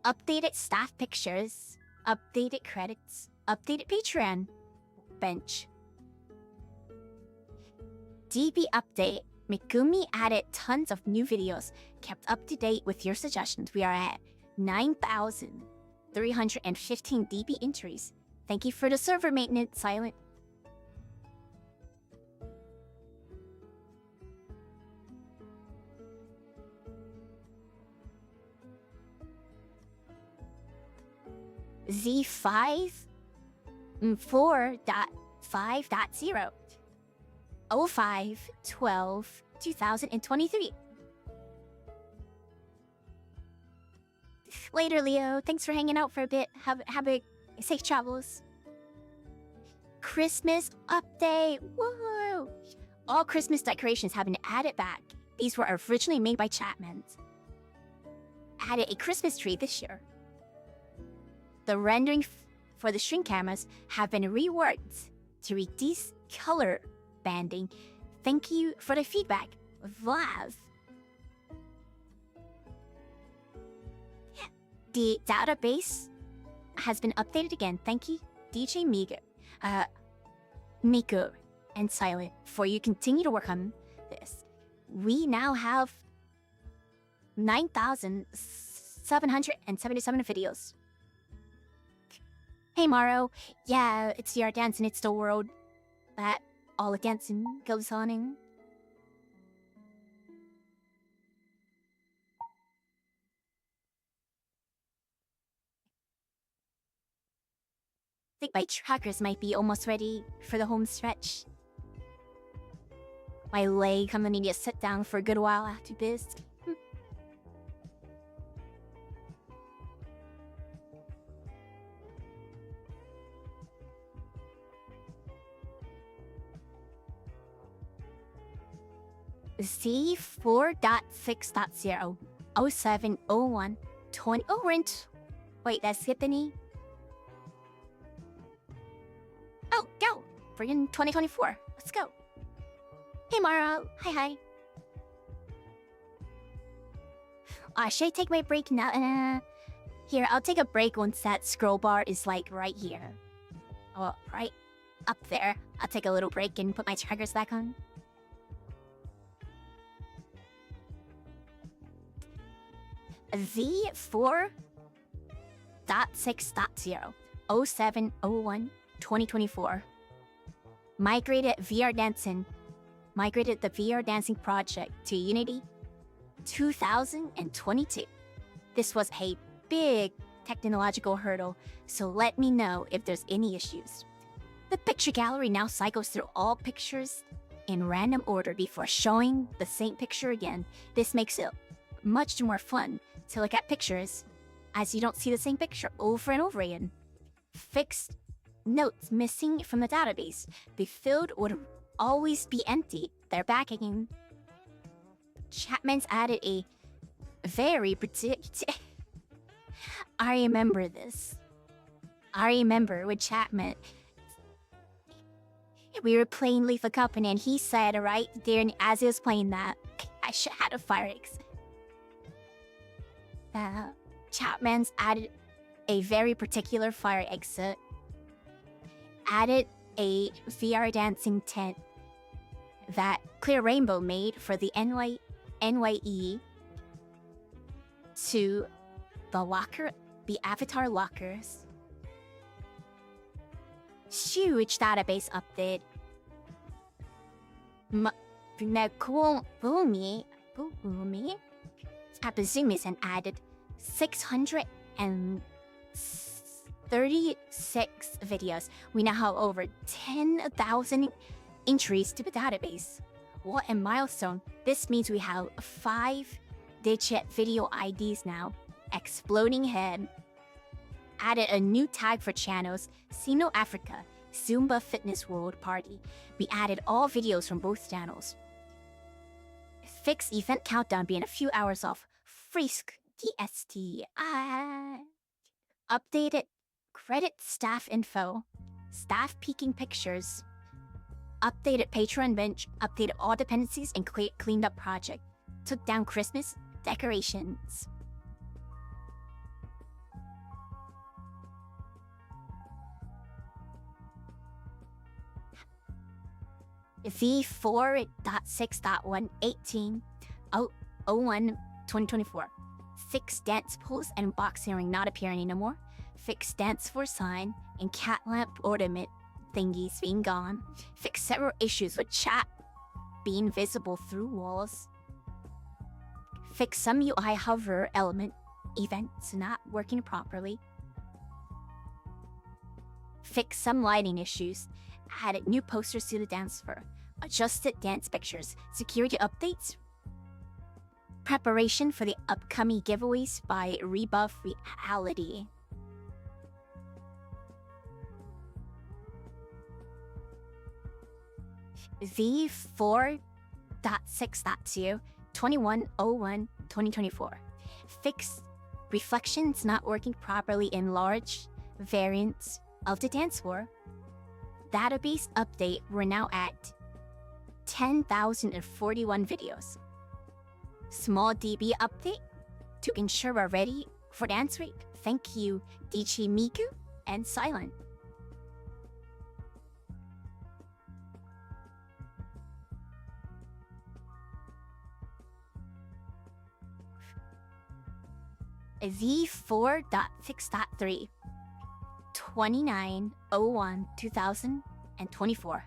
Updated staff pictures. Updated credits. Updated Patreon bench. DB update. Mikumi added tons of new videos, kept up to date with your suggestions. We are at 9,315 DB entries. Thank you for the server maintenance, Silent. Z5 4.5.0 05/12/2023. Later, Leo. Thanks for hanging out for a bit. Have a safe travels. Christmas update. Whoa! All Christmas decorations have been added back. These were originally made by Chapman. Added a Christmas tree this year. The rendering for the string cameras have been reworked to reduce color banding. Thank you for the feedback, Vlav. The database has been updated again. Thank you, DJ Miko and Silent, for you continue to work on this. We now have 9,777 videos. Hey Maro, yeah, it's VR Dance and it's the world that all the dancing goes on in. I think my trackers might be almost ready for the home stretch. My leg, I'm gonna need to sit down for a good while after this. Z4.6.0 07/01/20. Oh, we're in. Wait, that's Tiffany. Oh, go! We're in 2024. Let's go. Hey, Mara. Hi. Should I take my break now? Here, I'll take a break once that scroll bar is like right here. Oh, right up there. I'll take a little break and put my trackers back on. Z4.6.0 07/01/2024 migrated VR Dancing migrated the VR dancing project to Unity 2022. This was a big technological hurdle, so let me know if there's any issues. The picture gallery now cycles through all pictures in random order before showing the same picture again. This makes it much more fun to look at pictures as you don't see the same picture over and over again. Fixed notes missing from the database. Be filled would always be empty. They're back again. Chapman's added a very I remember this. I remember with Chapman. We were playing Leaf Company and he said right there as he was playing that, I should have had a fire exit. Chapman's added a very particular fire exit. Added a VR dancing tent that Clear Rainbow made for the NYE to the avatar lockers. Huge database update. Boomy Apizumi and added 636 videos. We now have over 10,000 entries to the database. What a milestone. This means we have 5-digit video IDs now. Exploding head. Added a new tag for channels, Sino Africa, Zumba Fitness World Party. We added all videos from both channels. Fixed event countdown being a few hours off. Frisk DST. Updated credit staff info. Staff peeking pictures. Updated Patreon bench. Updated all dependencies and cleaned up project. Took down Christmas decorations. V4.6.118.01/2024. Fixed dance pose and boxing ring not appearing anymore. Fixed dance for sign and cat lamp ornament thingies being gone. Fixed several issues with chat being visible through walls. Fixed some UI hover element events not working properly. Fixed some lighting issues. Added new posters to the dance floor. Adjusted dance pictures. Security updates. Preparation for the upcoming giveaways by Rebuff Reality. V4.6.2 21/01/2024. Fixed reflections not working properly in large variants of the dance floor. Database update, we're now at 10,041 videos. Small DB update to ensure we're ready for dance week. Thank you, Dichi Miku and Silent. V4.6.3 29/01/2024.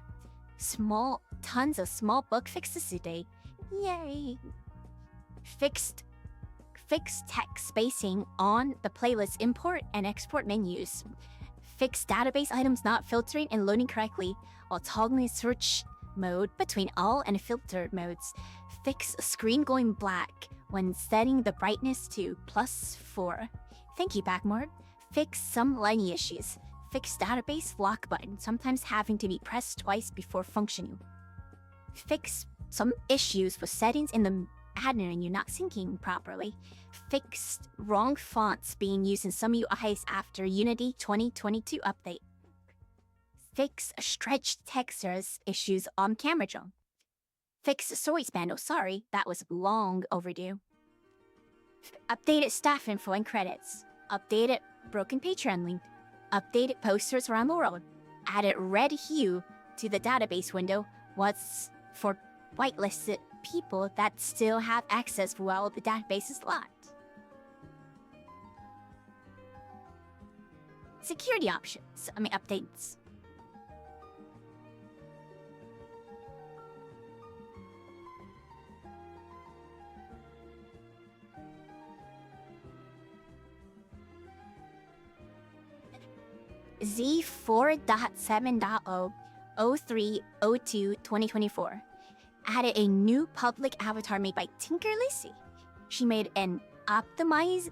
Tons of small bug fixes today. Yay! Fixed text spacing on the playlist import and export menus. Fixed database items not filtering and loading correctly while toggling search mode between all and filtered modes. Fixed screen going black when setting the brightness to +4. Thank you, Backmore. Fix some lighting issues. Fix database lock button, sometimes having to be pressed twice before functioning. Fix some issues with settings in the admin menu not syncing properly. Fixed wrong fonts being used in some UIs after Unity 2022 update. Fix stretched textures issues on camera drone. Fix story span, oh sorry, that was long overdue. Updated staff info and credits. Updated broken Patreon link. Updated posters around the world. Added red hue to the database window. What's for whitelisted people that still have access while the database is locked. Security options, updates. Z4.7.00302-2024 added a new public avatar made by Tinker Lucy. She made an optimized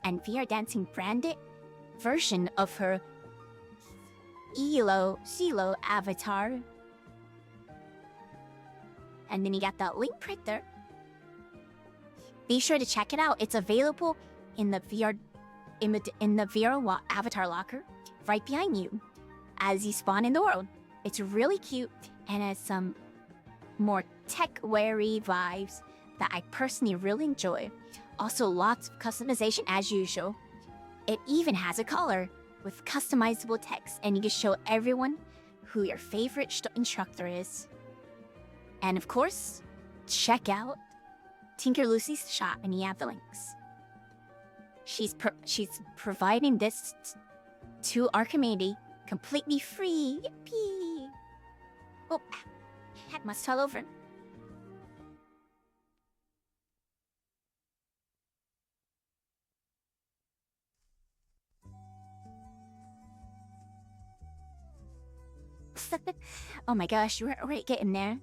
and VR dancing branded version of her Silo avatar. And then you got that link right there. Be sure to check it out. It's available in the VR avatar locker right behind you as you spawn in the world. It's really cute and has some more tech-wary vibes that I personally really enjoy. Also, lots of customization as usual. It even has a collar with customizable text, and you can show everyone who your favorite instructor is. And of course, check out Tinker Lucy's shop, and you have the links. She's providing this to our community completely free. Yippee! Oh, head must fall over. Oh my gosh, we're getting there.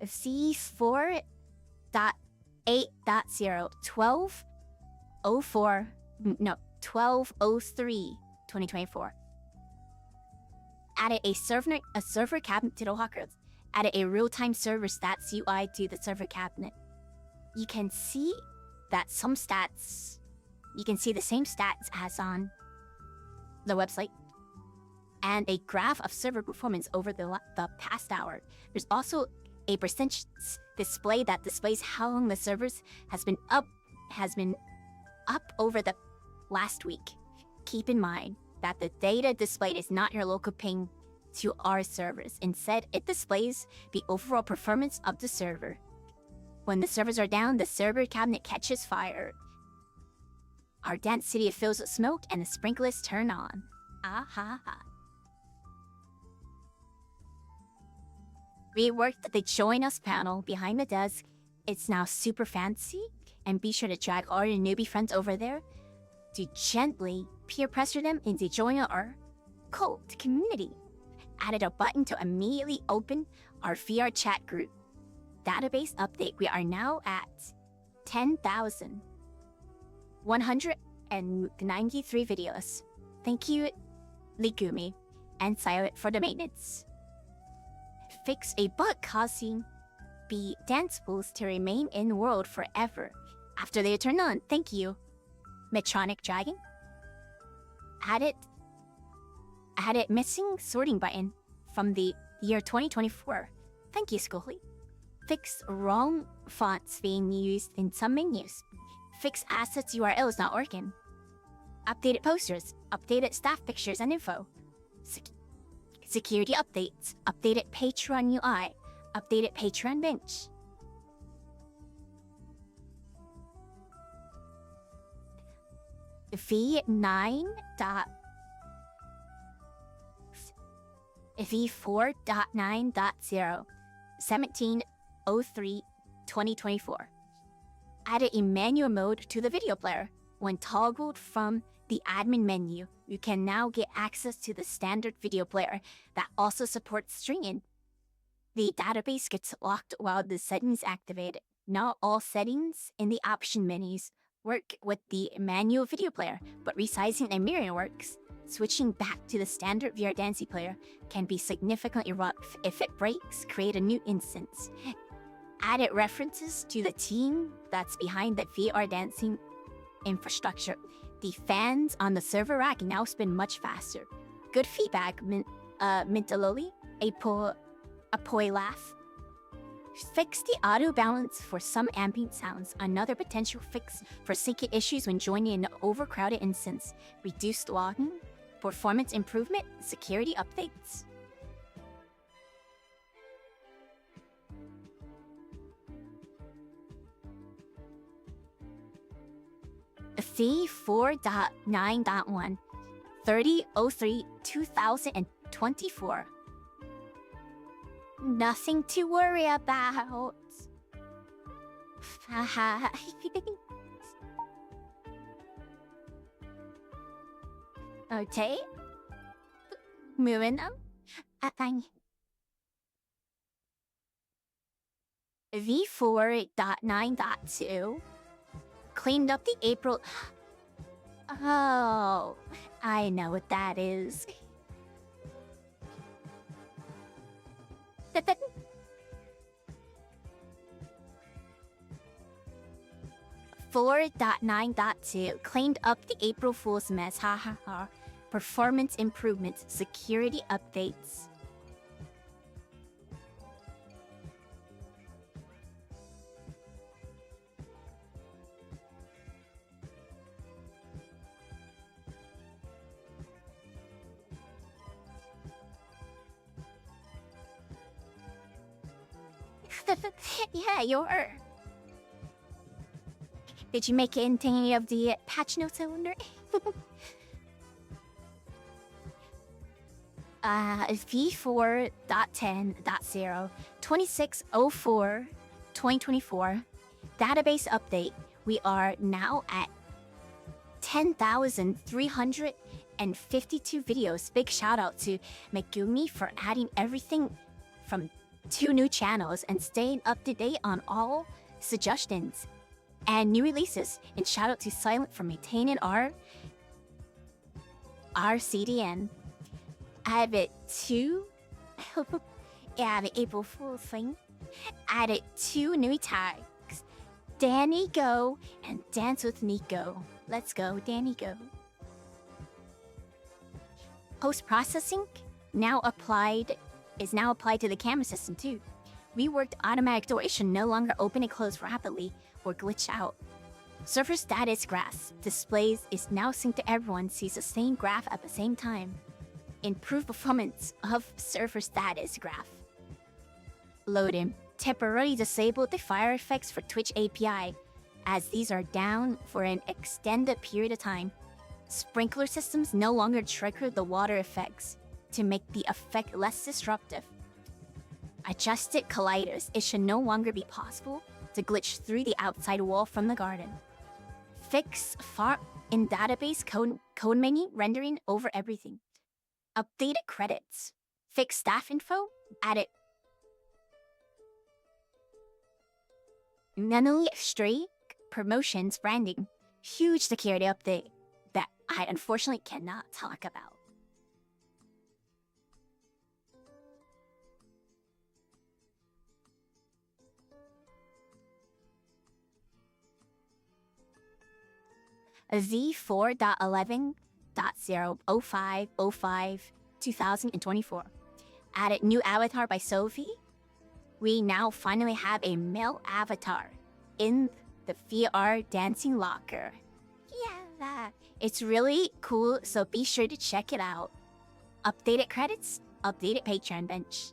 C4.8.0 1203-2024 added a server cabinet to the lockers. Added a real-time server stats UI to the server cabinet. You can see that some stats, you can see the same stats as on the website, and a graph of server performance over the past hour. There's also a percentage display that displays how long the servers has been up over the last week. Keep in mind that the data displayed is not your local ping to our servers. Instead, it displays the overall performance of the server. When the servers are down, the server cabinet catches fire. Our dance city fills with smoke and the sprinklers turn on. Ah-ha-ha. We worked the Join Us panel behind the desk. It's now super fancy, and be sure to drag all your newbie friends over there to gently peer pressure them into joining our cult community. Added a button to immediately open our VR chat group. Database update. We are now at 10,193 videos. Thank you, Ligumi and Silent for the maintenance. Fix a bug causing the dance pools to remain in the world forever after they turn on. Thank you, Metronic Dragon. Added missing sorting button from the year 2024. Thank you, Scully. Fix wrong fonts being used in some menus. Fix assets URLs not working. Updated posters. Updated staff pictures and info. Security updates. Updated Patreon UI. Updated Patreon bench. V4.9.0 1703-2024 added a manual mode to the video player. When toggled from the admin menu, you can now get access to the standard video player that also supports stringing. The database gets locked while the settings activated. Not all settings in the option menus work with the manual video player, but resizing and mirroring works. Switching back to the standard VR Dancing player can be significantly rough. If it breaks, create a new instance. Added references to the team that's behind the VR Dancing infrastructure. The fans on the server rack now spin much faster. Good feedback, Mintaloli, a poi laugh. Fix the auto balance for some ambient sounds. Another potential fix for syncing issues when joining an overcrowded instance. Reduced logging, performance improvement, security updates. C4.9.1 30/03/2024. Nothing to worry about. Haha. Okay. Moving on. Fine. V4.9.2 cleaned up the April. Oh, I know what that is. 4.9.2 cleaned up the April Fool's mess. Ha ha ha. Performance improvements, security updates. Yeah, you're. Did you make any of the patch notes, I wonder? V4.10.0 2604 2024 database update. We are now at 10,352 videos. Big shout out to Megumi for adding everything from 2 new channels and staying up to date on all suggestions and new releases. And shout out to Silent for maintaining our CDN. Added 2 yeah, the April Fool's thing. Added 2 new tags. Danny Go and Dance with Nico. Let's go, Danny Go. Post-processing is now applied to the camera system too. Reworked automatic doors should no longer open and close rapidly or glitch out. Server status graph displays is now synced to everyone, sees the same graph at the same time. Improved performance of server status graph. Loading. Temporarily disabled the fire effects for Twitch API, as these are down for an extended period of time. Sprinkler systems no longer trigger the water effects to make the effect less disruptive. Adjusted colliders. It should no longer be possible to glitch through the outside wall from the garden. Fix far in database code menu rendering over everything. Updated credits. Fix staff info. Added manually streak promotions branding. Huge security update that I unfortunately cannot talk about. V4.11.00505/2024 added new avatar by Sophie. We now finally have a male avatar in the VR dancing locker. Yeah, it's really cool, so be sure to check it out. Updated credits, updated Patreon bench.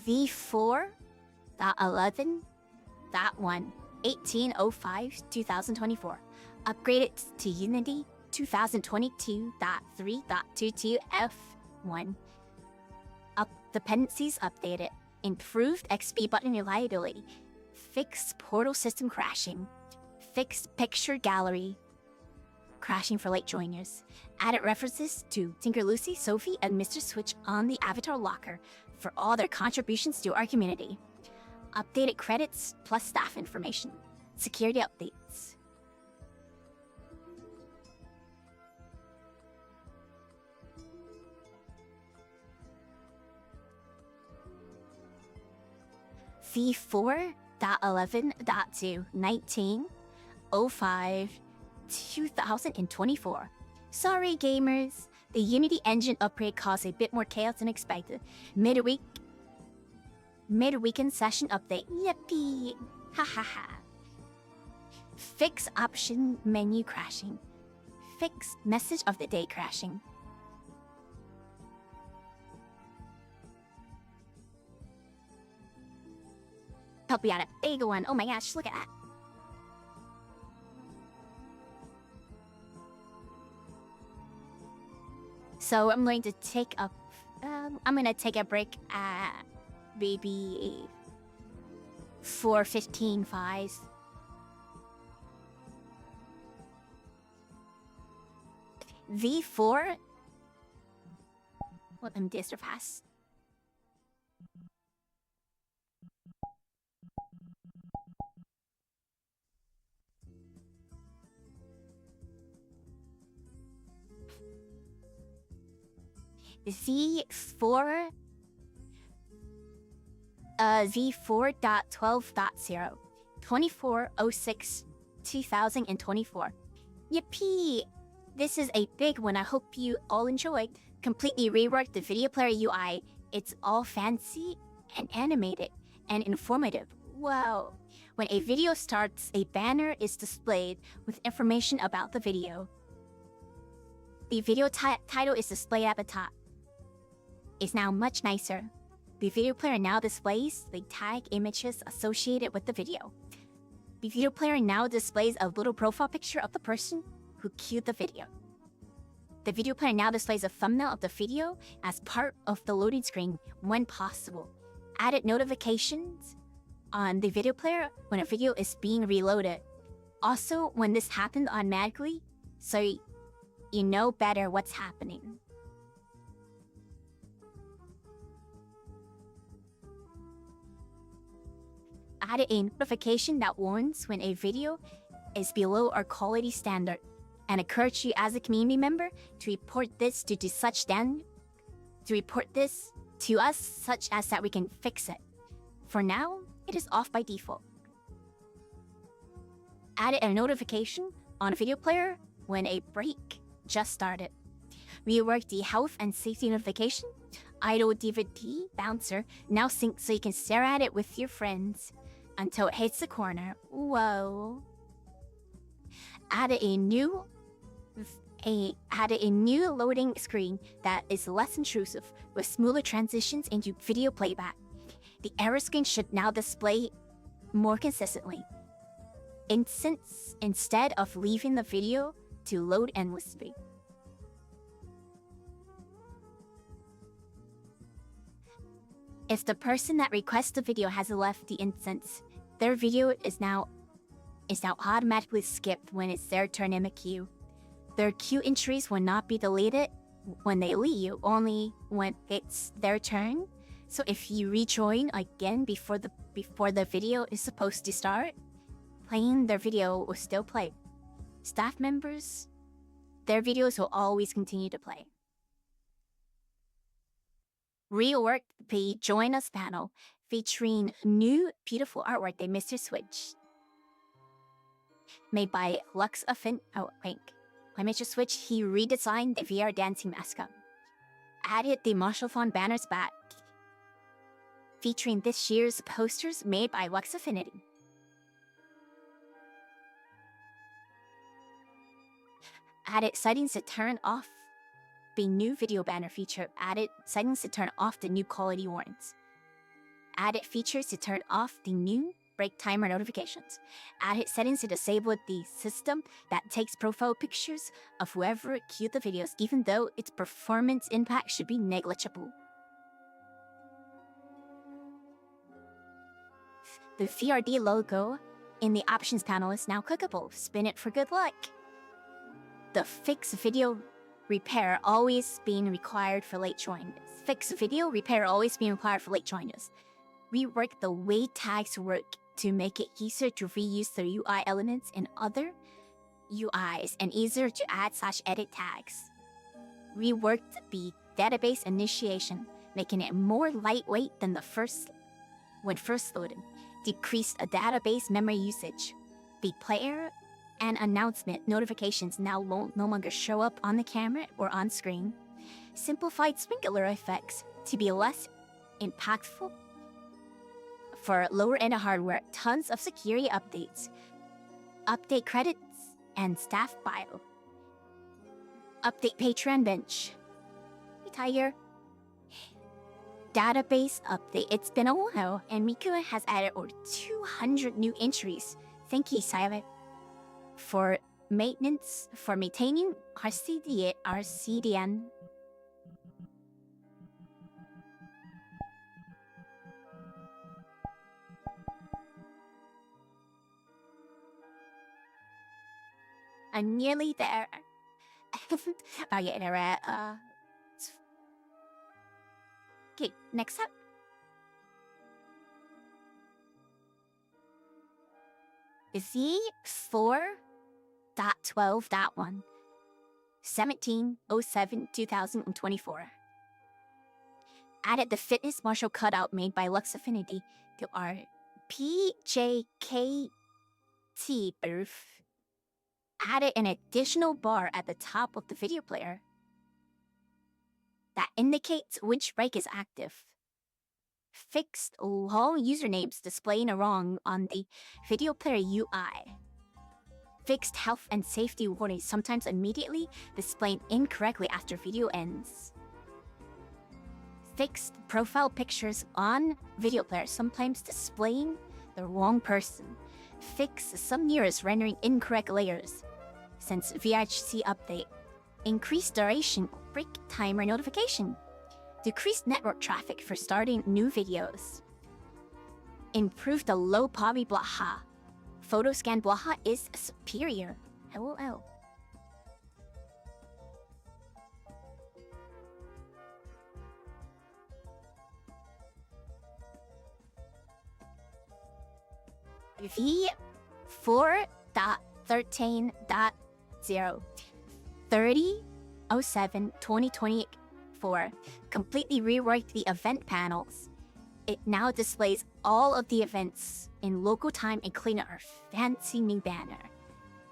V4.11.1 1805/2024 upgraded to Unity 2022.3.22 F1. Dependencies updated. Improved XP button reliability. Fixed portal system crashing. Fixed picture gallery crashing for late joiners. Added references to Tinker Lucy, Sophie, and Mr. Switch on the avatar locker for all their contributions to our community. Updated credits plus staff information. Security updates. V4.11.2 1905/2024. Sorry gamers, the Unity engine upgrade caused a bit more chaos than expected. Mid-weekend session update. Yippee! Hahaha. Fix option menu crashing. Fix message of the day crashing. Hope we got a big one. Oh my gosh, look at that. So I'm going to take a break at maybe 4:15, 5. V4. What am this fast? V4 V4.12.0 2406 2024. Yippee! This is a big one. I hope you all enjoyed. Completely reworked the video player UI. It's all fancy and animated and informative. Wow. When a video starts, a banner is displayed with information about the video. The video title is displayed at the top. It's now much nicer. The video player now displays the tag images associated with the video. The video player now displays a little profile picture of the person who queued the video. The video player now displays a thumbnail of the video as part of the loading screen when possible. Added notifications on the video player when a video is being reloaded. Also, when this happens automatically, so you know better what's happening. Added a notification that warns when a video is below our quality standard, and encourage you as a community member to report this to us such as that we can fix it. For now, it is off by default. Added a notification on a video player when a break just started. Reworked the health and safety notification. Idle DVD bouncer now syncs so you can stare at it with your friends until it hits the corner. Whoa. Added a new loading screen that is less intrusive with smoother transitions into video playback. The error screen should now display more consistently. Instead of leaving the video to load endlessly. If the person that requests the video has left the instance, their video is now automatically skipped when it's their turn in the queue. Their queue entries will not be deleted when they leave, only when it's their turn. So if you rejoin again before the video is supposed to start, playing their video will still play. Staff members, their videos will always continue to play. Reworked the Join Us panel featuring new beautiful artwork by Mr. Switch. Made by Lux Affin. By Mr. Switch, he redesigned the VR dancing mascot. Added the Marshall Font banners back, featuring this year's posters made by Lux Affinity. Added settings to turn off the new video banner feature. Added settings to turn off the new quality warnings. Added features to turn off the new break timer notifications. Added settings to disable the system that takes profile pictures of whoever queued the videos, even though its performance impact should be negligible. The VRD logo in the options panel is now clickable. Spin it for good luck. The fix video repair always being required for late joiners. Rework the way tags work to make it easier to reuse the UI elements in other UIs and easier to add/edit tags. Reworked the database initiation, making it more lightweight than when first loaded. Decreased a database memory usage. The player and announcement notifications now no longer show up on the camera or on screen. Simplified sprinkler effects to be less impactful for lower-end hardware. Tons of security updates. Update credits and staff bio. Update Patreon bench. Hey, Tiger. Database update. It's been a while, and Miku has added over 200 new entries. Thank you, Silent. For maintaining our CDN I'm nearly there. About getting there. Okay, next up. Z4.12.1. 17/07/2024. Added the fitness marshal cutout made by Lux Affinity to our PJKT booth. Added an additional bar at the top of the video player that indicates which break is active. Fixed all usernames displaying wrong on the video player UI. Fixed health and safety warnings sometimes immediately displaying incorrectly after video ends. Fixed profile pictures on video player sometimes displaying the wrong person. Fix some mirrors rendering incorrect layers. Since VHC update. Increased duration break timer notification. Decreased network traffic for starting new videos. Improved the low poly blaha. Photo scan blaha is superior. LOL. V4.13.0 30/07/2024 completely reworked the event panels. It now displays all of the events in local time, including our fancy new banner.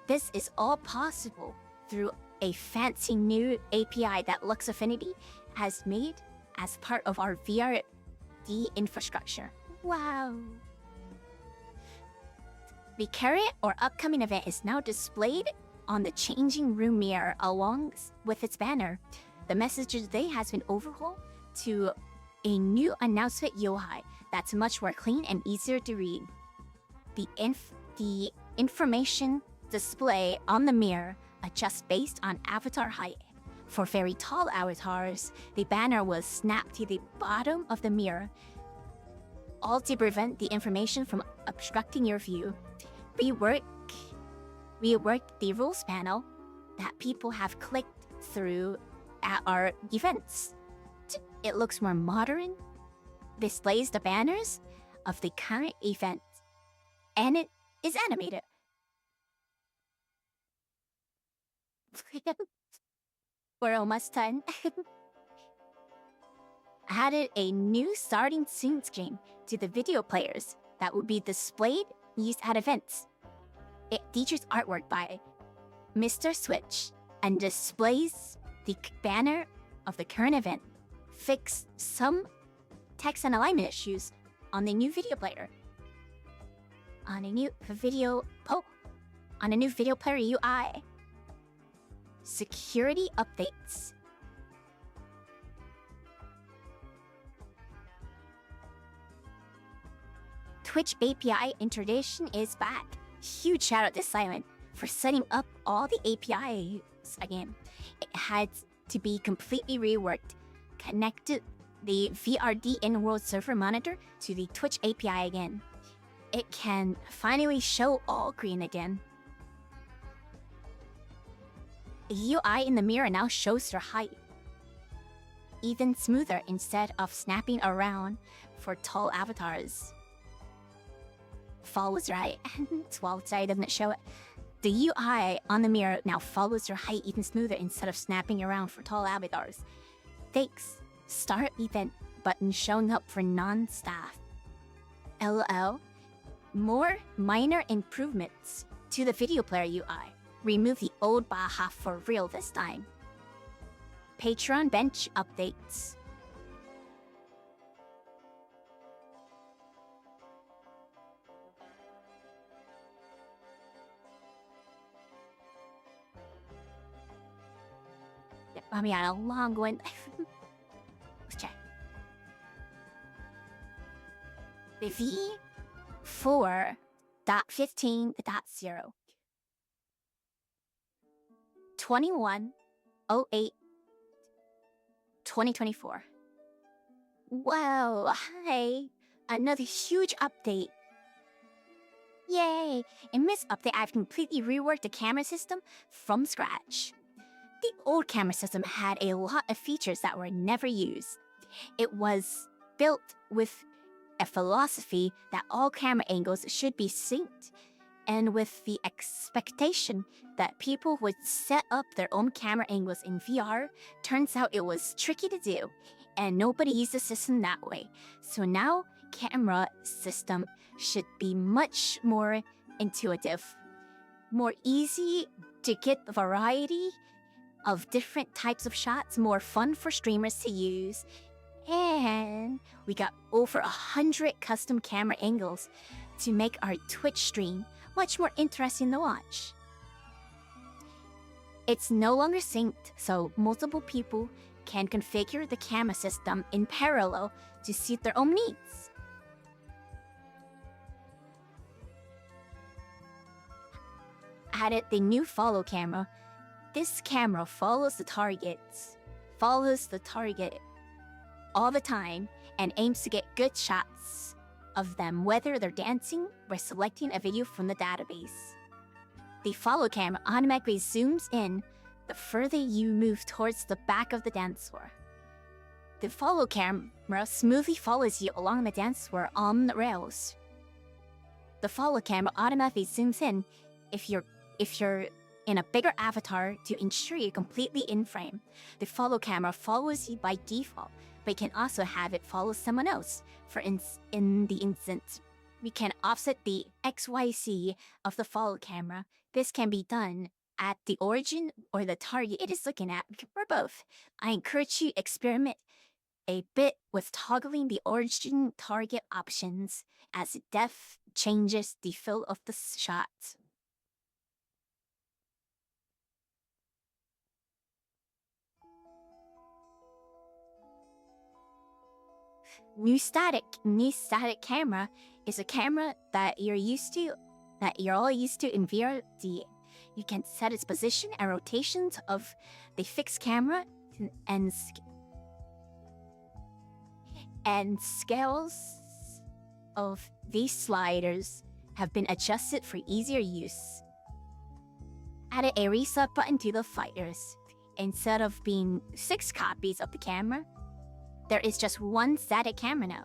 This is all possible through a fancy new API that Lux Affinity has made as part of our VRD infrastructure. Wow. The current or upcoming event is now displayed on the changing room mirror along with its banner. The message today has been overhauled to a new announcement UI that's much more clean and easier to read. The information display on the mirror adjusts based on avatar height. For very tall avatars, the banner will snap to the bottom of the mirror, all to prevent the information from obstructing your view. We worked the rules panel that people have clicked through at our events. It looks more modern, displays the banners of the current event, and it is animated. We're almost done. Added a new starting soon screen to the video players that will be displayed used at events. It features artwork by Mr. Switch and displays the banner of the current event. Fix some text and alignment issues on the new video player. On a new video player UI. Security updates. Twitch API integration is back. Huge shout out to Silent for setting up all the APIs again. It had to be completely reworked. Connected the VRD in-world server monitor to the Twitch API again. It can finally show all green again. The UI in the mirror now shows your height. Even smoother instead of snapping around for tall avatars. Fall was right. Well, sorry, doesn't it show it? The UI on the mirror now follows your height even smoother instead of snapping around for tall avatars. Thanks. Start event button showing up for non-staff. LOL. More minor improvements to the video player UI. Remove the old Baja for real this time. Patreon bench updates. Yep, I mean, a long one. Let's check. The V4.15.0 21/08/2024. Wow, hi. Another huge update. Yay! In this update, I've completely reworked the camera system from scratch. The old camera system had a lot of features that were never used. It was built with a philosophy that all camera angles should be synced, and with the expectation that people would set up their own camera angles in VR. Turns out it was tricky to do, and nobody used the system that way. So now, camera system should be much more intuitive, more easy to get the variety of different types of shots, more fun for streamers to use, and we got over 100 custom camera angles to make our Twitch stream much more interesting to watch. It's no longer synced, so multiple people can configure the camera system in parallel to suit their own needs. Added the new follow camera. This camera follows the target all the time and aims to get good shots of them whether they're dancing or selecting a video from the database. The follow camera automatically zooms in the further you move towards the back of the dance floor. The follow camera smoothly follows you along the dance floor on the rails. The follow camera automatically zooms in if you're in a bigger avatar to ensure you're completely in frame. The follow camera follows you by default, but you can also have it follow someone else. In the instance, we can offset the XYZ of the follow camera. This can be done at the origin or the target it is looking at, or both. I encourage you to experiment a bit with toggling the origin target options as depth changes the fill of the shot. New static camera is a camera that you're all used to in VRD. You can set its position and rotations of the fixed camera and scales of these sliders have been adjusted for easier use. Added a reset button to the fighters. Instead of being 6 copies of the camera, there is just one static camera now.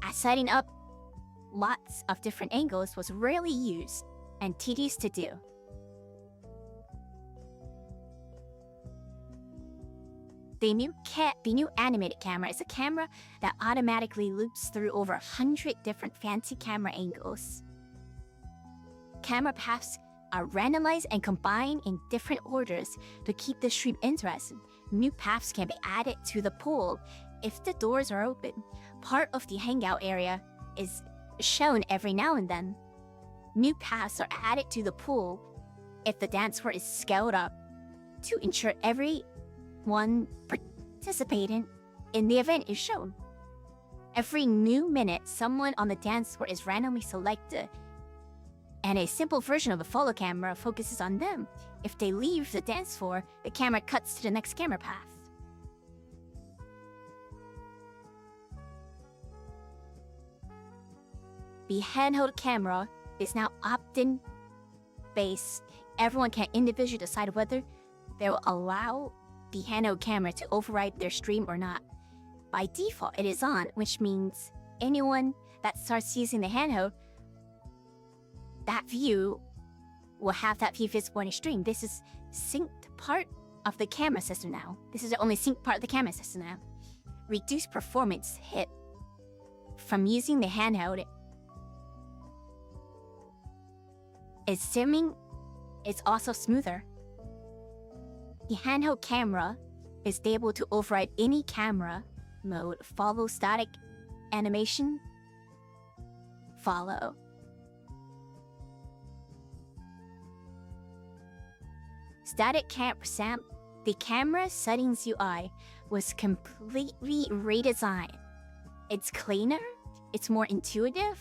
As setting up lots of different angles was rarely used and tedious to do. The new animated camera is a camera that automatically loops through over 100 different fancy camera angles. Camera paths are randomized and combined in different orders to keep the stream interesting. New paths can be added to the pool if the doors are open. Part of the hangout area is shown every now and then. New paths are added to the pool if the dance floor is scaled up to ensure everyone participating in the event is shown. Every new minute, someone on the dance floor is randomly selected, and a simple version of the follow camera focuses on them. If they leave the dance floor, the camera cuts to the next camera path. The handheld camera is now opt-in based. Everyone can individually decide whether they will allow the handheld camera to override their stream or not. By default, it is on, which means anyone that starts using the handheld, that view will have that view visible in a stream. This is synced part of the camera system now. This is the only synced part of the camera system now. Reduced performance hit from using the handheld. Its simming is also smoother. The handheld camera is able to override any camera mode, follow static animation, follow. The camera settings UI was completely redesigned. It's cleaner, it's more intuitive,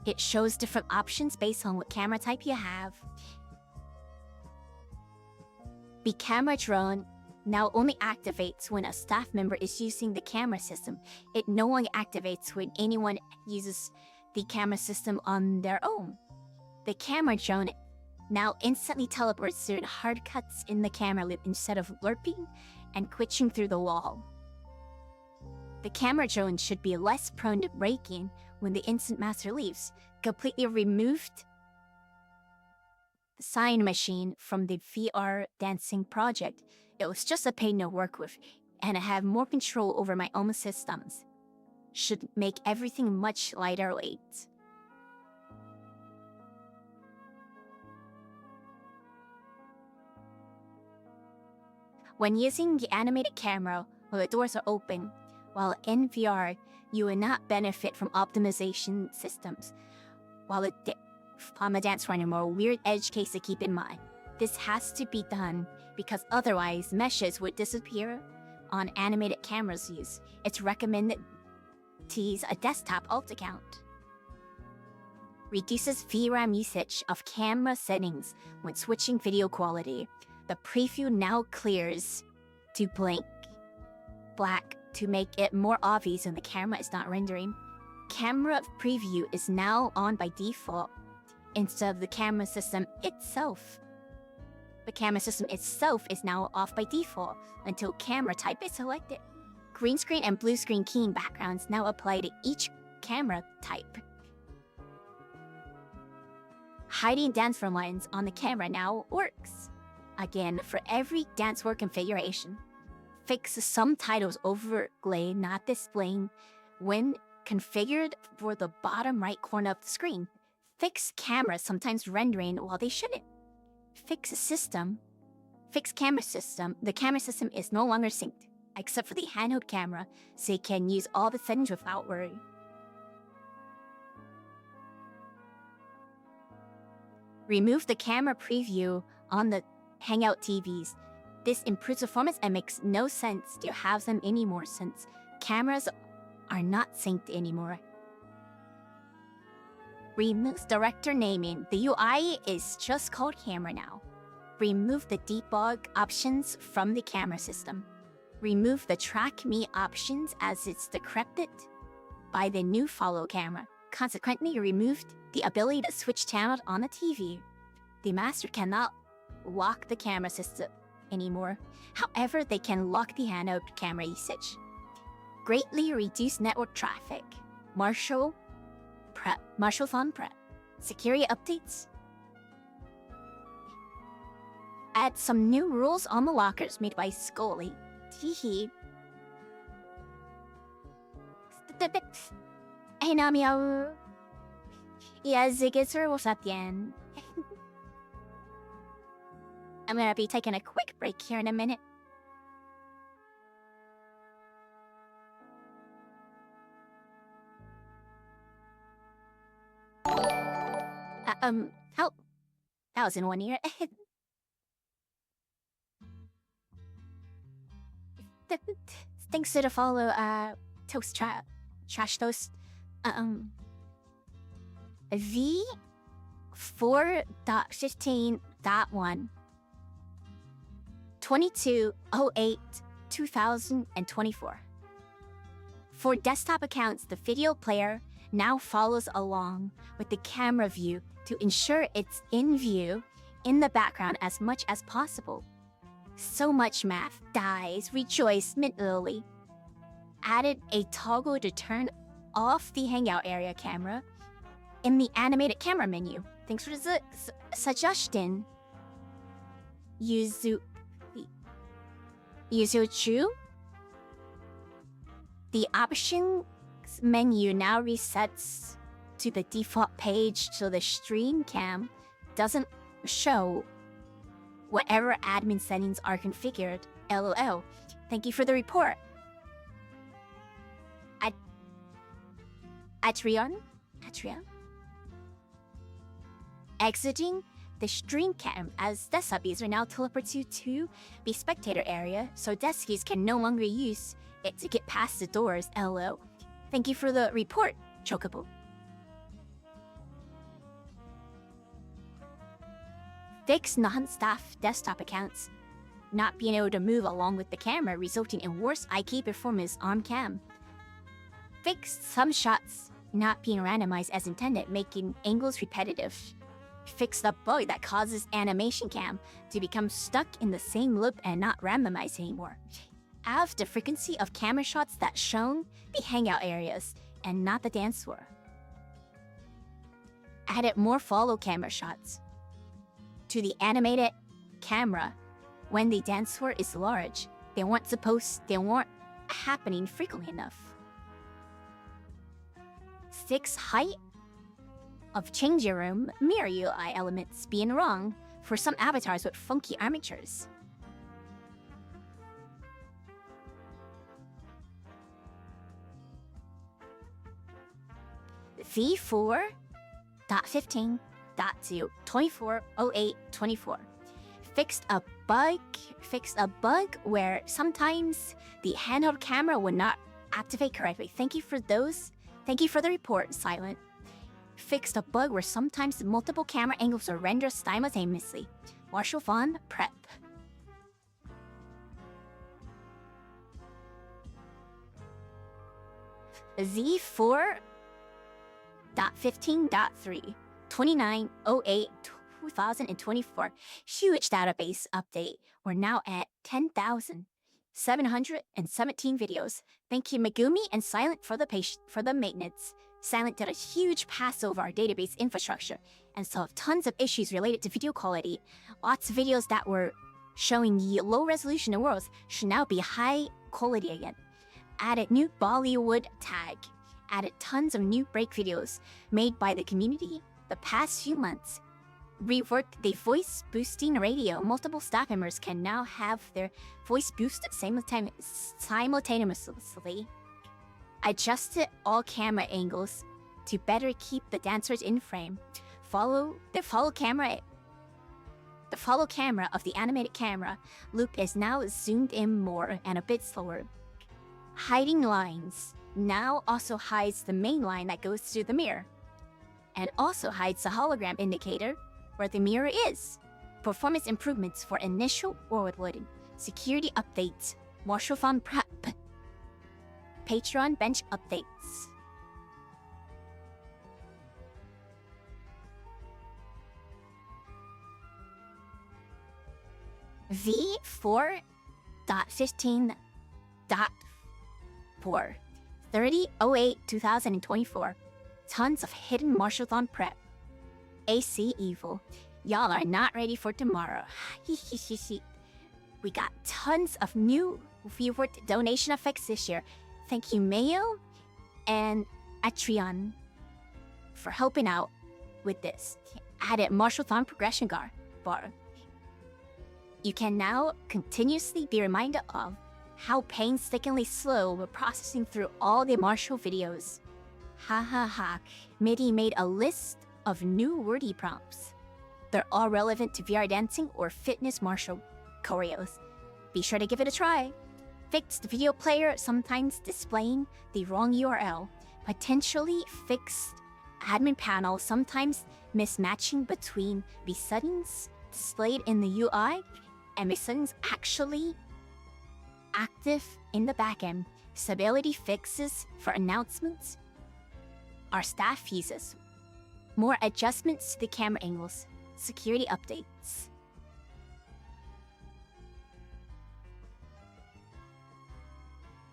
it shows different options based on what camera type you have. The camera drone now only activates when a staff member is using the camera system. It no longer activates when anyone uses the camera system on their own. The camera drone now instantly teleports through hard cuts in the camera loop instead of lurping and quitching through the wall. The camera drone should be less prone to breaking when the instant master leaves. Completely removed the sign machine from the VR dancing project. It was just a pain to work with, and I have more control over my own systems. Should make everything much lighter weight. When using the animated camera while the doors are open, while in VR, you will not benefit from optimization systems. While from a dance floor anymore, weird edge case to keep in mind. This has to be done because otherwise meshes would disappear on animated cameras use. It's recommended to use a desktop alt account. Reduces VRAM usage of camera settings when switching video quality. The preview now clears to black to make it more obvious when the camera is not rendering. Camera preview is now on by default instead of the camera system itself. The camera system itself is now off by default until camera type is selected. Green screen and blue screen keying backgrounds now apply to each camera type. Hiding dance floor lines on the camera now works. Again, for every dance floor configuration. Fix some titles overlay not displaying when configured for the bottom right corner of the screen. Fix cameras sometimes rendering while they shouldn't. Fix camera system. The camera system is no longer synced, except for the handheld camera, so you can use all the settings without worry. Remove the camera preview on the Hangout TVs. This improves performance and makes no sense to have them anymore since cameras are not synced anymore. Remove director naming. The UI is just called camera now. Remove the debug options from the camera system. Remove the track me options as it's decrepit by the new follow camera. Consequently, removed the ability to switch channels on the TV. The master cannot lock the camera system anymore. However, they can lock the handheld camera usage. Greatly reduce network traffic. Marshall Phone Prep. Security updates. Add some new rules on the lockers made by Scully. Teehee. Hey, Namiao. was at the end. I'm gonna be taking a quick break here in a minute. How? That was in one ear. Thanks to the follow, Toast Trash Toast. V4.15.1 22/08/2024. For desktop accounts, the video player now follows along with the camera view to ensure it's in view in the background as much as possible. So much math. Dies. Rejoice. Mint-lily. Added a toggle to turn off the hangout area camera in the animated camera menu. Thanks for the suggestion. Yuzu-chu? The options menu now resets to the default page so the stream cam doesn't show whatever admin settings are configured. LOL. Thank you for the report. Atreon? Exiting the stream cam as desktop user now teleports you to the spectator area, so deskies can no longer use it to get past the doors. LOL. Thank you for the report, Chocobo. Fix non-staff desktop accounts not being able to move along with the camera, resulting in worse IK performance on cam. Fix some shots not being randomized as intended, making angles repetitive. Fix the bug that causes animation cam to become stuck in the same loop and not randomized anymore. Have the frequency of camera shots that shown the hangout areas and not the dance floor. Added more follow camera shots to the animated camera when the dance floor is large. They weren't happening frequently enough. 6 height of changing room mirror UI elements being wrong for some avatars with funky armatures. V4.15.2.2408.24 fixed a bug where sometimes the handheld camera would not activate correctly. Thank you for the report, Silent. Fixed a bug where sometimes multiple camera angles are rendered simultaneously. Marshall Vaughn Prep. Z4.15.3 2908-2024 huge database update. We're now at 10,717 videos. Thank you Megumi and Silent for the maintenance. Silent did a huge pass over our database infrastructure and solved tons of issues related to video quality. Lots of videos that were showing low resolution in worlds should now be high quality again. Added new Bollywood tag. Added tons of new break videos made by the community the past few months. Reworked the voice boosting radio. Multiple staff members can now have their voice boosted simultaneously. Adjusted all camera angles to better keep the dancers in frame. The follow camera of the animated camera loop is now zoomed in more and a bit slower. Hiding lines now also hides the main line that goes through the mirror, and also hides the hologram indicator where the mirror is. Performance improvements for initial world loading. Security updates. Marshall Vaughn Prep. Patreon bench updates. V4.15.4 3008-2024 Tons of hidden Marshall Vaughn Prep. AC Evil. Y'all are not ready for tomorrow. We got tons of new viewer donation effects this year. Thank you Mayo and Atrion for helping out with this. Added Marshall Vaughn progression bar. You can now continuously be reminded of how painstakingly slow we're processing through all the Marshall videos. Ha ha ha. MIDI made a list of new wordy prompts. They're all relevant to VR dancing or fitness Marshall choreos. Be sure to give it a try. Fixed video player sometimes displaying the wrong URL. Potentially fixed admin panel sometimes mismatching between the settings displayed in the UI and the settings actually active in the backend. Stability fixes for announcements. Our staff uses. More adjustments to the camera angles. Security updates.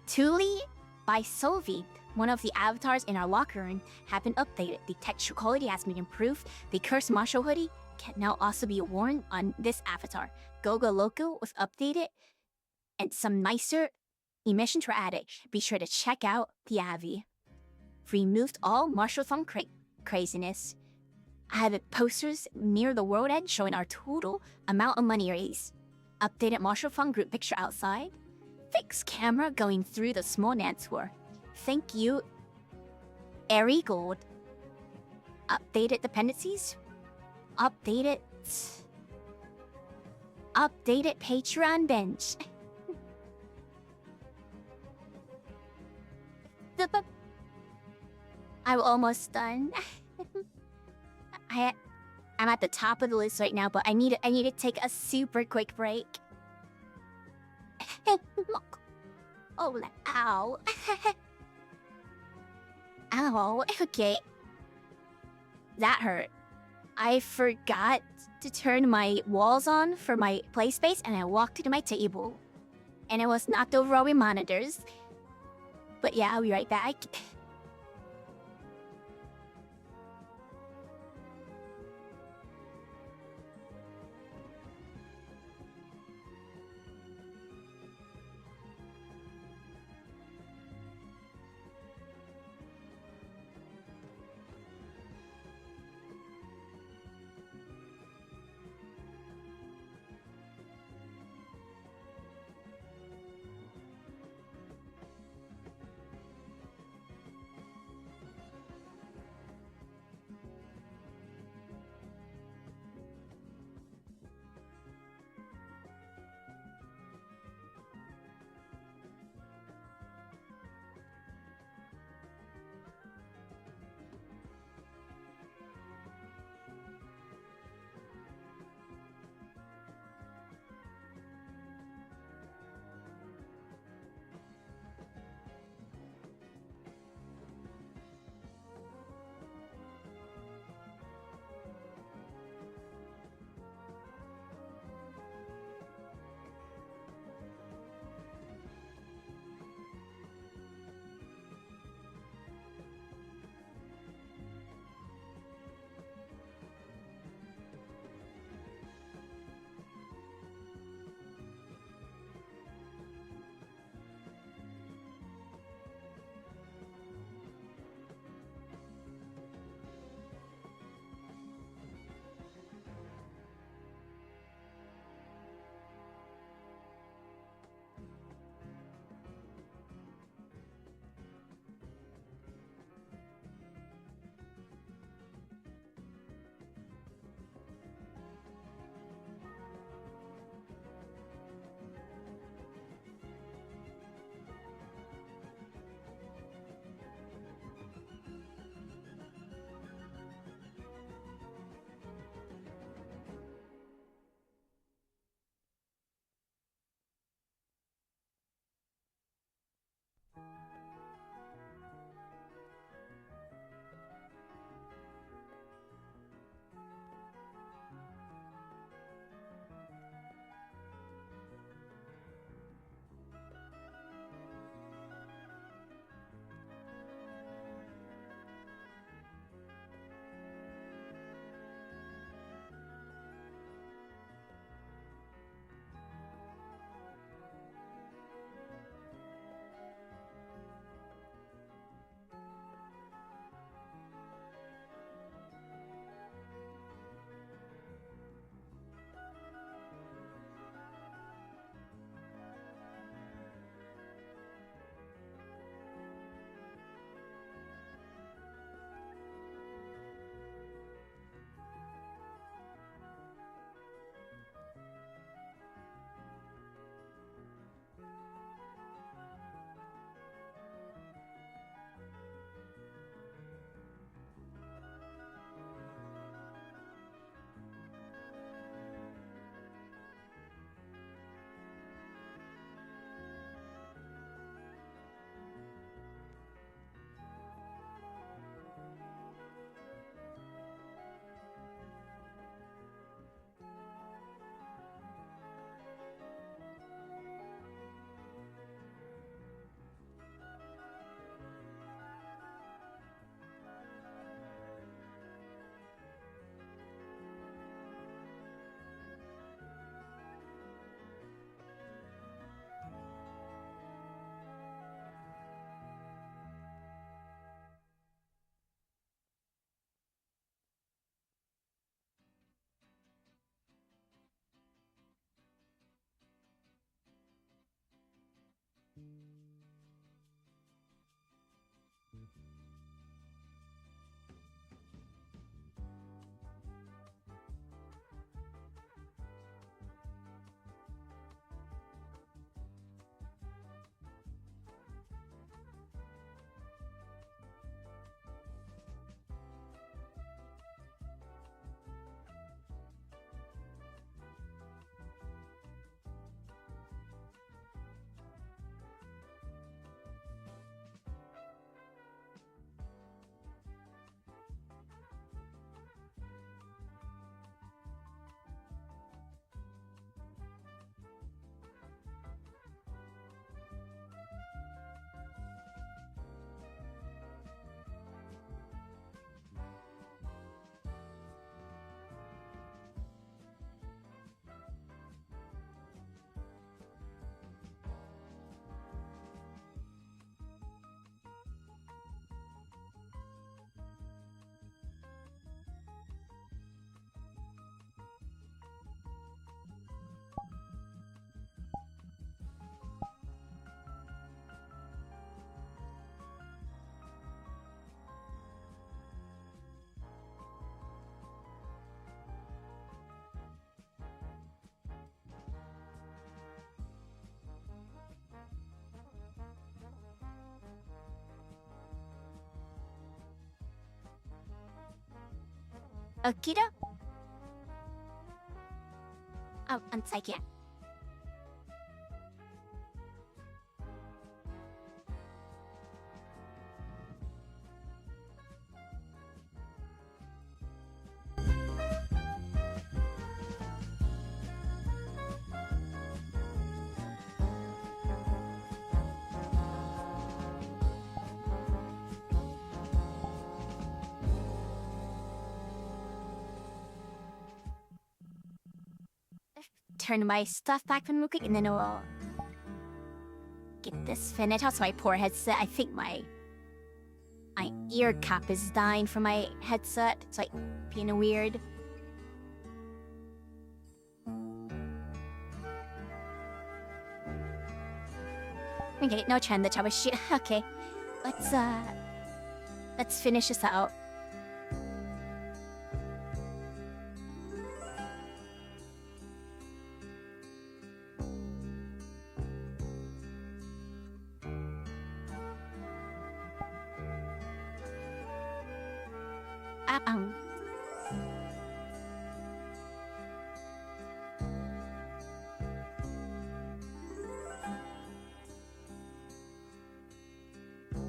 Thule by Solvit, one of the avatars in our locker room, have been updated. The texture quality has been improved. The cursed Marshall hoodie can now also be worn on this avatar. Gogo logo was updated and some nicer emissions were added. Be sure to check out the Avi. Removed all Marshall Vaughn craziness. Added posters near the world edge showing our total amount of money raised. Updated Marshall Vaughn group picture outside. Fixed camera going through the small dance floor. Thank you, Airy Gold. Updated dependencies. Updated Patreon bench. I'm almost done. I'm at the top of the list right now, but I need to take a super quick break. Oh, ow. Ow, okay. That hurt. I forgot to turn my walls on for my play space and I walked to my table. And I was knocked over all my monitors. But yeah, I'll be right back. Akira? Oh, unpsychic. Turn my stuff back from real quick and then I'll get this finished. Also, my poor headset. I think my ear cap is dying from my headset. It's like being weird. Okay, no trend the trouble shit. Okay. Let's finish this out.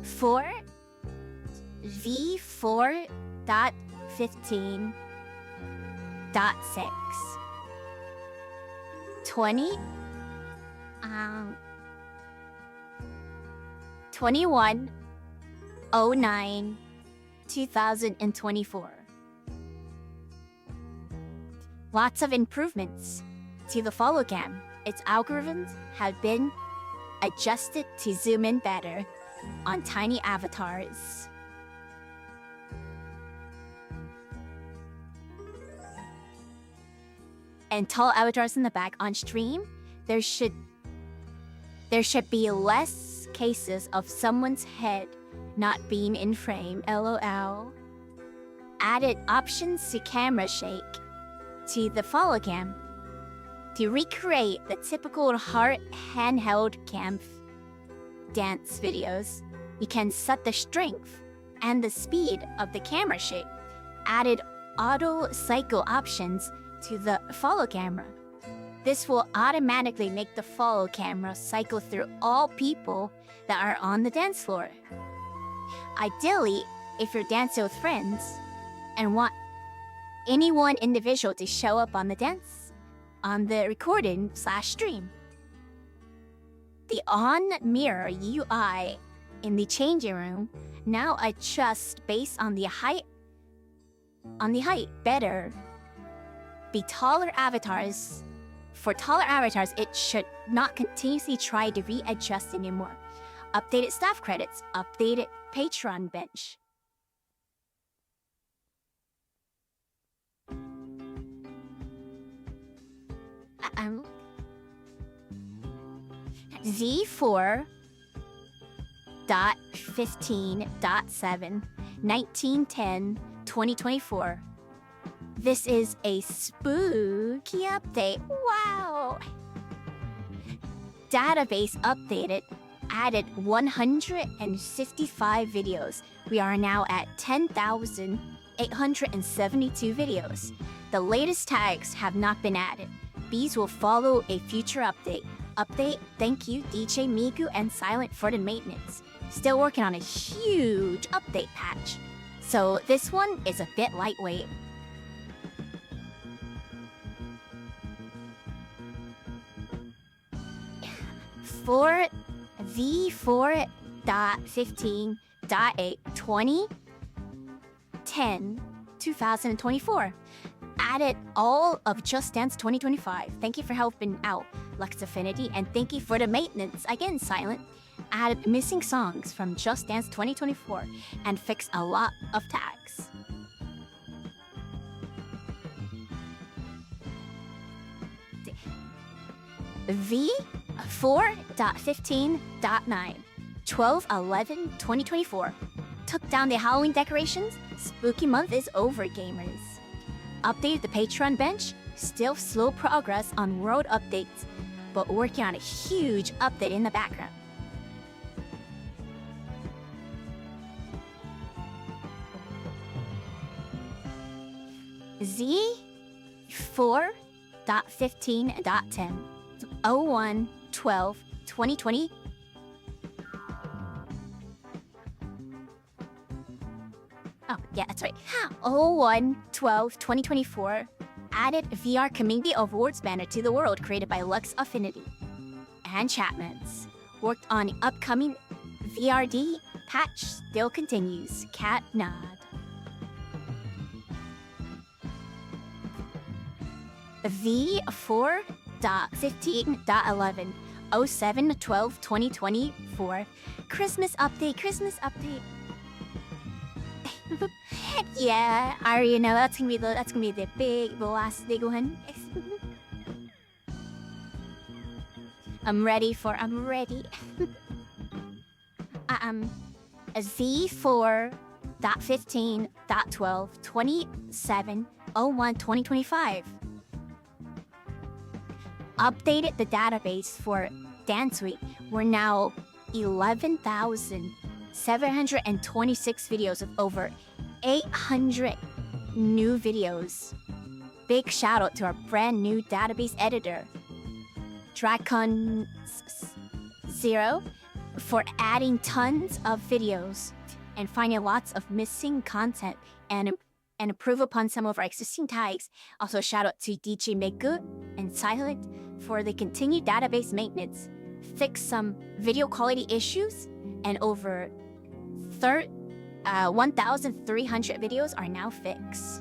For V4.15.6 20 2109 2024. Lots of improvements to the follow cam. Its algorithms have been adjusted to zoom in better on tiny avatars. And tall avatars in the back. On stream, there should be less cases of someone's head not being in frame. LOL. Added options to camera shake to the follow cam to recreate the typical heart handheld cam dance videos. You can set the strength and the speed of the camera shake. Added auto cycle options to the follow camera. This will automatically make the follow camera cycle through all people that are on the dance floor. Ideally, if you're dancing with friends and want any one individual to show up on the recording/stream. The on-mirror UI in the changing room now adjusts based on the height. Better be taller avatars. For taller avatars, it should not continuously try to readjust anymore. Updated staff credits, updated Patreon bench. Z4.15.7 1910-2024. This is a spooky update. Wow! Database updated, added 155 videos. We are now at 10,872 videos. The latest tags have not been added. These will follow a future update. Thank you DJ Migu and Silent for the maintenance. Still working on a huge update patch. So this one is a bit lightweight. For V4.15.8 2010-2024. Added all of Just Dance 2025. Thank you for helping out, Lux Affinity, and thank you for the maintenance. Again, Silent. Added missing songs from Just Dance 2024 and fixed a lot of tags. V4.15.9 12/11/2024. Took down the Halloween decorations. Spooky month is over, gamers. Updated the Patreon bench. Still slow progress on world updates, but working on a huge update in the background. Z4.15.10 01/12/2020. Oh, yeah, that's right. 01/12/2024 added VR Community Awards banner to the world created by Lux Affinity and Chapman's. Worked on the upcoming VRD patch still continues. Cat nod. V4.15.11 07/12/2024 Christmas update. Yeah, I already know that's gonna be the last big one. I'm ready. A Z4.15.12/27/01/2025 updated the database for Dance Week. We're now 11,726 videos of over 800 new videos. Big shout out to our brand new database editor, Dracon Zero, for adding tons of videos and finding lots of missing content and improve upon some of our existing tags. Also, shout out to DJ Meku and Silent for the continued database maintenance, fix some video quality issues, and over 1,300 videos are now fixed.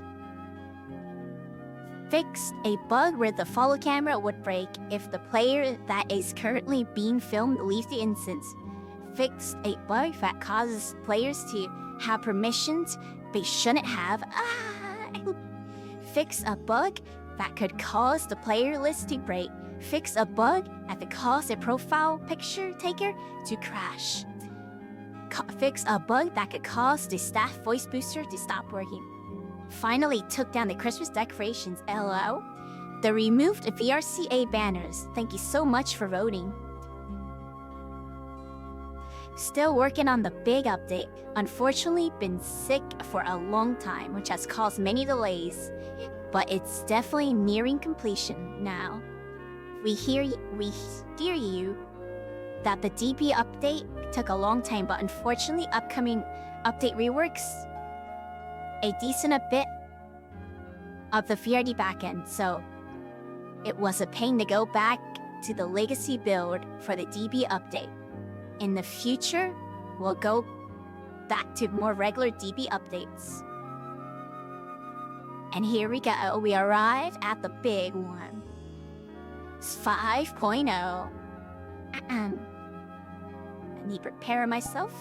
Fixed a bug where the follow camera would break if the player that is currently being filmed leaves the instance. Fixed a bug that causes players to have permissions they shouldn't have. Fix a bug that could cause the player list to break. Fix a bug that could cause a profile picture taker to crash. Fix a bug that could cause the staff voice booster to stop working. Finally took down the Christmas decorations, LOL. The removed VRCA banners. Thank you so much for voting. Still working on the big update. Unfortunately, been sick for a long time, which has caused many delays. But it's definitely nearing completion now. We hear you that the DB update took a long time, but unfortunately, upcoming update reworks a decent bit of the VRD backend, so it was a pain to go back to the legacy build for the DB update. In the future, we'll go back to more regular DB updates. And here we go, we arrived at the big one. It's 5.0. I need to prepare myself.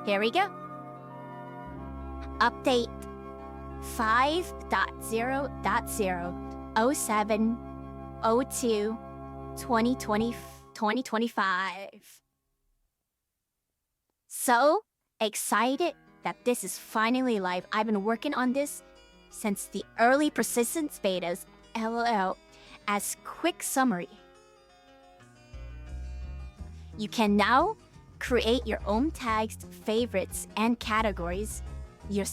Here we go. Update 5.0.0/07/02/2025. So excited that this is finally live. I've been working on this since the early persistence betas, LOL. As quick summary, you can now create your own tags, favorites, and categorize your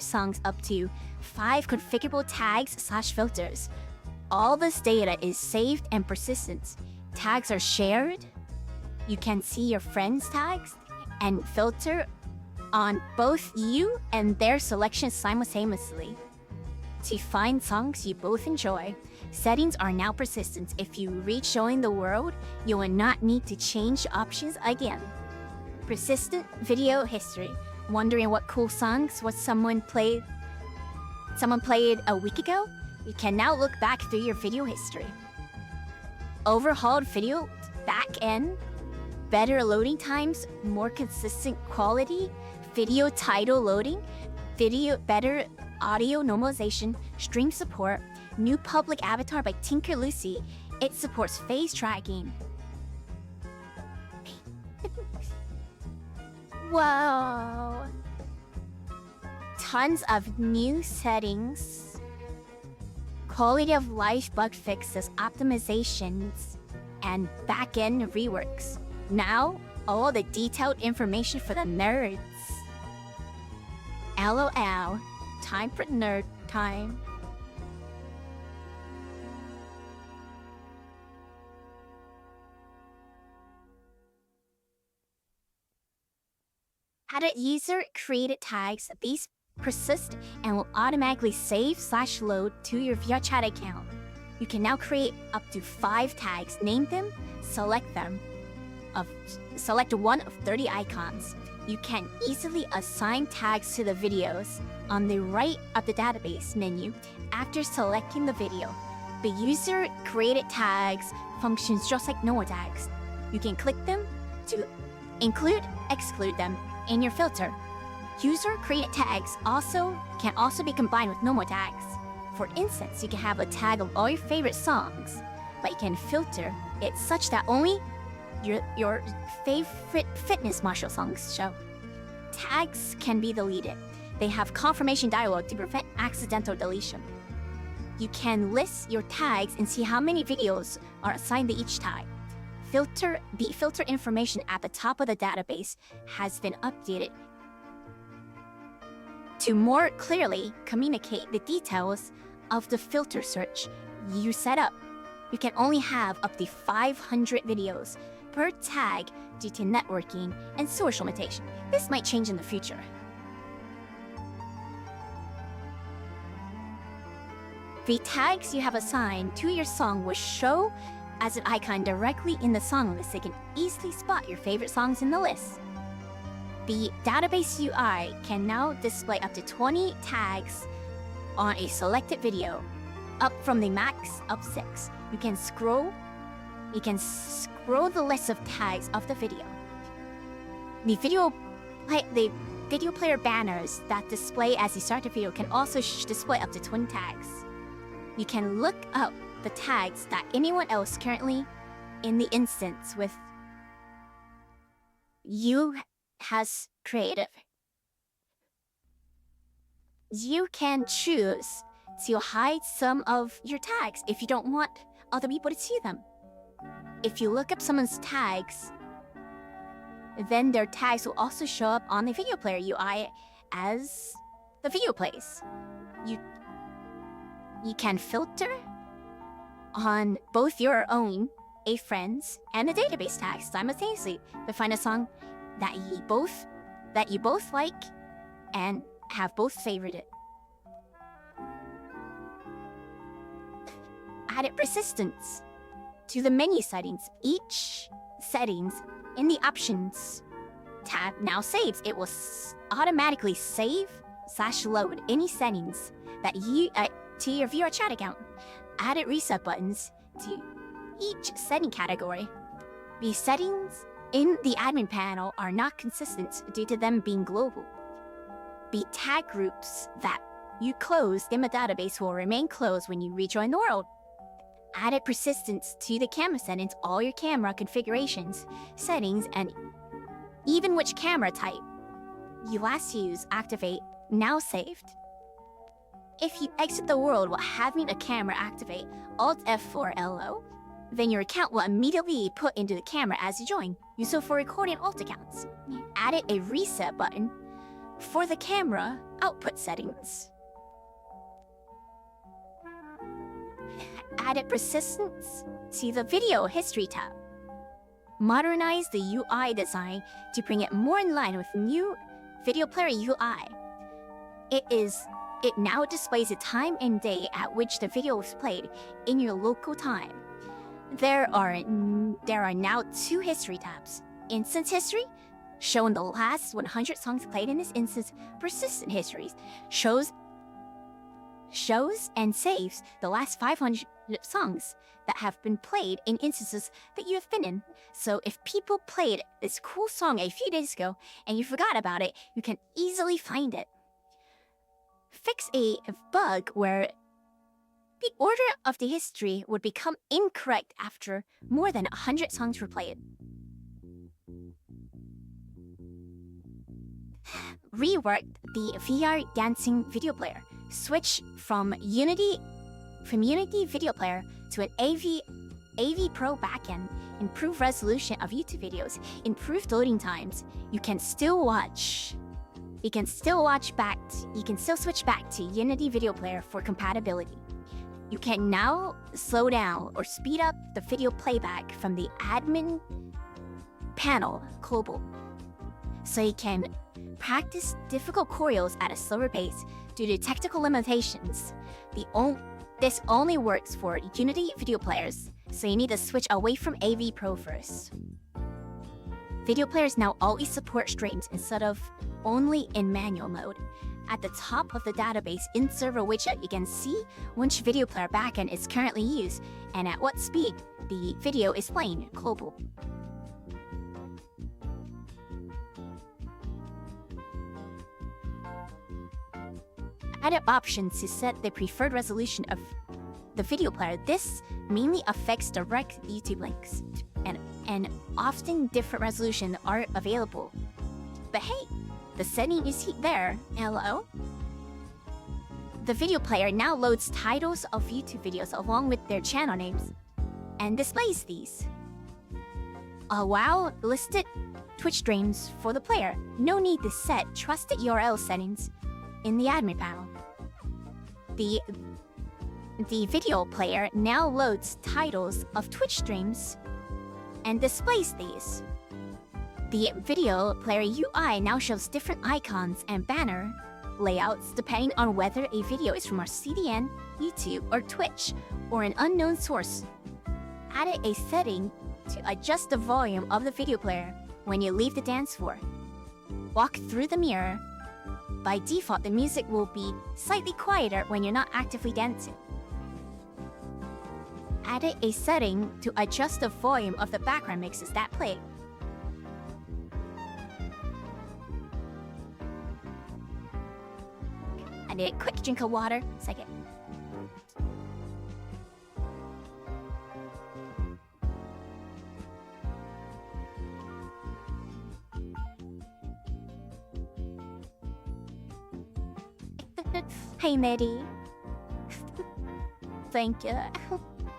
songs up to 5 configurable tags/filters. All this data is saved and persistent. Tags are shared. You can see your friends' tags and filter on both you and their selections simultaneously to find songs you both enjoy. Settings are now persistent. If you rejoin the world, you will not need to change options again. Persistent video history. Wondering what cool songs someone played a week ago? You can now look back through your video history. Overhauled video backend, better loading times, more consistent quality, video title loading, better audio normalization, stream support, new public avatar by Tinker Lucy. It supports phase tracking. Whoa! Tons of new settings, quality of life bug fixes, optimizations, and back-end reworks. Now, all the detailed information for the nerds. LOL, time for nerd time. Added user-created tags. These persist and will automatically save/load to your VRChat account. You can now create up to 5 tags, name them, select one of 30 icons. You can easily assign tags to the videos on the right of the database menu after selecting the video. The user-created tags functions just like normal tags. You can click them to include, exclude them in your filter. User-created tags can also be combined with normal tags. For instance, you can have a tag of all your favorite songs, but you can filter it such that only your favorite fitness martial songs show. Tags can be deleted. They have confirmation dialog to prevent accidental deletion. You can list your tags and see how many videos are assigned to each tag. The filter information at the top of the database has been updated to more clearly communicate the details of the filter search you set up. You can only have up to 500 videos per tag due to networking and social limitation. This might change in the future. The tags you have assigned to your song will show as an icon directly in the song list. They can easily spot your favorite songs in the list. The database UI can now display up to 20 tags on a selected video, up from the max of 6. You can scroll the list of tags of the video. The video player banners that display as you start the video can also display up to 20 tags. You can look up the tags that anyone else currently in the instance with you has created. You can choose to hide some of your tags if you don't want other people to see them. If you look up someone's tags, then their tags will also show up on the video player UI as the video plays. You can filter on both your own, a friend's, and the database tags simultaneously to find a song that you both like and have both favorited. Added persistence to the menu settings. Each settings in the options tab now saves. It will automatically save/load any settings that to your VRChat account. Added reset buttons to each setting category. The settings in the admin panel are not consistent due to them being global. The tag groups that you closed in the database will remain closed when you rejoin the world. Added persistence to the camera settings. All your camera configurations, settings, and even which camera type you last used activate now saved. If you exit the world while having a camera activate Alt F4 LO, then your account will immediately be put into the camera as you join, useful for recording alt accounts. Added a reset button for the camera output settings. Added persistence to the video history tab. Modernize the UI design to bring it more in line with new video player UI. It now displays the time and day at which the video was played in your local time. There are now 2 history tabs. Instance history, showing the last 100 songs played in this instance. Persistent histories shows and saves the last 500 songs that have been played in instances that you have been in. So if people played this cool song a few days ago and you forgot about it, you can easily find it. Fix a bug where the order of the history would become incorrect after more than 100 songs were played. Reworked the VR dancing video player. Switch from Unity Video Player to an AV Pro backend, improved resolution of YouTube videos, improved loading times, you can still switch back to Unity Video Player for compatibility. You can now slow down or speed up the video playback from the admin panel global, so you can practice difficult choreos at a slower pace due to technical limitations. This only works for Unity video players, so you need to switch away from AV Pro first. Video players now always support streams instead of only in manual mode. At the top of the database in-server widget, you can see which video player backend is currently used and at what speed the video is playing global. Added options to set the preferred resolution of the video player. This mainly affects direct YouTube links, and often different resolutions are available. But hey, the setting is there. Hello? The video player now loads titles of YouTube videos along with their channel names and displays these. Allow listed Twitch streams for the player. No need to set trusted URL settings in the admin panel. The video player now loads titles of Twitch streams and displays these. The video player UI now shows different icons and banner layouts depending on whether a video is from our CDN, YouTube, or Twitch, or an unknown source. Added a setting to adjust the volume of the video player when you leave the dance floor. Walk through the mirror. By default, the music will be slightly quieter when you're not actively dancing. Added a setting to adjust the volume of the background mixes that play. I need a quick drink of water. Second. Hey, Maddie. Thank you.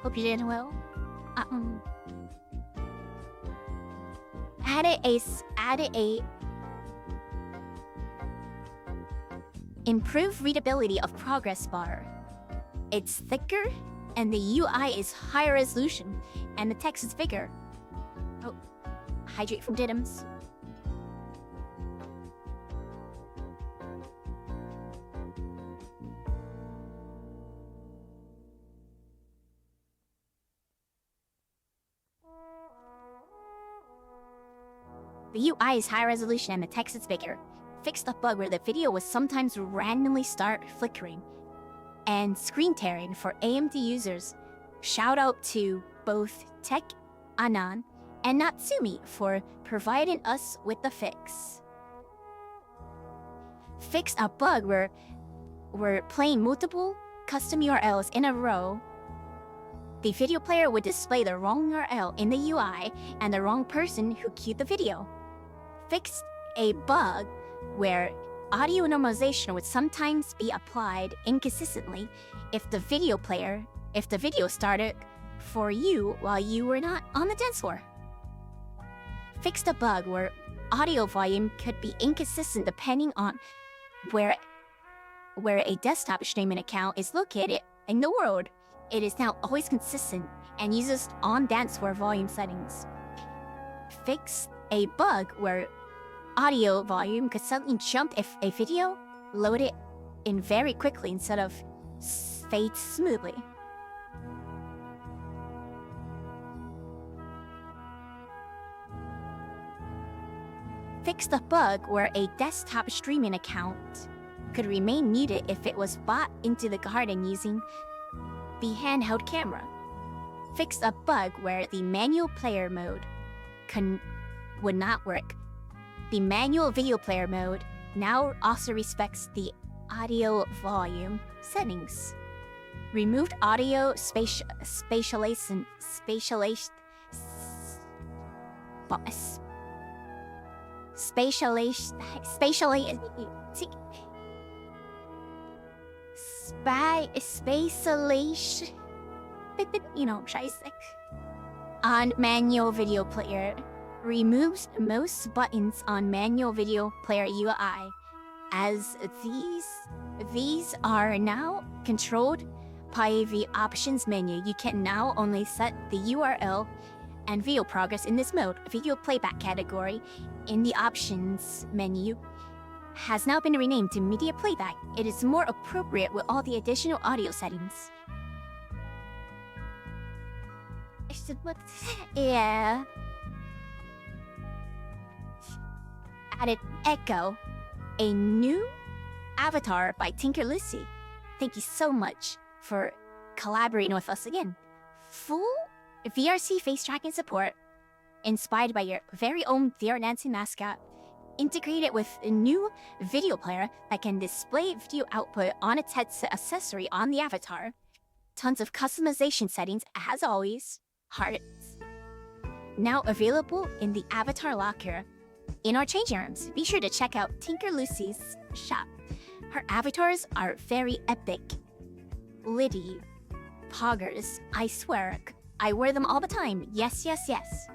Hope you're doing well. Added a improved readability of progress bar. It's thicker and the UI is higher resolution and the text is bigger. Oh, hydrate from Diddums. The UI is high resolution and the text is bigger. Fixed a bug where the video would sometimes randomly start flickering and screen tearing for AMD users. Shout out to both Tech Anan and Natsumi for providing us with the fix. Fixed a bug where we're playing multiple custom URLs in a row. The video player would display the wrong URL in the UI and the wrong person who queued the video. Fixed a bug where audio normalization would sometimes be applied inconsistently if the video started for you while you were not on the dance floor. Fixed a bug where audio volume could be inconsistent depending on where a desktop streaming account is located in the world. It is now always consistent and uses on dance floor volume settings. Fixed a bug where audio volume could suddenly jump if a video loaded in very quickly instead of fades smoothly. Fixed a bug where a desktop streaming account could remain muted if it was bought into the garden using the handheld camera. Fixed a bug where the manual player mode would not work. The manual video player mode now also respects the audio volume settings. Removed audio spatialization you know, scheiße. On manual video player, removes most buttons on manual video player UI, as these are now controlled by the options menu. You can now only set the URL and video progress in this mode. Video playback category in the options menu has now been renamed to media playback. It is more appropriate with all the additional audio settings. Yeah. Added Echo, a new avatar by Tinker Lucy. Thank you so much for collaborating with us again. Full VRC face tracking support, inspired by your very own VR dancing mascot, integrated with a new video player that can display video output on its headset accessory on the avatar. Tons of customization settings, as always. Hearts. Now available in the avatar locker in our changing rooms. Be sure to check out Tinker Lucy's shop. Her avatars are very epic. Liddy, poggers, I swear, I wear them all the time. Yes, yes, yes.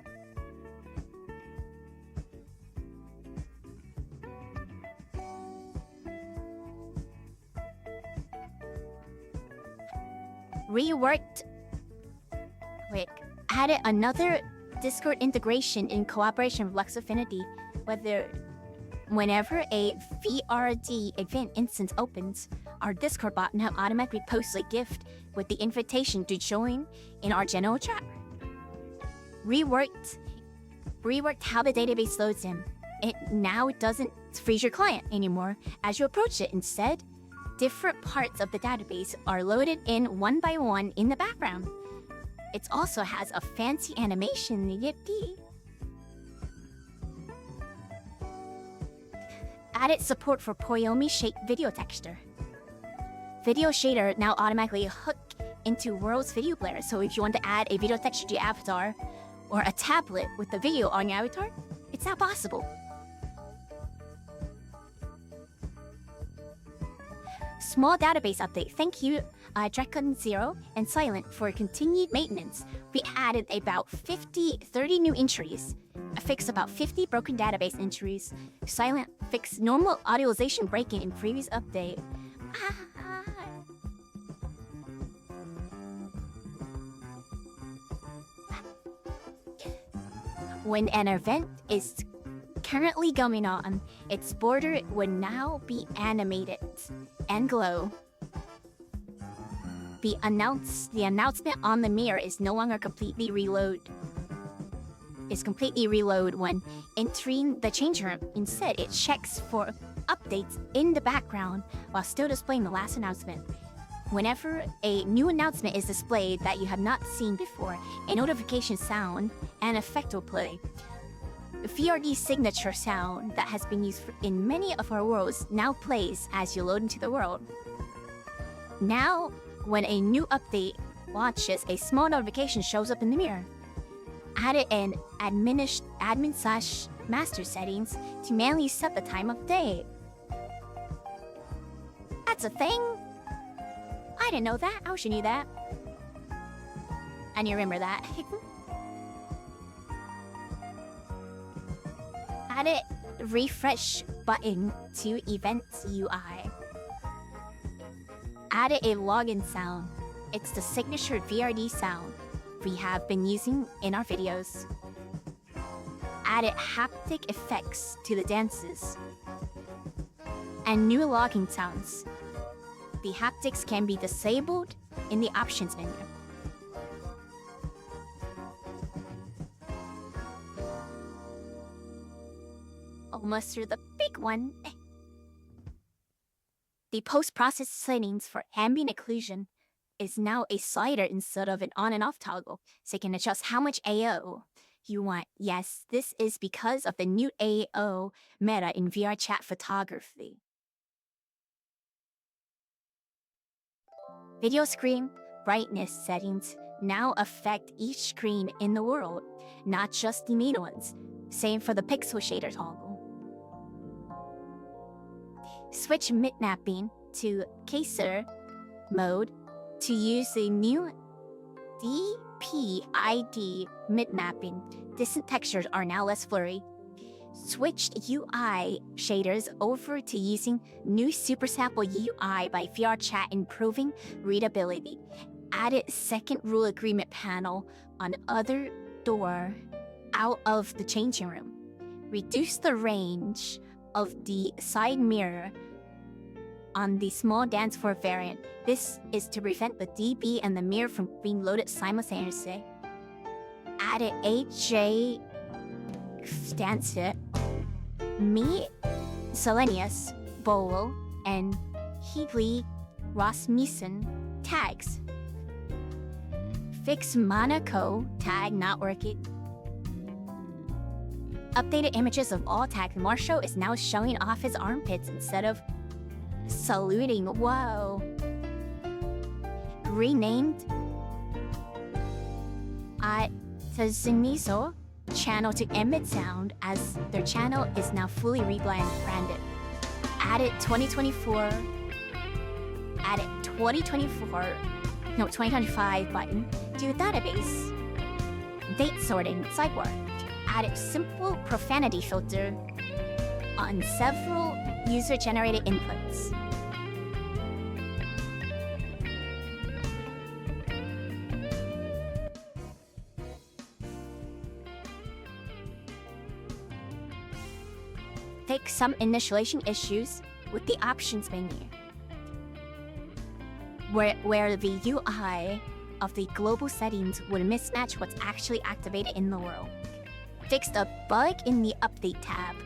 Reworked. Wait, added another Discord integration in cooperation with Lux Affinity. Whenever a VRD event instance opens, our Discord bot now automatically posts a gift with the invitation to join in our general chat. Reworked how the database loads in. It now doesn't freeze your client anymore as you approach it. Instead, different parts of the database are loaded in one by one in the background. It also has a fancy animation, yippee. Added support for Poyomi Shape video texture. Video shader now automatically hook into World's video player, so if you want to add a video texture to your avatar, or a tablet with the video on your avatar, it's now possible. Small database update. Thank you, Drakon Zero and Silent, for continued maintenance. We added about 30 new entries. I fixed about 50 broken database entries. Silent fixed normal audioization breaking in previous update. When an event is currently going on, its border would now be animated and glow. The announcement on the mirror is no longer completely reload. It's completely reload when entering the change room. Instead, it checks for updates in the background while still displaying the last announcement. Whenever a new announcement is displayed that you have not seen before, a notification sound and effect will play. The VRD signature sound that has been used in many of our worlds now plays as you load into the world. Now, when a new update launches, a small notification shows up in the mirror. Added an admin/master settings to manually set the time of day. That's a thing? I didn't know that. I wish I knew that. And you remember that. Added refresh button to events UI. Added a login sound. It's the signature VRD sound we have been using in our videos. Added haptic effects to the dances. And new logging sounds. The haptics can be disabled in the options menu. Almost through the big one. The post-process settings for ambient occlusion is now a slider instead of an on and off toggle, so you can adjust how much AO you want. Yes, this is because of the new AO meta in VR chat photography. Video screen brightness settings now affect each screen in the world, not just the main ones. Same for the pixel shader toggle. Switch mid-mapping to Kaiser mode to use the new DPID mid-mapping. Distant textures are now less blurry. Switched UI shaders over to using new Super Sample UI by VR Chat, improving readability. Added second rule agreement panel on other door out of the changing room. Reduced the range of the side mirror on the small dance floor variant. This is to prevent the DB and the mirror from being loaded simultaneously. Added AJ Stansett, Me, Selenius, Bowell, and Heatley Rasmussen tags. Fix Monaco tag not working. Updated images of all tags. Marshall is now showing off his armpits instead of saluting. Whoa. Renamed Tazuniso channel to Emit Sound, as their channel is now fully rebranded. Added 2025 button to the database. Date sorting sidebar. Added simple profanity filter on several user-generated inputs. Fix some initialization issues with the options menu, where the UI of the global settings would mismatch what's actually activated in the world. Fixed a bug in the update tab,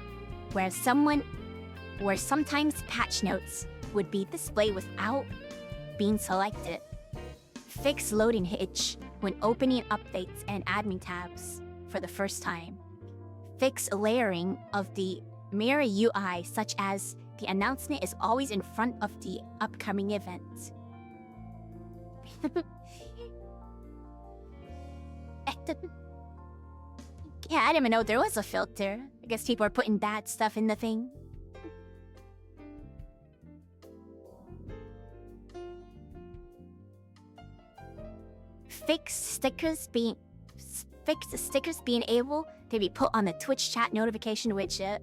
where sometimes patch notes would be displayed without being selected. Fix loading hitch when opening updates and admin tabs for the first time. Fix layering of the mirror UI, such as the announcement is always in front of the upcoming event. Yeah, I didn't even know there was a filter. I guess people are putting bad stuff in the thing. Fix stickers being able to be put on the Twitch chat notification widget.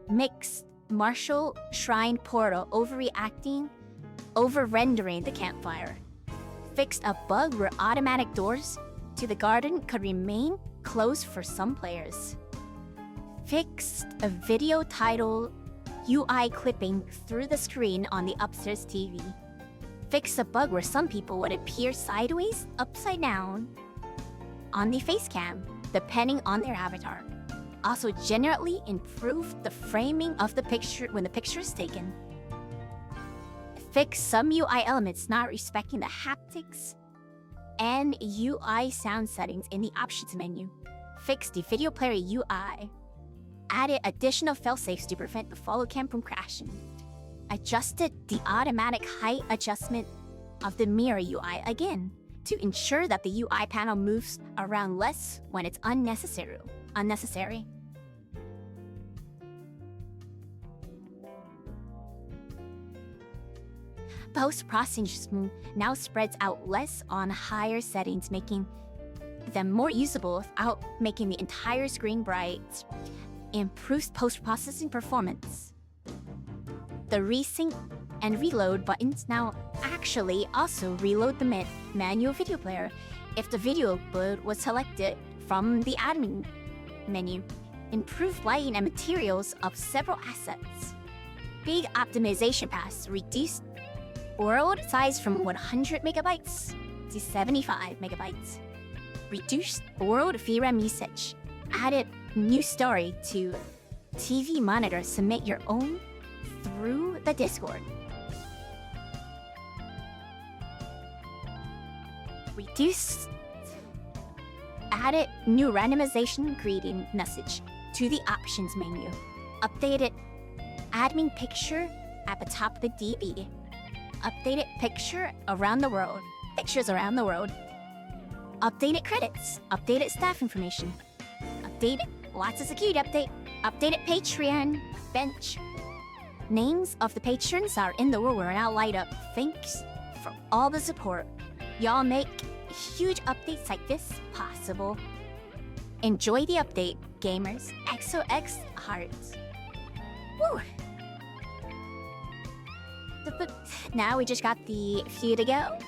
Mixed Marshall Shrine Portal over-rendering the campfire. Fixed a bug where automatic doors to the garden could remain closed for some players. Fixed a video title UI clipping through the screen on the upstairs TV. Fixed a bug where some people would appear sideways, upside down on the face cam, depending on their avatar. Also generally improved the framing of the picture when the picture is taken. Fix some UI elements not respecting the haptics and UI sound settings in the options menu. Fix the video player UI. Added additional failsafes to prevent the follow cam from crashing. Adjusted the automatic height adjustment of the mirror UI again to ensure that the UI panel moves around less when it's unnecessary. Post-processing now spreads out less on higher settings, making them more usable without making the entire screen bright. Improves post-processing performance. The resync and reload buttons now actually also reload the manual video player if the video upload was selected from the admin menu. Improved lighting and materials of several assets. Big optimization pass reduced world size from 100 megabytes to 75 megabytes. Reduced world VRAM usage. Added new story to TV monitor. Submit your own through the Discord. Added new randomization greeting message to the options menu. Updated admin picture at the top of the DB. Updated pictures around the world. Updated credits. Updated staff information. Updated lots of security update. Updated Patreon bench. Names of the patrons are in the world will now light up. Thanks for all the support. Y'all make huge updates like this possible. Enjoy the update, gamers. XOX hearts. Woo! Now we just got the few to go.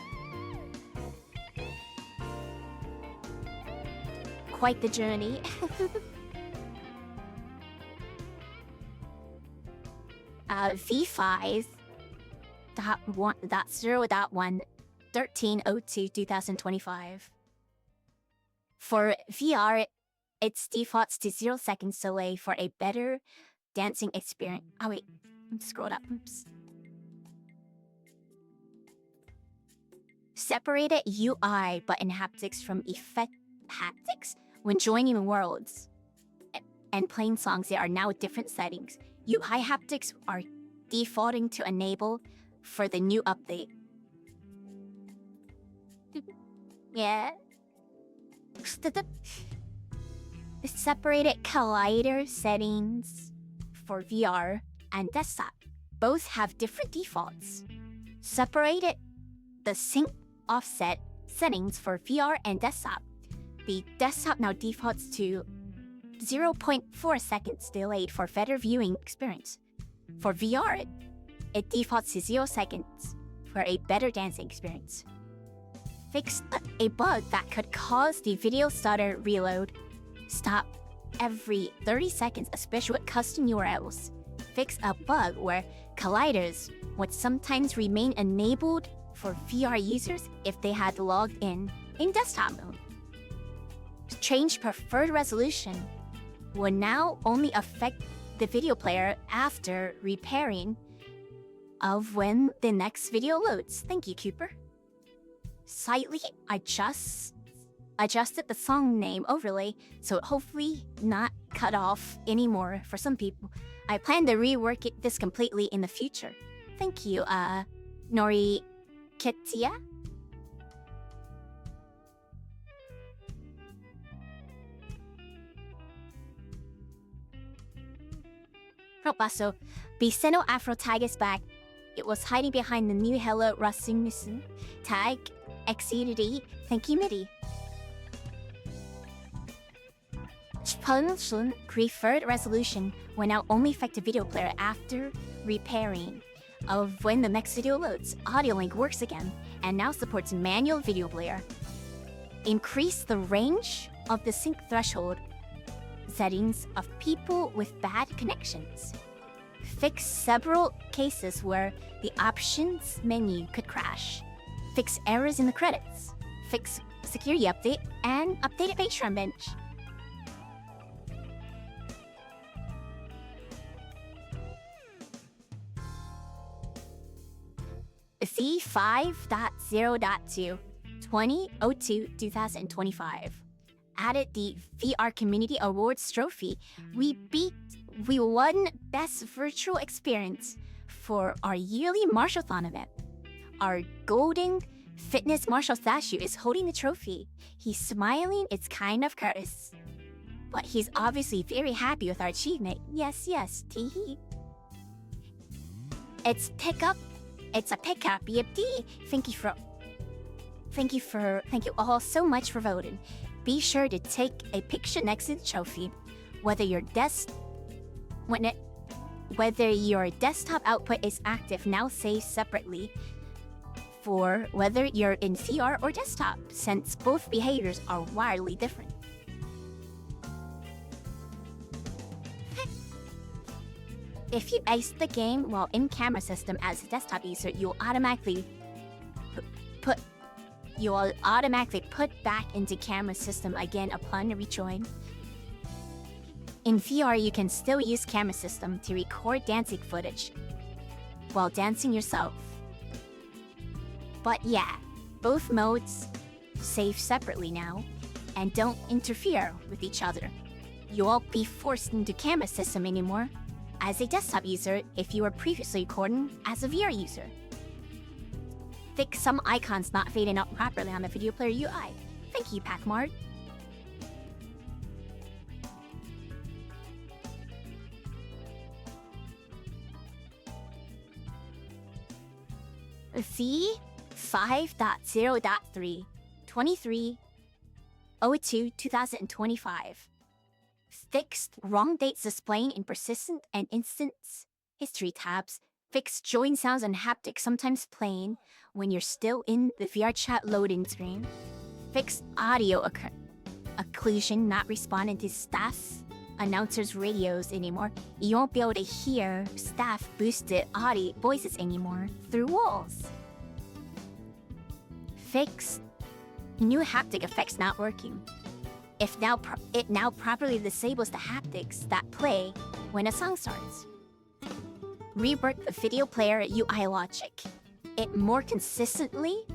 Quite the journey. V5.1.0.1 13/02/2025. For VR, it defaults to 0 seconds delay for a better dancing experience. Oh wait, scrolled up. Oops. Separated UI button haptics from effect haptics when joining worlds and playing songs. There are now different settings. UI haptics are defaulting to enable for the new update. Yeah. The separated collider settings for VR and desktop both have different defaults. Separated the sync offset settings for VR and desktop. The desktop now defaults to 0.4 seconds delayed for better viewing experience. For VR, it defaults to 0 seconds for a better dancing experience. Fixed a bug that could cause the video stutter reload stop every 30 seconds, especially with custom URLs. Fix a bug where colliders would sometimes remain enabled for VR users if they had logged in desktop mode. Change preferred resolution will now only affect the video player after repairing of when the next video loads. Thank you, Cooper. Slightly adjusted the song name overlay, so hopefully not cut off anymore for some people. I plan to rework this completely in the future. Thank you, Nori Ketia. So, Biseno Afro tag is back. It was hiding behind the new Hello Rasmussen tag. XCD, thank you, MIDI. Preferred resolution will now only affect the video player after repairing of when the next video loads. Audio link works again and now supports manual video player. Increase the range of the sync threshold settings of people with bad connections. Fix several cases where the options menu could crash. Fix errors in the credits. Fix security update and updated Patreon bench. V5.0.2 20/02/2025 added the VR Community Awards trophy. We won Best Virtual Experience for our yearly Martial-thon event. Our golden fitness martial statue is holding the trophy. He's smiling, it's kind of Curtis. But he's obviously very happy with our achievement. Yes, teehee. It's a pickup, BFD. Thank you all so much for voting. Be sure to take a picture next to the trophy. Whether your desktop output is active, now save separately for whether you're in VR or desktop, since both behaviors are wildly different. If you exit the game while in camera system as a desktop user, you'll automatically put back into camera system again upon rejoin. In VR, you can still use camera system to record dancing footage while dancing yourself. But yeah, both modes save separately now and don't interfere with each other. You won't be forced into camera system anymore as a desktop user if you were previously recording as a VR user. Fix some icons not fading out properly on the video player UI. Thank you, Packmart. V5.0.3 23/02/2025. Fixed wrong dates displaying in persistent and instance history tabs. Fixed join sounds and haptics sometimes playing when you're still in the VR chat loading screen. Fixed audio occlusion not responding to staff announcers' radios anymore. You won't be able to hear staff boosted audio voices anymore through walls. Fixed new haptic effects not working. It now properly disables the haptics that play when a song starts. Rework the video player UI logic. It more consistently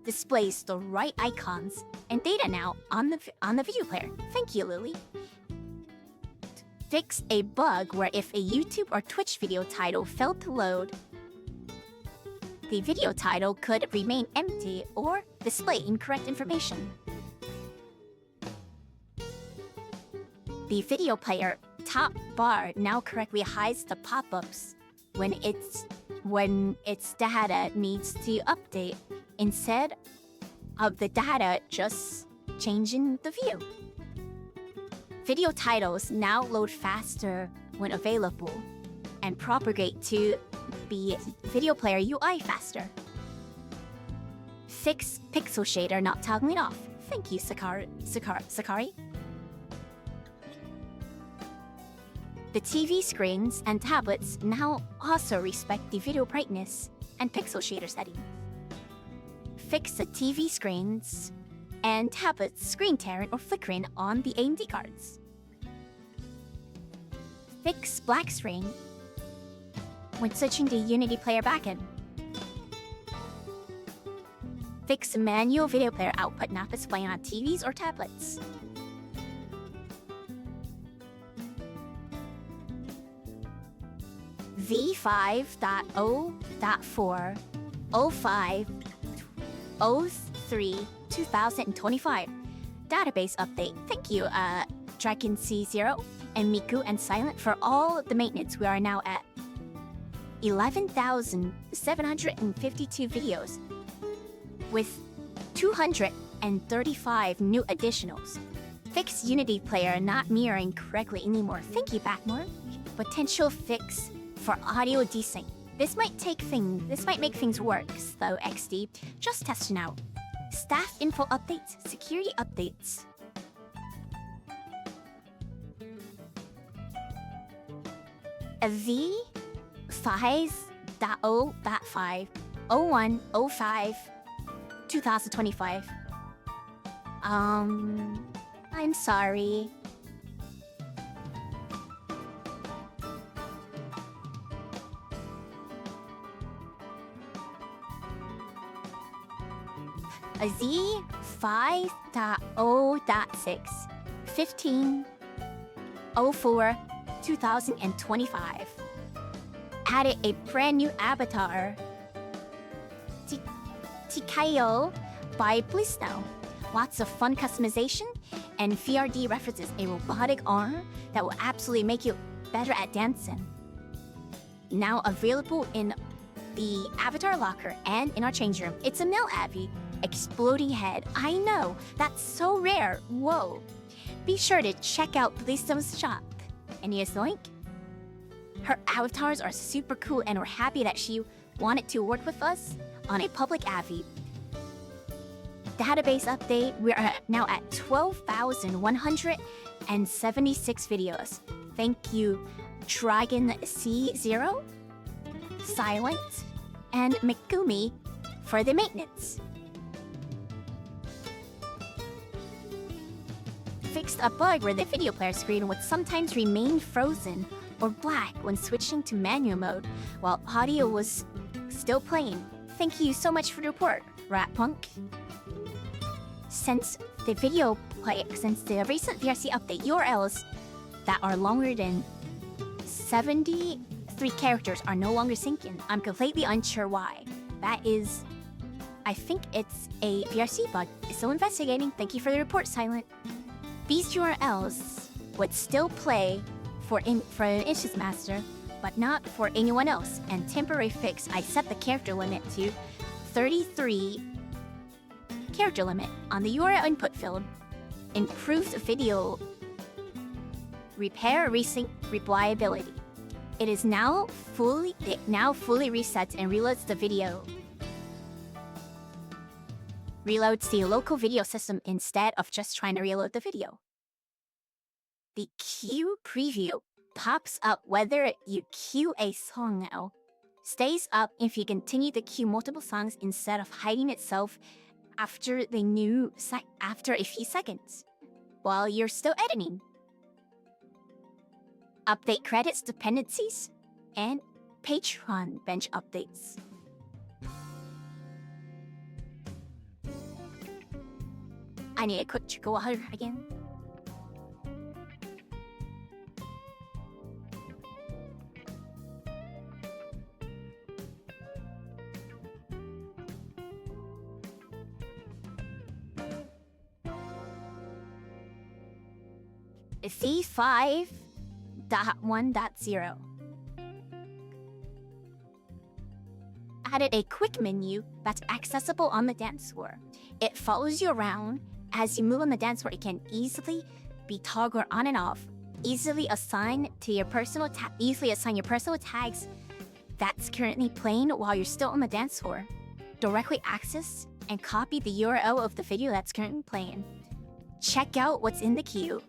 displays the right icons and data now on the video player. Thank you, Lily. Fix a bug where if a YouTube or Twitch video title failed to load, the video title could remain empty or display incorrect information. The video player top bar now correctly hides the pop-ups when its data needs to update, instead of the data just changing the view. Video titles now load faster when available and propagate to the video player UI faster. Fix pixel shader not toggling off. Thank you, Sakari. The TV screens and tablets now also respect the video brightness and pixel shader setting. Fix the TV screens and tablets screen tearing or flickering on the AMD cards. Fix black screen when switching to Unity Player backend. Fix manual video player output not displaying on TVs or tablets. V5.0.4 05/03/2025 database update. Thank you, Dragon C0 and Miku and Silent for all the maintenance. We are now at 11,752 videos with 235 new additionals. Fix Unity Player not mirroring correctly anymore. Thank you, Backmore. Potential fix for audio desync. This might make things worse though, XD. Just testing out. Staff info updates, security updates. A V5.0.5 01/05/2025. I'm sorry. A Z5.0.6 15/04/2025 added a brand new avatar, Tikayo by Blisno. Lots of fun customization and VRD references a robotic arm that will absolutely make you better at dancing. Now available in the avatar locker and in our change room. It's a male Abby. Exploding head. I know, that's so rare. Whoa. Be sure to check out Blisno's shop. And here's the link. Her avatars are super cool and we're happy that she wanted to work with us on a public AVI. Database update, we are now at 12,176 videos. Thank you, Dragon C0, Silent, and Megumi for the maintenance. Fixed a bug where the video player screen would sometimes remain frozen or black when switching to manual mode while audio was still playing. Thank you so much for the report, Ratpunk. Since the recent VRC update, URLs that are longer than 73 characters are no longer syncing. I'm completely unsure why. That is, I think it's a VRC bug. Still investigating. Thank you for the report, Silent. These URLs would still play for Issues Master, but not for anyone else. And temporary fix, I set the character limit to 33 character limit on the URL input field, improves video repair resync reliability. It now fully resets and reloads the video. Reloads the local video system instead of just trying to reload the video. The queue preview pops up whether you queue a song now. Stays up if you continue to queue multiple songs instead of hiding itself after a few seconds while you're still editing. Update credits dependencies and Patreon bench updates. I need a quick go again. C5.1.0 added a quick menu that's accessible on the dance floor. It follows you around as you move on the dance floor. It can easily be toggled on and off, easily assign your personal tags that's currently playing while you're still on the dance floor. Directly access and copy the URL of the video that's currently playing. Check out what's in the queue.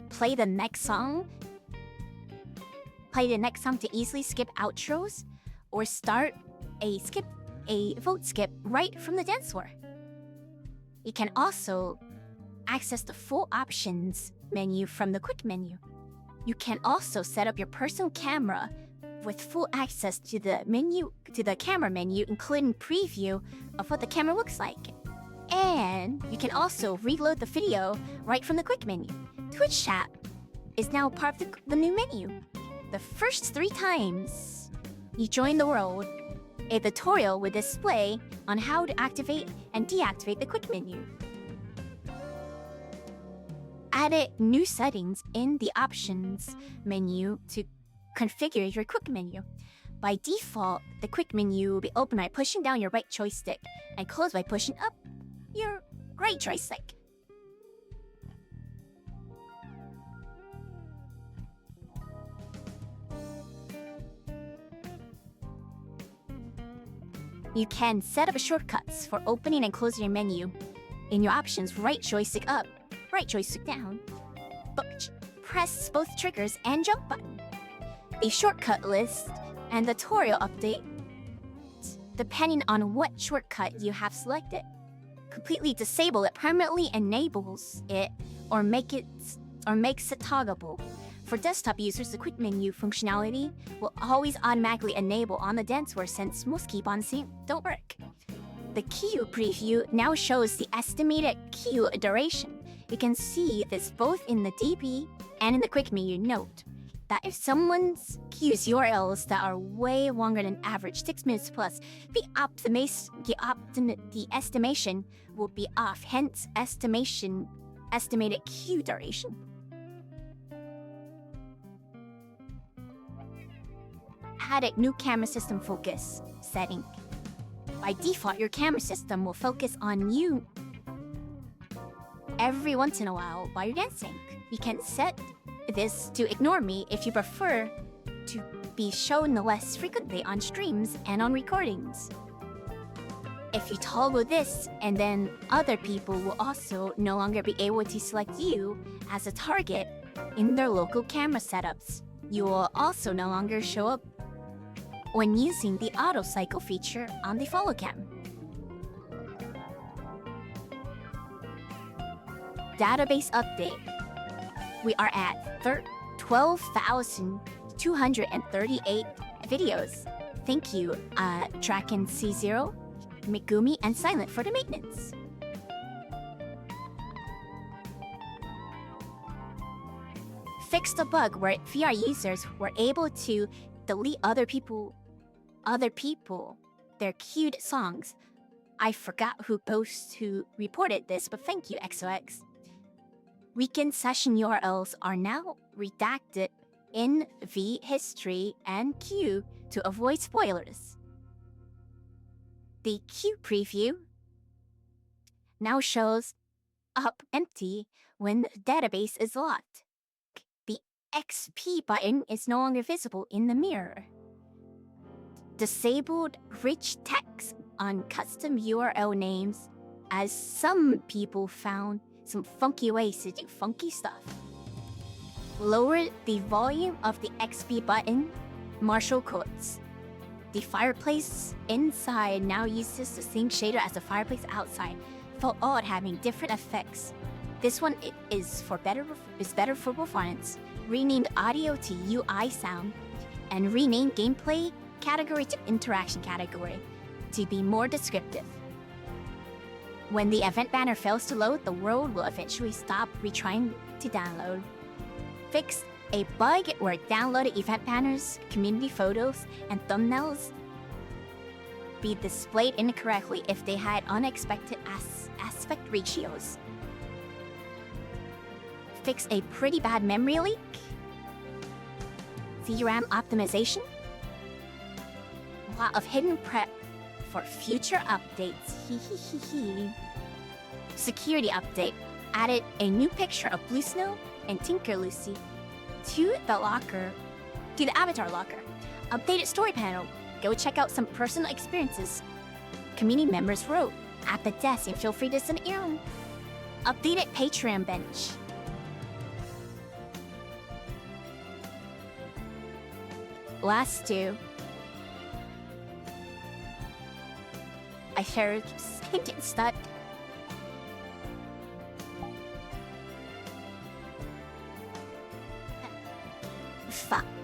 Play the next song to easily skip outros, or start a vote skip right from the dance floor. You can also access the full options menu from the quick menu. You can also set up your personal camera with full access to the camera menu, including preview of what the camera looks like. And you can also reload the video right from the quick menu. Twitch chat is now part of the new menu. The first 3 times you join the world, a tutorial will display on how to activate and deactivate the quick menu. Added new settings in the options menu to configure your quick menu. By default, the quick menu will be open by pushing down your right joystick and closed by pushing up your right joystick. You can set up shortcuts for opening and closing your menu. In your options, right joystick up, right joystick down. Press both triggers and jump button. A shortcut list and the tutorial update depending on what shortcut you have selected. Completely disable it permanently enables it or makes it toggleable. For desktop users, the quick menu functionality will always automatically enable on the dance floor since most key-on don't work. The queue preview now shows the estimated queue duration. You can see this both in the DB and in the quick menu. Note that if someone's queues URLs that are way longer than average 6 minutes plus, the estimation will be off, hence estimated queue duration. Added new camera system focus setting. By default, your camera system will focus on you every once in a while you're dancing. You can set this to ignore me if you prefer to be shown less frequently on streams and on recordings. If you toggle this, and then other people will also no longer be able to select you as a target in their local camera setups. You will also no longer show up when using the auto cycle feature on the follow cam. Database update. We are at 12,238 videos. Thank you, Draken C0, Megumi, and Silent for the maintenance. Fixed a bug where VR users were able to delete other people, their queued songs. I forgot who reported this, but thank you, XOX. Weekend session URLs are now redacted in V history and queue to avoid spoilers. The queue preview now shows up empty when the database is locked. The XP button is no longer visible in the mirror. Disabled rich text on custom URL names, as some people found some funky ways to do funky stuff. Lower the volume of the XP button, Marshall quotes. The fireplace inside now uses the same shader as the fireplace outside. Felt odd having different effects. This one is better for performance. Renamed audio to UI sound, and renamed gameplay category to interaction category to be more descriptive. When the event banner fails to load, the world will eventually stop retrying to download. Fix a bug where downloaded event banners, community photos, and thumbnails be displayed incorrectly if they had unexpected aspect ratios. Fix a pretty bad memory leak. VRAM optimization. A lot of hidden prep for future updates. Security update. Added a new picture of Blue Snow and Tinker Lucy to the avatar locker. Updated story panel. Go check out some personal experiences community members wrote. At the desk, and feel free to send your own. Updated Patreon bench. Last two. I heard thinking stuck.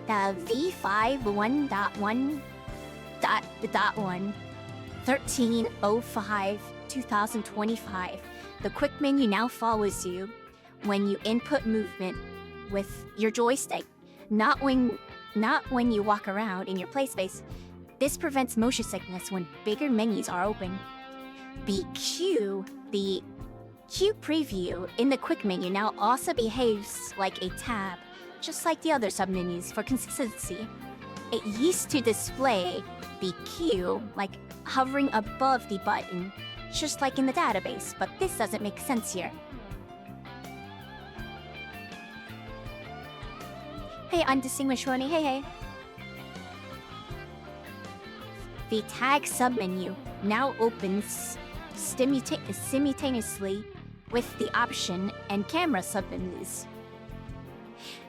The V5.1.1.1 1305-2025. The quick menu now follows you when you input movement with your joystick, not when you walk around in your play space. This prevents motion sickness when bigger menus are open. The Q preview in the quick menu now also behaves like a tab, just like the other submenus for consistency. It used to display the Q like hovering above the button, just like in the database, but this doesn't make sense here. Hey, Undistinguished Ronnie, hey. The tag submenu now opens simultaneously with the option and camera submenus.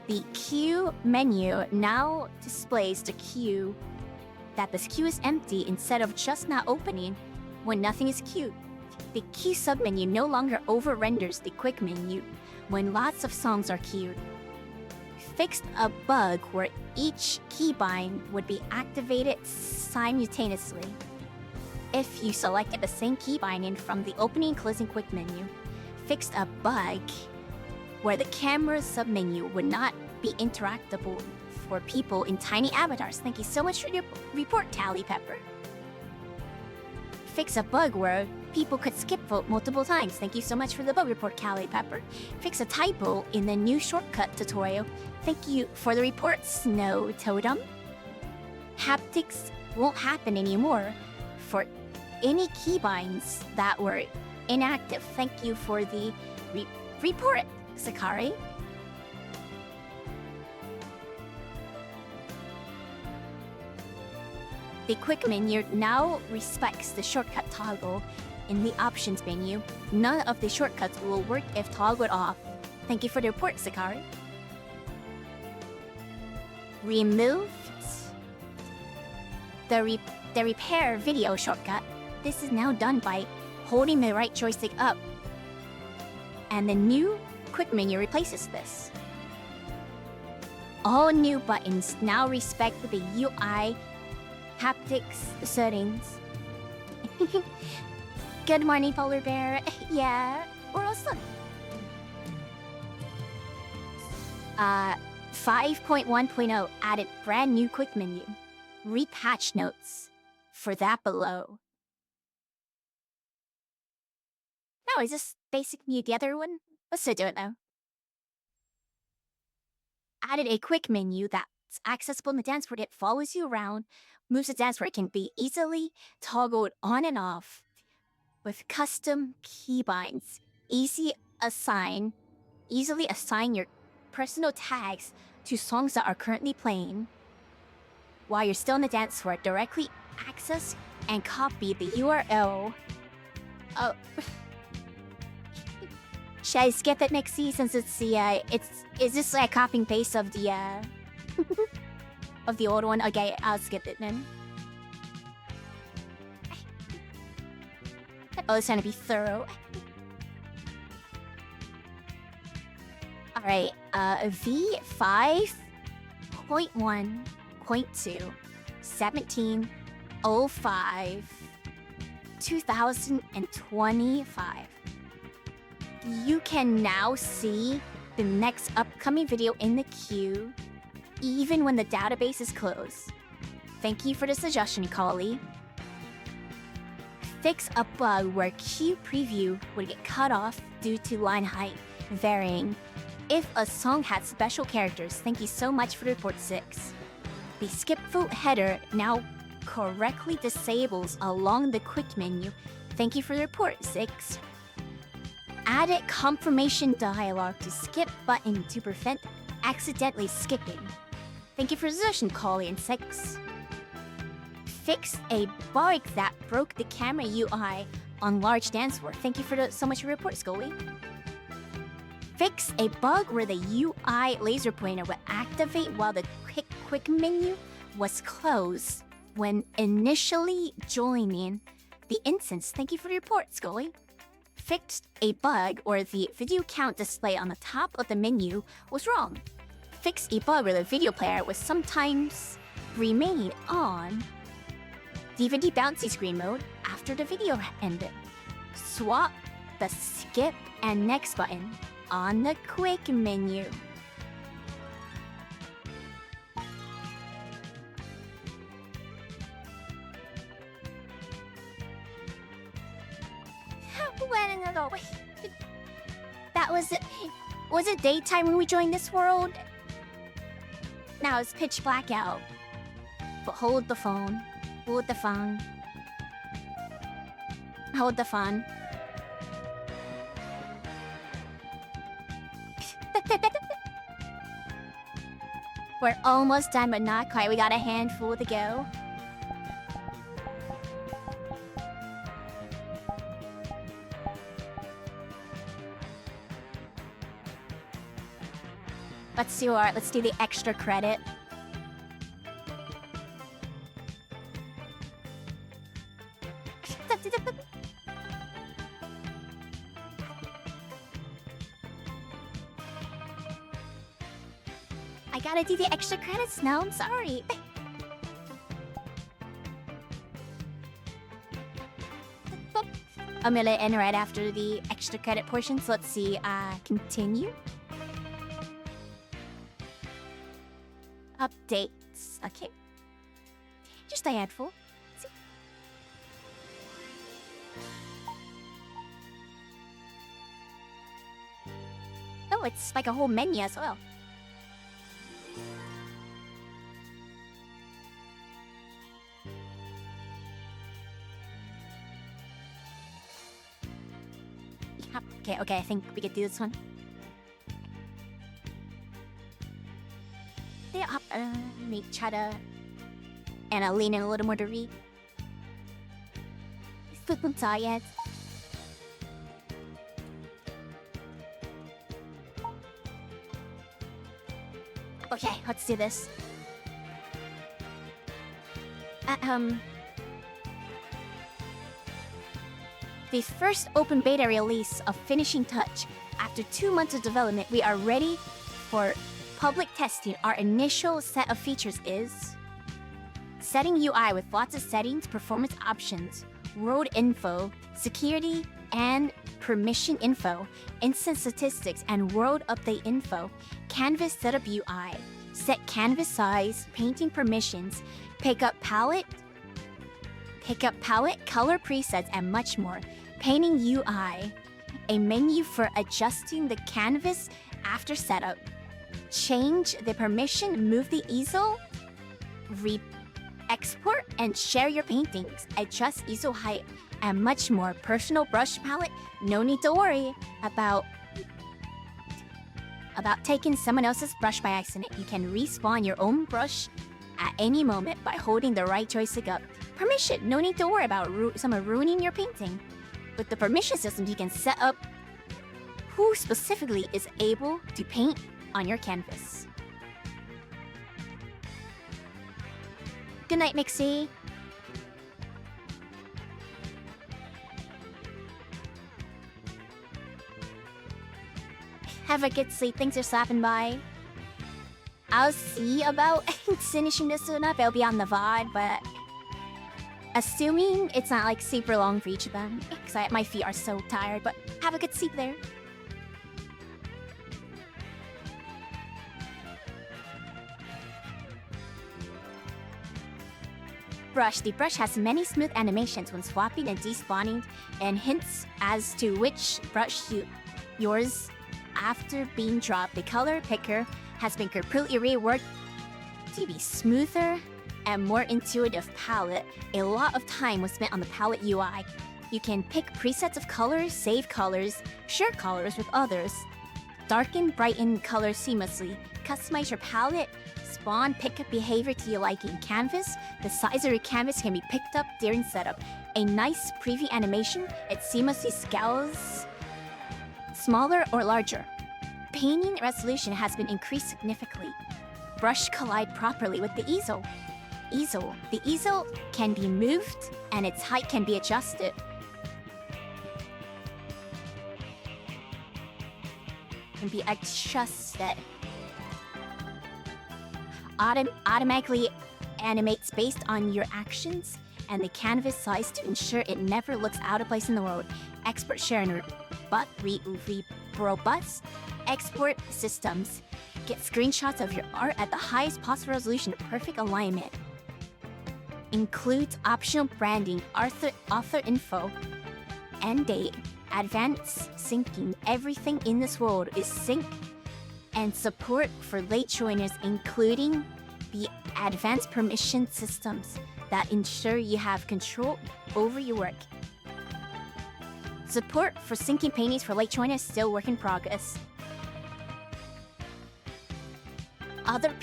The queue menu now displays the queue that the queue is empty instead of just not opening when nothing is queued. The queue submenu no longer over-renders the quick menu when lots of songs are queued. Fixed a bug where each keybind would be activated simultaneously if you selected the same keybinding from the opening and closing quick menu. Fixed a bug where the camera submenu would not be interactable for people in tiny avatars. Thank you so much for your report, Tally Pepper. Fix a bug where people could skip vote multiple times. Thank you so much for the bug report, Tally Pepper. Fix a typo in the new shortcut tutorial. Thank you for the report, Snow Totem. Haptics won't happen anymore for any keybinds that were inactive. Thank you for the report, Sakari. The quick menu now respects the shortcut toggle in the options menu. None of the shortcuts will work if toggled off. Thank you for the report, Sakari. Removed the repair video shortcut. This is now done by holding the right joystick up, and the new quick menu replaces this. All new buttons now respect the UI haptics settings. Good morning, Polar Bear. Yeah, we're all done. 5.1.0 added brand new quick menu. Repatch notes for that below. No, is this basic mute the other one? Let's do it now. Added a quick menu that's accessible in the dance board. It follows you around, moves the dance board. It can be easily toggled on and off with custom keybinds. Easily assign your personal tags to songs that are currently playing. While you're still on the dance floor, directly access and copy the URL. Oh, should I skip it, Mixie? Since it's the is this like a copy and paste of the of the old one? Okay, I'll skip it then. Oh, it's trying to be thorough. All right, V5.1.2, 17:05, 2025. You can now see the next upcoming video in the queue, even when the database is closed. Thank you for the suggestion, Kali. Fix a bug where queue preview would get cut off due to line height varying. If a song had special characters, thank you so much for report 6. The skip vote header now correctly disables along the quick menu. Thank you for the report 6. Added confirmation dialog to skip button to prevent accidentally skipping. Thank you for the suggestion, Kali in 6. Fixed a bug that broke the camera UI on large dance floor. Thank you for so much for report, Scully. Fix a bug where the UI laser pointer would activate while the quick menu was closed when initially joining the instance. Thank you for the report, Scully. Fixed a bug or the video count display on the top of the menu was wrong. Fix a bug where the video player was sometimes remain on DVD bouncy screen mode after the video ended. Swap the skip and next button on the quick menu. That was it. Was it daytime when we joined this world? Now it's pitch black out. But hold the phone. Hold the phone. Hold the phone. We're almost done, but not quite. We got a handful to go. Let's do the extra credit. I gotta do the extra credits now, I'm sorry. I'm gonna end right after the extra credit portion, so let's see, continue. Updates, okay. Just a handful. See. Oh, it's like a whole menu as well. Okay, I think we could do this one. Yeah, let me try to... And I'll lean in a little more to read. Football tired. Okay, let's do this. The first open beta release of Finishing Touch. After 2 months of development, we are ready for public testing. Our initial set of features is setting UI with lots of settings, performance options, road info, security and permission info, instance statistics, and world update info, canvas setup UI, set canvas size, painting permissions, pick up palette, color presets, and much more. Painting UI, a menu for adjusting the canvas after setup. Change the permission, move the easel, export and share your paintings. Adjust easel height and much more. Personal brush palette, no need to worry about taking someone else's brush by accident. You can respawn your own brush at any moment by holding the right joystick up. Permission, no need to worry about someone ruining your painting. With the permission system, you can set up who specifically is able to paint on your canvas. Good night, Mixie. Have a good sleep. Thanks for stopping by. I'll see about finishing this soon enough. It'll be on the VOD, but assuming it's not like super long for each of them, because my feet are so tired. But have a good sleep there. Brush. The brush has many smooth animations when swapping and despawning, and hints as to which brush yours after being dropped. The color picker has been completely reworked to be smoother and more intuitive palette. A lot of time was spent on the palette UI. You can pick presets of colors, save colors, share colors with others, darken, brighten colors seamlessly, customize your palette, spawn pickup behavior to your liking. Canvas, the size of your canvas can be picked up during setup. A nice preview animation, it seamlessly scales smaller or larger. Painting resolution has been increased significantly. Brush collide properly with the easel. The easel can be moved and its height can be adjusted. Automatically animates based on your actions and the canvas size to ensure it never looks out of place in the world. Export share and robust export systems. Get screenshots of your art at the highest possible resolution, perfect alignment. Includes optional branding, author info, and date. Advanced syncing. Everything in this world is synced, and support for late joiners, including the advanced permission systems that ensure you have control over your work. Support for syncing paintings for late joiners still work in progress. Other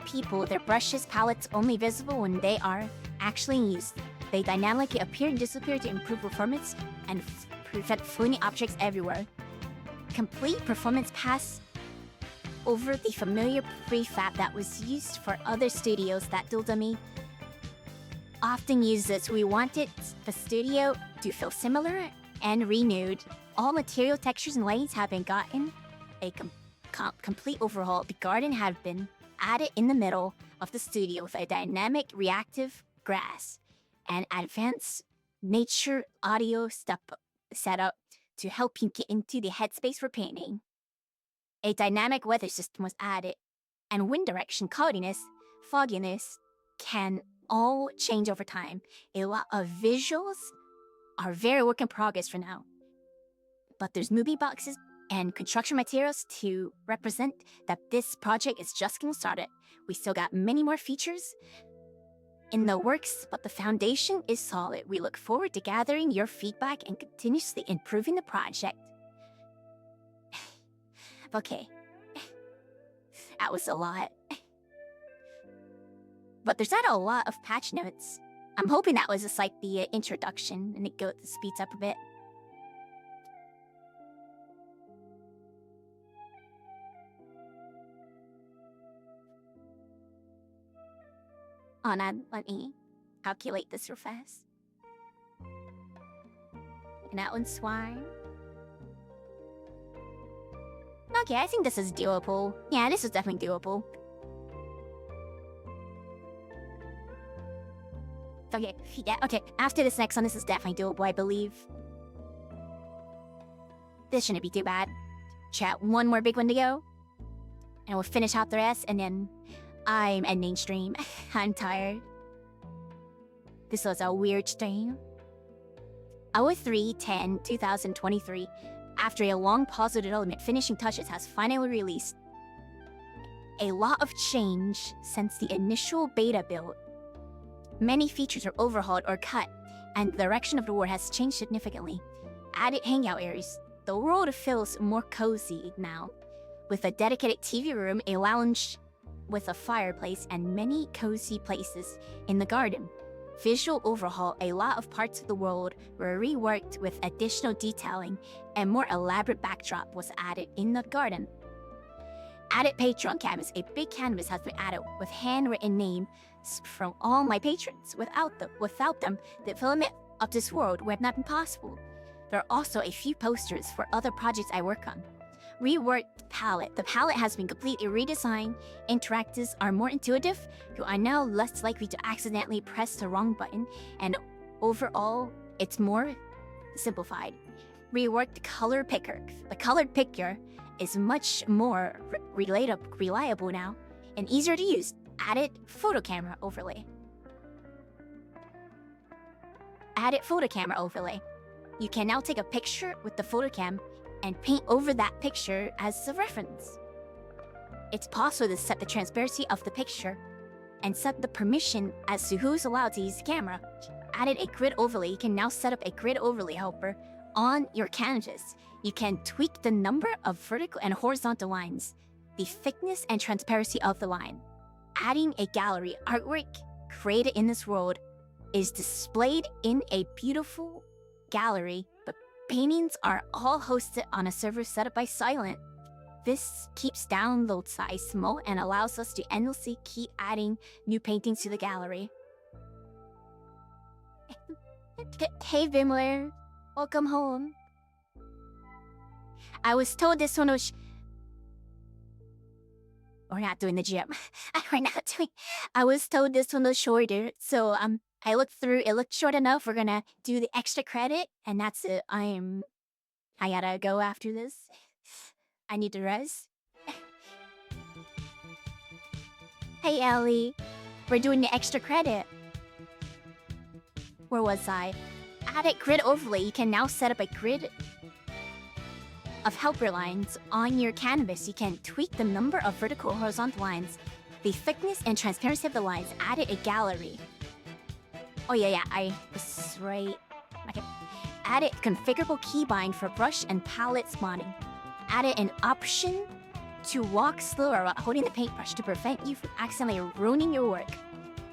people, their brushes, palettes only visible when they are actually used. They dynamically appear and disappear to improve performance and prevent floating objects everywhere. Complete performance pass over the familiar prefab that was used for other studios that Dildami often uses. We wanted the studio to feel similar and renewed. All material textures and lights have been gotten a complete overhaul. The garden had been added in the middle of the studio with a dynamic reactive grass and advanced nature audio setup to help you get into the headspace for painting. A dynamic weather system was added, and wind direction, cloudiness, fogginess can all change over time. A lot of visuals are very work in progress for now, but there's movie boxes and construction materials to represent that this project is just getting started. We still got many more features in the works, but the foundation is solid. We look forward to gathering your feedback and continuously improving the project. Okay, that was a lot. But there's not a lot of patch notes. I'm hoping that was just like the introduction and it speeds up a bit. Oh, now let me calculate this real fast. And that one's swine. Okay, I think this is doable. Yeah, this is definitely doable. Okay, yeah, okay. After this next one, this is definitely doable, I believe. This shouldn't be too bad. Chat, one more big one to go. And we'll finish out the rest, and then I'm ending stream. I'm tired. This was a weird stream. 03/10/2023. After a long pause of development, Finishing Touches has finally released. A lot of change since the initial beta build. Many features are overhauled or cut, and the direction of the world has changed significantly. Added hangout areas. The world feels more cozy now, with a dedicated TV room, a lounge with a fireplace, and many cozy places in the garden. Visual overhaul. A lot of parts of the world were reworked with additional detailing, and more elaborate backdrop was added in the garden. Added Patreon canvas. A big canvas has been added with handwritten names from all my patrons. Without them, the development of this world would have not been possible. There are also a few posters for other projects I work on. Reworked palette. The palette has been completely redesigned. Interactives are more intuitive. You are now less likely to accidentally press the wrong button, and overall, it's more simplified. Reworked color picker. The colored picker is much more reliable now and easier to use. Added photo camera overlay. Added photo camera overlay. You can now take a picture with the photo cam and paint over that picture as a reference. It's possible to set the transparency of the picture and set the permission as to who's allowed to use the camera. Added a grid overlay. You can now set up a grid overlay helper on your canvas. You can tweak the number of vertical and horizontal lines, the thickness and transparency of the line. Adding a gallery. Artwork created in this world is displayed in a beautiful gallery, but paintings are all hosted on a server set up by Silent. This keeps download size small and allows us to endlessly keep adding new paintings to the gallery. Hey Vimler, welcome home. I was told this one was... We're not doing the gym. We're not doing... I was told this one was shorter, so I looked through, it looked short enough. We're gonna do the extra credit, and that's it. I gotta go after this. I need to rest. Hey Ellie, we're doing the extra credit. Where was I? Added grid overlay. You can now set up a grid of helper lines on your canvas. You can tweak the number of vertical or horizontal lines, the thickness and transparency of the lines. Added a gallery. Oh yeah, I was right. Okay. Added configurable keybind for brush and palette spawning. Added an option to walk slower while holding the paintbrush to prevent you from accidentally ruining your work.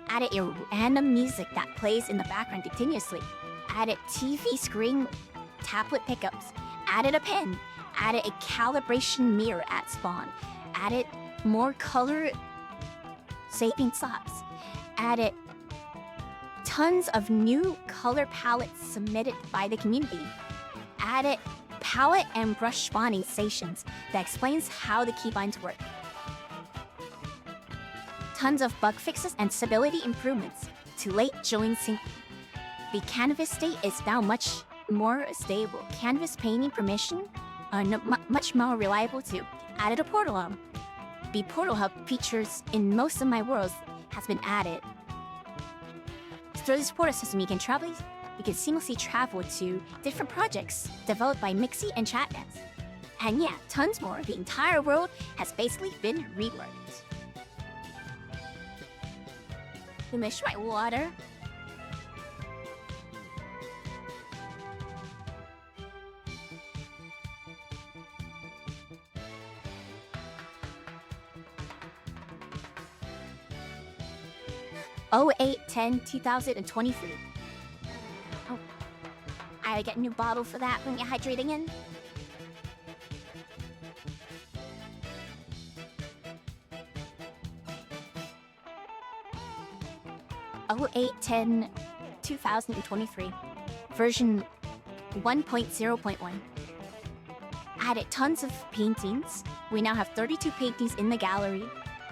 Added a random music that plays in the background continuously. Added TV screen tablet pickups. Added a pen. Added a calibration mirror at spawn. Added more color saving socks. Added tons of new color palettes submitted by the community. Added palette and brush spawning stations that explains how the keybinds work. Tons of bug fixes and stability improvements to late join sync. The canvas state is now much more stable. Canvas painting permission are much more reliable too. Added a portal hub. The portal hub features in most of my worlds has been added. Through this portal system, you can seamlessly travel to different projects developed by Mixie and Chatnets. And yeah, tons more. The entire world has basically been reworked. Finish my water. Oh, 08/10/2023. Oh, I get a new bottle for that when you're hydrating in. Oh, 08/10/2023. Version 1.0.1. Added tons of paintings. We now have 32 paintings in the gallery.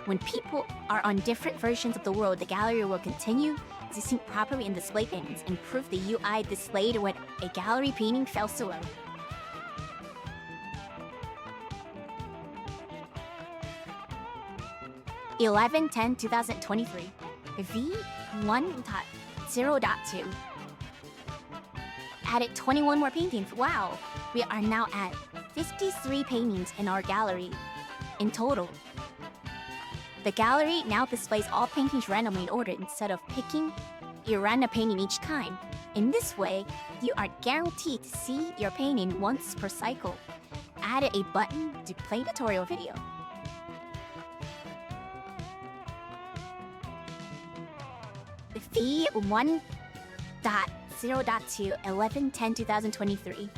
When people are on different versions of the world, the gallery will continue to sync properly in display paintings, improve the UI displayed when a gallery painting fails to load. (11/10/2023) V1.0.2. Added 21 more paintings. Wow! We are now at 53 paintings in our gallery in total. The gallery now displays all paintings randomly in order instead of picking a random painting each time. In this way, you are guaranteed to see your painting once per cycle. Added a button to play tutorial video. V1.0.2 11/10/2023.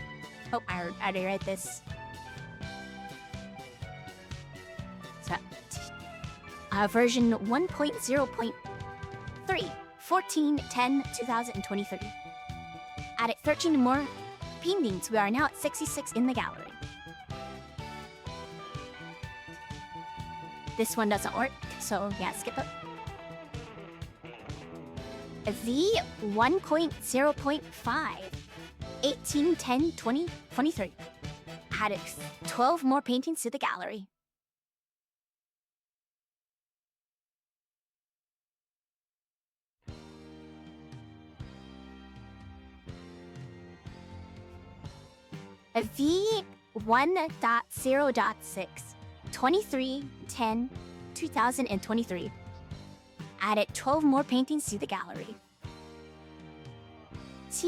Oh, I already read this. So, version 1.0.3 14/10/2023. Added 13 more paintings. We are now at 66 in the gallery. This one doesn't work, so yeah, skip it. V1.0.5 18/10/2023. Added 12 more paintings to the gallery. V1.0.6 23/10/2023. Added 12 more paintings to the gallery.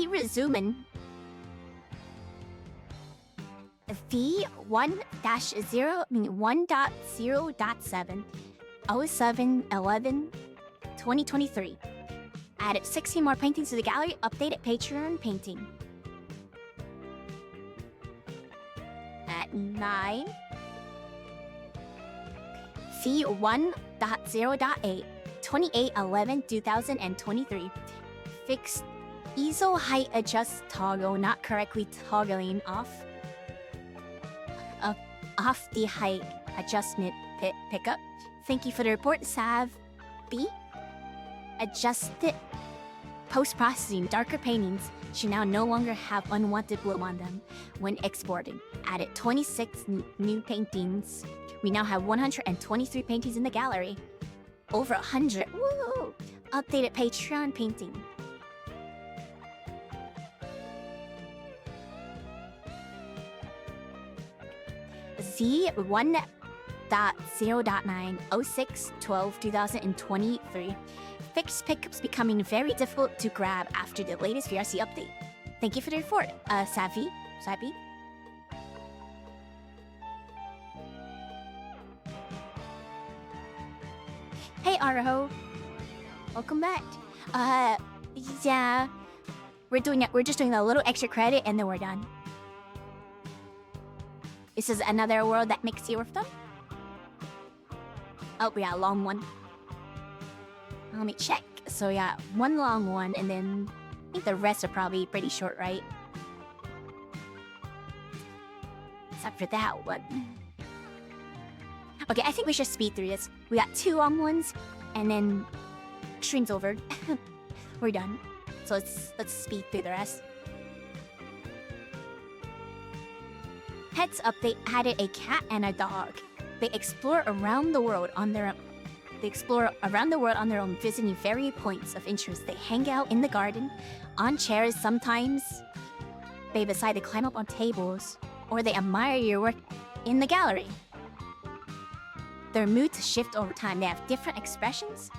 Resumen. V1.0.7 07/11/2023. Added 16 more paintings to the gallery. Updated Patreon painting. At 9. V1.0.8 28/11/2023. Fixed easel height adjust toggle not correctly toggling off the height adjustment pickup. Thank you for the report, Sav B. Adjusted post-processing. Darker paintings should now no longer have unwanted bloom on them when exporting. Added 26 new paintings. We now have 123 paintings in the gallery. Over 100. Woo! Updated Patreon painting. Z1.0.9 06/12/2023. Fixed pickups becoming very difficult to grab after the latest VRC update. Thank you for the report, Savi. Hey, Araho. Welcome back. Yeah, we're just doing a little extra credit and then we're done. This is another world that makes you worth them. Oh, yeah, long one. Let me check. So yeah, one long one, and then I think the rest are probably pretty short, right? Except for that one. Okay, I think we should speed through this. We got 2 long ones, and then stream's over. We're done. So let's speed through the rest. Pets update added a cat and a dog. They explore around the world on their own, visiting various points of interest. They hang out in the garden, on chairs sometimes. They decide to climb up on tables, or they admire your work in the gallery. Their moods shift over time. They have different expressions,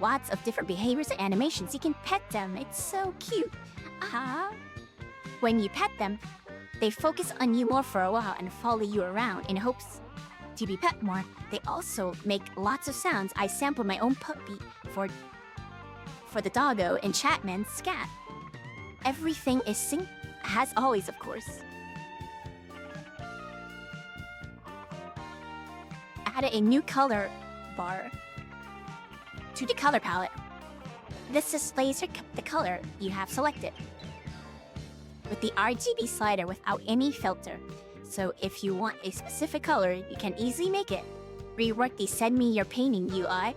lots of different behaviors and animations. You can pet them. It's so cute. When you pet them, they focus on you more for a while and follow you around in hopes to be pet more. They also make lots of sounds. I sampled my own puppy for the doggo in Chapman's scat. Everything is synced, as always, of course. Added a new color bar to the color palette. This displays the color you have selected with the RGB slider without any filter. So if you want a specific color, you can easily make it. Rework the Send Me Your Painting UI.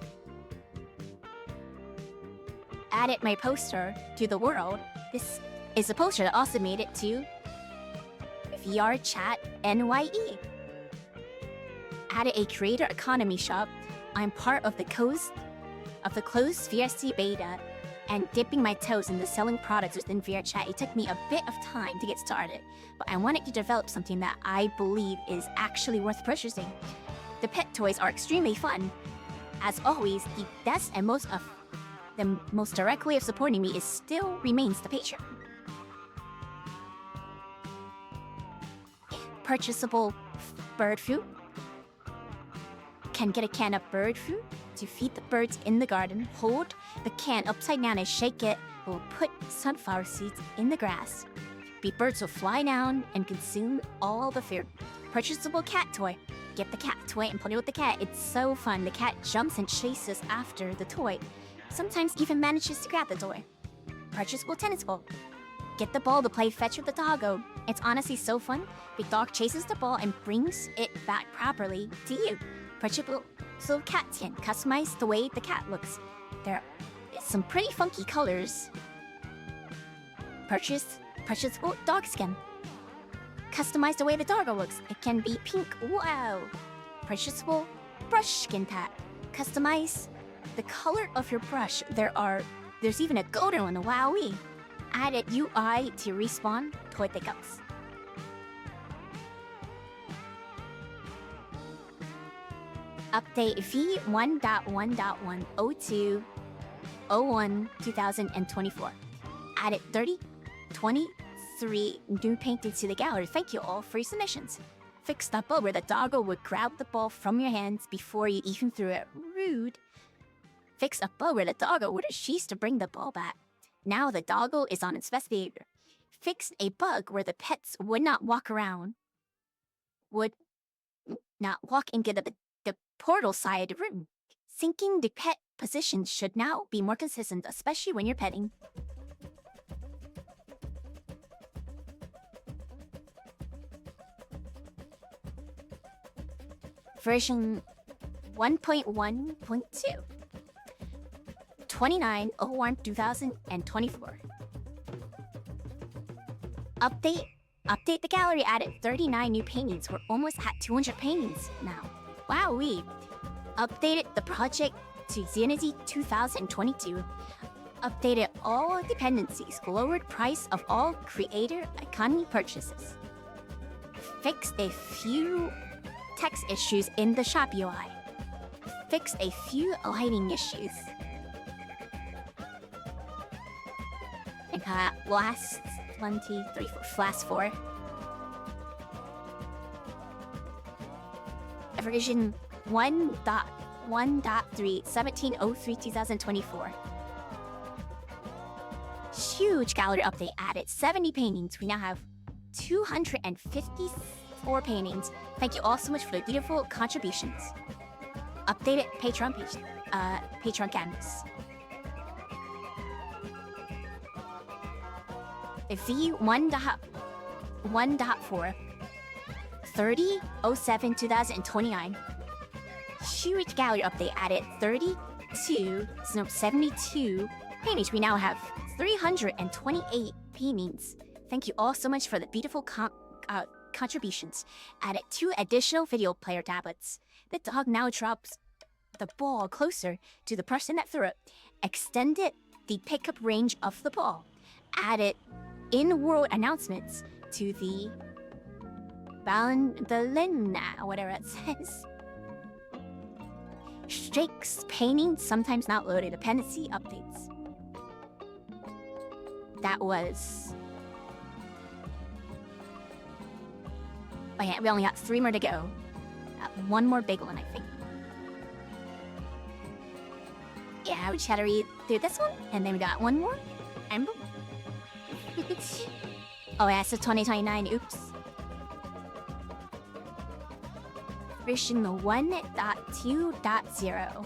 Added my poster to the world. This is a poster that also made it to VR Chat NYE. Added a creator economy shop. I'm part of the closed VRC beta and dipping my toes in the selling products within VR Chat. It took me a bit of time to get started, but I wanted to develop something that I believe is actually worth purchasing. The pet toys are extremely fun. As always, the best and most the most direct way of supporting me still remains the Patreon. Purchasable bird food. Can get a can of bird food to feed the birds in the garden. Hold the can upside down and shake it. We'll put sunflower seeds in the grass. The birds will fly down and consume all the food. Purchasable cat toy. Get the cat toy and play with the cat. It's so fun. The cat jumps and chases after the toy. Sometimes even manages to grab the toy. Purchasable tennis ball. Get the ball to play fetch with the doggo. It's honestly so fun. The dog chases the ball and brings it back properly to you. Purchasable cat skin. Customize the way the cat looks. There are some pretty funky colors. Purchasable dog skin. Customize the way the doggo looks. It can be pink. Wow. Purchasable brush skin tag. Customize the color of your brush. There's even a golden one. Wowee. Added UI to respawn toy pickups. Update V1.1.102/01/2024. Added 23 new paintings to the gallery. Thank you all for your submissions. Fix the ball where the doggo would grab the ball from your hands before you even threw it. Rude. Fix a bug where the doggo would cease to bring the ball back. Now the doggo is on its best behavior. Fixed a bug where the pets would not walk into the portal side of the room. Syncing the pet position should now be more consistent, especially when you're petting. Version 1.1.2 29/01/2024. Update the gallery. Added 39 new paintings. We're almost at 200 paintings now. Wowee. Updated the project to Xenity 2022. Updated all dependencies. Lowered price of all creator economy purchases. Fixed a few text issues in the shop UI. Fixed a few lighting issues. And last 23 last 4. Version 1.1.3 17/03/2024. Huge gallery update. Added 70 paintings. We now have 254 paintings. Thank you all so much for the beautiful contributions. Updated Patreon canvas. V1.1.4 30/07/2029. Huge gallery update. Added 72 paintings. We now have 328 paintings. Thank you all so much for the beautiful contributions. Added 2 additional video player tablets. The dog now drops the ball closer to the person that threw it. Extended the pickup range of the ball. Added in-world announcements to the Balina, whatever it says. Shakes painting sometimes not loaded. Dependency updates. That was... Oh yeah, we only got 3 more to go. One more big one, I think. Yeah, we just had to read through this one, and then we got one more. And boom. Oh yeah, so 2029, oops. Version 1.2.0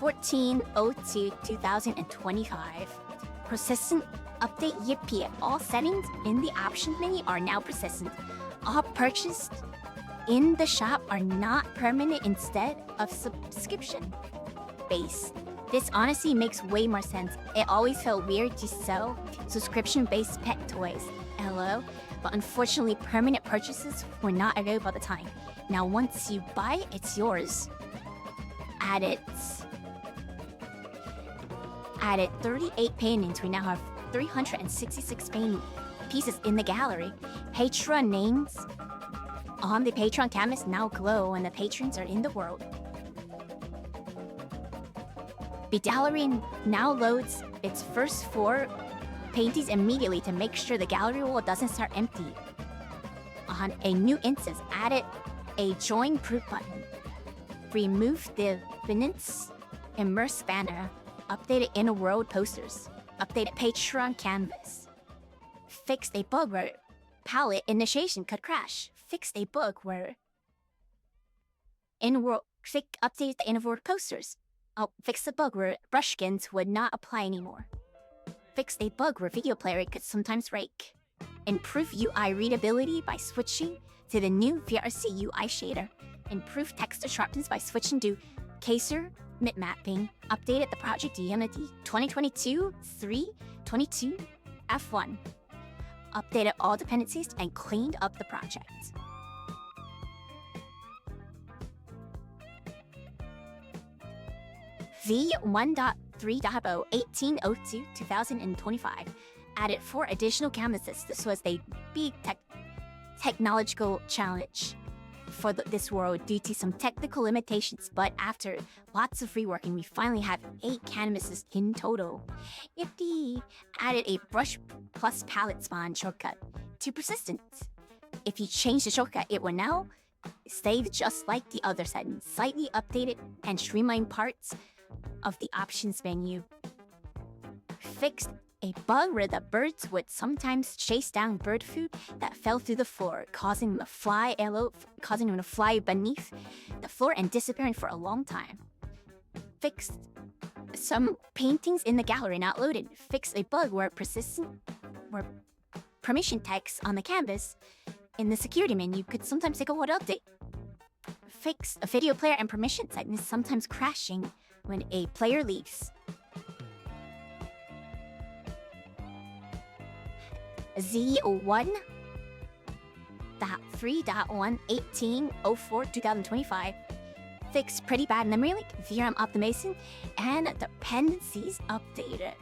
14/02/2025. Persistent update. Yippee. All settings in the options menu are now persistent. All purchased in the shop are not permanent instead of subscription based. This honestly makes way more sense. It always felt weird to sell subscription-based pet toys. Hello? But unfortunately, permanent purchases were not available at the time. Now once you buy, it's yours. Added 38 paintings. We now have 366 painting pieces in the gallery. Patron names on the Patron canvas now glow when the patrons are in the world. The gallery now loads its first 4 paintings immediately to make sure the gallery wall doesn't start empty. On a new instance, added a join proof button. Remove the Binance Immerse banner. Updated inner world posters. Updated Patreon canvas. Fixed a bug where palette initiation could crash. Fixed a bug where updated the inner world posters. Fixed a bug where brush skins would not apply anymore. Fixed a bug where video player could sometimes rake. Improve UI readability by switching to the new VRD UI shader. Improve texture sharpness by switching to Kaiser mid mapping. Updated the project Unity 2022-3-22 F1. Updated all dependencies and cleaned up the project. V1.3.0 1802-2025 added 4 additional canvases. This was a big technological challenge for this world due to some technical limitations, but after lots of reworking, we finally have 8 canvases in total. Yippee! Added a brush plus palette spawn shortcut to persistent. If you change the shortcut, it will now stay just like the other settings. Slightly updated and streamlined parts of the options menu. Fixed a bug where the birds would sometimes chase down bird food that fell through the floor, causing them to fly beneath the floor and disappearing for a long time. Fixed some paintings in the gallery not loaded. Fixed a bug where permission text on the canvas in the security menu could sometimes take a while to update. Fixed a video player and permission settings sometimes crashing when a player leaves. Z1.3.1 1804-2025 fixed pretty bad memory leak, VRM optimization, and dependencies updated.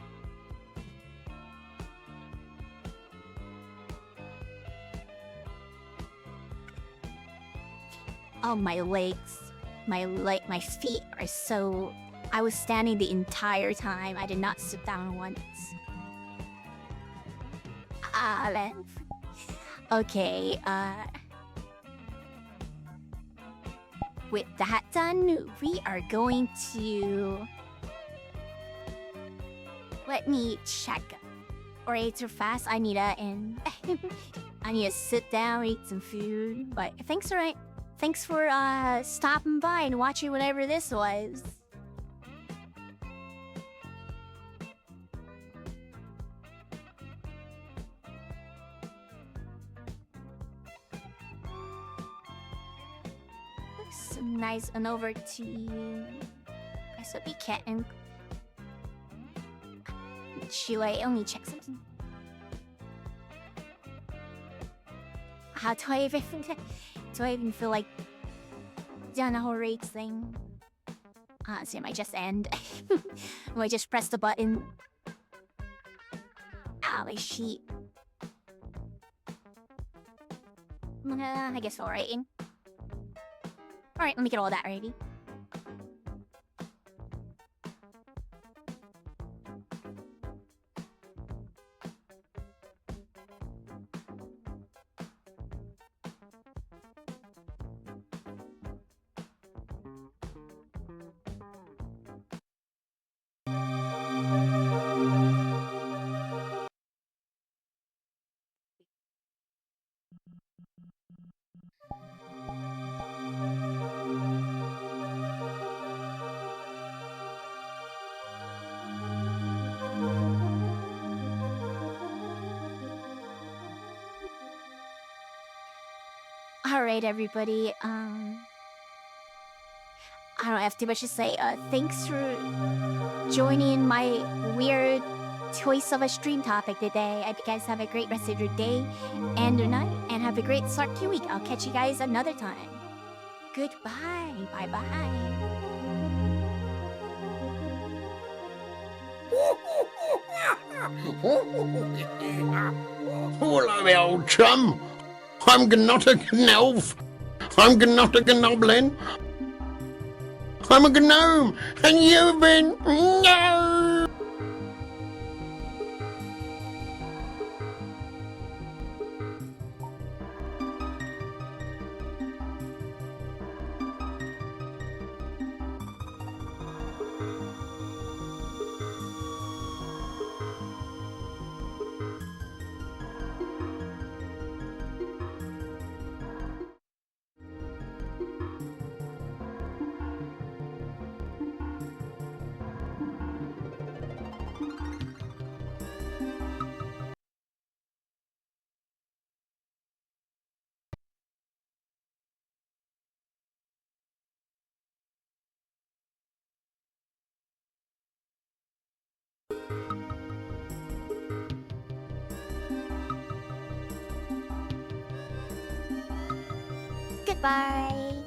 Oh, my legs. My feet are so... I was standing the entire time. I did not sit down once. Okay, with that done, we are going to... Let me check. Orator fast, I need to sit down, eat some food. But thanks for stopping by and watching whatever this was. Some nice and over to you. I said we can't. Chile, let me check something. How do I even feel like doing the whole rates thing? So I might just end. I might just press the button. My sheet. I guess all right. Alright, let me get all that ready. Alright, everybody. I don't have too much to say. Thanks for joining my weird choice of a stream topic today. I hope you guys have a great rest of your day and your night, and have a great start to your week. I'll catch you guys another time. Goodbye. Bye-bye. Hello, my old chum. I'm not a elf. I'm not a goblin. I'm a gnome, and you've been... No! Goodbye.